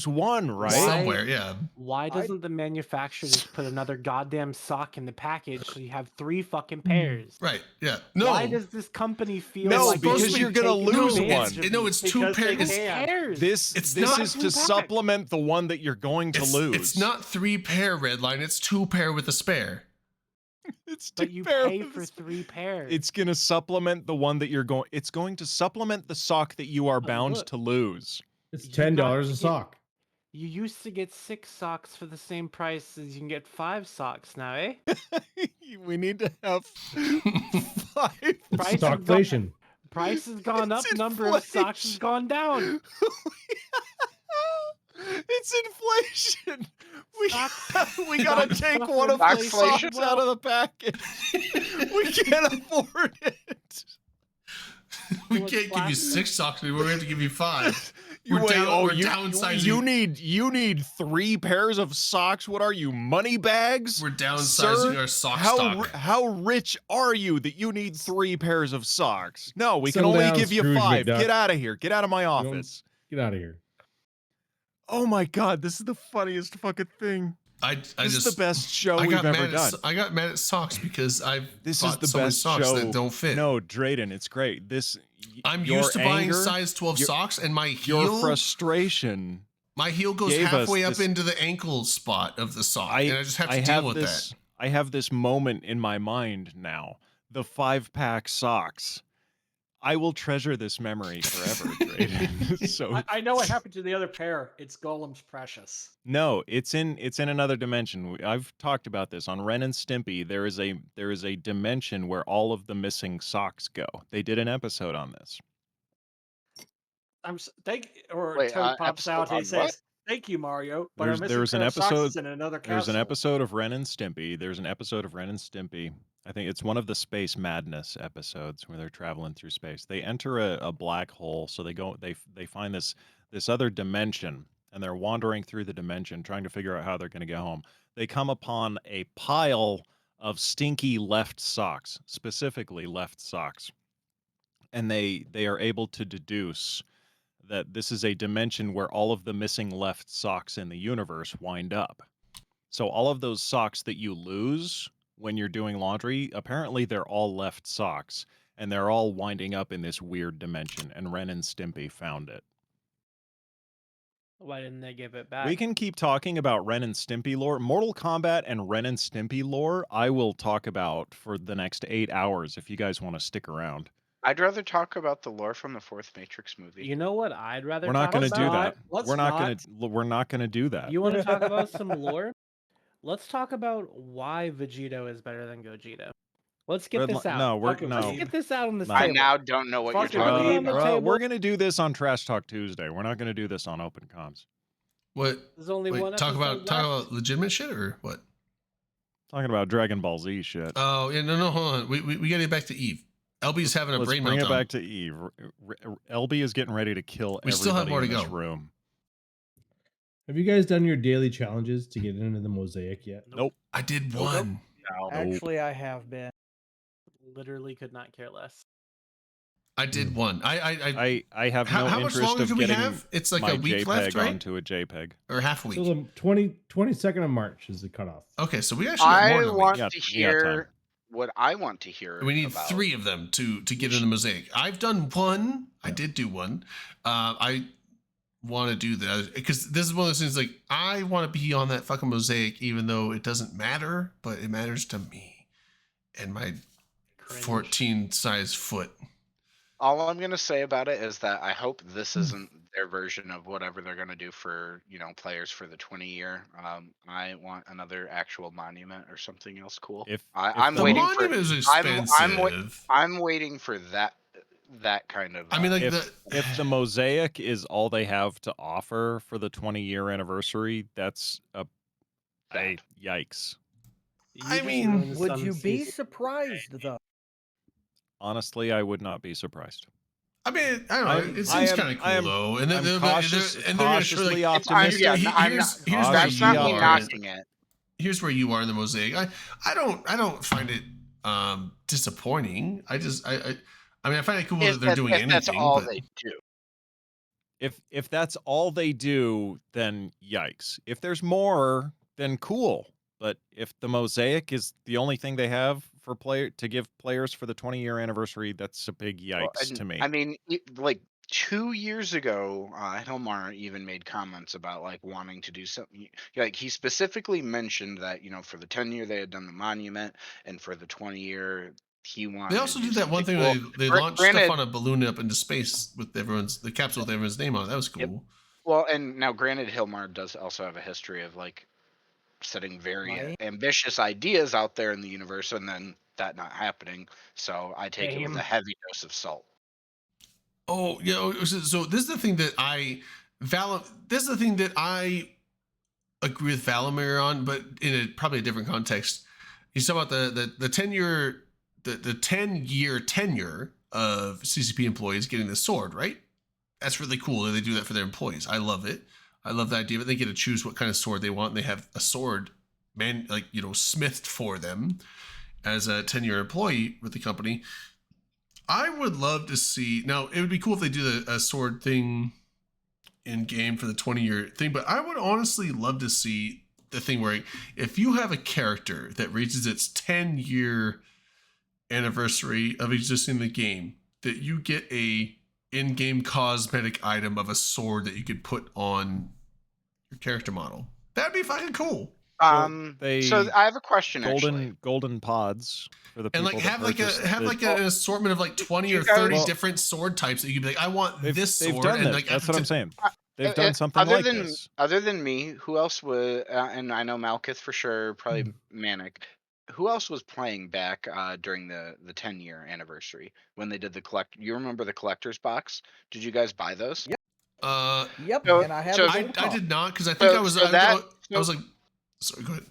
Speaker 1: one, right?
Speaker 2: Somewhere, yeah.
Speaker 5: Why doesn't the manufacturer just put another goddamn sock in the package so you have 3 fucking pairs?
Speaker 2: Right, yeah. No.
Speaker 5: Why does this company feel
Speaker 1: No,
Speaker 5: like
Speaker 1: because
Speaker 5: they're
Speaker 1: you're gonna
Speaker 5: taking
Speaker 1: lose
Speaker 5: advantage
Speaker 1: one.
Speaker 5: of
Speaker 2: No,
Speaker 5: you?
Speaker 2: it's 2
Speaker 9: Because they
Speaker 2: pairs.
Speaker 9: can.
Speaker 5: Pairs.
Speaker 1: This
Speaker 2: It's
Speaker 1: this
Speaker 2: not
Speaker 1: is to
Speaker 5: 2 pack.
Speaker 1: supplement the one that you're going to lose.
Speaker 2: It's not 3 pair, Redline. It's 2 pair with a spare.
Speaker 1: It's
Speaker 5: But
Speaker 1: 2
Speaker 5: you
Speaker 1: pair
Speaker 5: pay
Speaker 1: with
Speaker 5: for
Speaker 1: a
Speaker 5: 3 pairs.
Speaker 1: It's going to supplement the one that you're going. It's going to supplement the sock that you are
Speaker 5: But
Speaker 1: bound
Speaker 5: look,
Speaker 1: to lose.
Speaker 6: It's
Speaker 5: You
Speaker 6: $10
Speaker 5: got
Speaker 6: a
Speaker 5: to get-
Speaker 6: sock.
Speaker 5: You used to get 6 socks for the same price as you can get 5 socks now, eh?
Speaker 1: We need to have 5.
Speaker 6: It's
Speaker 5: Price has
Speaker 6: stockflation.
Speaker 5: Price has gone up,
Speaker 1: It's
Speaker 5: number of socks has
Speaker 1: inflation.
Speaker 5: gone down.
Speaker 1: It's inflation.
Speaker 5: Stock-
Speaker 1: We gotta
Speaker 5: stock
Speaker 1: take one of the
Speaker 3: inflation.
Speaker 1: socks out of the package. We can't afford it.
Speaker 2: We
Speaker 5: What's
Speaker 2: can't give you
Speaker 5: plastic?
Speaker 2: 6 socks anymore. We have to give you 5.
Speaker 1: You
Speaker 2: We're
Speaker 1: wait,
Speaker 2: down-
Speaker 1: oh,
Speaker 2: we're
Speaker 1: you,
Speaker 2: downsizing.
Speaker 1: You need 3 pairs of socks. What are you, money bags?
Speaker 2: We're downsizing
Speaker 1: Sir,
Speaker 2: our sock
Speaker 1: how
Speaker 2: stock.
Speaker 1: how rich are you that you need 3 pairs of socks? No, we can
Speaker 6: Settle
Speaker 1: only
Speaker 6: down,
Speaker 1: give you
Speaker 6: Scrooge
Speaker 1: 5.
Speaker 6: McDuck.
Speaker 1: Get out of here. Get out of my
Speaker 6: don't-
Speaker 1: office.
Speaker 6: Get out of here.
Speaker 1: Oh my god, this is the funniest fucking thing.
Speaker 2: I
Speaker 1: This
Speaker 2: just
Speaker 1: is the best show
Speaker 2: I
Speaker 1: we've
Speaker 2: got
Speaker 1: ever
Speaker 2: mad
Speaker 1: done.
Speaker 2: I got mad at socks because I've
Speaker 1: This is
Speaker 2: bought
Speaker 1: the
Speaker 2: so many
Speaker 1: best
Speaker 2: socks
Speaker 1: show
Speaker 2: that don't fit.
Speaker 1: No, Drayden, it's great. This
Speaker 2: I'm
Speaker 1: your
Speaker 2: used to buying
Speaker 1: anger,
Speaker 2: size 12
Speaker 1: your-
Speaker 2: socks, and my
Speaker 1: your
Speaker 2: heel
Speaker 1: frustration.
Speaker 2: my heel goes
Speaker 1: gave us
Speaker 2: halfway up
Speaker 1: this-
Speaker 2: into the ankle spot of the sock, and I just have to deal with
Speaker 1: this,
Speaker 2: that.
Speaker 1: I have this moment in my mind now. The 5-pack socks. I will treasure this memory forever, Drayden. So
Speaker 9: I know what happened to the other pair. It's Golem's Precious.
Speaker 1: no, it's in another dimension. I've talked about this on Ren and Stimpy. There is a dimension where all of the missing socks go. They did an episode on this.
Speaker 9: Toad pops out.
Speaker 3: episode
Speaker 9: He
Speaker 3: on
Speaker 9: says,
Speaker 3: what?
Speaker 9: "Thank you, Mario." But our
Speaker 1: There's
Speaker 9: missing
Speaker 1: an
Speaker 9: pair of socks
Speaker 1: episode.
Speaker 9: is in another
Speaker 1: There's an
Speaker 9: castle.
Speaker 1: episode of Ren and Stimpy. There's an episode of Ren and Stimpy. I think it's one of the Space Madness episodes where they're traveling through space. They enter a black hole, so they find this other dimension, and they're wandering through the dimension trying to figure out how they're going to get home. They come upon a pile of stinky left socks, specifically left socks, and they are able to deduce that this is a dimension where all of the missing left socks in the universe wind up. So all of those socks that you lose when you're doing laundry, apparently they're all left socks, and they're all winding up in this weird dimension, and Ren and Stimpy found it.
Speaker 5: Why didn't they give it back?
Speaker 1: We can keep talking about Ren and Stimpy lore. Mortal Kombat and Ren and Stimpy lore, I will talk about for the next 8 hours if you guys want to stick around.
Speaker 3: I'd rather talk about the lore from the 4th Matrix movie.
Speaker 5: You know what I'd rather
Speaker 1: We're not
Speaker 5: talk
Speaker 1: going to do
Speaker 5: about?
Speaker 1: that.
Speaker 9: Let's
Speaker 1: We're not
Speaker 9: not.
Speaker 1: going to do that.
Speaker 5: You want to talk about some lore? Let's talk about why Vegito is better than Gogeta. Let's get
Speaker 1: Red
Speaker 5: this
Speaker 1: li-
Speaker 5: out.
Speaker 1: no, we're
Speaker 9: Fucking
Speaker 1: no.
Speaker 5: Let's get this out on the
Speaker 1: No.
Speaker 3: I
Speaker 5: table.
Speaker 3: now don't know what you're
Speaker 9: Fucking
Speaker 3: talking
Speaker 9: Leave
Speaker 5: on the
Speaker 3: about.
Speaker 5: table.
Speaker 1: We're going to do this on Trash Talk Tuesday. We're not going to do this on Open Comms.
Speaker 2: What?
Speaker 5: There's only
Speaker 2: Wait,
Speaker 5: one
Speaker 2: talk
Speaker 5: episode
Speaker 2: about
Speaker 5: left.
Speaker 2: legitimate shit or what?
Speaker 1: Talking about Dragon Ball Z shit.
Speaker 2: Oh yeah, no, hold on. We got to get back to Eve. LB's having a
Speaker 1: Let's
Speaker 2: brain
Speaker 1: bring
Speaker 2: meltdown.
Speaker 1: it back to Eve. LB is getting ready to kill
Speaker 2: We still have
Speaker 1: everybody
Speaker 2: more
Speaker 1: in
Speaker 2: to
Speaker 1: this
Speaker 2: go.
Speaker 1: room.
Speaker 6: Have you guys done your daily challenges to get into the mosaic yet?
Speaker 1: Nope.
Speaker 2: I did
Speaker 1: Nope.
Speaker 2: one.
Speaker 7: Actually, I have been.
Speaker 5: Literally could not care less.
Speaker 2: I did one. I
Speaker 1: I have
Speaker 2: how,
Speaker 1: no
Speaker 2: how much
Speaker 1: interest
Speaker 2: longer
Speaker 1: of
Speaker 2: do we
Speaker 1: getting
Speaker 2: have? It's like
Speaker 1: my
Speaker 2: a week
Speaker 1: JPEG
Speaker 2: left, right?
Speaker 1: onto a JPEG.
Speaker 2: Or half a week.
Speaker 6: So the 22nd of March is the cutoff.
Speaker 2: Okay, so we actually got more
Speaker 3: I
Speaker 2: than a
Speaker 3: want
Speaker 2: week.
Speaker 3: to
Speaker 1: Yeah, time.
Speaker 3: hear what I want to hear.
Speaker 2: We need
Speaker 3: about.
Speaker 2: 3 of them to get in the mosaic. I've done one. I did do one. want to do that because this is one of those things like I want to be on that fucking Mosaic even though it doesn't matter, but it matters to me and my
Speaker 9: Cringe.
Speaker 2: 14 size foot.
Speaker 3: All I'm gonna say about it is that I hope this isn't their version of whatever they're gonna do for players for the 20-year. I want another actual monument or something else cool.
Speaker 1: If
Speaker 3: I'm
Speaker 2: The
Speaker 3: waiting for.
Speaker 2: monument is
Speaker 3: I'm
Speaker 2: expensive.
Speaker 3: I'm waiting for that kind of.
Speaker 2: I mean, like
Speaker 1: if the Mosaic is all they have to offer for the 20-year anniversary, that's yikes.
Speaker 2: I mean,
Speaker 7: would you be surprised though?
Speaker 1: Honestly, I would not be surprised.
Speaker 2: I mean, I don't know. It seems kind of cool though, and they're
Speaker 1: cautiously optimistic.
Speaker 3: That's not me knocking it.
Speaker 2: Here's where you are in the Mosaic. I don't find it disappointing. I mean, I find it cool that they're doing anything.
Speaker 3: That's all they do.
Speaker 1: If that's all they do, then yikes. If there's more, then cool. But if the Mosaic is the only thing they have for to give players for the 20-year anniversary, that's a big yikes to me.
Speaker 3: I mean, like 2 years ago, Hilmar even made comments about like wanting to do something. Like he specifically mentioned that for the 10-year they had done the monument, and for the 20-year he wanted.
Speaker 2: They also did that one thing where they launched stuff on a balloon up into space with the capsule with everyone's name on it. That was cool.
Speaker 3: Yep. Well, and now granted, Hilmar does also have a history of like setting very ambitious ideas out there in the universe and then that not happening. So I take it with a heavy dose of salt.
Speaker 2: Oh yeah. So this is the thing that agree with Valimir on, but in probably a different context. He's talking about the 10-year the 10-year tenure of CCP employees getting the sword, right? That's really cool that they do that for their employees. I love it. I love the idea, but they get to choose what kind of sword they want. And they have a sword smithed for them as a 10-year employee with the company. I would love to see, now it would be cool if they do a sword thing in game for the 20-year thing, but I would honestly love to see the thing where if you have a character that reaches its 10-year anniversary of existing in the game, that you get a in-game cosmetic item of a sword that you could put on your character model. That'd be fucking cool.
Speaker 3: So I have a question.
Speaker 1: Golden pods for the people
Speaker 2: and have an assortment of like 20 or 30 different sword types that you could be like, I want this sword.
Speaker 1: They've done
Speaker 2: and
Speaker 1: it.
Speaker 2: like
Speaker 1: that's what I'm saying. They've done something like this.
Speaker 3: Other than me, who else would? And I know Malkith for sure, probably Manic. Who else was playing back during the 10-year anniversary when they did the collect? You remember the collector's box? Did you guys buy those?
Speaker 7: Yep. Yep.
Speaker 3: So-
Speaker 7: and I have.
Speaker 3: so-
Speaker 2: I did not, because I think I was like, sorry, go ahead.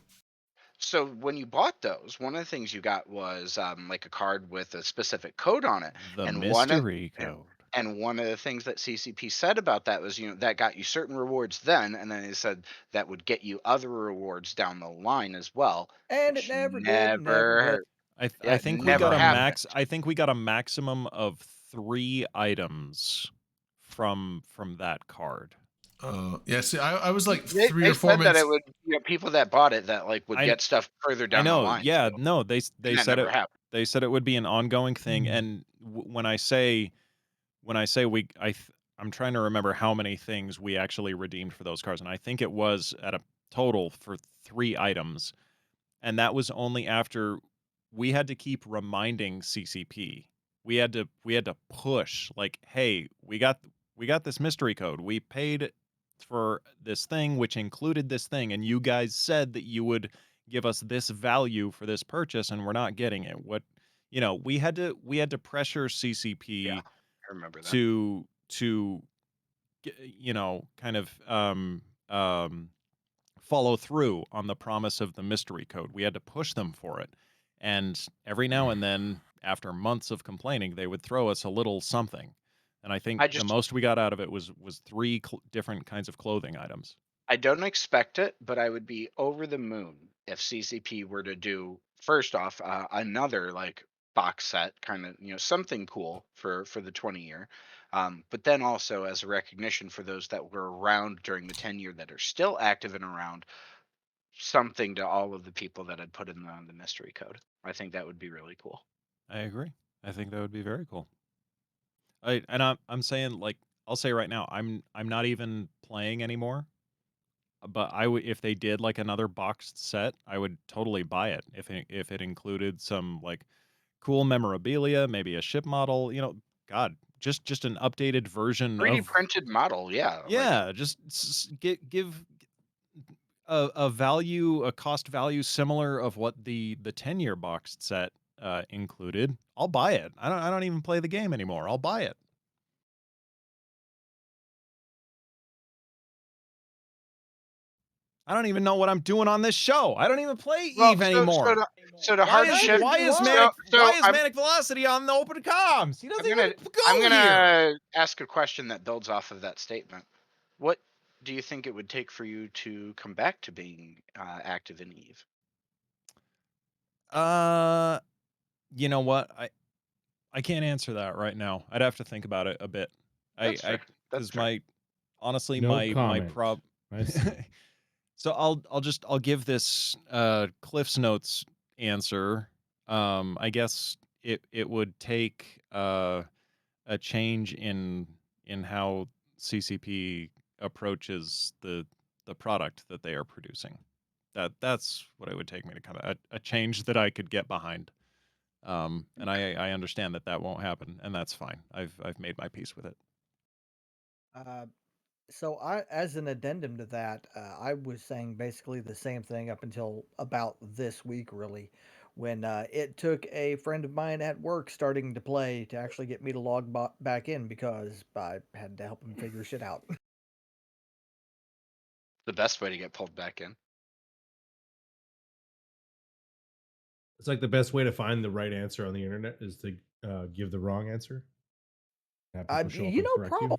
Speaker 3: So when you bought those, one of the things you got was like a card with a specific code on it.
Speaker 1: The
Speaker 3: and
Speaker 1: mystery code.
Speaker 3: And one of the things that CCP said about that was, that got you certain rewards then, and then they said that would get you other rewards down the line as well.
Speaker 7: And it never did.
Speaker 1: I think we got a max. I think we got a maximum of 3 items from that card.
Speaker 2: Yeah. See, I was like
Speaker 3: They
Speaker 2: 3 or 4
Speaker 3: said
Speaker 2: minutes.
Speaker 3: that it would, people that bought it that like would get stuff further down the line.
Speaker 1: Yeah,
Speaker 3: so-
Speaker 1: no, they
Speaker 3: that
Speaker 1: said
Speaker 3: never
Speaker 1: it.
Speaker 3: happened.
Speaker 1: They said it would be an ongoing thing, and when I say I'm trying to remember how many things we actually redeemed for those cards, and I think it was at a total for 3 items, and that was only after we had to keep reminding CCP. We had to push like, hey, we got this mystery code. We paid for this thing, which included this thing, and you guys said that you would give us this value for this purchase, and we're not getting it. We had to pressure CCP.
Speaker 3: Yeah, I remember that.
Speaker 1: to kind of follow through on the promise of the mystery code. We had to push them for it, and every now and then, after months of complaining, they would throw us a little something. And I think the most we got out of it was 3 different kinds of clothing items.
Speaker 3: I don't expect it, but I would be over the moon if CCP were to do, first off, another like box set, kind of something cool for the 20-year, but then also as a recognition for those that were around during the 10-year that are still active and around, something to all of the people that had put in the mystery code. I think that would be really cool.
Speaker 1: I agree. I think that would be very cool. I'm saying, like, I'll say right now, I'm not even playing anymore. But I would, if they did like another boxed set, I would totally buy it if it included some like cool memorabilia, maybe a ship model. God, just an updated version
Speaker 3: 3D
Speaker 1: of
Speaker 3: printed model, yeah. Like,
Speaker 1: yeah. Just give a value, a cost value similar of what the 10-year boxed set included. I'll buy it. I don't even play the game anymore. I'll buy it. I don't even know what I'm doing on this show. I don't even play
Speaker 3: well,
Speaker 1: Eve anymore.
Speaker 3: so to
Speaker 1: Why
Speaker 3: hard
Speaker 1: is,
Speaker 3: shift.
Speaker 1: why is
Speaker 3: so-
Speaker 1: Manic
Speaker 3: so
Speaker 1: why is
Speaker 3: I'm-
Speaker 1: Manic Velocity on the open comms? He doesn't
Speaker 3: I'm gonna,
Speaker 1: even go
Speaker 3: I'm
Speaker 1: here.
Speaker 3: gonna ask a question that builds off of that statement. What do you think it would take for you to come back to being active in Eve?
Speaker 1: You know what? I can't answer that right now. I'd have to think about it a bit.
Speaker 3: That's fair. That's
Speaker 1: Because
Speaker 3: fair.
Speaker 1: honestly,
Speaker 6: No
Speaker 1: my
Speaker 6: comment.
Speaker 1: prob.
Speaker 6: I see.
Speaker 1: So I'll give this Cliff's Notes answer. I guess it would take a change in how CCP approaches the product that they are producing. That's what it would take me to come a change that I could get behind. And I understand that won't happen, and that's fine. I've made my peace with it.
Speaker 7: So as an addendum to that, I was saying basically the same thing up until about this week, really, when it took a friend of mine at work starting to play to actually get me to log back in because I had to help him figure shit out.
Speaker 3: The best way to get pulled back in.
Speaker 6: It's like the best way to find the right answer on the internet is to give the wrong answer. Have people show up and correct you.
Speaker 7: Probably.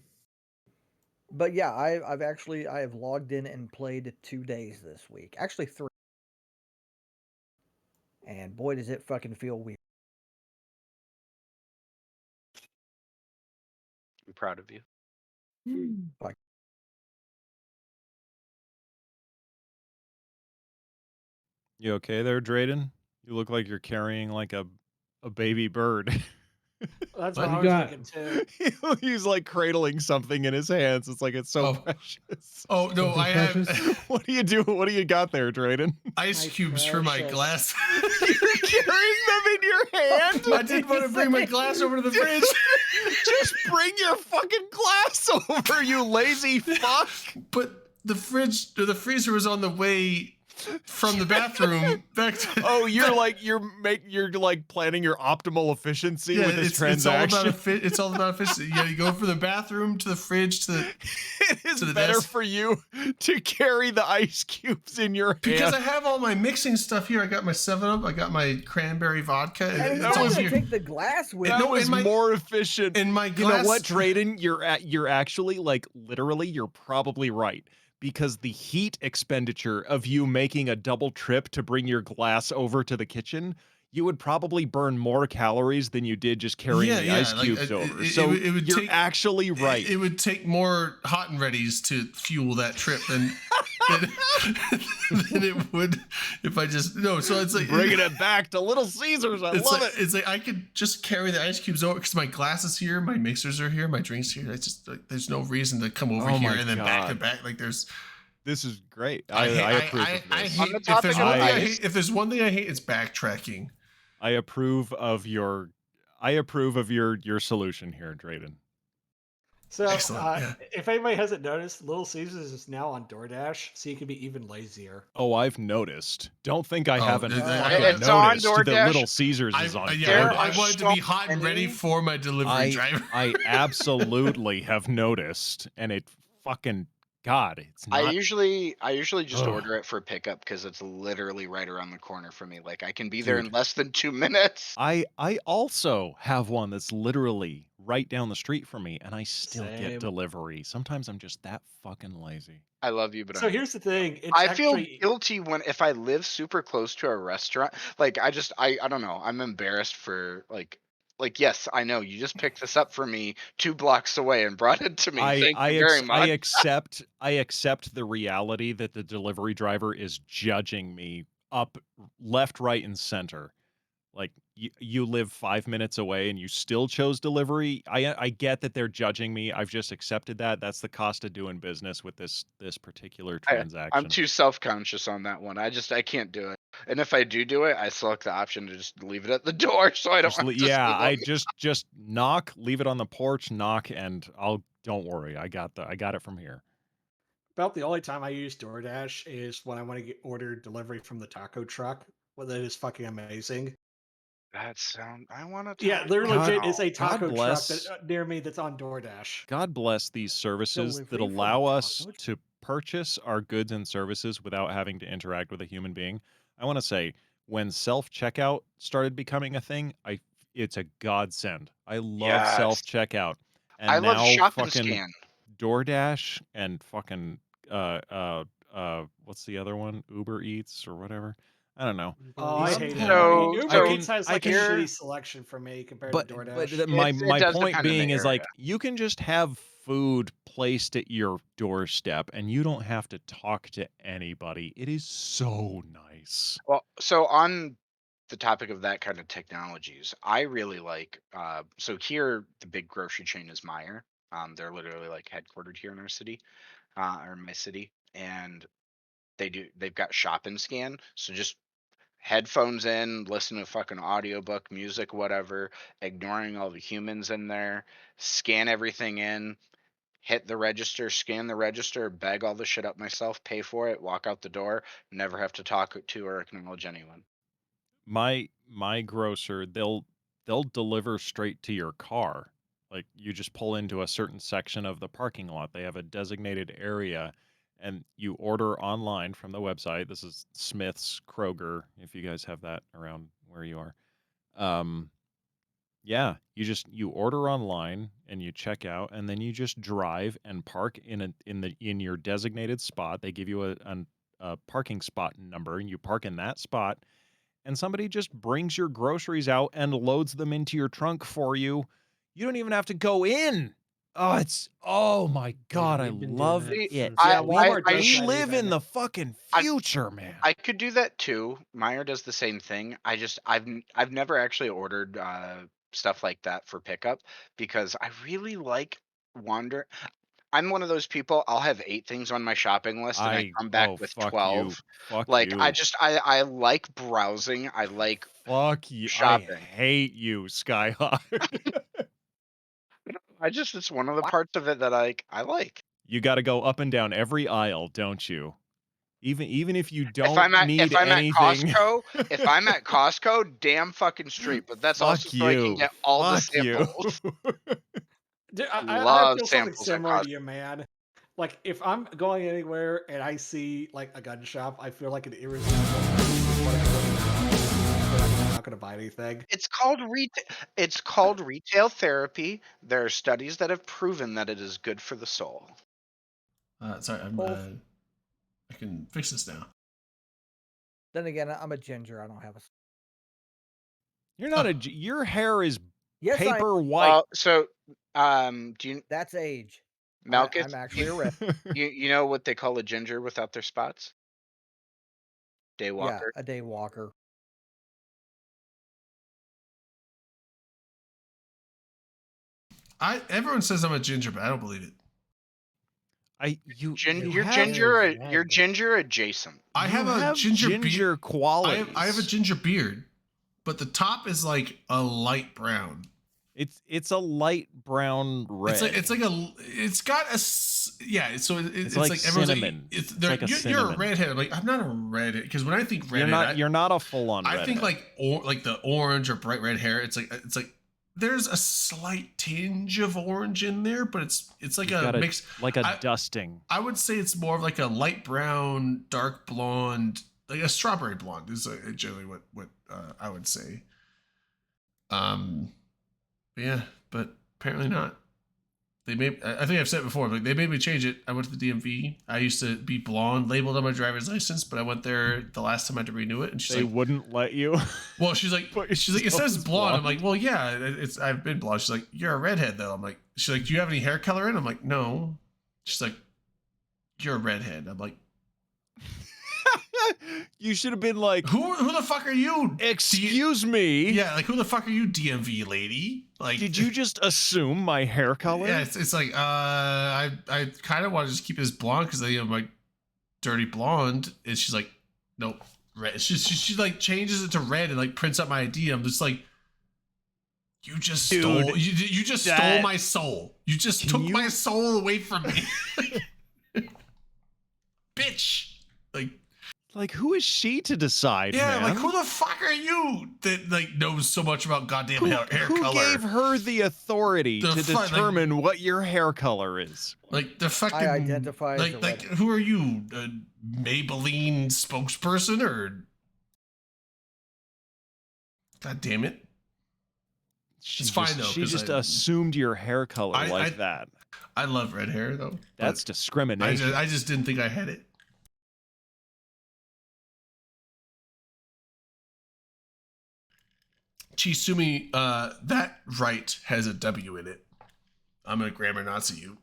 Speaker 7: But yeah, I have logged in and played 2 days this week. Actually 3. And boy, does it fucking feel weird.
Speaker 3: I'm proud of you.
Speaker 7: Like,
Speaker 1: You okay there, Drayden? You look like you're carrying like a baby bird.
Speaker 9: That's
Speaker 6: What
Speaker 9: what I
Speaker 6: you
Speaker 9: was
Speaker 6: got?
Speaker 9: thinking too.
Speaker 1: He's like cradling something in his hands. It's like it's so
Speaker 2: Oh.
Speaker 1: precious.
Speaker 2: Oh no,
Speaker 6: Something
Speaker 2: I have
Speaker 6: precious?
Speaker 1: What do you do? What do you got there, Drayden?
Speaker 2: ice
Speaker 9: My
Speaker 2: cubes for my
Speaker 9: precious.
Speaker 2: glass.
Speaker 1: You're carrying them in your hand.
Speaker 2: I didn't want to bring my glass over to the fridge.
Speaker 1: Just bring your fucking glass over, you lazy fuck.
Speaker 2: But the freezer was on the way from the bathroom back to.
Speaker 1: Oh, you're like you're like planning your optimal efficiency with this transaction.
Speaker 2: It's all about efficiency. Yeah, you go from the bathroom to the fridge to the.
Speaker 1: It is
Speaker 2: to the
Speaker 1: better
Speaker 2: desk.
Speaker 1: for you to carry the ice cubes in your hand.
Speaker 2: Because I have all my mixing stuff here. I got my 7-Up. I got my cranberry vodka.
Speaker 7: and he's
Speaker 2: it's
Speaker 7: not
Speaker 2: all
Speaker 7: gonna
Speaker 2: here.
Speaker 7: take the glass with
Speaker 1: That
Speaker 7: him.
Speaker 1: was more efficient.
Speaker 2: And my
Speaker 1: You
Speaker 2: glass.
Speaker 1: know what, Drayden? You're actually like literally you're probably right. Because the heat expenditure of you making a double trip to bring your glass over to the kitchen, you would probably burn more calories than you did just carrying the ice cubes over. So
Speaker 2: it would
Speaker 1: you're
Speaker 2: take,
Speaker 1: actually right.
Speaker 2: It would take more hot and readies to fuel that trip than it would if I just no. So it's like
Speaker 1: Bringing it back to Little Caesars. I love it.
Speaker 2: It's like I could just carry the ice cubes over because my glass is here, my mixers are here, my drinks here. It's just like, there's no reason to come over
Speaker 1: Oh
Speaker 2: here
Speaker 1: my
Speaker 2: and then back to
Speaker 1: God.
Speaker 2: back. Like there's.
Speaker 1: This is great. I approve of
Speaker 2: I
Speaker 1: this.
Speaker 2: hate,
Speaker 3: the
Speaker 2: if
Speaker 3: topic
Speaker 2: there's
Speaker 3: of
Speaker 2: one thing I
Speaker 3: ice-
Speaker 2: hate, if there's one thing I hate, it's backtracking.
Speaker 1: I approve of your solution here, Drayden.
Speaker 9: So,
Speaker 2: Excellent, yeah.
Speaker 9: if anybody hasn't noticed, Little Caesars is now on DoorDash, so you can be even lazier.
Speaker 1: Oh, I've noticed. Don't think I
Speaker 2: Oh,
Speaker 1: haven't
Speaker 2: it's
Speaker 1: fucking
Speaker 3: on
Speaker 1: noticed that
Speaker 3: DoorDash.
Speaker 1: Little Caesars is on DoorDash.
Speaker 2: I wanted to be hot and ready
Speaker 3: many-
Speaker 2: for my delivery driver.
Speaker 1: I absolutely have noticed, and it fucking God, it's not.
Speaker 3: I usually just
Speaker 1: Ugh.
Speaker 3: order it for pickup because it's literally right around the corner for me. Like I can be there in
Speaker 1: Dude.
Speaker 3: less than 2 minutes.
Speaker 1: I also have one that's literally right down the street from me, and I still
Speaker 9: Same.
Speaker 1: get delivery. Sometimes I'm just that fucking lazy.
Speaker 3: I love you, but
Speaker 9: So
Speaker 3: I'm
Speaker 9: here's the thing. It's
Speaker 3: I feel
Speaker 9: actually,
Speaker 3: guilty if I live super close to a restaurant. Like I don't know. I'm embarrassed for like yes, I know you just picked this up for me 2 blocks away and brought it to me. Thank you very much.
Speaker 1: I accept the reality that the delivery driver is judging me up, left, right, and center. Like you live 5 minutes away and you still chose delivery. I get that they're judging me. I've just accepted that. That's the cost of doing business with this particular
Speaker 3: I'm
Speaker 1: transaction.
Speaker 3: too self-conscious on that one. I can't do it. And if I do it, I select the option to just leave it at the door so I don't
Speaker 1: Just
Speaker 3: have
Speaker 1: le-
Speaker 3: to
Speaker 1: yeah,
Speaker 3: see
Speaker 1: I
Speaker 3: them.
Speaker 1: just knock, leave it on the porch, knock, and don't worry. I got it from here.
Speaker 9: About the only time I use DoorDash is when I want to get ordered delivery from the taco truck. Well, that is fucking amazing.
Speaker 3: I want to
Speaker 9: Yeah, there
Speaker 1: God-
Speaker 9: legit is a
Speaker 1: God
Speaker 9: taco truck
Speaker 1: bless-
Speaker 9: near me that's on DoorDash.
Speaker 1: God bless these services that
Speaker 7: Delivery from
Speaker 1: allow us
Speaker 7: Taco
Speaker 1: to purchase our goods and services without having to interact with a human being. I want to say, when self-checkout started becoming a thing, it's a godsend. I love
Speaker 3: Yes.
Speaker 1: self-checkout. And
Speaker 3: I love
Speaker 1: now
Speaker 3: shop and
Speaker 1: fucking
Speaker 3: scan.
Speaker 1: DoorDash and fucking what's the other one? Uber Eats or whatever. I don't know.
Speaker 9: Oh, I
Speaker 1: These-
Speaker 9: hate
Speaker 3: So-
Speaker 9: it.
Speaker 3: so
Speaker 9: Uber Eats has
Speaker 1: I
Speaker 9: like a
Speaker 1: can-
Speaker 9: shitty selection for me compared
Speaker 1: But
Speaker 9: to DoorDash.
Speaker 1: my
Speaker 3: It does
Speaker 1: point
Speaker 3: depend on
Speaker 1: being
Speaker 3: the
Speaker 1: is like
Speaker 3: area.
Speaker 1: you can just have food placed at your doorstep and you don't have to talk to anybody. It is so nice.
Speaker 3: Well, so on the topic of that kind of technologies, I really like. So here, the big grocery chain is Meijer. They're literally like headquartered here in our city, or my city, and they've got shop and scan. So just headphones in, listen to a fucking audiobook, music, whatever, ignoring all the humans in there, scan everything in, hit the register, scan the register, bag all the shit up myself, pay for it, walk out the door, never have to talk to or acknowledge anyone.
Speaker 1: My grocer, they'll deliver straight to your car. Like you just pull into a certain section of the parking lot. They have a designated area and you order online from the website. This is Smith's, Kroger, if you guys have that around where you are. Yeah, you order online and you check out, and then you just drive and park in your designated spot. They give you a parking spot number, and you park in that spot, and somebody just brings your groceries out and loads them into your trunk for you. You don't even have to go in. Oh my God, I
Speaker 5: we've been doing
Speaker 1: love
Speaker 5: that
Speaker 1: it.
Speaker 5: since
Speaker 9: Yeah,
Speaker 3: I-
Speaker 9: Walmart
Speaker 3: I-
Speaker 9: does
Speaker 1: We
Speaker 9: that
Speaker 1: live in
Speaker 9: even.
Speaker 1: the fucking
Speaker 3: I-
Speaker 1: future, man.
Speaker 3: I could do that too. Meyer does the same thing. I've never actually ordered stuff like that for pickup because I really like wander. I'm one of those people. I'll have 8 things on my shopping list and I come back with
Speaker 1: fuck
Speaker 3: 12.
Speaker 1: you. Fuck
Speaker 3: Like
Speaker 1: you.
Speaker 3: I like browsing. I like
Speaker 1: Fuck you. I
Speaker 3: shopping.
Speaker 1: hate you, Skyhawk.
Speaker 3: It's one of the parts of it that I like.
Speaker 1: You got to go up and down every aisle, don't you? Even if you
Speaker 3: If
Speaker 1: don't
Speaker 3: I'm at
Speaker 1: need
Speaker 3: if I'm
Speaker 1: anything.
Speaker 3: if I'm at Costco, damn fucking straight. But that's also
Speaker 1: Fuck
Speaker 3: so I can
Speaker 1: you.
Speaker 3: get all the
Speaker 1: Fuck you.
Speaker 3: samples.
Speaker 9: Dude,
Speaker 3: I
Speaker 9: I
Speaker 3: love
Speaker 9: feel something
Speaker 3: samples at
Speaker 9: similar to
Speaker 3: Costco.
Speaker 9: you, man. Like if I'm going anywhere and I see like a gun shop, I feel like an irresistible. I'm not gonna buy anything.
Speaker 3: It's called retail therapy. There are studies that have proven that it is good for the soul.
Speaker 2: Sorry,
Speaker 7: Both.
Speaker 2: I can fix this now.
Speaker 7: Then again, I'm a ginger. I don't have a.
Speaker 1: You're not your hair is
Speaker 7: Yes,
Speaker 1: paper white.
Speaker 3: Well, so do you
Speaker 7: That's age.
Speaker 3: Malkus?
Speaker 7: I'm actually a red.
Speaker 3: You know what they call a ginger without their spots?
Speaker 7: Yeah,
Speaker 3: Daywalker.
Speaker 7: a day walker.
Speaker 2: Everyone says I'm a ginger, but I don't believe it.
Speaker 1: You
Speaker 3: You're
Speaker 1: have-
Speaker 3: you're ginger adjacent.
Speaker 2: I
Speaker 1: you
Speaker 2: have a ginger beard.
Speaker 1: qualities.
Speaker 2: I have a ginger beard, but the top is like a light brown.
Speaker 1: It's a light brown red.
Speaker 2: It's got a yeah. So it's
Speaker 1: like
Speaker 2: like everyone's
Speaker 1: cinnamon.
Speaker 2: like,
Speaker 1: It's like a
Speaker 2: you're a
Speaker 1: cinnamon.
Speaker 2: redhead. I'm like, I'm not a redhead because when I think redhead,
Speaker 1: you're not a full on.
Speaker 2: I think like the orange or bright red hair. It's like there's a slight tinge of orange in there, but it's like a mix,
Speaker 1: like a dusting.
Speaker 2: I would say it's more of like a light brown, dark blonde, like a strawberry blonde is generally what I would say. Yeah, but apparently not. I think I've said it before, but they made me change it. I went to the DMV. I used to be blonde labeled on my driver's license, but I went there the last time I had to renew it, and she's
Speaker 1: They
Speaker 2: like,
Speaker 1: wouldn't let you.
Speaker 2: well, she's like, it says blonde. I'm like, well, yeah, I've been blonde. She's like, you're a redhead though. I'm like, she's like, do you have any hair color in? I'm like, no. She's like, you're a redhead. I'm like,
Speaker 1: You should have been like,
Speaker 2: Who the fuck are you?
Speaker 1: excuse me.
Speaker 2: Yeah, like who the fuck are you, DMV lady? Like,
Speaker 1: Did you just assume my hair color?
Speaker 2: Yeah, it's like I kind of want to just keep this blonde because I am like dirty blonde, and she's like, nope, red. She like changes it to red and like prints out my ID. I'm just like, you just
Speaker 1: Dude,
Speaker 2: stole you just stole my soul. You just took my soul away from me, bitch.
Speaker 1: Like, who is she to decide?
Speaker 2: Yeah,
Speaker 1: man?
Speaker 2: like who the fuck are you that like knows so much about goddamn hair
Speaker 1: who
Speaker 2: color?
Speaker 1: gave her the authority
Speaker 2: The
Speaker 1: to
Speaker 2: like-
Speaker 1: determine what your hair color is?
Speaker 2: Like the fucking
Speaker 7: I identify as a
Speaker 2: like
Speaker 7: redhead.
Speaker 2: who are you, a Maybelline spokesperson or? God damn it! It's fine though.
Speaker 1: She
Speaker 2: 'cause
Speaker 1: just
Speaker 2: I-
Speaker 1: assumed your hair color like that.
Speaker 2: I love red hair though.
Speaker 1: That's
Speaker 2: but
Speaker 1: discrimination.
Speaker 2: I just didn't think I had it. Chisumi, that right has a W in it. I'm gonna grammar Nazi you.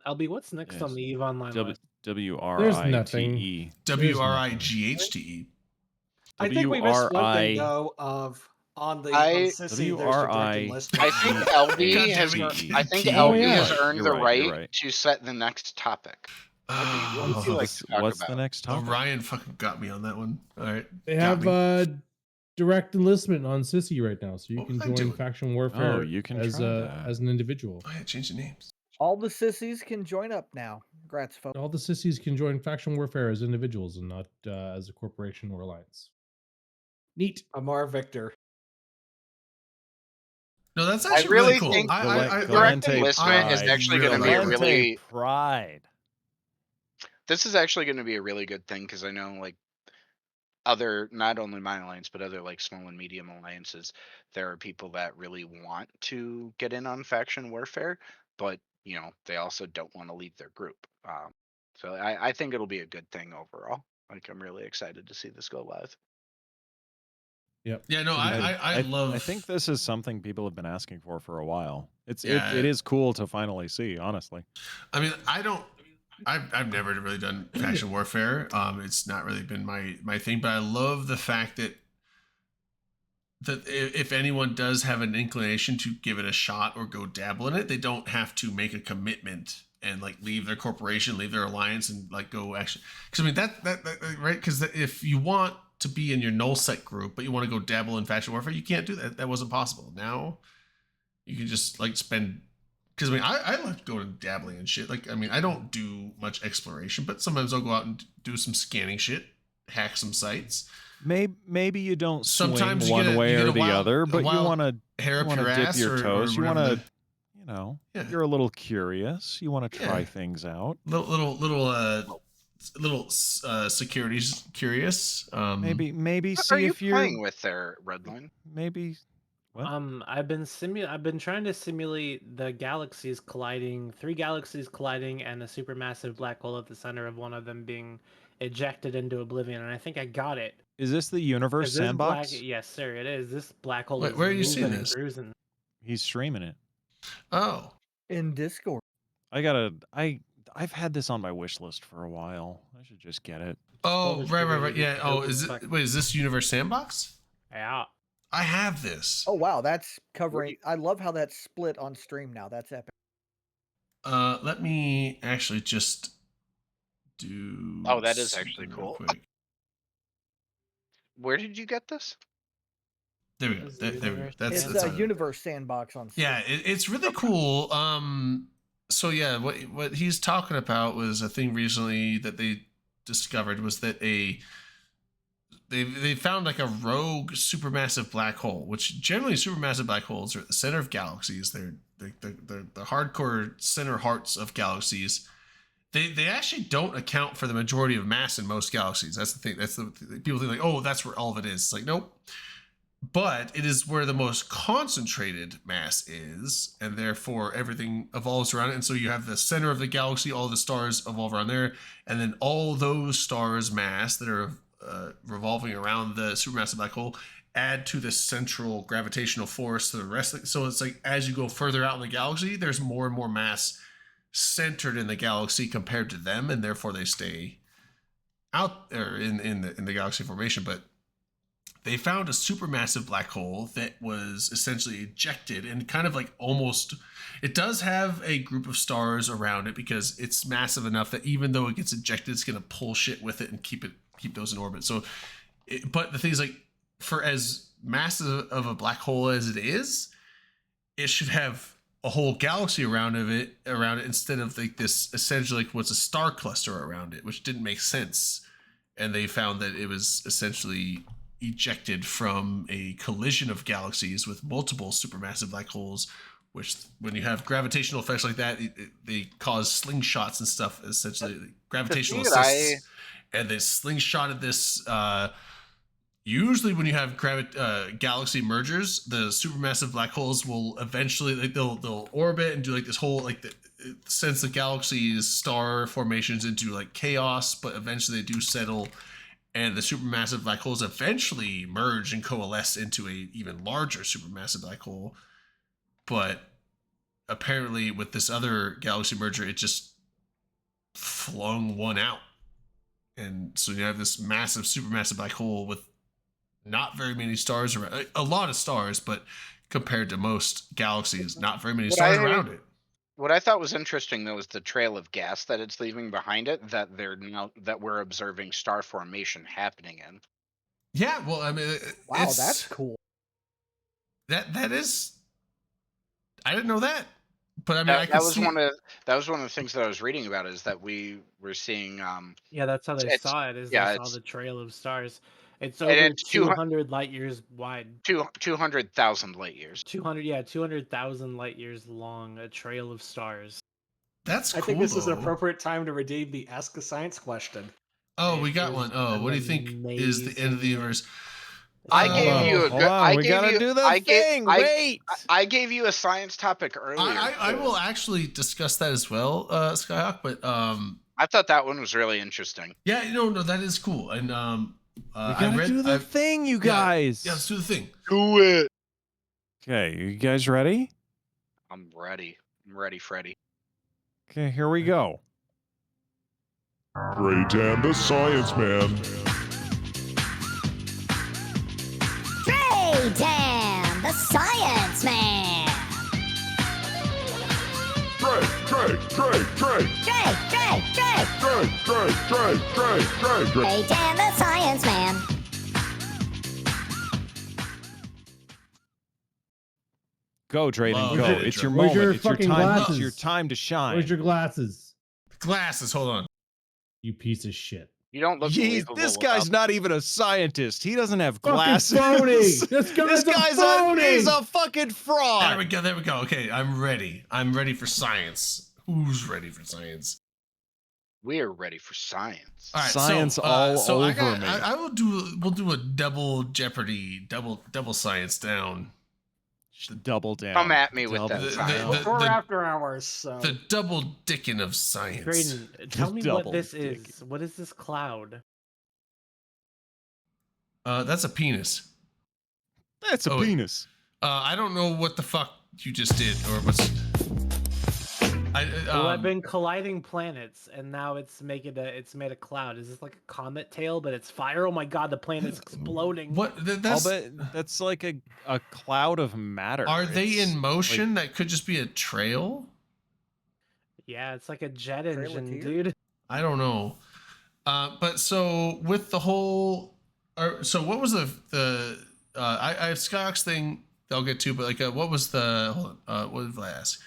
Speaker 5: LB, what's next on the EVE Online list?
Speaker 1: WRITE.
Speaker 2: WRIGHTE.
Speaker 9: I think we missed one
Speaker 1: WRI.
Speaker 9: thing though of on the
Speaker 3: I-
Speaker 9: on Sissy, there's the directed list.
Speaker 3: I think LB
Speaker 2: God
Speaker 3: has.
Speaker 2: damn it.
Speaker 3: I think
Speaker 2: Oh,
Speaker 3: LB
Speaker 2: yeah.
Speaker 3: has earned
Speaker 1: You're
Speaker 3: the
Speaker 1: right, you're
Speaker 3: right
Speaker 1: right.
Speaker 3: to set the next topic. What would you like to talk
Speaker 1: What's
Speaker 3: about?
Speaker 1: the next topic?
Speaker 2: Ryan fucking got me on that one. All right.
Speaker 6: They
Speaker 2: got
Speaker 6: have
Speaker 2: me.
Speaker 6: direct enlistment on Sissy right now, so you
Speaker 2: What
Speaker 6: can
Speaker 2: was I
Speaker 6: join
Speaker 2: doing?
Speaker 6: faction warfare.
Speaker 1: Oh, you can
Speaker 6: as
Speaker 1: try that.
Speaker 6: as an individual.
Speaker 2: Oh, yeah, change the names.
Speaker 7: All the sissies can join up now. Congrats, folks.
Speaker 6: All the sissies can join faction warfare as individuals and not as a corporation or alliance. Neat.
Speaker 9: Amar Victor.
Speaker 2: No, that's
Speaker 3: I
Speaker 2: actually really
Speaker 3: really
Speaker 2: cool.
Speaker 3: think
Speaker 1: Galente
Speaker 3: direct enlistment is
Speaker 1: Pride.
Speaker 3: actually going to be a
Speaker 1: Galente
Speaker 3: really.
Speaker 1: Pride.
Speaker 3: This is actually going to be a really good thing because I know like other, not only my alliance but other like small and medium alliances, there are people that really want to get in on faction warfare, but you know they also don't want to leave their group. So I think it'll be a good thing overall. Like I'm really excited to see this go live.
Speaker 6: Yep.
Speaker 2: Yeah, no, I love.
Speaker 1: I think this is something people have been asking for a while.
Speaker 2: Yeah.
Speaker 1: It is cool to finally see, honestly.
Speaker 2: I mean, I've never really done faction warfare. It's not really been my thing, but I love the fact that if anyone does have an inclination to give it a shot or go dabble in it, they don't have to make a commitment and like leave their corporation, leave their alliance, and like go actually. Because I mean that right? Because if you want to be in your nullsec group, but you want to go dabble in faction warfare, you can't do that. That wasn't possible. Now you can just like spend. Because I mean, I like going dabbling and shit. Like, I mean, I don't do much exploration, but sometimes I'll go out and do some scanning shit, hack some sites.
Speaker 1: Maybe you don't
Speaker 2: Sometimes
Speaker 1: swing
Speaker 2: you
Speaker 1: one
Speaker 2: get
Speaker 1: way
Speaker 2: a
Speaker 1: or the
Speaker 2: wild-
Speaker 1: other,
Speaker 2: a
Speaker 1: but you
Speaker 2: wild
Speaker 1: want to
Speaker 2: hair up your
Speaker 1: dip
Speaker 2: ass
Speaker 1: your
Speaker 2: or
Speaker 1: toes. You want
Speaker 2: whatever
Speaker 1: to, you know,
Speaker 2: Yeah.
Speaker 1: you're a little curious. You want to try
Speaker 2: Yeah.
Speaker 1: things out.
Speaker 2: little securities curious.
Speaker 1: Maybe
Speaker 3: What
Speaker 1: see
Speaker 3: are you
Speaker 1: if you're
Speaker 3: playing with there, Redline?
Speaker 1: maybe. What?
Speaker 5: I've been trying to simulate the galaxies colliding, 3 galaxies colliding, and a supermassive black hole at the center of one of them being ejected into oblivion, and I think I got it.
Speaker 1: Is this the universe
Speaker 5: 'Cause this
Speaker 1: sandbox?
Speaker 5: yes, sir, it is. This black hole
Speaker 2: Wait,
Speaker 5: is
Speaker 2: where are you seeing
Speaker 5: moving and
Speaker 2: this?
Speaker 5: cruising.
Speaker 1: He's streaming it.
Speaker 2: Oh,
Speaker 7: In Discord.
Speaker 1: I've had this on my wish list for a while. I should just get it.
Speaker 2: oh, right. Yeah. Oh,
Speaker 5: Totally
Speaker 2: is
Speaker 5: fuck-
Speaker 2: it? Wait, is this Universe Sandbox?
Speaker 5: Yeah.
Speaker 2: I have this.
Speaker 7: Oh wow, that's covering. I love how that's split on stream now. That's epic.
Speaker 2: Let me actually just do.
Speaker 3: Oh, that is actually
Speaker 2: something real
Speaker 3: cool.
Speaker 2: quick.
Speaker 3: Where did you get this?
Speaker 2: There we go.
Speaker 5: Is
Speaker 2: There we go.
Speaker 5: Universe
Speaker 2: That's
Speaker 7: It's
Speaker 2: that's
Speaker 7: a
Speaker 2: on it.
Speaker 7: universe sandbox on. Steam.
Speaker 2: Yeah, it's really cool. So yeah, what he's talking about was a thing recently that they discovered was that they found like a rogue supermassive black hole, which generally supermassive black holes are at the center of galaxies. They're the hardcore center hearts of galaxies. They actually don't account for the majority of mass in most galaxies. That's the thing. That's the people think like, oh, that's where all of it is. It's like, nope. But it is where the most concentrated mass is, and therefore everything evolves around it. And so you have the center of the galaxy, all the stars evolve around there, and then all those stars' mass that are revolving around the supermassive black hole add to the central gravitational force to the rest of it. So it's like as you go further out in the galaxy, there's more and more mass centered in the galaxy compared to them, and therefore they stay out or in the galaxy formation, but they found a supermassive black hole that was essentially ejected and kind of like almost. It does have a group of stars around it because it's massive enough that even though it gets ejected, it's going to pull shit with it and keep those in orbit. So, but the thing is, like, for as massive of a black hole as it is, it should have a whole galaxy around it instead of like this essentially like what's a star cluster around it, which didn't make sense. And they found that it was essentially ejected from a collision of galaxies with multiple supermassive black holes, which when you have gravitational effects like that, they cause slingshots and stuff, essentially gravitational assists. And they slingshotted this. Usually when you have galaxy mergers, the supermassive black holes will eventually, like, they'll orbit and do like this whole, like, the sense of galaxies, star formations into like chaos, but eventually they do settle, and the supermassive black holes eventually merge and coalesce into a even larger supermassive black hole. But apparently with this other galaxy merger, it just flung one out. And so you have this massive supermassive black hole with not very many stars around, a lot of stars, but compared to most galaxies, not very many stars around it.
Speaker 3: What I thought was interesting though is the trail of gas that it's leaving behind it that we're observing star formation happening in.
Speaker 2: Yeah, well, I mean,
Speaker 7: Wow, that's cool.
Speaker 2: That is, I didn't know that, but I mean,
Speaker 3: that was one of the things that I was reading about, is that we were seeing.
Speaker 5: Yeah, that's how they saw it. They saw the trail of stars. It's over 200 light years wide.
Speaker 3: 200,000 light years.
Speaker 5: 200,000 light years long. A trail of stars.
Speaker 2: That's cool.
Speaker 9: I think this is an appropriate time to redeem the Ask a Science question.
Speaker 2: Oh, we got one. Oh, what do you think is the end of the universe?
Speaker 3: I gave you a good.
Speaker 1: We gotta do the thing. Wait.
Speaker 3: I gave you a science topic earlier.
Speaker 2: I will actually discuss that as well, Skyhawk. But
Speaker 3: I thought that one was really interesting.
Speaker 2: Yeah, no, that is cool. And
Speaker 1: we gotta do the thing, you guys.
Speaker 2: Yeah, let's do the thing.
Speaker 3: Do it.
Speaker 1: Okay, you guys ready?
Speaker 3: I'm ready. I'm ready, Freddy.
Speaker 1: Okay, here we go.
Speaker 11: Great and the Science Man.
Speaker 12: Great and the Science Man.
Speaker 11: Great.
Speaker 12: Great and the Science Man.
Speaker 1: Go, Drayden, go. It's your
Speaker 6: Where's
Speaker 1: moment.
Speaker 6: your
Speaker 1: It's your
Speaker 6: fucking
Speaker 1: time.
Speaker 6: glasses?
Speaker 1: It's your time to shine.
Speaker 6: Where's your glasses?
Speaker 2: Glasses, hold on.
Speaker 6: You piece of shit.
Speaker 3: You don't look.
Speaker 1: This guy's not even a scientist. He doesn't have
Speaker 6: Fucking
Speaker 1: glasses.
Speaker 6: phony. This guy's phony.
Speaker 1: He's a fucking fraud.
Speaker 2: There we go. Okay, I'm ready. I'm ready for science. Who's ready for science?
Speaker 3: We are ready for science.
Speaker 2: All right,
Speaker 1: Science all over me.
Speaker 2: We'll do a double Jeopardy, double science down.
Speaker 1: Double down.
Speaker 3: Come at me with that.
Speaker 9: We're after hours, so.
Speaker 2: The double dickin' of science.
Speaker 5: Drayden, tell me what this is. What is this cloud?
Speaker 2: That's a penis.
Speaker 1: That's a penis.
Speaker 2: I don't know what the fuck you just did, or what's.
Speaker 5: Well, I've been colliding planets, and now it's made a cloud. Is this like a comet tail, but it's fire? Oh my god, the planet's exploding.
Speaker 2: What?
Speaker 1: That's like a cloud of matter.
Speaker 2: Are they in motion? That could just be a trail.
Speaker 5: Yeah, it's like a jet engine, dude.
Speaker 2: I don't know. But so with the whole, so what was the I have Skyhawk's thing that I'll get to, but like what was the hold on, what did I ask?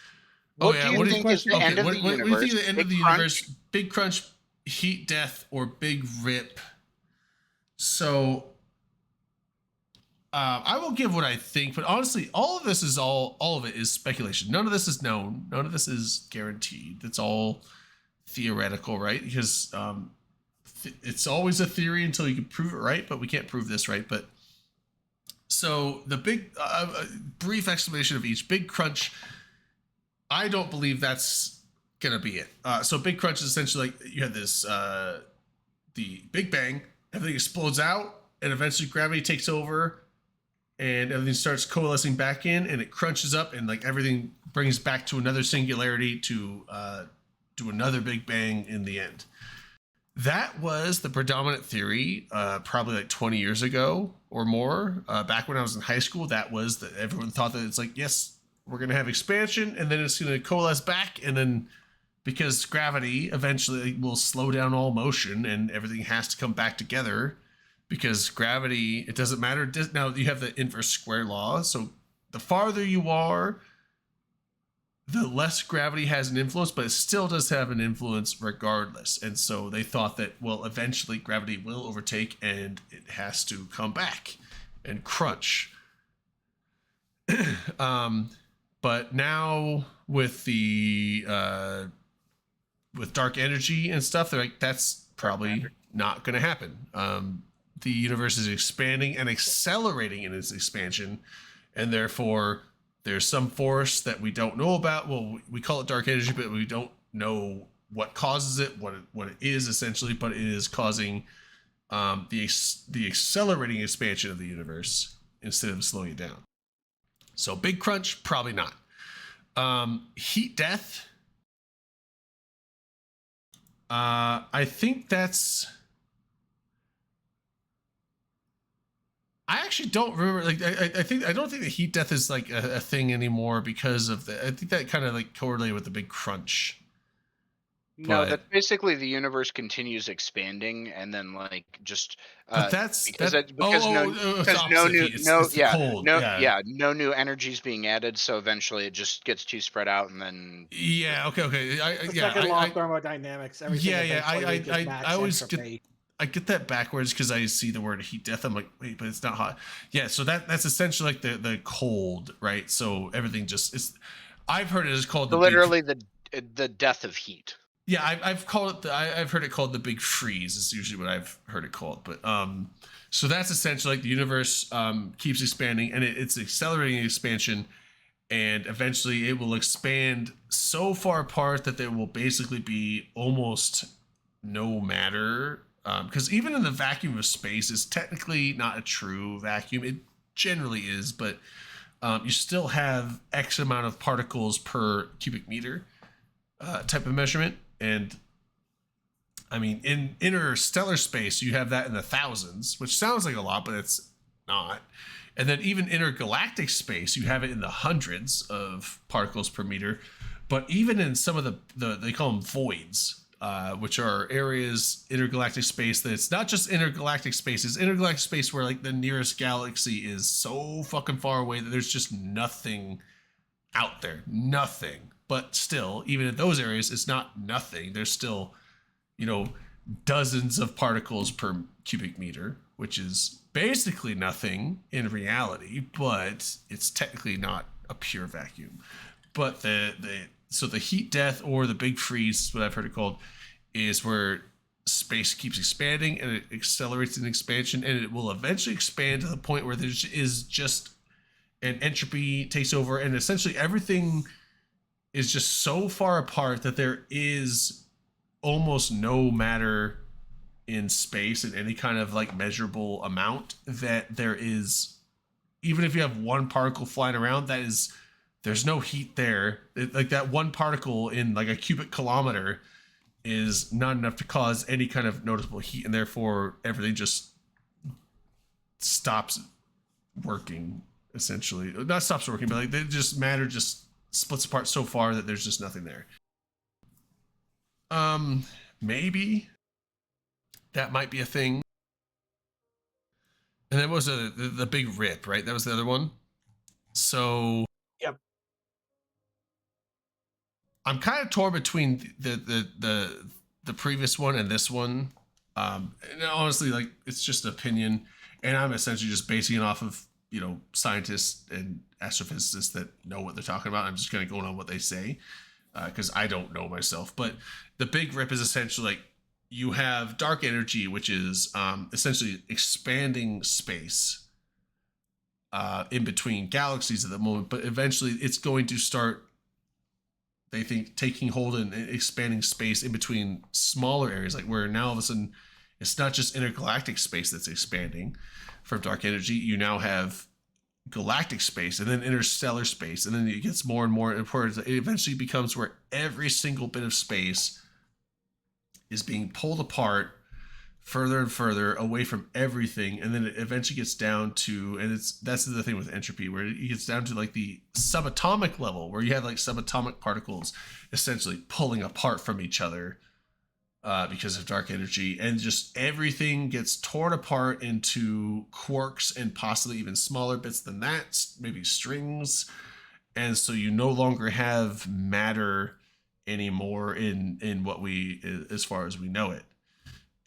Speaker 3: What do you think is the end of the universe?
Speaker 2: What do you think the end of the universe? Big Crunch, Heat Death, or Big Rip? So I will give what I think, but honestly, all of it is speculation. None of this is known. None of this is guaranteed. It's all theoretical, right? Because it's always a theory until you can prove it right, but we can't prove this right. But so the big brief explanation of each. Big Crunch, I don't believe that's gonna be it. So Big Crunch is essentially like you have this the Big Bang, everything explodes out, and eventually gravity takes over, and everything starts coalescing back in, and it crunches up, and like everything brings back to another singularity to do another Big Bang in the end. That was the predominant theory, probably like 20 years ago or more. Back when I was in high school, that was that everyone thought that it's like, yes, we're going to have expansion and then it's going to coalesce back. And then because gravity eventually will slow down all motion and everything has to come back together because gravity, it doesn't matter. Now you have the inverse square law. So the farther you are, the less gravity has an influence, but it still does have an influence regardless. And so they thought that, well, eventually gravity will overtake and it has to come back and crunch. But now with the with dark energy and stuff, they're like, that's probably not going to happen. The universe is expanding and accelerating in its expansion, and therefore there's some force that we don't know about. Well, we call it dark energy, but we don't know what causes it, what it is essentially, but it is causing the accelerating expansion of the universe instead of slowing it down. So big crunch, probably not. Heat death. I think that's... I actually don't remember. Like, I don't think the heat death is like a thing anymore because of the. I think that kind of like correlated with the big crunch.
Speaker 3: No, that's basically the universe continues expanding, and then like just.
Speaker 2: But that's
Speaker 3: because
Speaker 2: that,
Speaker 3: no new energy is being added, so eventually it just gets too spread out, and then.
Speaker 2: Yeah. Okay.
Speaker 9: Second law of thermodynamics. Everything
Speaker 2: I always get that backwards because I see the word heat death. I'm like, wait, but it's not hot. Yeah, so that's essentially like the cold, right? So everything just is. I've heard it is called
Speaker 3: literally the death of heat.
Speaker 2: Yeah, I've called it. I've heard it called the big freeze. Is usually what I've heard it called. But so that's essentially like the universe keeps expanding and it's accelerating expansion, and eventually it will expand so far apart that there will basically be almost no matter. Because even in the vacuum of space, it's technically not a true vacuum. It generally is, but you still have X amount of particles per cubic meter type of measurement. And I mean, in interstellar space, you have that in the thousands, which sounds like a lot, but it's not. And then even intergalactic space, you have it in the hundreds of particles per meter. But even in some of the they call them voids, which are areas intergalactic space that it's not just intergalactic space, it's intergalactic space where like the nearest galaxy is so fucking far away that there's just nothing out there, nothing. But still, even in those areas, it's not nothing. There's still, dozens of particles per cubic meter, which is basically nothing in reality, but it's technically not a pure vacuum. But so the heat death or the big freeze, what I've heard it called, is where space keeps expanding and it accelerates in expansion, and it will eventually expand to the point where there is just an entropy takes over, and essentially everything is just so far apart that there is almost no matter in space in any kind of like measurable amount, that there is, even if you have one particle flying around, there's no heat there. Like that one particle in like a cubic kilometer is not enough to cause any kind of noticeable heat, and therefore everything just stops working, essentially. Not stops working, but like matter just splits apart so far that there's just nothing there. Maybe that might be a thing. And then was the big rip, right? That was the other one. So
Speaker 9: yep.
Speaker 2: I'm kind of torn between the previous one and this one. And honestly, like, it's just an opinion, and I'm essentially just basing it off of scientists and astrophysicists that know what they're talking about. I'm just kind of going on what they say because I don't know myself. But the big rip is essentially like you have dark energy, which is essentially expanding space in between galaxies at the moment, but eventually it's going to start, they think, taking hold and expanding space in between smaller areas, like where now all of a sudden it's not just intergalactic space that's expanding from dark energy. You now have galactic space and then interstellar space, and then it gets more and more important. It eventually becomes where every single bit of space is being pulled apart further and further away from everything, and then it eventually gets down to, and that's the thing with entropy, where it gets down to like the subatomic level, where you have like subatomic particles essentially pulling apart from each other because of dark energy, and just everything gets torn apart into quarks and possibly even smaller bits than that, maybe strings, and so you no longer have matter anymore in what we, as far as we know it.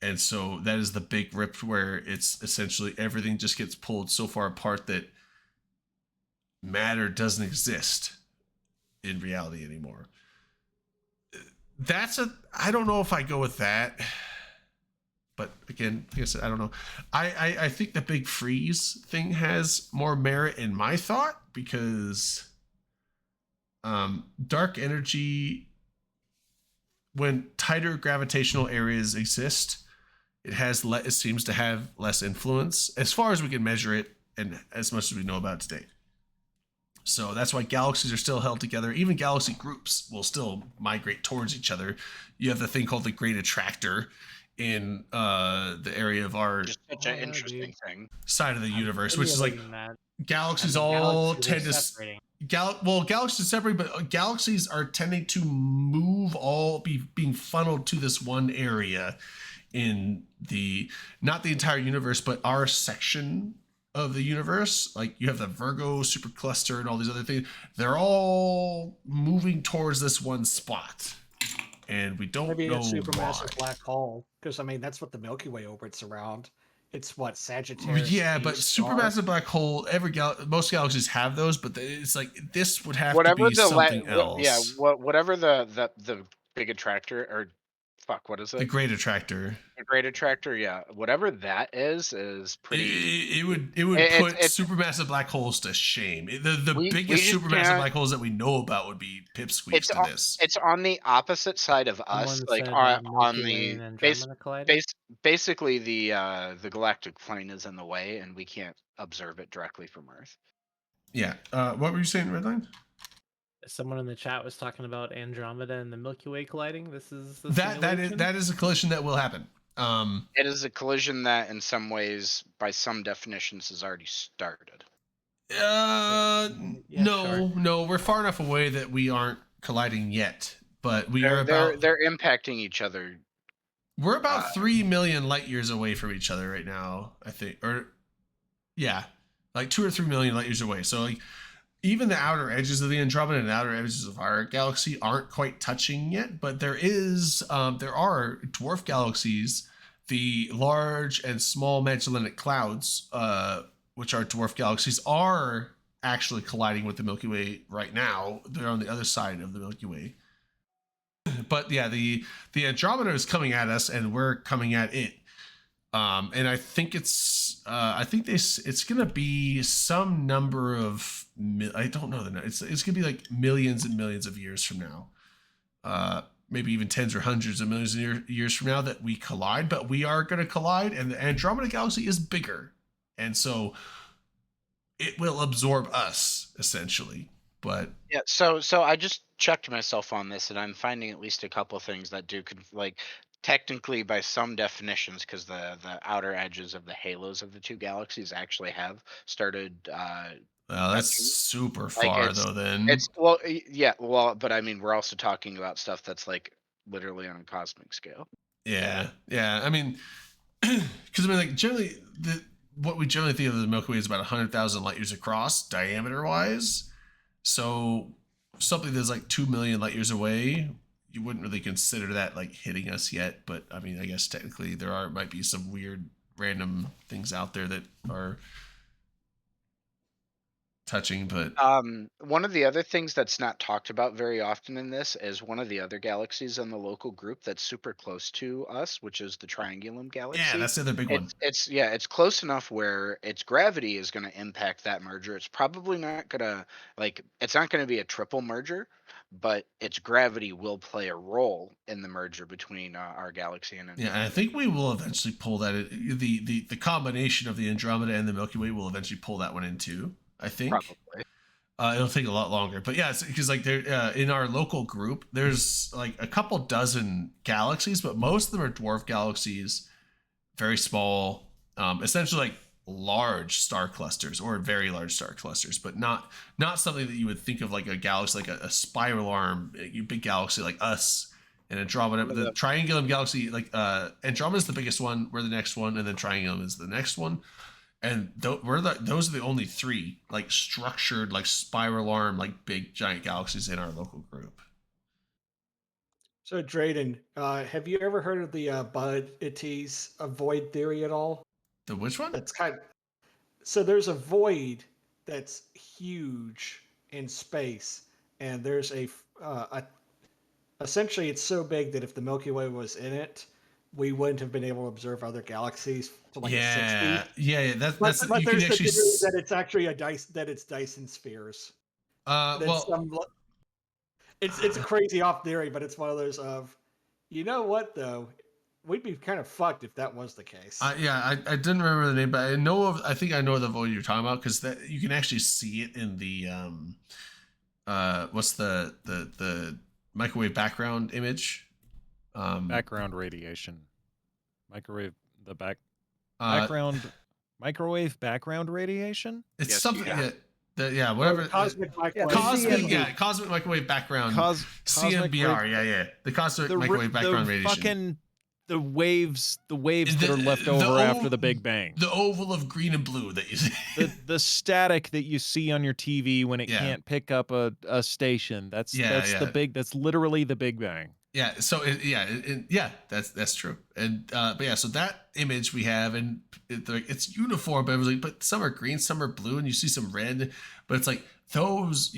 Speaker 2: And so that is the big rip, where it's essentially everything just gets pulled so far apart that matter doesn't exist in reality anymore. I don't know if I go with that. But again, like I said, I don't know. I think the big freeze thing has more merit in my thought, because dark energy, when tighter gravitational areas exist, it seems to have less influence as far as we can measure it and as much as we know about it today. So that's why galaxies are still held together. Even galaxy groups will still migrate towards each other. You have the thing called the Great Attractor in the area of our
Speaker 3: Just such an interesting thing.
Speaker 2: side of the universe, which is like galaxies
Speaker 5: And the
Speaker 2: all
Speaker 5: galaxies are
Speaker 2: tend to
Speaker 5: separating.
Speaker 2: galaxies separate, but galaxies are tending to move being funneled to this one area in not the entire universe, but our section of the universe. Like you have the Virgo supercluster and all these other things. They're all moving towards this one spot, and we don't
Speaker 9: Maybe
Speaker 2: know
Speaker 9: a supermassive
Speaker 2: why.
Speaker 9: black hole, because I mean that's what the Milky Way orbits around. It's what, Sagittarius?
Speaker 2: Yeah, but
Speaker 9: East star?
Speaker 2: supermassive black hole. Most galaxies have those, but it's like this would have
Speaker 3: Whatever
Speaker 2: to be
Speaker 3: the
Speaker 2: something else.
Speaker 3: yeah, whatever the big attractor, or fuck, what is it?
Speaker 2: The Great Attractor.
Speaker 3: The Great Attractor, yeah. Whatever that is pretty.
Speaker 2: It would
Speaker 3: It-
Speaker 2: put
Speaker 3: it's-
Speaker 2: supermassive black holes to shame. The
Speaker 3: We
Speaker 2: biggest
Speaker 3: just
Speaker 2: supermassive
Speaker 3: can't-
Speaker 2: black holes that we know about would be pipsqueaks
Speaker 3: It's
Speaker 2: to
Speaker 3: on,
Speaker 2: this.
Speaker 3: it's on the opposite side of us,
Speaker 5: Someone
Speaker 3: like
Speaker 5: said,
Speaker 3: on
Speaker 5: Milky Way
Speaker 3: the
Speaker 5: and
Speaker 3: base.
Speaker 5: Andromeda colliding?
Speaker 3: Basically, the galactic plane is in the way, and we can't observe it directly from Earth.
Speaker 2: Yeah. What were you saying, Redline?
Speaker 5: Someone in the chat was talking about Andromeda and the Milky Way colliding. This is the
Speaker 2: That is a collision that will happen.
Speaker 3: It is a collision that, in some ways, by some definitions, has already started.
Speaker 2: No, we're far enough away that we aren't colliding yet, but they're
Speaker 3: impacting each other.
Speaker 2: We're about 3 million light years away from each other right now, I think, or yeah, like 2 or 3 million light years away. So like, even the outer edges of the Andromeda and the outer edges of our galaxy aren't quite touching yet, but there are dwarf galaxies, the large and small Magellanic Clouds, which are dwarf galaxies, are actually colliding with the Milky Way right now. They're on the other side of the Milky Way. But yeah, the Andromeda is coming at us, and we're coming at it. And I think it's gonna be some number of I don't know the number. It's gonna be like millions and millions of years from now, maybe even tens or hundreds of millions of years from now that we collide. But we are gonna collide, and the Andromeda galaxy is bigger, and so it will absorb us essentially. But
Speaker 3: yeah, so I just checked myself on this, and I'm finding at least a couple of things that do like. Technically, by some definitions, because the outer edges of the halos of the two galaxies actually have started.
Speaker 2: That's super far, though. Then
Speaker 3: it's but I mean, we're also talking about stuff that's like literally on a cosmic scale.
Speaker 2: Yeah. I mean, because I mean, like generally, what we generally think of the Milky Way is about 100,000 light years across, diameter-wise. So something that's like 2 million light years away, you wouldn't really consider that like hitting us yet, but I mean, I guess technically might be some weird random things out there that are touching. But
Speaker 3: one of the other things that's not talked about very often in this is one of the other galaxies in the local group that's super close to us, which is the Triangulum galaxy.
Speaker 2: Yeah, that's the other big one.
Speaker 3: It's close enough where its gravity is going to impact that merger. It's probably not gonna it's not going to be a triple merger, but its gravity will play a role in the merger between our galaxy and
Speaker 2: Andromeda. Yeah, I think we will eventually pull that in. The combination of the Andromeda and the Milky Way will eventually pull that one in too, I think.
Speaker 3: Probably.
Speaker 2: It'll take a lot longer, but yeah, because like there in our local group, there's like a couple dozen galaxies, but most of them are dwarf galaxies, very small, essentially like large star clusters or very large star clusters, but not something that you would think of like a galaxy, like a spiral arm, a big galaxy like us and Andromeda. The Triangulum galaxy, like Andromeda is the biggest one. We're the next one, and then Triangulum is the next one. And those are the only 3 like structured, like spiral arm, like big giant galaxies in our local group.
Speaker 9: So, Drayden, have you ever heard of the Buddites void theory at all?
Speaker 2: The which one?
Speaker 9: That's so there's a void that's huge in space, and there's essentially it's so big that if the Milky Way was in it, we wouldn't have been able to observe other galaxies to like
Speaker 2: yeah,
Speaker 9: 60.
Speaker 2: yeah. That's
Speaker 9: But
Speaker 2: you
Speaker 9: there's
Speaker 2: can
Speaker 9: the
Speaker 2: actually
Speaker 9: theory that it's actually it's Dyson spheres.
Speaker 2: well,
Speaker 9: It's a crazy off theory, but it's one of those of, you know what though, we'd be kind of fucked if that was the case.
Speaker 2: I didn't remember the name, but I think I know the void you're talking about, because that you can actually see it in the what's the microwave background image.
Speaker 1: Background radiation. Microwave background radiation?
Speaker 2: It's
Speaker 3: Yes,
Speaker 2: something
Speaker 3: yeah.
Speaker 2: that whatever.
Speaker 9: Cosmic microwave.
Speaker 2: Cosmic microwave background. CMBR, the cosmic microwave background radiation.
Speaker 1: The waves that are left over after the Big Bang.
Speaker 2: The oval of green and blue that you see.
Speaker 1: the static that you see on your TV when it can't pick up a station. That's literally the Big Bang.
Speaker 2: Yeah. So that's true. And but yeah, so that image we have, and it's uniform, but it was like, but some are green, some are blue, and you see some red, but it's like those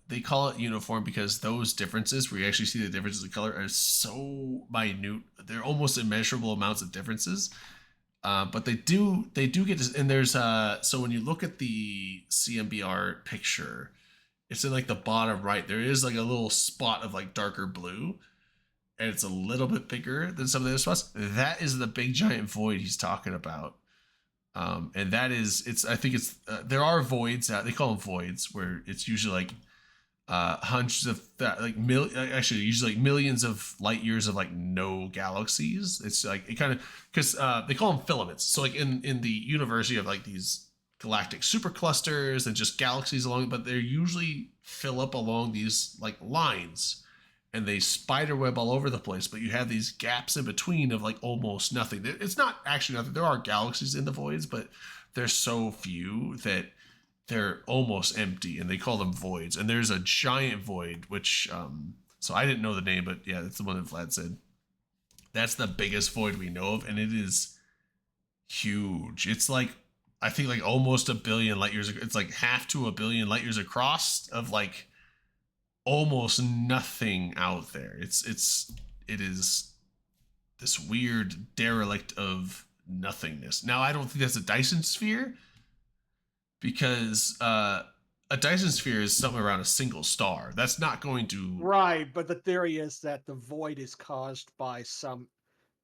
Speaker 2: they call it uniform because those differences, where you actually see the differences in color, are so minute. They're almost immeasurable amounts of differences. But they do get this, and there's so when you look at the CMBR picture, it's in like the bottom right. There is like a little spot of like darker blue, and it's a little bit bigger than some of the other spots. That is the big giant void he's talking about. And that is, I think there are voids out, they call them voids, where it's usually like hundreds of usually like millions of light years of like no galaxies. It's like it kind of, because they call them filaments. So like in the universe you have like these galactic superclusters and just galaxies along, but they usually fill up along these like lines, and they spiderweb all over the place, but you have these gaps in between of like almost nothing. It's not actually nothing. There are galaxies in the voids, but they're so few that they're almost empty, and they call them voids. And there's a giant void, which so I didn't know the name, but yeah, that's the one that Vlad said. That's the biggest void we know of, and it is huge. It's like, I think like almost a billion light years. It's like half to a billion light years across, of like almost nothing out there. It is this weird derelict of nothingness. Now, I don't think that's a Dyson sphere, because a Dyson sphere is somewhere around a single star. That's not going to...
Speaker 9: Right, but the theory is that the void is caused by some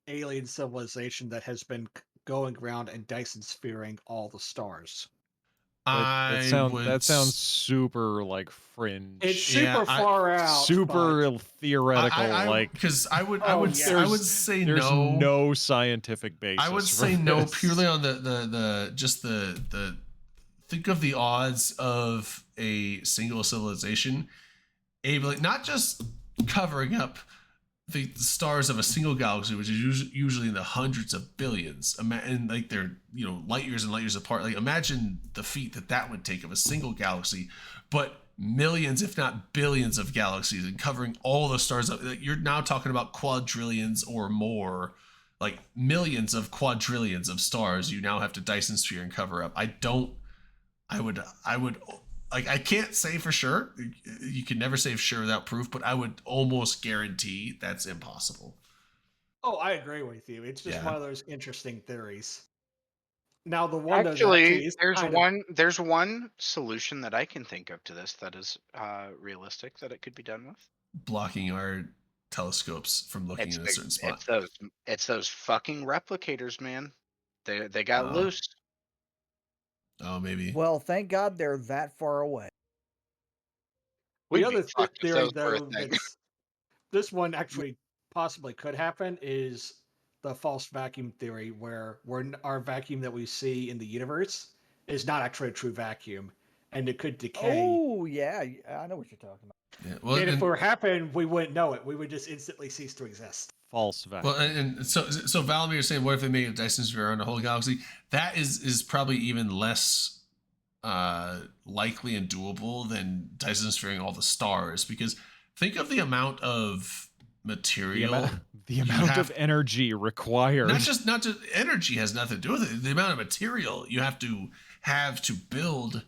Speaker 9: alien civilization that has been going around and Dyson sphering all the stars.
Speaker 1: That sounds super like fringe.
Speaker 9: It's super far out.
Speaker 1: Super theoretical.
Speaker 2: Because I would say
Speaker 1: there's
Speaker 2: no.
Speaker 1: No scientific basis.
Speaker 2: I would say no purely on the think of the odds of a single civilization able, not just covering up the stars of a single galaxy, which is usually in the hundreds of billions, and like they're light years and light years apart. Like, imagine the feat that would take of a single galaxy, but millions, if not billions, of galaxies, and covering all the stars. Like, you're now talking about quadrillions or more, like millions of quadrillions of stars. You now have to Dyson sphere and cover up. I would. Like, I can't say for sure. You can never say for sure without proof, but I would almost guarantee that's impossible.
Speaker 9: Oh, I agree with you. It's just one of those interesting theories. Now, the one
Speaker 3: there's one solution that I can think of to this that is realistic that it could be done with.
Speaker 2: Blocking our telescopes from looking in a certain spot.
Speaker 3: It's those fucking replicators, man. They got loose.
Speaker 2: Oh, maybe.
Speaker 7: Well, thank God they're that far away.
Speaker 3: We'd
Speaker 9: The
Speaker 3: be
Speaker 9: other
Speaker 3: fucked if
Speaker 9: theory,
Speaker 3: those were a
Speaker 9: though,
Speaker 3: thing.
Speaker 9: this one actually possibly could happen is the false vacuum theory, where our vacuum that we see in the universe is not actually a true vacuum, and it could decay.
Speaker 7: Oh yeah, I know what you're talking about.
Speaker 2: Yeah, well,
Speaker 9: and if
Speaker 2: and-
Speaker 9: it were happen, we wouldn't know it. We would just instantly cease to exist.
Speaker 1: False vacuum.
Speaker 2: Well, and so Valamir is saying, what if they make a Dyson sphere around the whole galaxy? That is probably even less likely and doable than Dyson sphering all the stars, because think of the amount of material,
Speaker 1: the amount of energy required.
Speaker 2: not just energy has nothing to do with it. The amount of material you have to build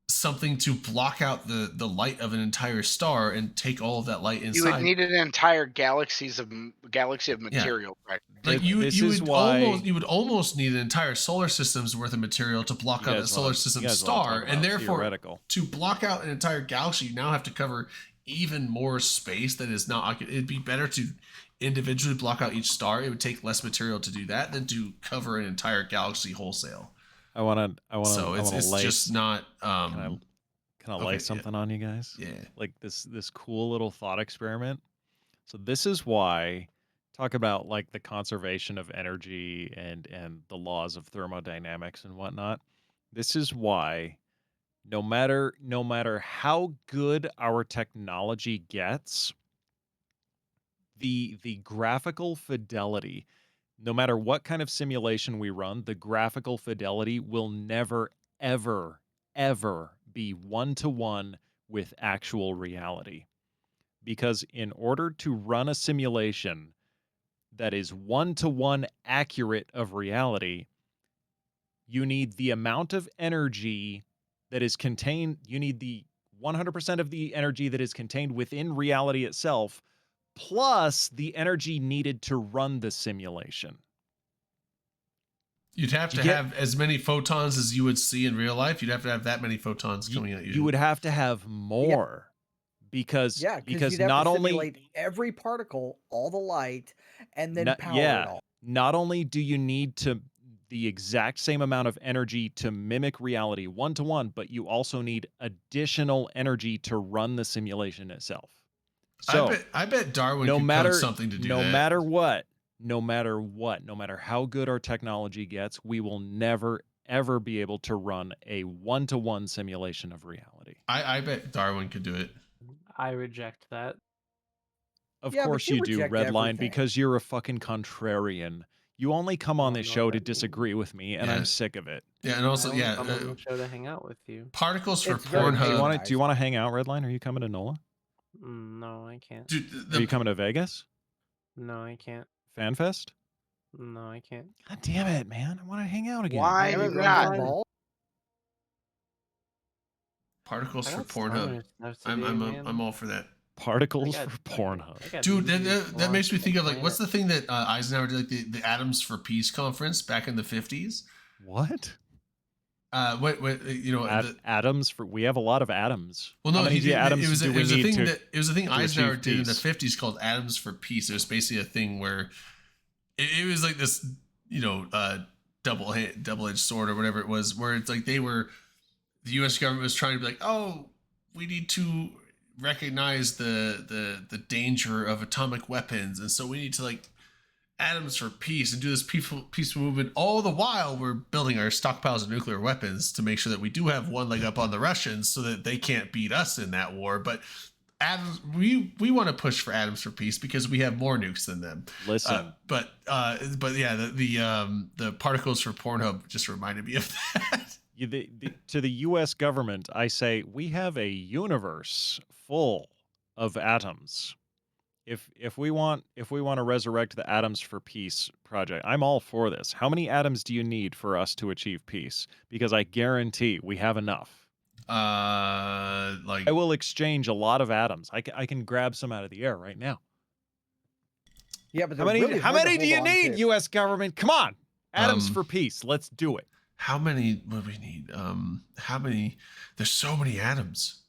Speaker 2: something to block out the light of an entire star and take all of that light inside.
Speaker 3: You would need an entire galaxy of material.
Speaker 2: Like you would almost need an entire solar system's worth of material to block out the solar system star, and therefore to block out an entire galaxy, you now have to cover even more space that is not. It'd be better to individually block out each star. It would take less material to do that than to cover an entire galaxy wholesale.
Speaker 1: I want to.
Speaker 2: So it's
Speaker 1: lay,
Speaker 2: just not.
Speaker 1: Can I lay something on you guys?
Speaker 2: Yeah.
Speaker 1: Like this cool little thought experiment. So this is why talk about like the conservation of energy and the laws of thermodynamics and whatnot. This is why no matter how good our technology gets, the graphical fidelity, no matter what kind of simulation we run, the graphical fidelity will never, ever, ever be one-to-one with actual reality. Because in order to run a simulation that is one-to-one accurate of reality, you need the amount of energy that is contained, you need the 100% of the energy that is contained within reality itself, plus the energy needed to run the simulation.
Speaker 2: You'd have to have as many photons as you would see in real life. You'd have to have that many photons coming at you.
Speaker 1: You would have to have more because
Speaker 7: you'd have
Speaker 1: not
Speaker 7: to
Speaker 1: only
Speaker 7: simulate every particle, all the light, and then power it all.
Speaker 1: Not only do you need the exact same amount of energy to mimic reality one-to-one, but you also need additional energy to run the simulation itself. So
Speaker 2: I bet Darwin could code something to do that.
Speaker 1: No matter how good our technology gets, we will never, ever be able to run a one-to-one simulation of reality.
Speaker 2: I bet Darwin could do it.
Speaker 5: I reject that.
Speaker 1: Of course you do, Redline, because you're a fucking contrarian. You only come on this show to disagree with me, and I'm sick of it.
Speaker 2: Yeah, and also,
Speaker 5: I'm on the show to hang out with you.
Speaker 2: Particles for Pornhub.
Speaker 1: Do you want to hang out, Redline? Are you coming to NOLA?
Speaker 5: No, I can't.
Speaker 2: Dude,
Speaker 1: Are you coming to Vegas?
Speaker 5: No, I can't.
Speaker 1: FanFest?
Speaker 5: No, I can't.
Speaker 1: God damn it, man! I want to hang out again.
Speaker 3: Why not?
Speaker 2: Particles for Pornhub. I'm all for that.
Speaker 1: Particles for Pornhub.
Speaker 2: Dude, that makes me think of like, what's the thing that Eisenhower did, like the Atoms for Peace conference back in the 50s?
Speaker 1: What?
Speaker 2: What you know?
Speaker 1: Atoms for, we have a lot of atoms.
Speaker 2: Well, no,
Speaker 1: he did. It was
Speaker 2: a thing Eisenhower did in the 50s called Atoms for Peace. It was basically a thing where it was like this, you know, double-edged sword or whatever it was, where it's like the U.S. government was trying to be like, oh, we need to recognize the danger of atomic weapons, and so we need to like atoms for peace and do this peaceful movement. All the while we're building our stockpiles of nuclear weapons to make sure that we do have one leg up on the Russians so that they can't beat us in that war. But atoms, we want to push for atoms for peace because we have more nukes than them.
Speaker 1: Listen,
Speaker 2: but yeah, the particles for Pornhub just reminded me of that.
Speaker 1: To the U.S. government, I say we have a universe full of atoms. If we want to resurrect the Atoms for Peace project, I'm all for this. How many atoms do you need for us to achieve peace? Because I guarantee we have enough.
Speaker 2: I
Speaker 1: will exchange a lot of atoms. I can grab some out of the air right now.
Speaker 7: Yeah, but
Speaker 1: how many do you need, U.S. government? Come on, atoms for peace. Let's do it.
Speaker 2: How many would we need? How many? There's so many atoms.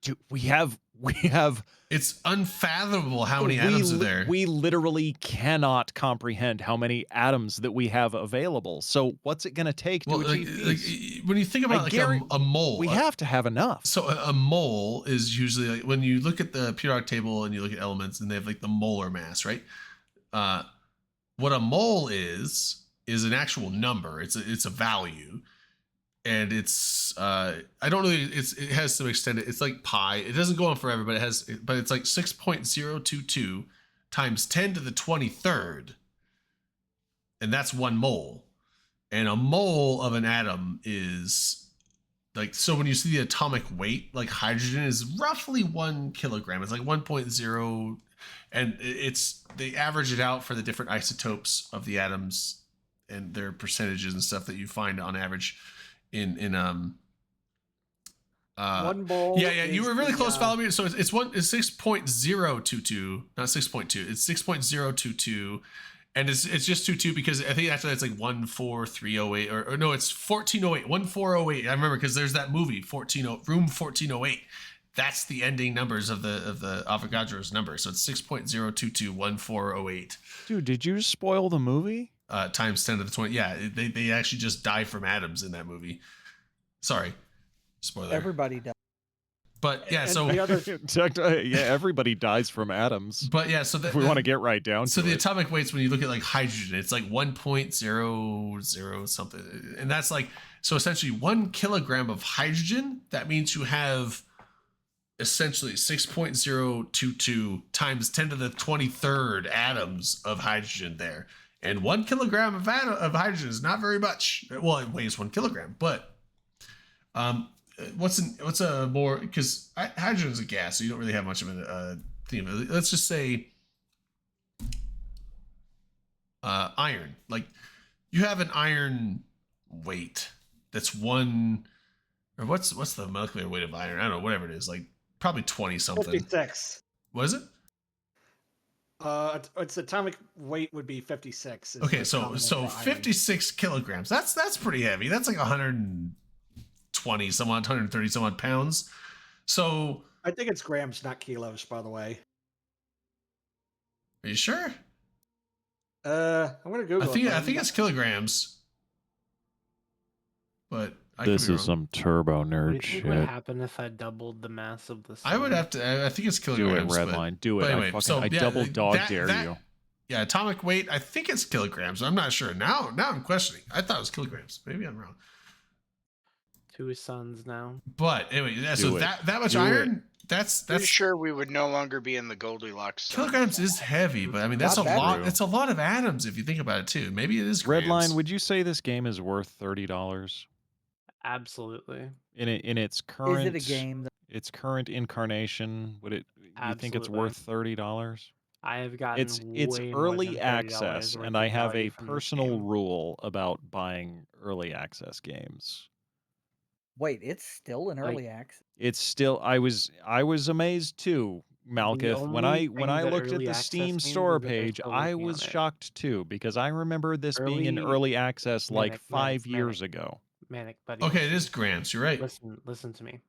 Speaker 1: Dude, we have We have
Speaker 2: It's unfathomable how many atoms are there.
Speaker 1: We literally cannot comprehend how many atoms that we have available. So what's it going to take to achieve peace?
Speaker 2: When you think about a mole,
Speaker 1: we have to have enough.
Speaker 2: So a mole is usually like when you look at the periodic table and you look at elements, and they have like the molar mass, right? What a mole is an actual number. It's a value. And it's I don't really it has some extended, it's like pi. It doesn't go on forever, but it's like 6.022 times 10 to the 23rd. And that's 1 mole. And a mole of an atom is like, so when you see the atomic weight, like hydrogen is roughly 1 kilogram. It's like 1.0, and they average it out for the different isotopes of the atoms and their percentages and stuff that you find on average. In
Speaker 9: 1 mole.
Speaker 2: Yeah, you were really close, Vladimir. So it's 6.022, not 6.2. It's 6.022, and it's just 22 because I think after that's like 14308 or no, it's 1408, 1408. I remember because there's that movie room 1408. That's the ending numbers of the Avogadro's number. So it's 6.0221408.
Speaker 1: Dude, did you spoil the movie?
Speaker 2: Times 10 to the 20. Yeah, they actually just die from atoms in that movie. Sorry, spoiler.
Speaker 7: Everybody does.
Speaker 2: But yeah, so
Speaker 1: everybody dies from atoms.
Speaker 2: But yeah, so
Speaker 1: if we want to get right down to
Speaker 2: so the
Speaker 1: it.
Speaker 2: atomic weights, when you look at like hydrogen, it's like 1.00 something, and that's like, so essentially 1 kilogram of hydrogen. That means you have essentially 6.022 times 10 to the 23rd atoms of hydrogen there. And 1 kilogram of hydrogen is not very much. Well, it weighs 1 kilogram, but what's a more, because hydrogen is a gas, so you don't really have much of a theme. Let's just say iron. Like you have an iron weight that's 1, or what's the molecular weight of iron? I don't know, whatever it is, like probably 20 something.
Speaker 9: 56.
Speaker 2: What is it?
Speaker 9: Its atomic weight would be 56.
Speaker 2: Okay, so 56 kilograms. That's pretty heavy. That's like 120 some odd, 130 some odd pounds. So
Speaker 9: I think it's grams, not kilos, by the way.
Speaker 2: Are you sure?
Speaker 9: I'm gonna Google.
Speaker 2: I think it's kilograms. But
Speaker 1: this is some turbo nerd
Speaker 5: What do you
Speaker 1: shit.
Speaker 5: think would happen if I doubled the mass of the sun?
Speaker 2: I would have to. I think it's kilograms.
Speaker 1: Do it, Redline. Do it.
Speaker 2: Anyway,
Speaker 1: I double dog dare you.
Speaker 2: Yeah, atomic weight. I think it's kilograms. I'm not sure. Now I'm questioning. I thought it was kilograms. Maybe I'm wrong.
Speaker 5: 2 suns now.
Speaker 2: But anyway, so that much iron. That's
Speaker 3: Pretty sure we would no longer be in the Goldilocks zone.
Speaker 2: Kilograms is heavy, but I mean that's a lot. It's a lot of atoms if you think about it too. Maybe it is grams.
Speaker 1: Redline, would you say this game is worth $30?
Speaker 5: Absolutely.
Speaker 1: In its current,
Speaker 7: Is it a game?
Speaker 1: Its current incarnation, would it? You think it's
Speaker 5: Absolutely.
Speaker 1: worth $30?
Speaker 5: I have gotten
Speaker 1: It's
Speaker 5: way more
Speaker 1: early
Speaker 5: than $30
Speaker 1: access,
Speaker 5: worth
Speaker 1: and
Speaker 5: of
Speaker 1: I have
Speaker 5: value
Speaker 1: a
Speaker 5: from this
Speaker 1: personal
Speaker 5: game.
Speaker 1: rule about buying early access games.
Speaker 7: Wait, it's still in early access.
Speaker 1: It's still. I was amazed too, Malkith. When
Speaker 5: only
Speaker 1: I
Speaker 5: thing that
Speaker 1: looked at
Speaker 5: early
Speaker 1: the
Speaker 5: access
Speaker 1: Steam
Speaker 5: means
Speaker 1: store
Speaker 5: is that they're
Speaker 1: page,
Speaker 5: still
Speaker 1: I
Speaker 5: working
Speaker 1: was
Speaker 5: on it.
Speaker 1: shocked too because I remember this being in early access like
Speaker 5: Manic,
Speaker 1: 5
Speaker 5: Manic,
Speaker 1: years ago.
Speaker 5: Manic, buddy.
Speaker 2: Okay, it is grams. You're right.
Speaker 5: Listen to me.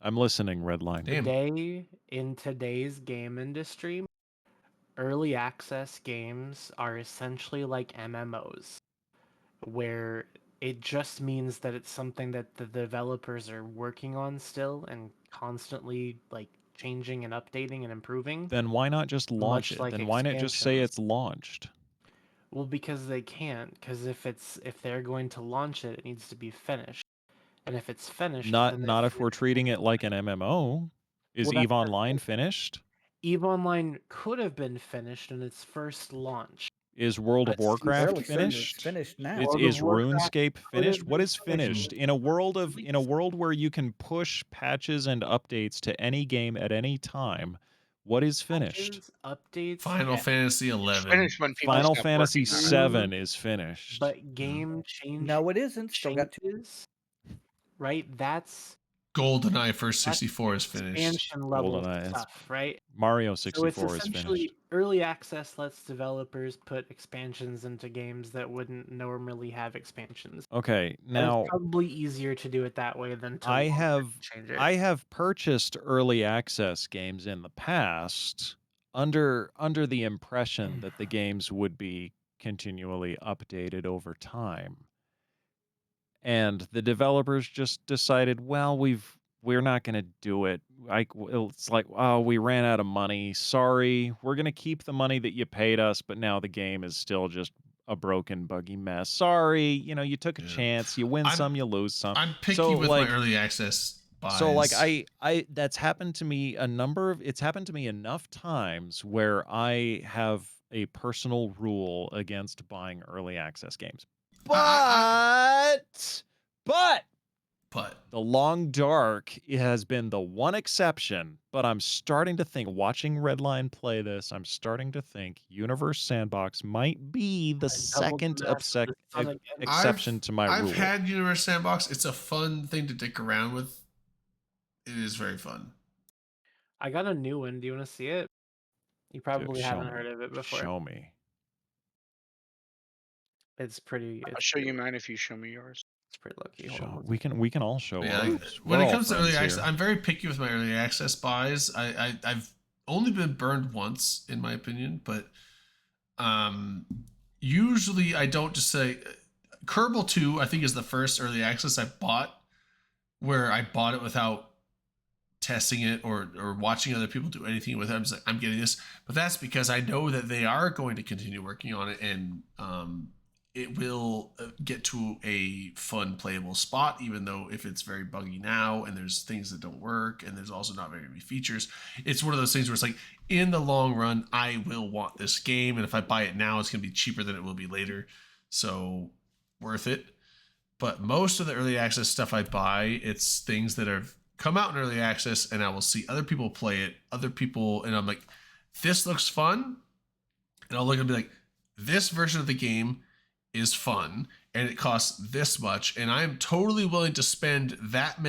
Speaker 1: I'm listening, Redline.
Speaker 5: Today, in today's game industry, early access games are essentially like MMOs, where it just means that it's something that the developers are working on still and constantly like changing and updating and improving.
Speaker 1: Then why not just launch
Speaker 5: Much
Speaker 1: it?
Speaker 5: like
Speaker 1: Then why not just say
Speaker 5: expansions.
Speaker 1: it's launched?
Speaker 5: Well, because they can't. Because if they're going to launch it, it needs to be finished. And if it's finished, then
Speaker 1: Not
Speaker 5: it's
Speaker 1: if we're treating it like an MMO. Is
Speaker 5: Well, that's
Speaker 1: EVE
Speaker 5: the
Speaker 1: Online finished?
Speaker 5: EVE Online could have been finished in its first launch.
Speaker 1: Is World of
Speaker 5: But
Speaker 1: Warcraft
Speaker 7: barely finished.
Speaker 1: finished?
Speaker 7: It's finished now.
Speaker 1: Is,
Speaker 5: World of
Speaker 1: is
Speaker 5: Warcraft
Speaker 1: RuneScape
Speaker 5: could have
Speaker 1: finished? What
Speaker 5: been
Speaker 1: is finished in a world where you can push patches and updates to any game at any time? What is finished?
Speaker 5: Updates.
Speaker 2: Final
Speaker 5: yeah,
Speaker 2: Fantasy 11.
Speaker 3: Finished when people
Speaker 1: Final
Speaker 3: stopped
Speaker 1: Fantasy
Speaker 3: working on it.
Speaker 1: 7 is finished.
Speaker 5: But game change.
Speaker 7: No, it isn't. Still got two.
Speaker 5: changes, right? That's
Speaker 2: GoldenEye First 64 is finished.
Speaker 5: Expansion level
Speaker 1: GoldenEye is-
Speaker 5: stuff, right?
Speaker 1: Mario
Speaker 5: So it's
Speaker 1: 64 is
Speaker 5: essentially
Speaker 1: finished.
Speaker 5: early access lets developers put expansions into games that wouldn't normally have expansions.
Speaker 1: Okay,
Speaker 5: And
Speaker 1: now
Speaker 5: it's probably easier to do it that way than to
Speaker 1: I
Speaker 5: launch it
Speaker 1: have
Speaker 5: and change it.
Speaker 1: I have purchased early access games in the past under the impression that the games would be continually updated over time. And the developers just decided, well, we're not going to do it. It's like, oh, we ran out of money. Sorry, we're going to keep the money that you paid us, but now the game is still just a broken, buggy mess. Sorry, you took a
Speaker 2: Yeah.
Speaker 1: chance. You win
Speaker 2: I'm-
Speaker 1: some, you lose some.
Speaker 2: I'm picky
Speaker 1: So,
Speaker 2: with
Speaker 1: like-
Speaker 2: my early access buys.
Speaker 1: So like I that's happened to me it's happened to me enough times where I have a personal rule against buying early access games. But The Long Dark has been the one exception, but I'm starting to think, watching Redline play this, I'm starting to think Universe Sandbox might be the second exception to my rule.
Speaker 2: I've had Universe Sandbox. It's a fun thing to dick around with. It is very fun.
Speaker 5: I got a new one. Do you want to see it? You probably
Speaker 1: show
Speaker 5: haven't
Speaker 1: me.
Speaker 5: heard of it before.
Speaker 1: Show me.
Speaker 5: It's pretty.
Speaker 3: I'll show you mine if you show me yours.
Speaker 5: It's pretty lucky. Hold on.
Speaker 1: We can all show
Speaker 2: Yeah,
Speaker 1: ours.
Speaker 2: when
Speaker 1: We're
Speaker 2: it
Speaker 1: all
Speaker 2: comes to early
Speaker 1: friends
Speaker 2: access,
Speaker 1: here.
Speaker 2: I'm very picky with my early access buys. I've only been burned once, in my opinion, but usually I don't just say Kerbal 2, I think, is the first early access I bought where I bought it without testing it or watching other people do anything with it. I'm just like, I'm getting this. But that's because I know that they are going to continue working on it, and it will get to a fun playable spot, even though if it's very buggy now and there's things that don't work and there's also not very many features. It's one of those things where it's like, in the long run, I will want this game, and if I buy it now, it's going to be cheaper than it will be later. So worth it. But most of the early access stuff I buy, it's things that have come out in early access, and I will see other people play it, and I'm like, this looks fun. And I'll look and be like, this version of the game is fun, and it costs this much, and I am totally willing to spend that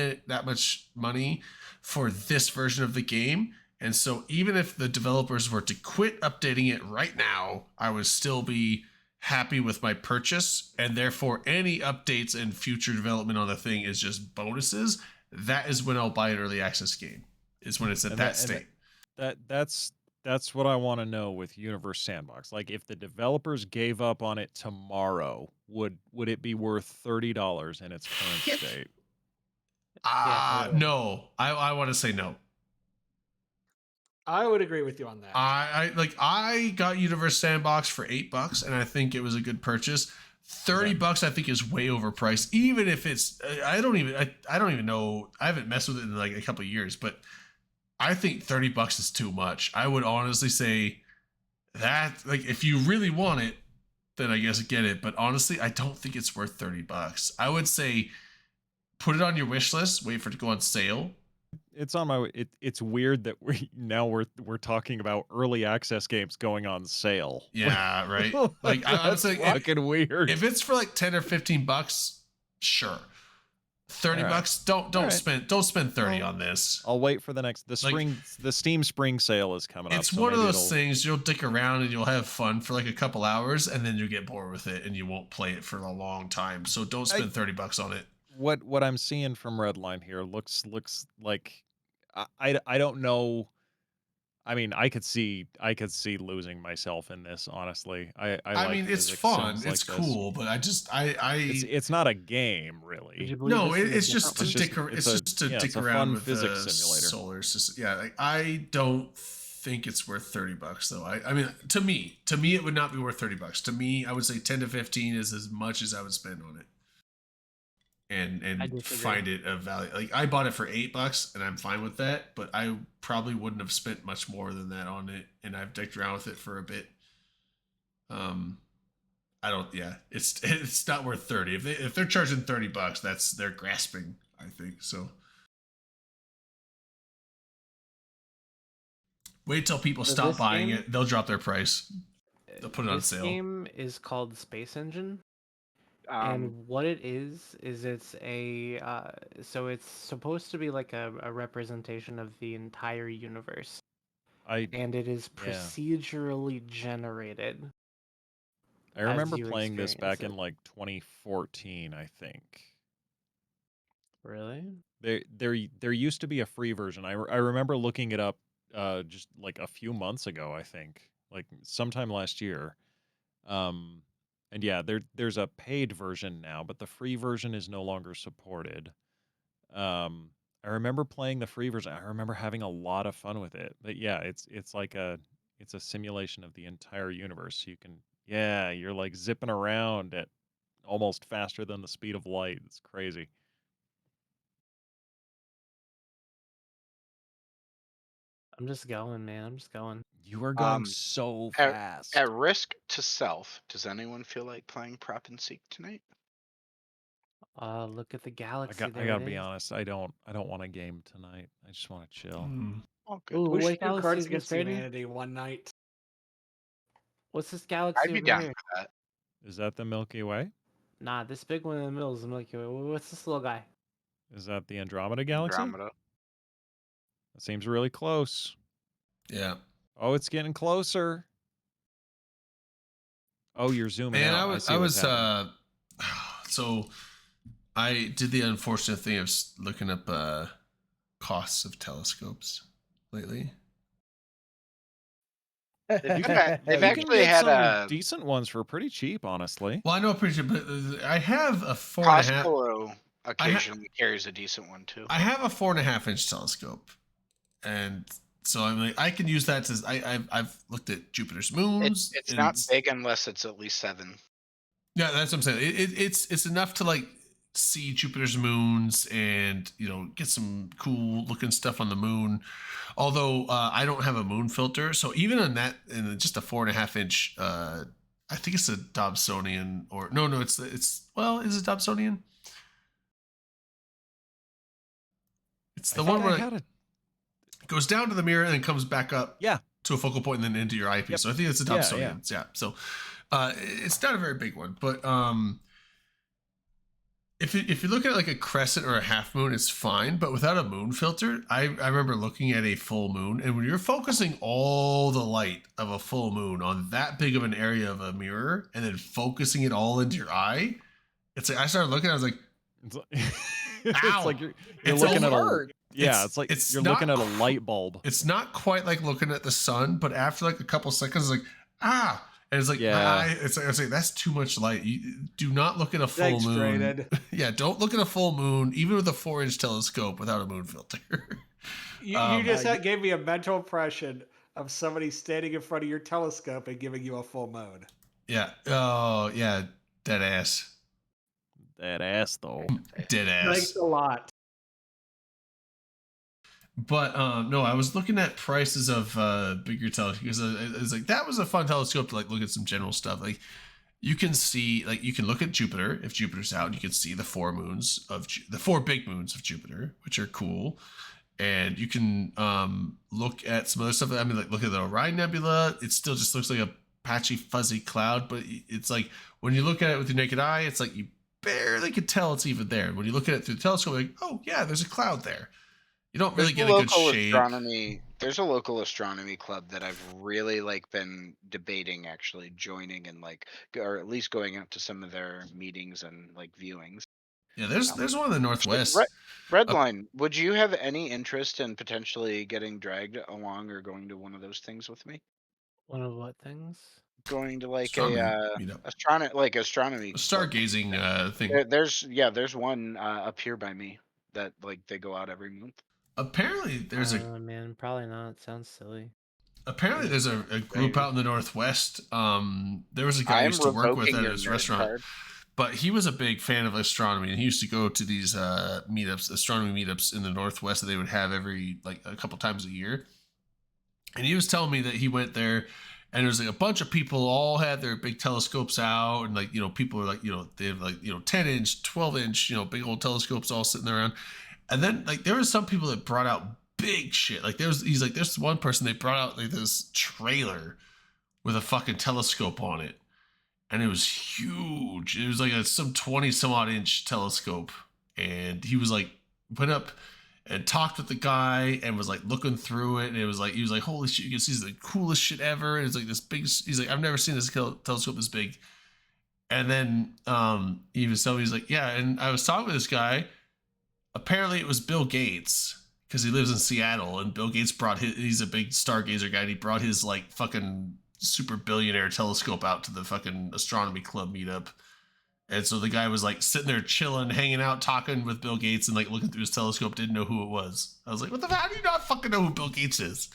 Speaker 2: much money for this version of the game. And so even if the developers were to quit updating it right now, I would still be happy with my purchase, and therefore any updates and future development on the thing is just bonuses. That is when I'll buy an early access game, is when it's at that state.
Speaker 1: That's what I want to know with Universe Sandbox. Like, if the developers gave up on it tomorrow, would it be worth $30 in its current state?
Speaker 2: No, I want to say no.
Speaker 9: I would agree with you on that.
Speaker 2: I got Universe Sandbox for $8, and I think it was a good purchase. $30 I think is way overpriced, even if it's I don't even know. I haven't messed with it in like a couple of years, but I think $30 is too much. I would honestly say that, like, if you really want it, then I guess get it. But honestly, I don't think it's worth $30. I would say put it on your wish list, wait for it to go on sale.
Speaker 1: It's on my. It's weird that we're talking about early access games going on sale.
Speaker 2: Yeah, right. Like, I would say
Speaker 1: fucking weird.
Speaker 2: If it's for like $10 or $15, sure. $30, don't spend 30 on this.
Speaker 1: I'll wait for the Steam Spring sale is coming up.
Speaker 2: It's
Speaker 1: so
Speaker 2: one of
Speaker 1: maybe
Speaker 2: those things you'll dick around and you'll have fun for like a couple hours, and then you'll get bored with it and you won't play it for a long time. So don't spend $30 on it.
Speaker 1: What I'm seeing from Redline here looks like I don't know. I mean, I could see losing myself in this, honestly. I
Speaker 2: mean, it's fun, it's cool, but
Speaker 1: it's not a game, really.
Speaker 2: No, it's just to dick around. It's just to dick around with
Speaker 1: physics
Speaker 2: the
Speaker 1: simulator.
Speaker 2: solar system. Yeah, like, I don't think it's worth $30 though. I mean, to me, it would not be worth $30. To me, I would say 10 to 15 is as much as I would spend on it. And find it of value. Like, I bought it for $8 and I'm fine with that, but I probably wouldn't have spent much more than that on it, and I've dicked around with it for a bit. It's not worth 30. If they're charging $30, they're grasping, I think. So wait till people stop buying it, they'll drop their price. They'll put it on sale.
Speaker 5: This game is called Space Engine. And what it is it's a so it's supposed to be like a representation of the entire universe, and it is
Speaker 1: Yeah.
Speaker 5: procedurally generated.
Speaker 1: I
Speaker 5: as
Speaker 1: remember
Speaker 5: you
Speaker 1: playing this
Speaker 5: experience
Speaker 1: back in
Speaker 5: it.
Speaker 1: like 2014, I think.
Speaker 5: Really?
Speaker 1: There used to be a free version. I remember looking it up just like a few months ago, I think, like sometime last year. And yeah, there's a paid version now, but the free version is no longer supported. I remember playing the free version. I remember having a lot of fun with it. But yeah, it's like it's a simulation of the entire universe. You can you're like zipping around at almost faster than the speed of light. It's crazy.
Speaker 5: I'm just going, man. I'm just going.
Speaker 1: You are going so
Speaker 3: at,
Speaker 1: fast.
Speaker 3: At risk to self, does anyone feel like playing Prop and Seek tonight?
Speaker 5: Look at the galaxy.
Speaker 1: I
Speaker 5: There
Speaker 1: gotta
Speaker 5: it
Speaker 1: be
Speaker 5: is.
Speaker 1: honest. I don't want a game tonight. I just want to chill.
Speaker 3: Oh, good.
Speaker 5: Ooh,
Speaker 9: We
Speaker 5: what
Speaker 9: should do
Speaker 5: galaxy
Speaker 9: Cards
Speaker 5: is this,
Speaker 9: Against
Speaker 5: Brady?
Speaker 9: Humanity one night.
Speaker 5: What's this galaxy
Speaker 3: I'd be
Speaker 5: over
Speaker 3: down
Speaker 5: here?
Speaker 3: for that.
Speaker 1: Is that the Milky Way?
Speaker 5: Nah, this big one in the middle is the Milky Way. What's this little guy?
Speaker 1: Is that the Andromeda Galaxy?
Speaker 3: Andromeda.
Speaker 1: That seems really close.
Speaker 2: Yeah.
Speaker 1: Oh, it's getting closer. Oh, you're zooming
Speaker 2: And
Speaker 1: out.
Speaker 2: I was
Speaker 1: happening.
Speaker 2: so I did the unfortunate thing of looking up costs of telescopes lately.
Speaker 3: They've
Speaker 1: You can
Speaker 3: actually
Speaker 1: get
Speaker 3: had
Speaker 1: some
Speaker 3: a
Speaker 1: decent ones for pretty cheap, honestly.
Speaker 2: Well, I know pretty cheap, but I have a 4.5.
Speaker 3: Costco occasionally carries a decent one too.
Speaker 2: I have a 4.5-inch telescope, and so I'm like, I can use that to. I've looked at Jupiter's moons.
Speaker 3: It's
Speaker 2: and
Speaker 3: not big unless it's at least 7.
Speaker 2: Yeah, that's what I'm saying. It's enough to like see Jupiter's moons and get some cool looking stuff on the moon. Although I don't have a moon filter, so even on that, in just a 4.5-inch, I think it's a Dobsonian or no, it's well, is it Dobsonian? It's the one where it goes down to the mirror and then comes back up to a focal point and then into your eyepiece. So I think it's a Dobsonian. Yeah. So it's not a very big one, but if you look at like a crescent or a half moon, it's fine. But without a moon filter, I remember looking at a full moon, and when you're focusing all the light of a full moon on that big of an area of a mirror and then focusing it all into your eye, it's like I started looking, I was like,
Speaker 1: It's like you're
Speaker 2: It's
Speaker 1: looking at
Speaker 2: hard.
Speaker 1: it's like you're looking at a light bulb.
Speaker 2: It's not quite like looking at the sun, but after like a couple seconds, it's like and it's like my
Speaker 1: Yeah.
Speaker 2: eye. It's like that's too much light. You do not look at a full
Speaker 9: Thanks,
Speaker 2: moon.
Speaker 9: Drayden.
Speaker 2: Yeah, don't look at a full moon, even with a 4-inch telescope without a moon filter.
Speaker 9: You just gave me a mental impression of somebody standing in front of your telescope and giving you a full moon.
Speaker 2: Yeah. Oh yeah, dead ass.
Speaker 1: That ass though.
Speaker 2: Dead ass.
Speaker 9: Thanks a lot.
Speaker 2: But no, I was looking at prices of bigger telescopes because it's like that was a fun telescope to like look at some general stuff. Like you can see, like you can look at Jupiter if Jupiter's out. You can see the 4 moons of the 4 big moons of Jupiter, which are cool. And you can look at some other stuff. I mean, like look at the Orion Nebula. It still just looks like a patchy, fuzzy cloud, but it's like when you look at it with your naked eye, it's like you barely can tell it's even there. When you look at it through the telescope, like, oh yeah, there's a cloud there. You don't really get a good shade.
Speaker 3: There's a local astronomy club that I've really like been debating actually joining and like, or at least going out to some of their meetings and like viewings.
Speaker 2: Yeah, there's one in the Northwest.
Speaker 3: Redline, would you have any interest in potentially getting dragged along or going to one of those things with me?
Speaker 5: One of what things?
Speaker 3: Going to like
Speaker 2: Astronomy
Speaker 3: astronomy
Speaker 2: stargazing thing.
Speaker 3: There's one up here by me that like they go out every month.
Speaker 2: Apparently there's
Speaker 5: man, probably not. It sounds silly.
Speaker 2: Apparently there's a group out in the Northwest. There was a guy I used to work with at his restaurant, but he was a big fan of astronomy, and he used to go to these astronomy meetups in the Northwest that they would have every like a couple times a year. And he was telling me that he went there, and there was like a bunch of people all had their big telescopes out, and like people are like they have like 10-inch, 12-inch big old telescopes all sitting around. And then like there were some people that brought out big shit. Like there's one person they brought out like this trailer with a fucking telescope on it. and it was huge. It was like some 20 some odd inch telescope, and he was like went up and talked with the guy and was like looking through it, and it was like he was like, holy shit, you can see the coolest shit ever. And it's like this big. He's like, I've never seen this telescope this big. And then he was telling me, he's like, yeah, and I was talking with this guy. Apparently it was Bill Gates, because he lives in Seattle, and Bill Gates brought he's a big stargazer guy, and he brought his like fucking super billionaire telescope out to the fucking astronomy club meetup. And so the guy was like sitting there chilling, hanging out, talking with Bill Gates, and like looking through his telescope, didn't know who it was. I was like, what the fuck? How do you not fucking know who Bill Gates is?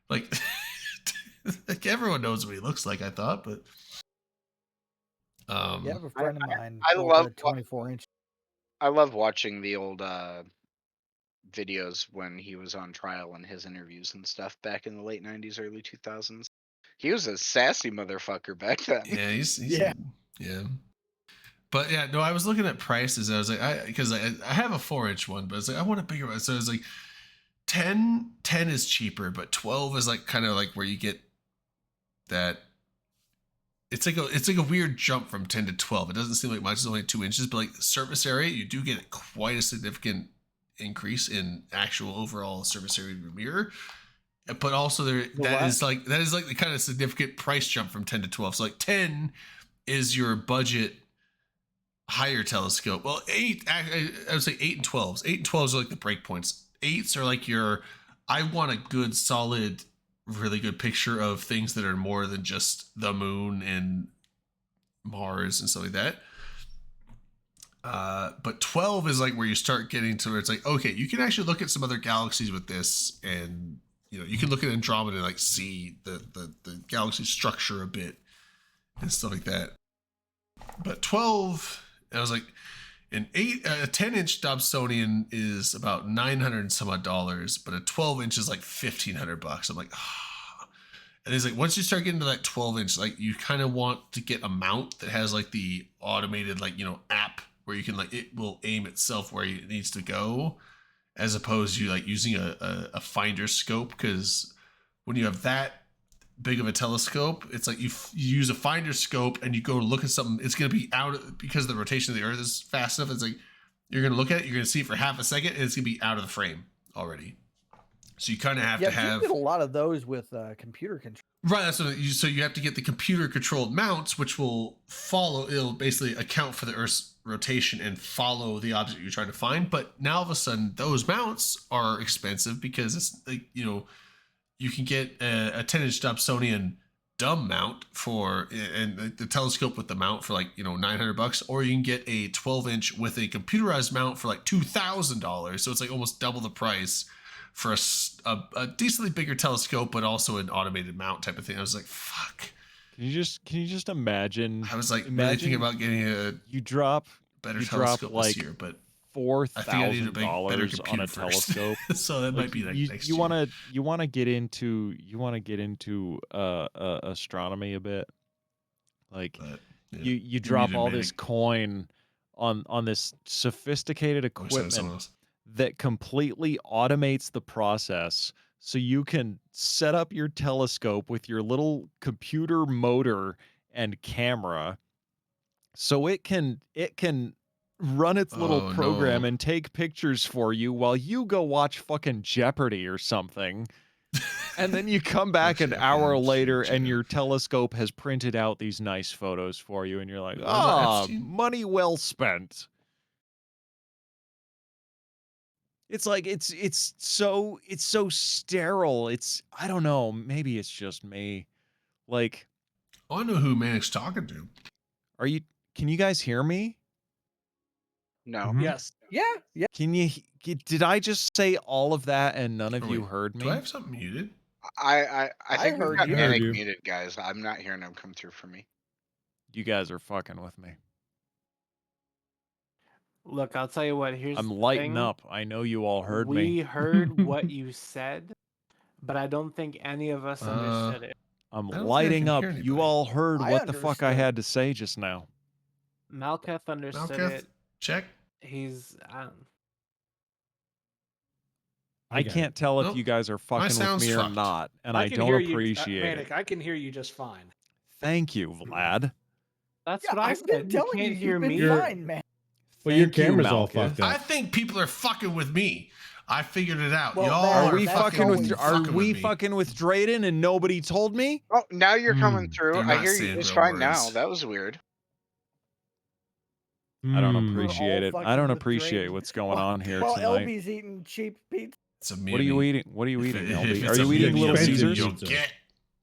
Speaker 2: Like, like everyone knows what he looks like, I thought, but
Speaker 7: Yeah, I have a friend of mine.
Speaker 3: I
Speaker 7: built
Speaker 3: love
Speaker 7: a 24-inch.
Speaker 3: I love watching the old videos when he was on trial and his interviews and stuff back in the late 90s, early 2000s. He was a sassy motherfucker back then.
Speaker 2: yeah, he's
Speaker 7: Yeah.
Speaker 2: yeah. But yeah, no, I was looking at prices. I was like, because I have a 4-inch one, but I was like, I want a bigger one. So I was like, 10 is cheaper, but 12 is like kind of like where you get that. It's like a weird jump from 10 to 12. It doesn't seem like much. It's only 2 inches, but like surface area, you do get quite a significant increase in actual overall surface area of your mirror. But also that is like the kind of significant price jump from 10 to 12. So like 10 is your budget higher telescope. Well, 8, I would say 8 and 12s. 8 and 12s are like the break points. 8s are like I want a good, solid, really good picture of things that are more than just the moon and Mars and stuff like that. But 12 is like where you start getting to where it's like, okay, you can actually look at some other galaxies with this, and you can look at Andromeda and like see the galaxy structure a bit and stuff like that. But 12, I was like, a 10-inch Dobsonian is about $900 and some odd dollars, but a 12-inch is like $1,500. I'm like, and it's like once you start getting to that 12-inch, like you kind of want to get a mount that has like the automated app where you can it will aim itself where it needs to go, as opposed to like using a finder scope, because when you have that big of a telescope, it's like you use a finder scope and you go to look at something, it's going to be out because the rotation of the earth is fast enough. It's like you're going to look at it, you're going to see it for half a second, and it's going to be out of the frame already. So you kind of have to have
Speaker 7: you get a lot of those with computer control.
Speaker 2: Right, that's what so you have to get the computer controlled mounts, which will it'll basically account for the Earth's rotation and follow the object you're trying to find. But now all of a sudden those mounts are expensive, because it's like, you can get a 10-inch Dobsonian dumb mount and the telescope with the mount for like $900, or you can get a 12-inch with a computerized mount for like $2,000. So it's like almost double the price for a decently bigger telescope, but also an automated mount type of thing. I was like, fuck.
Speaker 1: Can you just imagine?
Speaker 2: I was like really thinking about getting a better telescope
Speaker 1: like
Speaker 2: this year, but
Speaker 1: $4,000 on a telescope.
Speaker 2: So that might be like next year.
Speaker 1: You want to get into astronomy a bit. Like you drop all this coin on this sophisticated equipment that completely automates the process, so you can set up your telescope with your little computer motor and camera, so it can run its little program and take pictures for you while you go watch fucking Jeopardy or something. And then you come back an hour later and your telescope has printed out these nice photos for you, and you're like, money well spent. It's like it's so sterile. I don't know, maybe it's just me. Like,
Speaker 2: I know who Manic's talking to.
Speaker 1: Can you guys hear me?
Speaker 3: No.
Speaker 1: Mm-hmm.
Speaker 9: Yes.
Speaker 7: Yeah.
Speaker 1: Did I just say all of that and none of you heard me?
Speaker 2: Do I have something muted?
Speaker 3: I think
Speaker 7: heard
Speaker 3: we've got
Speaker 7: you.
Speaker 3: Manic muted, guys. I'm not hearing him come through for me.
Speaker 1: You guys are fucking with me.
Speaker 5: Look, I'll tell you what. Here's
Speaker 1: I'm
Speaker 5: the
Speaker 1: lighting
Speaker 5: thing.
Speaker 1: up. I know you all heard me.
Speaker 5: We heard what you said, but I don't think any of us understood it.
Speaker 1: I'm
Speaker 2: I don't think I
Speaker 1: lighting
Speaker 2: can
Speaker 1: up.
Speaker 2: hear
Speaker 1: You
Speaker 2: anybody.
Speaker 1: all heard
Speaker 7: I
Speaker 1: what the fuck I
Speaker 7: understood.
Speaker 1: had to say just now.
Speaker 5: Malketh understood
Speaker 2: Malketh,
Speaker 5: it.
Speaker 2: check.
Speaker 5: He's
Speaker 1: I
Speaker 6: got
Speaker 1: can't tell if
Speaker 2: Nope.
Speaker 1: you guys are fucking with
Speaker 2: sound's
Speaker 1: me or
Speaker 2: fucked.
Speaker 1: not, and I
Speaker 9: can
Speaker 1: don't
Speaker 9: hear you,
Speaker 1: appreciate it.
Speaker 9: Manic, I can hear you just fine.
Speaker 1: Thank you, Vlad.
Speaker 5: That's
Speaker 7: Yeah,
Speaker 5: what I
Speaker 7: I've been
Speaker 5: said. You
Speaker 7: telling you,
Speaker 5: can't hear
Speaker 7: you've been
Speaker 5: me.
Speaker 6: You're-
Speaker 7: fine, man.
Speaker 6: Well, your
Speaker 1: Thank you,
Speaker 6: camera's all
Speaker 1: Malka.
Speaker 6: fucked
Speaker 2: I
Speaker 6: up.
Speaker 2: think people are fucking with me. I figured it out.
Speaker 7: Well,
Speaker 2: Y'all
Speaker 7: that-
Speaker 1: Are we
Speaker 7: that's
Speaker 1: fucking with?
Speaker 7: always
Speaker 1: Are
Speaker 2: fucking
Speaker 1: we
Speaker 2: with me.
Speaker 1: fucking with Drayden and nobody told me?
Speaker 3: Oh, now you're coming through.
Speaker 2: they're
Speaker 3: I
Speaker 2: not
Speaker 3: hear you
Speaker 2: saying
Speaker 3: just
Speaker 2: real
Speaker 3: fine now.
Speaker 2: words.
Speaker 3: That was weird.
Speaker 1: I don't
Speaker 6: Hmm.
Speaker 1: appreciate
Speaker 7: all
Speaker 1: it. I
Speaker 7: fucking
Speaker 1: don't
Speaker 7: with
Speaker 1: appreciate
Speaker 7: Drayden.
Speaker 1: what's going
Speaker 7: While-
Speaker 1: on here
Speaker 7: While
Speaker 1: tonight.
Speaker 7: LB's eating cheap pizza.
Speaker 2: It's a
Speaker 1: What are you
Speaker 2: mutiny.
Speaker 1: eating? What are you
Speaker 2: If
Speaker 1: eating,
Speaker 2: it-
Speaker 1: LB?
Speaker 2: if
Speaker 1: Are
Speaker 2: it's a
Speaker 1: you eating
Speaker 2: mutiny,
Speaker 1: Little
Speaker 6: expensive
Speaker 1: Caesars?
Speaker 2: you'll
Speaker 6: pizza.
Speaker 2: get.
Speaker 1: Is it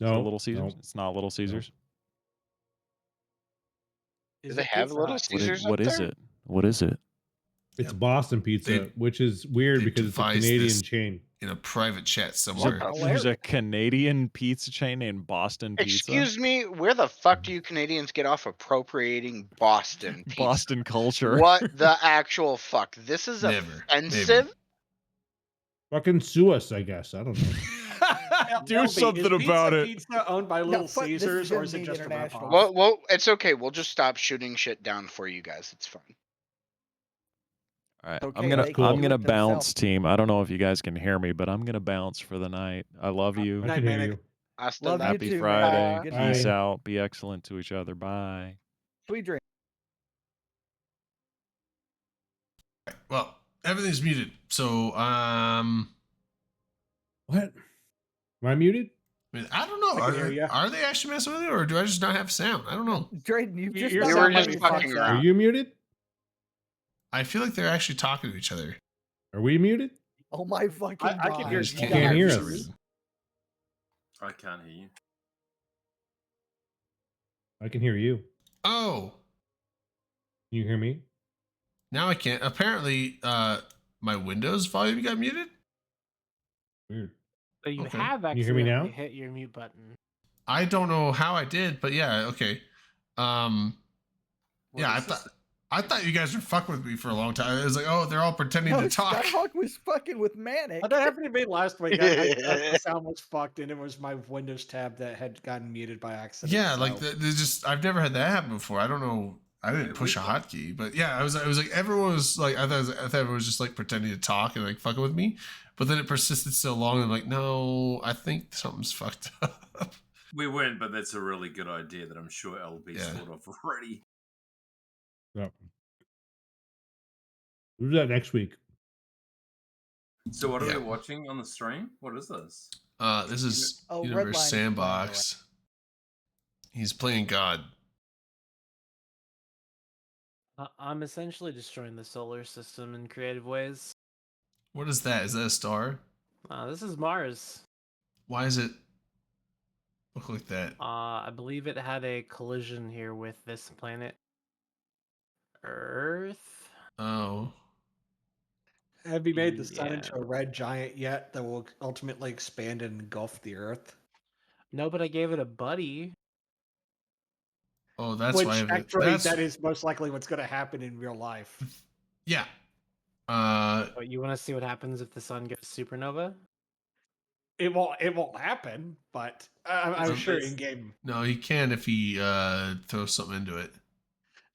Speaker 6: No,
Speaker 1: Little Caesars?
Speaker 6: no.
Speaker 1: It's not Little Caesars.
Speaker 3: Do they have Little Caesars
Speaker 1: What
Speaker 3: up
Speaker 1: is
Speaker 3: there?
Speaker 1: it? What is it?
Speaker 6: It's Boston Pizza,
Speaker 2: They-
Speaker 6: which is weird
Speaker 2: they
Speaker 6: because it's a
Speaker 2: devised
Speaker 6: Canadian
Speaker 2: this
Speaker 6: chain.
Speaker 2: in a private chat
Speaker 1: There's
Speaker 2: somewhere.
Speaker 1: there's a Canadian pizza chain named Boston Pizza.
Speaker 3: Excuse me, where the fuck do you Canadians get off appropriating Boston pizza?
Speaker 1: Boston culture.
Speaker 3: What the actual fuck? This is
Speaker 2: Never.
Speaker 3: offensive.
Speaker 6: Fucking sue us, I guess. I don't know.
Speaker 1: Do
Speaker 9: LB, is
Speaker 1: something
Speaker 9: Pizza
Speaker 1: about it.
Speaker 9: Pizza owned by Little
Speaker 7: fuck, this is
Speaker 9: Caesars, or
Speaker 7: gonna
Speaker 9: is it
Speaker 7: be
Speaker 9: just a
Speaker 7: international.
Speaker 9: rip-off?
Speaker 3: Well, it's okay. We'll just stop shooting shit down for you guys. It's fine.
Speaker 1: All right,
Speaker 7: Okay,
Speaker 1: I'm gonna
Speaker 7: they can do
Speaker 1: I'm gonna
Speaker 7: it themselves.
Speaker 1: bounce, team. I don't know if you guys can hear me, but I'm gonna bounce for the night. I love you.
Speaker 6: I
Speaker 9: Night,
Speaker 6: can hear
Speaker 9: Manic.
Speaker 6: you.
Speaker 3: Hasta
Speaker 7: Love
Speaker 3: la
Speaker 7: you
Speaker 1: Happy
Speaker 7: too, man.
Speaker 1: Friday.
Speaker 7: Good
Speaker 6: Bye.
Speaker 1: Peace
Speaker 7: night.
Speaker 1: out. Be excellent to each other. Bye.
Speaker 7: Sweet dreams.
Speaker 2: Well, everything's muted. So,
Speaker 6: What? Am I muted?
Speaker 2: I mean, I don't know.
Speaker 9: I can hear ya.
Speaker 2: Are they actually messing with it, or do I just not have sound? I don't know.
Speaker 7: Drayden, you've just
Speaker 9: You're
Speaker 7: not
Speaker 3: You
Speaker 9: sound
Speaker 3: were
Speaker 7: gotten
Speaker 3: just
Speaker 7: any
Speaker 3: fucking
Speaker 7: fucks
Speaker 3: around.
Speaker 6: Are
Speaker 7: out.
Speaker 6: you muted?
Speaker 2: I feel like they're actually talking to each other.
Speaker 6: Are we muted?
Speaker 7: Oh my fucking god.
Speaker 9: I can
Speaker 2: I
Speaker 9: hear
Speaker 2: just
Speaker 9: you
Speaker 2: can't,
Speaker 6: can't
Speaker 2: hear
Speaker 6: hear
Speaker 2: for some
Speaker 6: us.
Speaker 2: reason.
Speaker 8: I can't hear you.
Speaker 6: I can hear you.
Speaker 2: Oh,
Speaker 6: Can you hear me?
Speaker 2: now I can't. Apparently, my Windows volume got muted.
Speaker 6: Weird.
Speaker 5: So you
Speaker 2: Okay.
Speaker 5: have
Speaker 6: Can you hear me now?
Speaker 5: accidentally hit your mute button.
Speaker 2: I don't know how I did, but yeah, okay.
Speaker 8: What
Speaker 2: Yeah,
Speaker 8: is this?
Speaker 2: I thought you guys were fucking with me for a long time. It was like, oh, they're all pretending
Speaker 7: No,
Speaker 2: to talk.
Speaker 7: Skyhawk was fucking with Manic.
Speaker 9: That happened to me last week. The sound was fucked, and it was my Windows tab that had gotten muted by accident.
Speaker 2: Yeah, like
Speaker 9: so-
Speaker 2: there's just I've never had that happen before. I don't know. I didn't push a hotkey, but yeah, I was like everyone was like I thought everyone was just like pretending to talk and like fucking with me, but then it persisted so long. And I'm like, no, I think something's fucked up.
Speaker 8: We weren't, but that's a really good idea that I'm sure LB's
Speaker 2: Yeah.
Speaker 8: thought of already.
Speaker 6: Yep. We'll do that next week.
Speaker 8: So what are
Speaker 2: Yeah.
Speaker 8: we watching on the stream? What is this?
Speaker 2: This is
Speaker 7: Oh,
Speaker 2: Universe
Speaker 7: Redline is
Speaker 2: Sandbox. He's playing God.
Speaker 5: I'm essentially destroying the solar system in creative ways.
Speaker 2: What is that? Is that a star?
Speaker 5: This is Mars.
Speaker 2: Why does it look like that?
Speaker 5: I believe it had a collision here with this planet, Earth.
Speaker 2: Oh,
Speaker 9: Have you made the sun
Speaker 5: Yeah.
Speaker 9: into a red giant yet that will ultimately expand and engulf the Earth?
Speaker 5: No, but I gave it a buddy.
Speaker 2: oh, that's
Speaker 9: Which
Speaker 2: why.
Speaker 9: actually,
Speaker 2: That's
Speaker 9: that is most likely what's going to happen in real life.
Speaker 2: yeah.
Speaker 5: But you want to see what happens if the sun goes supernova?
Speaker 9: It won't happen, but I'm
Speaker 2: So
Speaker 9: sure
Speaker 8: this-
Speaker 9: in game.
Speaker 2: No, he can if he throws something into it.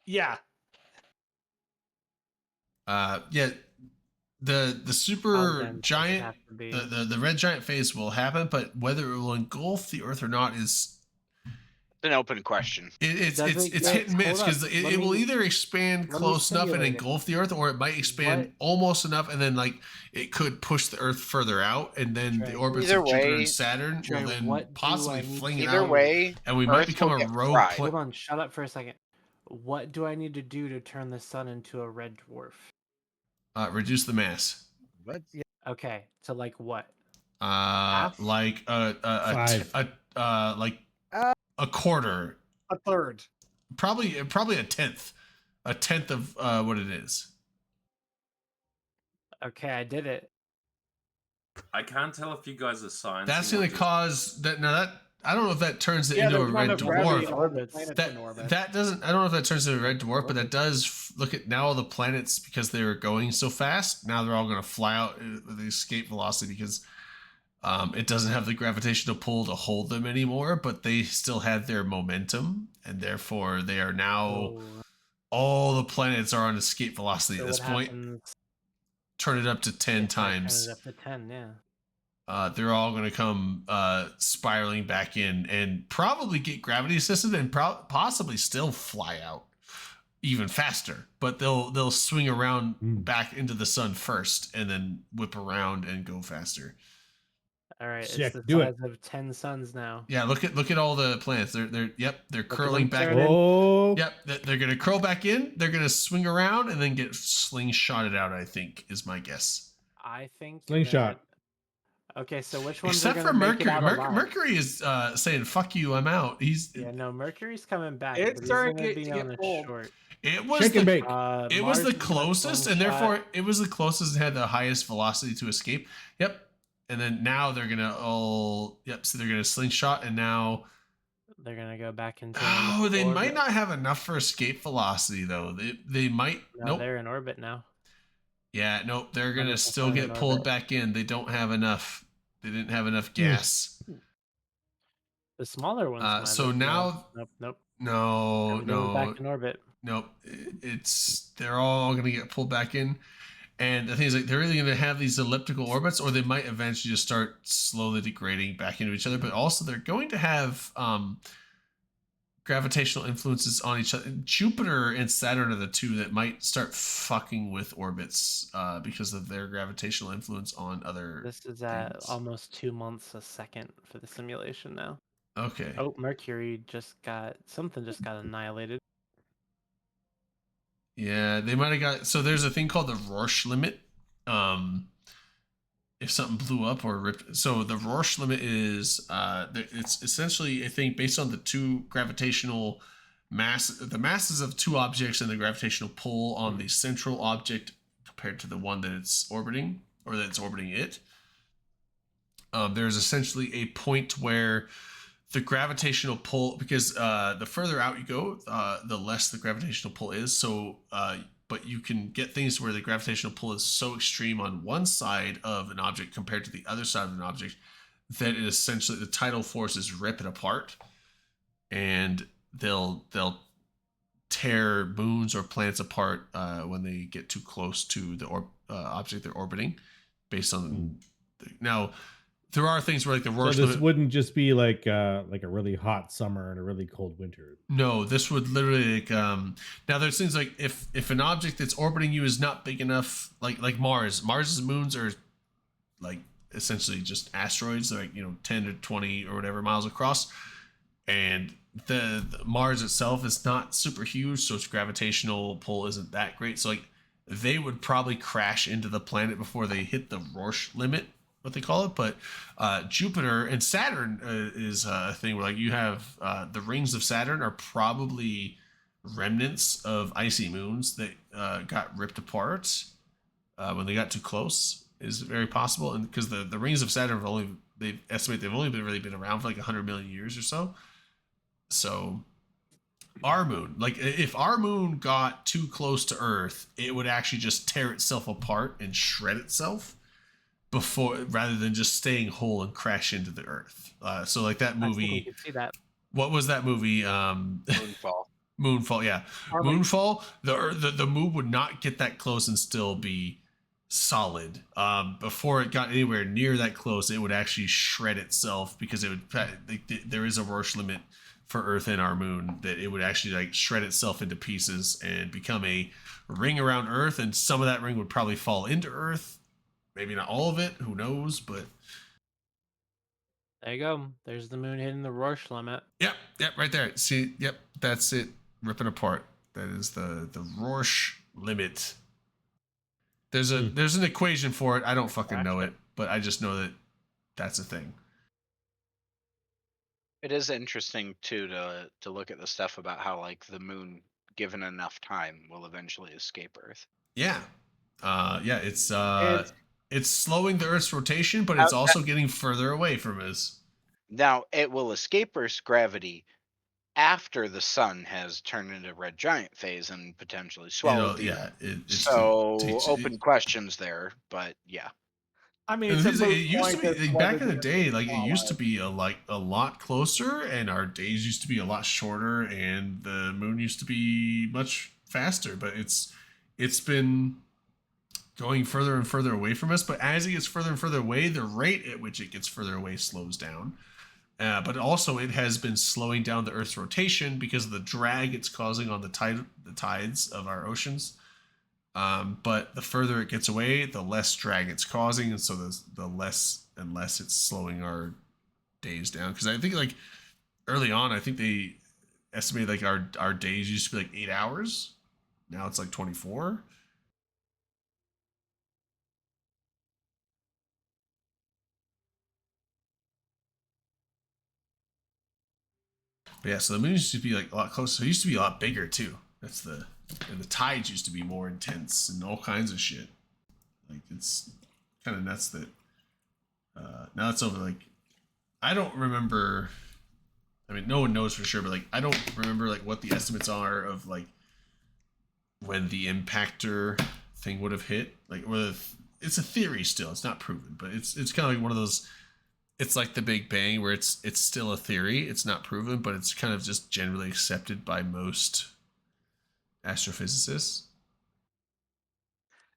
Speaker 9: Yeah,
Speaker 2: Yeah. The super
Speaker 5: dense does it
Speaker 2: giant,
Speaker 5: have to be?
Speaker 2: the red giant phase will happen, but whether it will engulf the Earth or not is
Speaker 3: It's an open question.
Speaker 2: it's
Speaker 5: Does
Speaker 2: it's
Speaker 5: it
Speaker 2: it's
Speaker 5: get-
Speaker 2: hit and miss
Speaker 5: hold up,
Speaker 2: because
Speaker 5: let
Speaker 2: it will
Speaker 5: me-
Speaker 2: either expand
Speaker 5: let me
Speaker 2: close enough and
Speaker 5: simulate it.
Speaker 2: engulf the Earth, or it might expand
Speaker 5: What-
Speaker 2: almost enough and then like it could push the Earth further out, and then the
Speaker 5: Trey.
Speaker 2: orbits
Speaker 3: Either
Speaker 2: of Jupiter
Speaker 3: way-
Speaker 2: and Saturn
Speaker 5: Trey,
Speaker 2: will then
Speaker 5: what do
Speaker 2: possibly
Speaker 5: I need
Speaker 2: fling
Speaker 5: to
Speaker 2: it
Speaker 3: Either
Speaker 2: out,
Speaker 3: way,
Speaker 2: and we might
Speaker 3: Earth
Speaker 2: become
Speaker 3: will
Speaker 2: a
Speaker 3: get
Speaker 2: rogue
Speaker 3: fried.
Speaker 2: planet.
Speaker 5: Hold on, shut up for a second. What do I need to do to turn the sun into a red dwarf?
Speaker 2: Reduce the mass.
Speaker 7: But yeah,
Speaker 5: Okay, to like what?
Speaker 2: Like
Speaker 6: Five.
Speaker 2: like
Speaker 7: Uh,
Speaker 2: a quarter,
Speaker 9: a third.
Speaker 2: probably a tenth of what it is.
Speaker 5: Okay, I did it.
Speaker 8: I can't tell if you guys are science.
Speaker 2: That's going to cause that. Now that I don't know if that turns it
Speaker 9: Yeah,
Speaker 2: into a
Speaker 9: there's not
Speaker 2: red
Speaker 9: enough gravity
Speaker 2: dwarf.
Speaker 9: in
Speaker 5: Orbits.
Speaker 9: planets
Speaker 2: That
Speaker 9: in orbit.
Speaker 2: that doesn't. I don't know if that turns into a red dwarf, but that does look at now all the planets because they were going so fast. Now they're all going to fly out with the escape velocity because it doesn't have the gravitational pull to hold them anymore. But they still had their momentum, and therefore they are now.
Speaker 5: Oh,
Speaker 2: All the planets are on escape velocity
Speaker 5: so
Speaker 2: at this
Speaker 5: what
Speaker 2: point.
Speaker 5: happens
Speaker 2: Turn it up to 10
Speaker 5: if I turn
Speaker 2: times.
Speaker 5: it up to 10, yeah.
Speaker 2: they're all going to come spiraling back in and probably get gravity assisted and possibly still fly out even faster. But they'll swing around back into the sun first and then whip around and go faster.
Speaker 5: All right,
Speaker 6: Sick,
Speaker 5: it's the
Speaker 6: do it.
Speaker 5: size of 10 suns now.
Speaker 2: Yeah, look at all the planets. They're curling back.
Speaker 6: Oh,
Speaker 2: Yep, they're gonna curl back in. They're gonna swing around and then get slingshotted out. I think is my guess.
Speaker 5: I think
Speaker 6: Slingshot.
Speaker 5: Okay, so which ones
Speaker 2: Except
Speaker 5: are
Speaker 2: for
Speaker 5: gonna make it
Speaker 2: Mercury.
Speaker 5: out alive?
Speaker 2: Mercury is saying "fuck you, I'm out."
Speaker 5: Yeah, no, Mercury's coming back.
Speaker 9: It's
Speaker 5: but he's
Speaker 9: starting
Speaker 5: gonna
Speaker 9: to
Speaker 5: be
Speaker 9: get
Speaker 5: on a
Speaker 9: cold.
Speaker 5: short.
Speaker 2: It was
Speaker 6: Shake and bake.
Speaker 2: it was
Speaker 5: Mars
Speaker 2: the
Speaker 5: is gonna
Speaker 2: closest, and
Speaker 5: slingshot.
Speaker 2: therefore it was the closest and had the highest velocity to escape. Yep. And then now they're gonna all so they're gonna slingshot, and now
Speaker 5: They're gonna go back into.
Speaker 2: oh, they
Speaker 5: orbit.
Speaker 2: might not have enough for escape velocity though. They might.
Speaker 5: No,
Speaker 2: Nope.
Speaker 5: they're in orbit now.
Speaker 2: Yeah, nope. They're gonna
Speaker 5: 100%
Speaker 2: still
Speaker 5: in
Speaker 2: get pulled
Speaker 5: orbit.
Speaker 2: back in. They don't have enough. They didn't have enough gas.
Speaker 5: The smaller ones. might
Speaker 2: So
Speaker 5: as
Speaker 2: now-
Speaker 5: well. Nope.
Speaker 2: No,
Speaker 5: Everything's
Speaker 2: no,
Speaker 5: back in orbit.
Speaker 2: nope. They're all gonna get pulled back in. And the thing is, like, they're really going to have these elliptical orbits, or they might eventually just start slowly degrading back into each other. But also, they're going to have gravitational influences on each other. Jupiter and Saturn are the two that might start fucking with orbits because of their gravitational influence on other.
Speaker 5: This is at
Speaker 2: things.
Speaker 5: almost 2 months a second for the simulation now.
Speaker 2: Okay.
Speaker 5: Oh, Mercury just got annihilated.
Speaker 2: Yeah, they might have got. So there's a thing called the Rorsch limit. If something blew up or ripped. So the Rorsch limit is it's essentially a thing based on the two gravitational the masses of two objects and the gravitational pull on the central object compared to the one that it's orbiting or that's orbiting it. There's essentially a point where the gravitational pull, because the further out you go, the less the gravitational pull is. So, but you can get things where the gravitational pull is so extreme on one side of an object compared to the other side of an object that it essentially the tidal forces rip it apart, and they'll tear moons or planets apart when they get too close to the object they're orbiting, based on now. There are things where like the Rorsch
Speaker 6: so this
Speaker 2: limit
Speaker 6: wouldn't just be like a really hot summer and a really cold winter.
Speaker 2: No, this would literally like now there's things like if an object that's orbiting you is not big enough, like Mars's moons are like essentially just asteroids, like 10 to 20 or whatever miles across, and the Mars itself is not super huge, so its gravitational pull isn't that great. So like they would probably crash into the planet before they hit the Rorsch limit, what they call it. But Jupiter and Saturn is a thing where like you have the rings of Saturn are probably remnants of icy moons that got ripped apart when they got too close, is very possible. And because the rings of Saturn they estimate they've only been around for like 100 million years or so. So our moon, like if our moon got too close to Earth, it would actually just tear itself apart and shred itself rather than just staying whole and crash into the Earth. So like that movie,
Speaker 5: I think we can see that.
Speaker 2: what was that movie?
Speaker 3: Moonfall.
Speaker 2: Moonfall, yeah. Moonfall, the moon would not get that close and still be solid. Before it got anywhere near that close, it would actually shred itself, because it would there is a Rorsch limit for Earth and our moon, that it would actually like shred itself into pieces and become a ring around Earth, and some of that ring would probably fall into Earth. Maybe not all of it, who knows, but
Speaker 5: There you go. There's the moon hitting the Rorsch limit.
Speaker 2: Yep, right there. See, yep, that's it, ripping apart. That is the Rorsch limit. There's an equation for it. I don't fucking know it, but I just know that that's a thing.
Speaker 3: It is interesting too to look at the stuff about how like the moon, given enough time, will eventually escape Earth.
Speaker 2: Yeah. It's slowing the Earth's rotation, but it's also getting further away from us.
Speaker 3: Now it will escape Earth's gravity after the sun has turned into red giant phase and potentially swallowed the Earth. Open questions there, but yeah.
Speaker 9: I mean,
Speaker 2: And
Speaker 9: it's
Speaker 2: the
Speaker 9: a
Speaker 2: thing is, it
Speaker 9: moot
Speaker 2: used to
Speaker 9: point
Speaker 2: be
Speaker 9: as
Speaker 2: back
Speaker 9: whether
Speaker 2: in the
Speaker 9: the
Speaker 2: day,
Speaker 9: Earth
Speaker 2: like
Speaker 9: is
Speaker 2: it used to
Speaker 9: hollow.
Speaker 2: be a lot closer, and our days used to be a lot shorter, and the moon used to be much faster. But it's been going further and further away from us. But as it gets further and further away, the rate at which it gets further away slows down. But also, it has been slowing down the Earth's rotation because of the drag it's causing on the tides of our oceans. But the further it gets away, the less drag it's causing, and so the less and less it's slowing our days down. Because I think like early on, I think they estimated like our days used to be like 8 hours. Now it's like 24. But yeah, so the moon used to be like a lot closer. It used to be a lot bigger too. And the tides used to be more intense and all kinds of shit. Like it's kind of nuts that now it's over. Like I don't remember. I mean, no one knows for sure, but like I don't remember like what the estimates are of like when the impactor thing would have hit. Like it's a theory still. It's not proven, but it's kind of like one of those. It's like the Big Bang where it's still a theory. It's not proven, but it's kind of just generally accepted by most astrophysicists.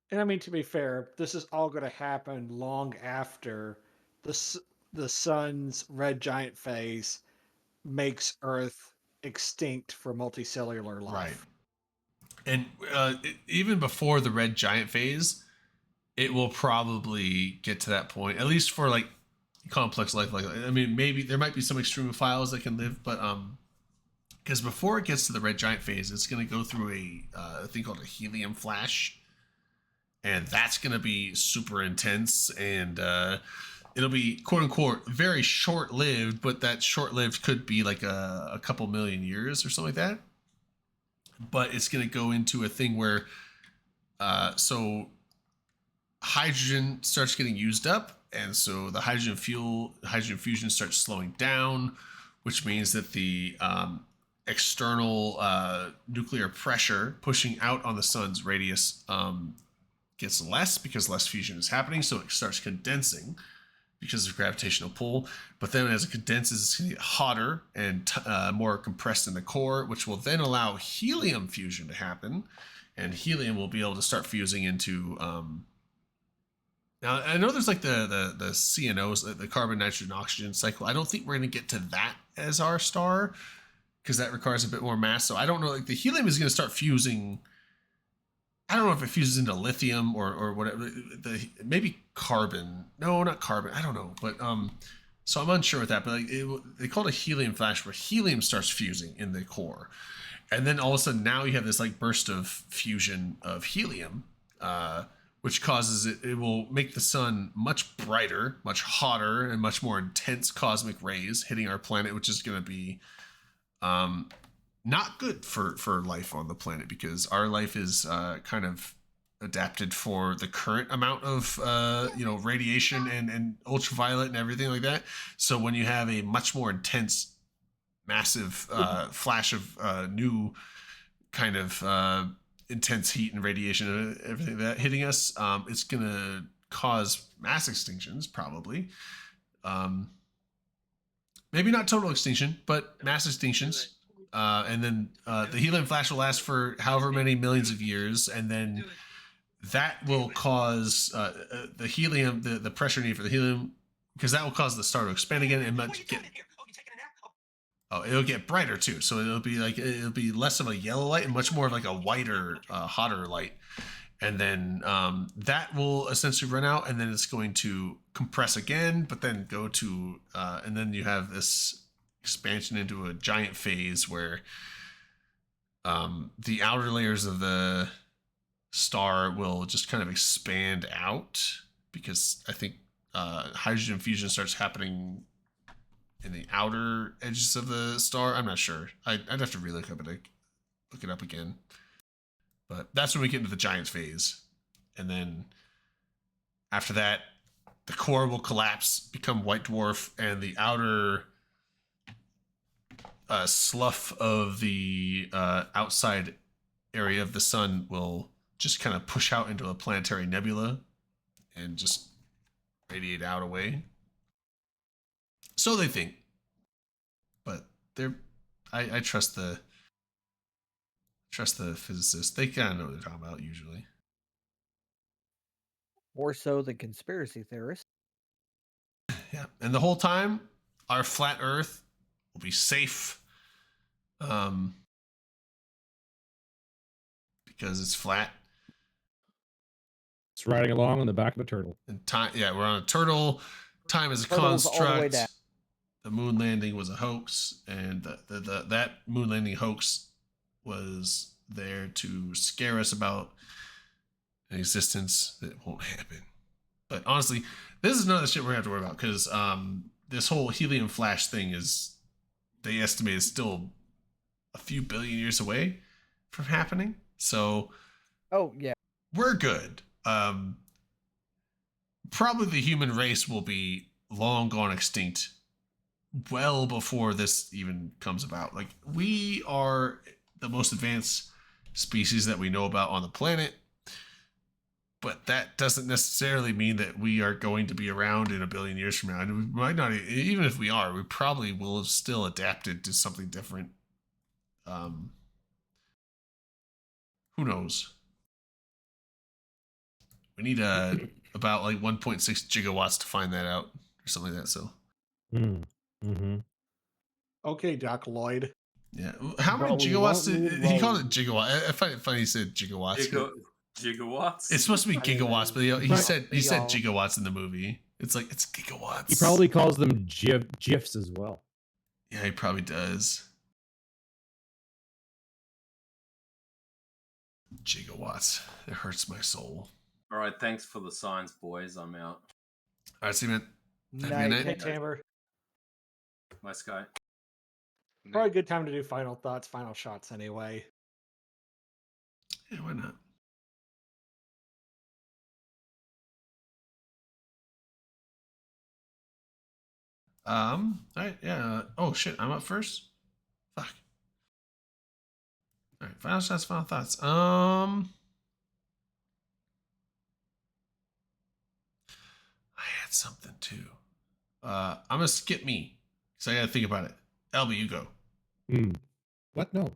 Speaker 9: And I mean, to be fair, this is all going to happen long after the sun's red giant phase makes Earth extinct for multicellular life.
Speaker 2: Right. And even before the red giant phase, it will probably get to that point, at least for like complex life. Like, I mean, maybe there might be some extremophiles that can live, but because before it gets to the red giant phase, it's going to go through a thing called a helium flash, and that's going to be super intense, and it'll be quote unquote very short lived, but that short lived could be like a couple million years or something like that. But it's going to go into a thing where so hydrogen starts getting used up, and so the hydrogen fusion starts slowing down, which means that the external nuclear pressure pushing out on the sun's radius gets less because less fusion is happening, so it starts condensing because of gravitational pull. But then as it condenses, it's going to get hotter and more compressed in the core, which will then allow helium fusion to happen, and helium will be able to start fusing into now I know there's like the CNOs, the carbon, nitrogen, oxygen cycle. I don't think we're going to get to that as our star because that requires a bit more mass. So I don't know, like the helium is going to start fusing. I don't know if it fuses into lithium or whatever. Maybe carbon. No, not carbon. I don't know. But so I'm unsure with that. But like they call it a helium flash where helium starts fusing in the core, and then all of a sudden now you have this like burst of fusion of helium, which causes it will make the sun much brighter, much hotter, and much more intense cosmic rays hitting our planet, which is going to be not good for life on the planet because our life is kind of adapted for the current amount of radiation and ultraviolet and everything like that. So when you have a much more intense, massive flash of new kind of intense heat and radiation and everything like that hitting us, it's gonna cause mass extinctions probably. Maybe not total extinction, but mass extinctions. And then the helium flash will last for however many millions of years, and then that will cause the helium, the pressure need for the helium, because that will cause the star to expand again and it'll get brighter too. So it'll be less of a yellow light and much more of like a whiter, hotter light. And then that will essentially run out, and then it's going to compress again, but then go to, and then you have this expansion into a giant phase where the outer layers of the star will just kind of expand out because I think hydrogen fusion starts happening in the outer edges of the star. I'm not sure. I'd have to relook look it up again. But that's when we get into the giant phase. And then after that, the core will collapse, become white dwarf, and the outer slough of the outside area of the sun will just kind of push out into a planetary nebula and just radiate out away. So they think. But I trust the physicists. They kind of know what they're talking about usually.
Speaker 7: More so than conspiracy theorists.
Speaker 2: Yeah, and the whole time, our flat Earth will be safe, because it's flat.
Speaker 6: It's riding along on the back of a turtle.
Speaker 2: And time, yeah, we're on a turtle. Time is a
Speaker 7: Turtle's all the way
Speaker 2: construct.
Speaker 7: down.
Speaker 2: The moon landing was a hoax, and that moon landing hoax was there to scare us about an existence that won't happen. But honestly, this is none of the shit we're gonna have to worry about, because this whole helium flash thing is, they estimate, is still a few billion years away from happening. So
Speaker 7: Oh yeah.
Speaker 2: we're good. Probably the human race will be long gone extinct well before this even comes about. Like, we are the most advanced species that we know about on the planet, but that doesn't necessarily mean that we are going to be around in a billion years from now. And we might not, even if we are, we probably will have still adapted to something different. Who knows? We need about like 1.6 gigawatts to find that out, or something like that. So
Speaker 6: Mm-hmm.
Speaker 9: Okay, Doc Lloyd.
Speaker 2: yeah, how many
Speaker 6: But we
Speaker 2: gigawatts?
Speaker 6: won't need
Speaker 2: He called
Speaker 6: load.
Speaker 2: it gigawatt. I find it funny he said gigawatts.
Speaker 8: Gigawatts.
Speaker 2: It's supposed to be gigawatts, but he
Speaker 6: Right.
Speaker 2: said
Speaker 7: Y'all.
Speaker 2: gigawatts in the movie. It's like, it's gigawatts.
Speaker 6: He probably calls them GIFs as well.
Speaker 2: Yeah, he probably does. Gigawatts. It hurts my soul.
Speaker 8: All right, thanks for the signs, boys. I'm out.
Speaker 2: All right, see you, man. Have a good
Speaker 7: Night.
Speaker 2: night.
Speaker 9: Hey, Tamer.
Speaker 8: Nice guy.
Speaker 9: Probably a good time to do final thoughts, final shots anyway.
Speaker 2: Yeah, why not? All right, yeah. Oh shit, I'm up first. Fuck. All right, final shots, final thoughts. I had something too. I'm gonna skip me because I gotta think about it. LB, you go.
Speaker 6: What? No.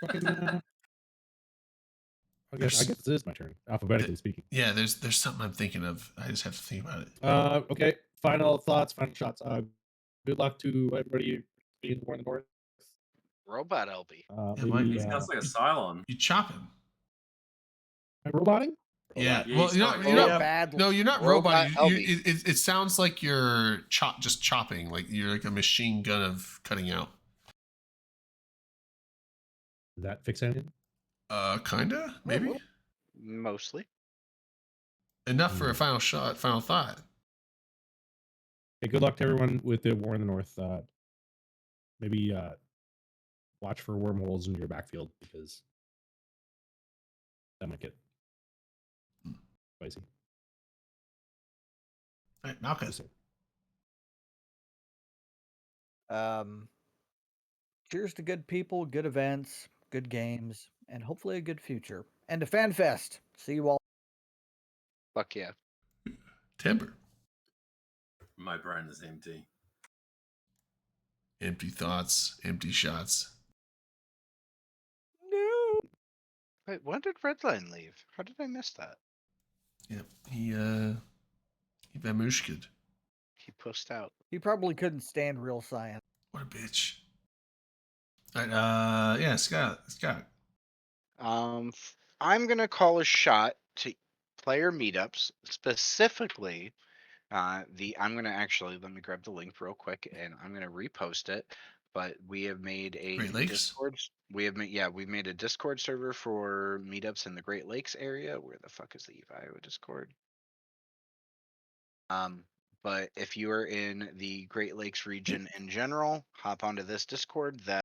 Speaker 6: Fucking, I guess this is my turn, alphabetically speaking.
Speaker 2: Yeah, there's something I'm thinking of. I just have to think about it.
Speaker 6: Okay. Final thoughts, final shots. Good luck to everybody being born in the North.
Speaker 3: Robot LB.
Speaker 2: Yeah,
Speaker 6: Maybe,
Speaker 2: Mike,
Speaker 8: He sounds like a Cylon.
Speaker 2: you chop him.
Speaker 6: am I roboting?
Speaker 2: Yeah.
Speaker 8: Yeah,
Speaker 2: Well,
Speaker 8: you
Speaker 2: you're
Speaker 8: sound
Speaker 2: not.
Speaker 8: like
Speaker 2: You're
Speaker 8: a
Speaker 2: not.
Speaker 7: Bad.
Speaker 2: No, you're not
Speaker 3: Robot
Speaker 2: roboting.
Speaker 3: LB.
Speaker 2: It sounds like you're just chopping. Like you're like a machine gun of cutting out.
Speaker 6: Does that fix anything?
Speaker 2: Kinda, maybe.
Speaker 3: Mostly.
Speaker 2: Enough for a final shot, final thought.
Speaker 6: Okay, good luck to everyone with the War in the North. Maybe watch for wormholes in your backfield, because that might get spicy.
Speaker 2: All right, Malcolm.
Speaker 7: Cheers to good people, good events, good games, and hopefully a good future. And to FanFest. See you all.
Speaker 3: Fuck yeah.
Speaker 2: Timber.
Speaker 8: My brain is empty.
Speaker 2: Empty thoughts, empty shots.
Speaker 7: No.
Speaker 3: Wait, when did Redline leave? How did I miss that?
Speaker 2: Yep. He vamushked.
Speaker 3: He pushed out.
Speaker 7: He probably couldn't stand real science.
Speaker 2: What a bitch. All right, yeah, Scott.
Speaker 3: I'm gonna call a shot to player meetups, specifically I'm gonna actually, let me grab the link real quick and I'm gonna repost it. But we have made a
Speaker 2: Great Lakes?
Speaker 3: Discord. We made a Discord server for meetups in the Great Lakes area. Where the fuck is the Eve, Iowa Discord? But if you are in the Great Lakes region in general, hop onto this Discord that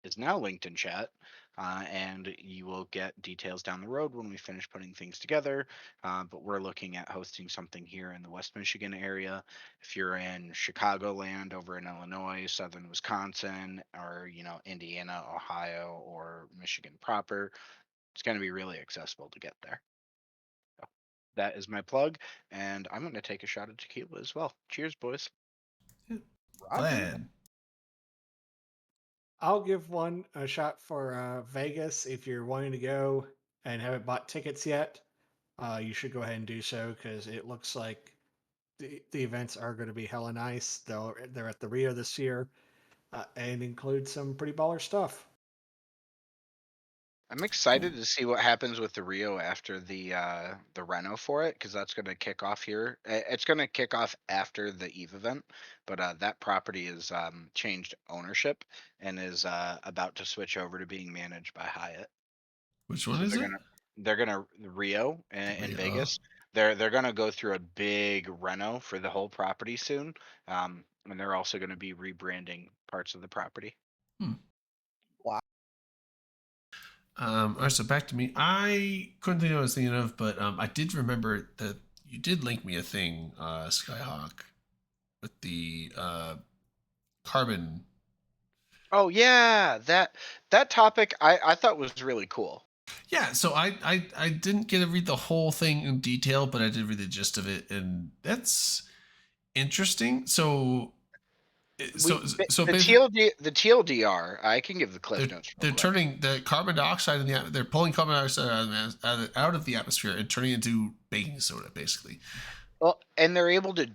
Speaker 3: is now linked in chat, and you will get details down the road when we finish putting things together. But we're looking at hosting something here in the West Michigan area. If you're in Chicagoland, over in Illinois, southern Wisconsin, or Indiana, Ohio, or Michigan proper, it's going to be really accessible to get there. So that is my plug, and I'm going to take a shot of tequila as well. Cheers, boys.
Speaker 2: Glad.
Speaker 9: I'll give one a shot for Vegas if you're wanting to go and haven't bought tickets yet. you should go ahead and do so because it looks like the events are going to be hella nice. They're at the Rio this year and include some pretty baller stuff.
Speaker 3: I'm excited to see what happens with the Rio after the reno for it, because that's going to kick off here. It's going to kick off after the Eve event, but that property is changed ownership and is about to switch over to being managed by Hyatt.
Speaker 2: Which one
Speaker 3: So
Speaker 2: is it?
Speaker 3: they're gonna Rio in
Speaker 2: Rio.
Speaker 3: Vegas. They're gonna go through a big reno for the whole property soon, and they're also going to be rebranding parts of the property.
Speaker 2: All right, so back to me. I couldn't think of what I was thinking of, but I did remember that you did link me a thing, Skyhawk, with the carbon.
Speaker 3: Oh yeah, that topic I thought was really cool.
Speaker 2: Yeah, so I didn't get to read the whole thing in detail, but I did read the gist of it, and that's interesting. So
Speaker 3: The TLDR, I can give the cliff notes.
Speaker 2: They're turning the carbon dioxide in they're pulling carbon dioxide out of the atmosphere and turning it into baking soda, basically.
Speaker 3: Well, and they're able to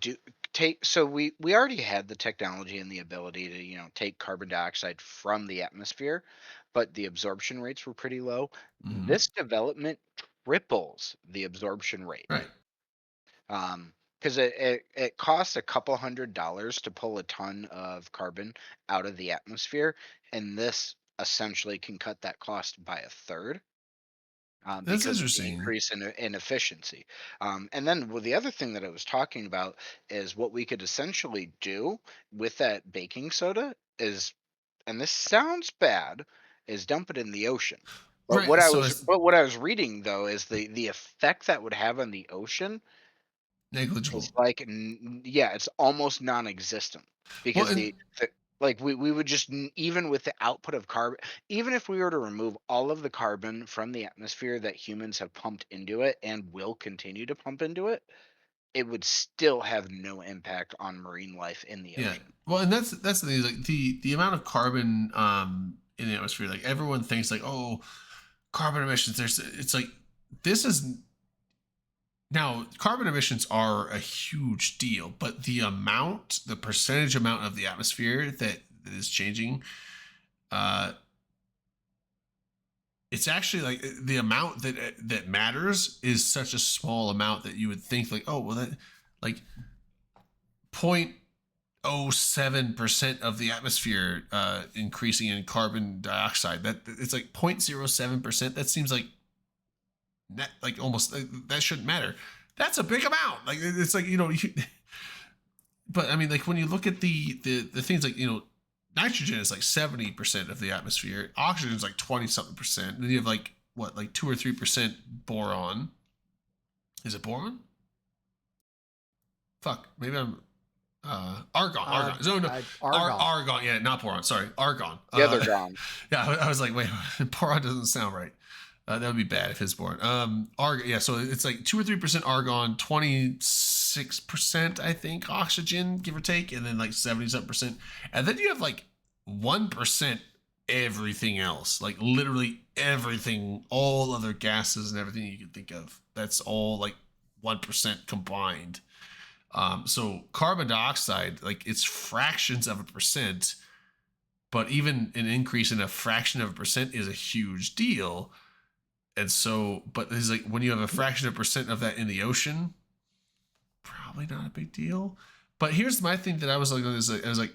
Speaker 3: so we already had the technology and the ability to take carbon dioxide from the atmosphere, but the absorption rates were pretty low.
Speaker 2: Mhm.
Speaker 3: This development triples the absorption rate.
Speaker 2: Right.
Speaker 3: Because it costs a couple $100 to pull a ton of carbon out of the atmosphere, and this essentially can cut that cost by a third.
Speaker 2: That's
Speaker 3: Because of the
Speaker 2: interesting.
Speaker 3: increase in efficiency. And then the other thing that I was talking about is what we could essentially do with that baking soda is, and this sounds bad, is dump it in the ocean. But
Speaker 2: Right,
Speaker 3: what I was reading though is the effect that would have on the ocean
Speaker 2: negligible.
Speaker 3: is like it's almost non-existent, because
Speaker 2: and-
Speaker 3: we would just even with the output of carbon, even if we were to remove all of the carbon from the atmosphere that humans have pumped into it and will continue to pump into it, it would still have no impact on marine life in the ocean.
Speaker 2: Well, and that's the thing, is like the amount of carbon in the atmosphere, like everyone thinks like, oh, carbon emissions, it's like, this is now, carbon emissions are a huge deal, but the percentage amount of the atmosphere that is changing, it's actually like the amount that matters is such a small amount that you would think like, oh, well, that like 0.07% of the atmosphere increasing in carbon dioxide. That it's like 0.07%. That seems like almost that shouldn't matter. That's a big amount. Like it's like but I mean, like when you look at the things like nitrogen is like 70% of the atmosphere, oxygen is like 20-something%, and then you have like 2 or 3% boron. Is it boron? Fuck, maybe I'm argon. Argon. Yeah, not boron. Sorry, argon.
Speaker 3: The other gone.
Speaker 2: Yeah, I was like, wait, boron doesn't sound right. That would be bad if it's boron. Argon. Yeah, so it's like 2 or 3% argon, 26%, I think, oxygen, give or take, and then like 70-something%, and then you have like 1% everything else, like literally everything, all other gases and everything you can think of. That's all like 1% combined. So carbon dioxide, like it's fractions of a percent, but even an increase in a fraction of a percent is a huge deal. And so, but it's like when you have a fraction of a percent of that in the ocean, probably not a big deal. But here's my thing that I was like, I was like,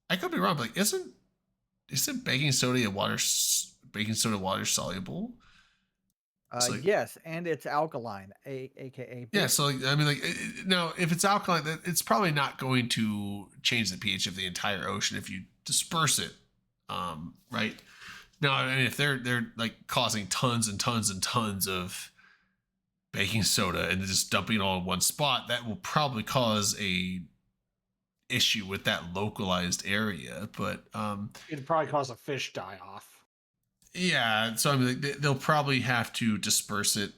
Speaker 2: I could be wrong, but like, isn't baking soda water soluble?
Speaker 7: Yes, and it's alkaline, aka.
Speaker 2: Yeah, so like, I mean, like now, if it's alkaline, it's probably not going to change the pH of the entire ocean if you disperse it, right? Now, I mean, if they're like causing tons and tons and tons of baking soda and just dumping it all in one spot, that will probably cause a issue with that localized area. But
Speaker 9: it'd probably cause a fish die off.
Speaker 2: Yeah, so I mean, they'll probably have to disperse it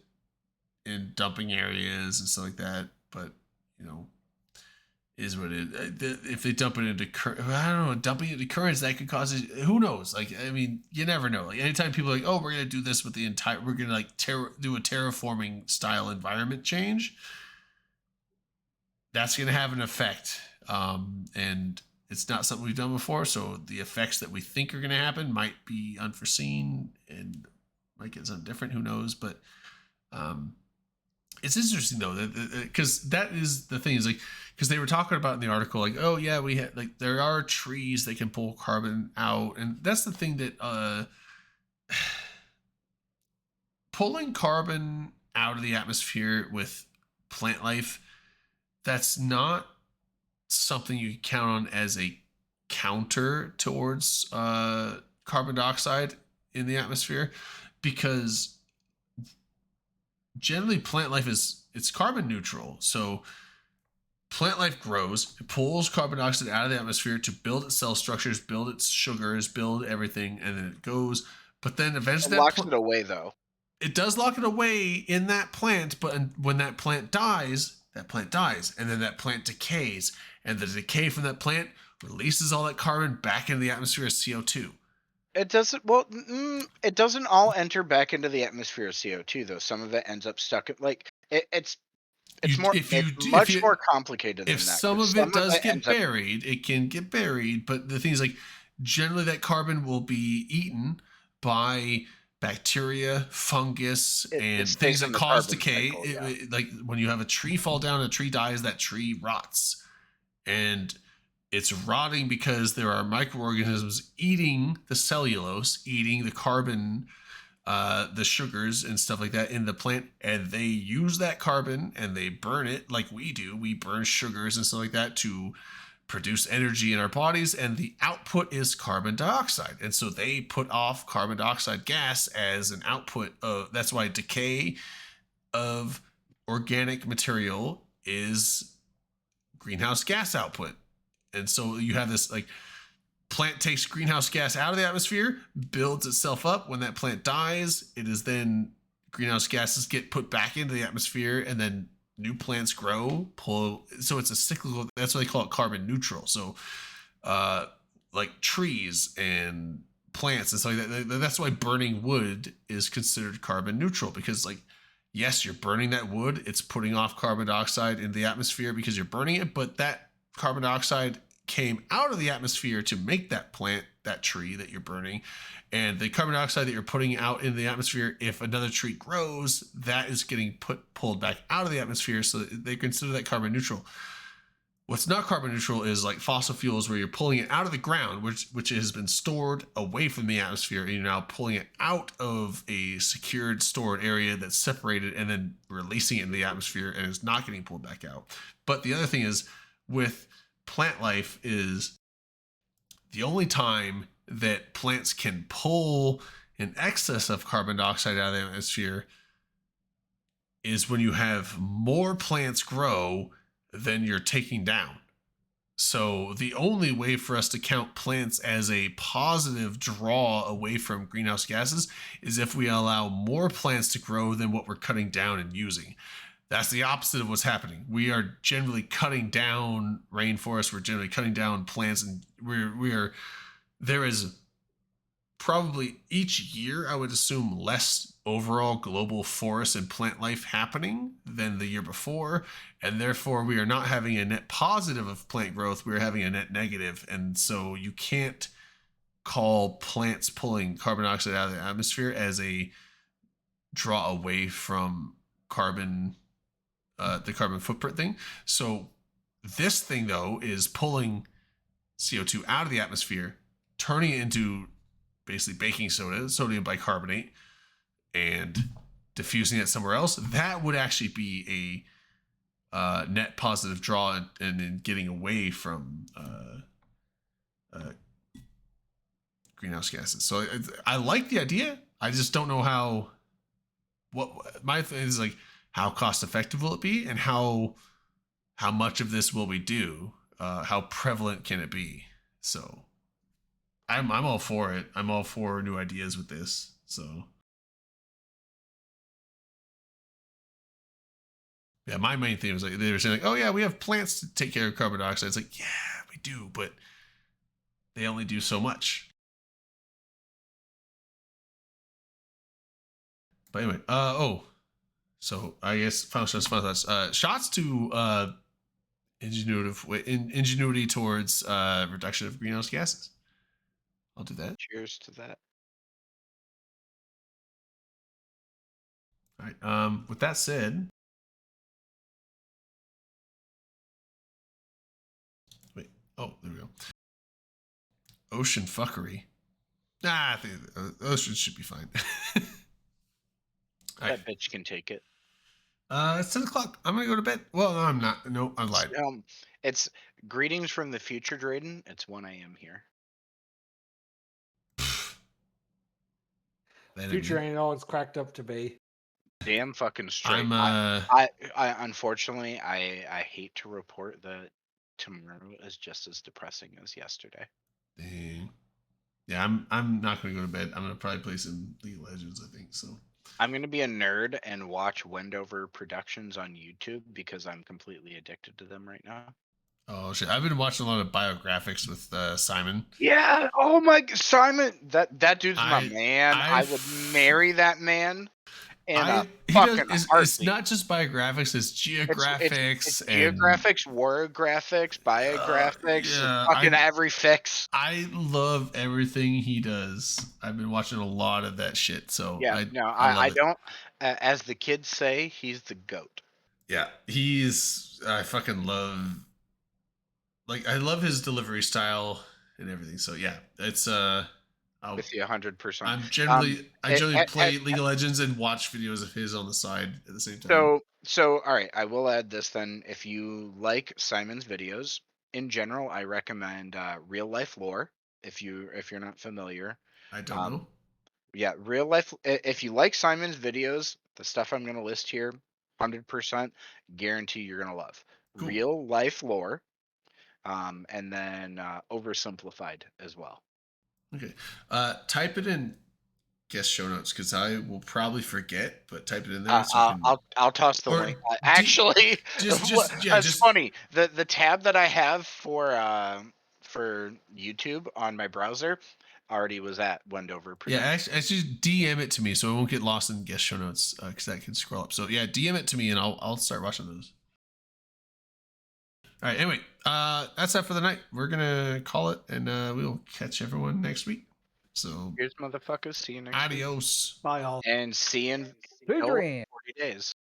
Speaker 2: in dumping areas and stuff like that. But is what if they dump it into I don't know, dumping it into currents, that could cause it, who knows, like, I mean, you never know. Like, anytime people are like, oh, we're gonna do this with we're gonna like do a terraforming style environment change, that's gonna have an effect, and it's not something we've done before, so the effects that we think are gonna happen might be unforeseen and might get something different, who knows. But it's interesting though, because that is the thing, is like, because they were talking about in the article, like, oh yeah, we had, like, there are trees that can pull carbon out, and that's the thing that pulling carbon out of the atmosphere with plant life, that's not something you can count on as a counter towards carbon dioxide in the atmosphere, because generally plant life it's carbon neutral. So plant life grows, it pulls carbon dioxide out of the atmosphere to build its cell structures, build its sugars, build everything, and then it goes. But then eventually
Speaker 3: It locks it away, though.
Speaker 2: It does lock it away in that plant, but when that plant dies, and then that plant decays, and the decay from that plant releases all that carbon back into the atmosphere as CO2.
Speaker 3: It doesn't. Well, it doesn't all enter back into the atmosphere as CO2, though. Some of it ends up stuck in, like, it's much more complicated than that.
Speaker 2: If some of it does get buried, it can get buried. But the thing is, like, generally that carbon will be eaten by bacteria, fungus, and things that cause decay. Like when you have a tree fall down, a tree dies, that tree rots. And it's rotting because there are microorganisms eating the cellulose, eating the carbon, the sugars and stuff like that in the plant, and they use that carbon and they burn it like we do. We burn sugars and stuff like that to produce energy in our bodies, and the output is carbon dioxide. And so they put off carbon dioxide gas as an output of, that's why decay of organic material is greenhouse gas output. And so you have this, like, plant takes greenhouse gas out of the atmosphere, builds itself up. When that plant dies, it is then greenhouse gases get put back into the atmosphere, and then new plants grow, pull. So it's a cyclical, that's why they call it carbon neutral. So like trees and plants and stuff like that, that's why burning wood is considered carbon neutral, because, like, yes, you're burning that wood, it's putting off carbon dioxide in the atmosphere because you're burning it, but that carbon dioxide came out of the atmosphere to make that plant, that tree that you're burning. And the carbon dioxide that you're putting out in the atmosphere, if another tree grows, that is getting pulled back out of the atmosphere. So they consider that carbon neutral. What's not carbon neutral is like fossil fuels, where you're pulling it out of the ground, which has been stored away from the atmosphere, and you're now pulling it out of a secured, stored area that's separated, and then releasing it in the atmosphere, and it's not getting pulled back out. But the other thing is, with plant life, is the only time that plants can pull an excess of carbon dioxide out of the atmosphere is when you have more plants grow than you're taking down. So the only way for us to count plants as a positive draw away from greenhouse gases is if we allow more plants to grow than what we're cutting down and using. That's the opposite of what's happening. We are generally cutting down rainforests. We're generally cutting down plants, and there is probably each year, I would assume, less overall global forest and plant life happening than the year before. And therefore, we are not having a net positive of plant growth. We're having a net negative. And so you can't call plants pulling carbon dioxide out of the atmosphere as a draw away from carbon, the carbon footprint thing. So this thing, though, is pulling CO2 out of the atmosphere, turning it into basically baking soda, sodium bicarbonate, and diffusing it somewhere else. That would actually be a net positive draw, and in getting away from greenhouse gases. So I like the idea. I just don't know how. What my thing is, like, how cost effective will it be, and how much of this will we do? How prevalent can it be? So I'm all for it. I'm all for new ideas with this. So Yeah, my main thing was like they were saying like, oh yeah, we have plants to take care of carbon dioxide. It's like, yeah, we do, but they only do so much. But anyway, so I guess final thoughts. Shots to ingenuity towards reduction of greenhouse gases. I'll do that.
Speaker 3: Cheers to that.
Speaker 2: All right. With that said, wait. Oh, there we go. Ocean fuckery. Nah, I think ocean should be fine. All right.
Speaker 3: That bitch can take it.
Speaker 2: It's 10 o'clock. I'm gonna go to bed. Well, no, I'm not. No, I lied.
Speaker 3: It's greetings from the future, Drayden. It's 1 a.m. here.
Speaker 9: Future ain't all it's cracked up to be.
Speaker 3: Damn fucking straight. I unfortunately I hate to report that tomorrow is just as depressing as yesterday.
Speaker 2: Dang. Yeah, I'm not gonna go to bed. I'm gonna probably play some League of Legends, I think. So
Speaker 3: I'm gonna be a nerd and watch Wendover Productions on YouTube because I'm completely addicted to them right now.
Speaker 2: oh shit. I've been watching a lot of biographics with Simon.
Speaker 3: Yeah. Oh my Simon, that dude's my man. I would marry that man.
Speaker 2: It's not just biographics, it's geographics.
Speaker 3: It's geographics, warographics, biographics, every fix.
Speaker 2: I love everything he does. I've been watching a lot of that shit. So
Speaker 3: yeah, I don't. As the kids say, he's the GOAT.
Speaker 2: Yeah, I fucking love. Like, I love his delivery style and everything. So yeah, it's
Speaker 3: with you 100%.
Speaker 2: I generally play League of Legends and watch videos of his on the side at the same time.
Speaker 3: So all right, I will add this then. If you like Simon's videos in general, I recommend Real Life Lore. If you're not familiar,
Speaker 2: I don't know.
Speaker 3: Yeah, Real Life. If you like Simon's videos, the stuff I'm going to list here, 100% guarantee you're going to love. Cool. Real Life Lore, and then Oversimplified as well.
Speaker 2: Okay. Type it in guest show notes because I will probably forget, but type it in there.
Speaker 3: I'll toss the link. Actually, it's funny. The tab that I have for YouTube on my browser already was at Wendover.
Speaker 2: Yeah, actually DM it to me so it won't get lost in guest show notes because that can scroll up. So yeah, DM it to me and I'll start watching those. All right. Anyway, that's that for the night. We're gonna call it, and we'll catch everyone next week. So
Speaker 3: here's motherfuckers. See you next
Speaker 2: Adios.
Speaker 3: week. Bye all. And see you in 40 days.